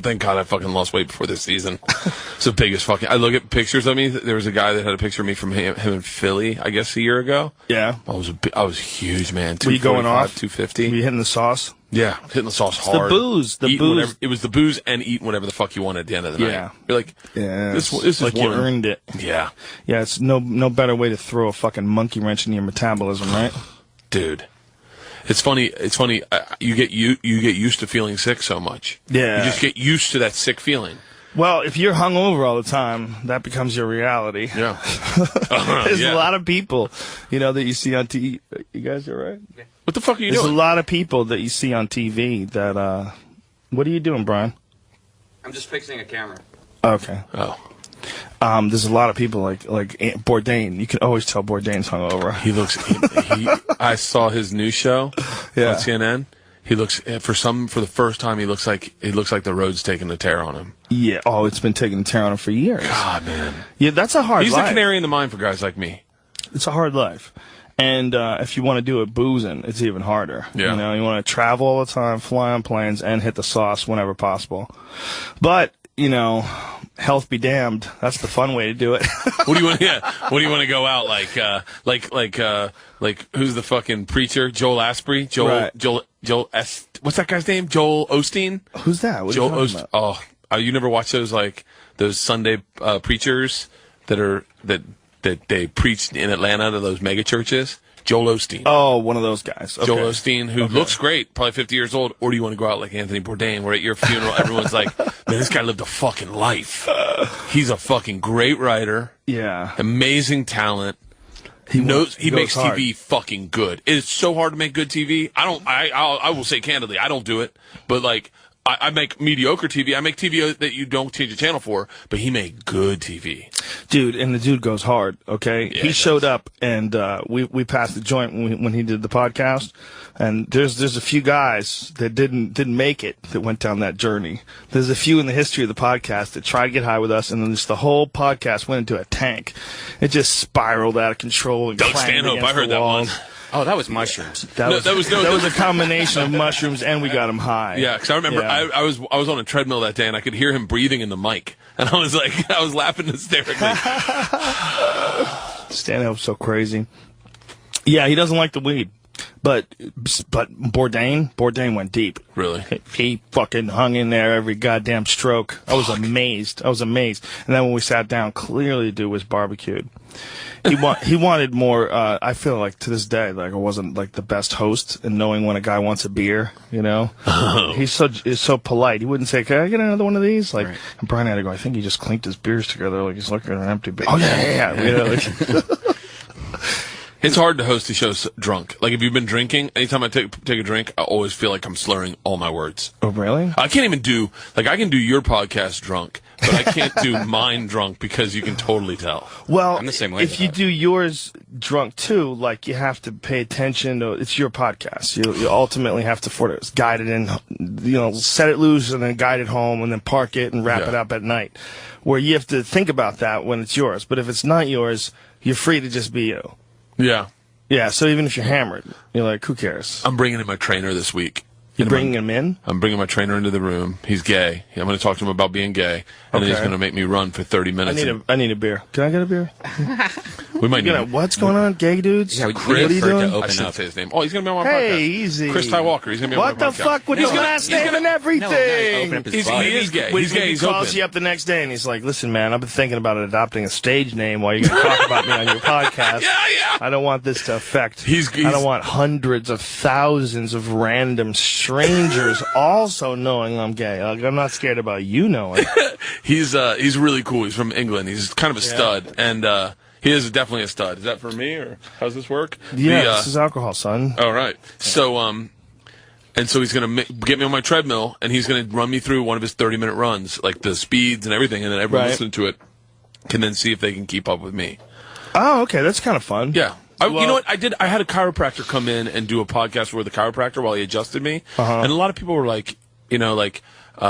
Thank God I fucking lost weight before this season. It's the biggest fucking... I look at pictures of me. There was a guy that had a picture of me from him in Philly, I guess, a year ago. Yeah. I was huge, man. Were you going off? 250. Were you hitting the sauce? Yeah, hitting the sauce hard. The booze. Whatever, it was the booze and eating whatever the fuck you wanted at the end of the night. Yeah. You're like, this is like you earned it. Yeah. Yeah, it's no better way to throw a fucking monkey wrench in your metabolism, right? Dude. It's funny. You get used to feeling sick so much. Yeah. You just get used to that sick feeling. Well, if you're hungover all the time, that becomes your reality. Yeah. There's a lot of people, that you see on TV. You guys all right? Yeah. What the fuck are you doing? doing? There's a lot of people that you see on TV that, what are you doing, Brian? I'm just fixing a camera. Okay. Oh. There's a lot of people like Bourdain. You can always tell Bourdain's hungover. He looks. I saw his new show on CNN. He looks for the first time. He looks like the road's taking a tear on him. Yeah. Oh, it's been taking a tear on him for years. God, man. Yeah, that's a hard life. He's the canary in the mine for guys like me. It's a hard life. And if you want to do it boozing, it's even harder. Yeah. You want to travel all the time, fly on planes, and hit the sauce whenever possible. But health be damned. That's the fun way to do it. What do you want? Yeah. What do you want to go out like who's the fucking preacher? Joel Asprey. Joel. What's that guy's name? Joel Osteen. Who's that? What Joel are you talking about? Oh, you never watch those Sunday preachers that they preached in Atlanta to those mega churches? Joel Osteen. Oh, one of those guys. Okay. Joel Osteen, who looks great, probably 50 years old. Or do you want to go out like Anthony Bourdain, where at your funeral everyone's like, man, this guy lived a fucking life. He's a fucking great writer. Yeah. Amazing talent. He makes hard. TV fucking good. It's so hard to make good TV. I will say candidly, I don't do it. But I make mediocre TV. I make TV that you don't change the channel for, but he made good TV. Dude, and the dude goes hard, okay? Yeah, he showed up, and we passed the joint when he did the podcast, and there's a few guys that didn't make it that went down that journey. There's a few in the history of the podcast that tried to get high with us, and then just the whole podcast went into a tank. It just spiraled out of control. And Doug Stanhope, I heard that one. Oh, that was mushrooms. That was a combination of mushrooms, and we got him high. Yeah, because I remember I was on a treadmill that day, and I could hear him breathing in the mic, and I was laughing hysterically. Stanhope's so crazy. Yeah, he doesn't like the weed, but Bourdain went deep. Really? He fucking hung in there every goddamn stroke. I was amazed. And then when we sat down, clearly the dude was barbecued. He wanted more. I feel like to this day, I wasn't the best host in knowing when a guy wants a beer. Oh. He's so polite. He wouldn't say, "Can I get another one of these?" And Brian had to go, I think he just clinked his beers together, he's looking at an empty beer. Oh yeah. It's hard to host a show drunk. If you've been drinking, anytime I take a drink, I always feel like I'm slurring all my words. Oh, really? I can't even do, I can do your podcast drunk, but I can't do mine drunk because you can totally tell. Well, I'm the same way if you do yours drunk too, you have to pay attention to, it's your podcast. You ultimately have to guide it in, set it loose and then guide it home and then park it and wrap it up at night. Where you have to think about that when it's yours. But if it's not yours, you're free to just be you. Yeah. Yeah, so even if you're hammered, you're like, who cares? I'm bringing in my trainer this week. You're bringing him in? I'm bringing my trainer into the room. He's gay. I'm going to talk to him about being gay, and then he's going to make me run for 30 minutes. I need a beer. Can I get a beer? We might need What's going on, gay dudes? Yeah, what are you doing? I shouldn't say his name. Oh, he's going to be on my podcast. Hey, easy. Chris Ty Walker. He's going to be on my podcast. What the fuck? With his last name and everything. He is gay. He's gay. He calls you up the next day and he's like, listen, man, I've been thinking about adopting a stage name while you're going to talk about me on your podcast. Yeah. I don't want this to affect. I don't want hundreds of thousands of random strangers also knowing I'm gay. Like, I'm not scared about you knowing. He's really cool. He's from England. He's kind of a stud, and he is definitely a stud. Is that for me, or how's this work? Yeah, this is alcohol, son. All right. So, and so he's going to get me on my treadmill, and he's going to run me through one of his 30-minute runs, like the speeds and everything, and then everyone listening to it can then see if they can keep up with me. Oh, okay. That's kind of fun. Yeah. You know what I did? I had a chiropractor come in and do a podcast with the chiropractor while he adjusted me, and a lot of people were like,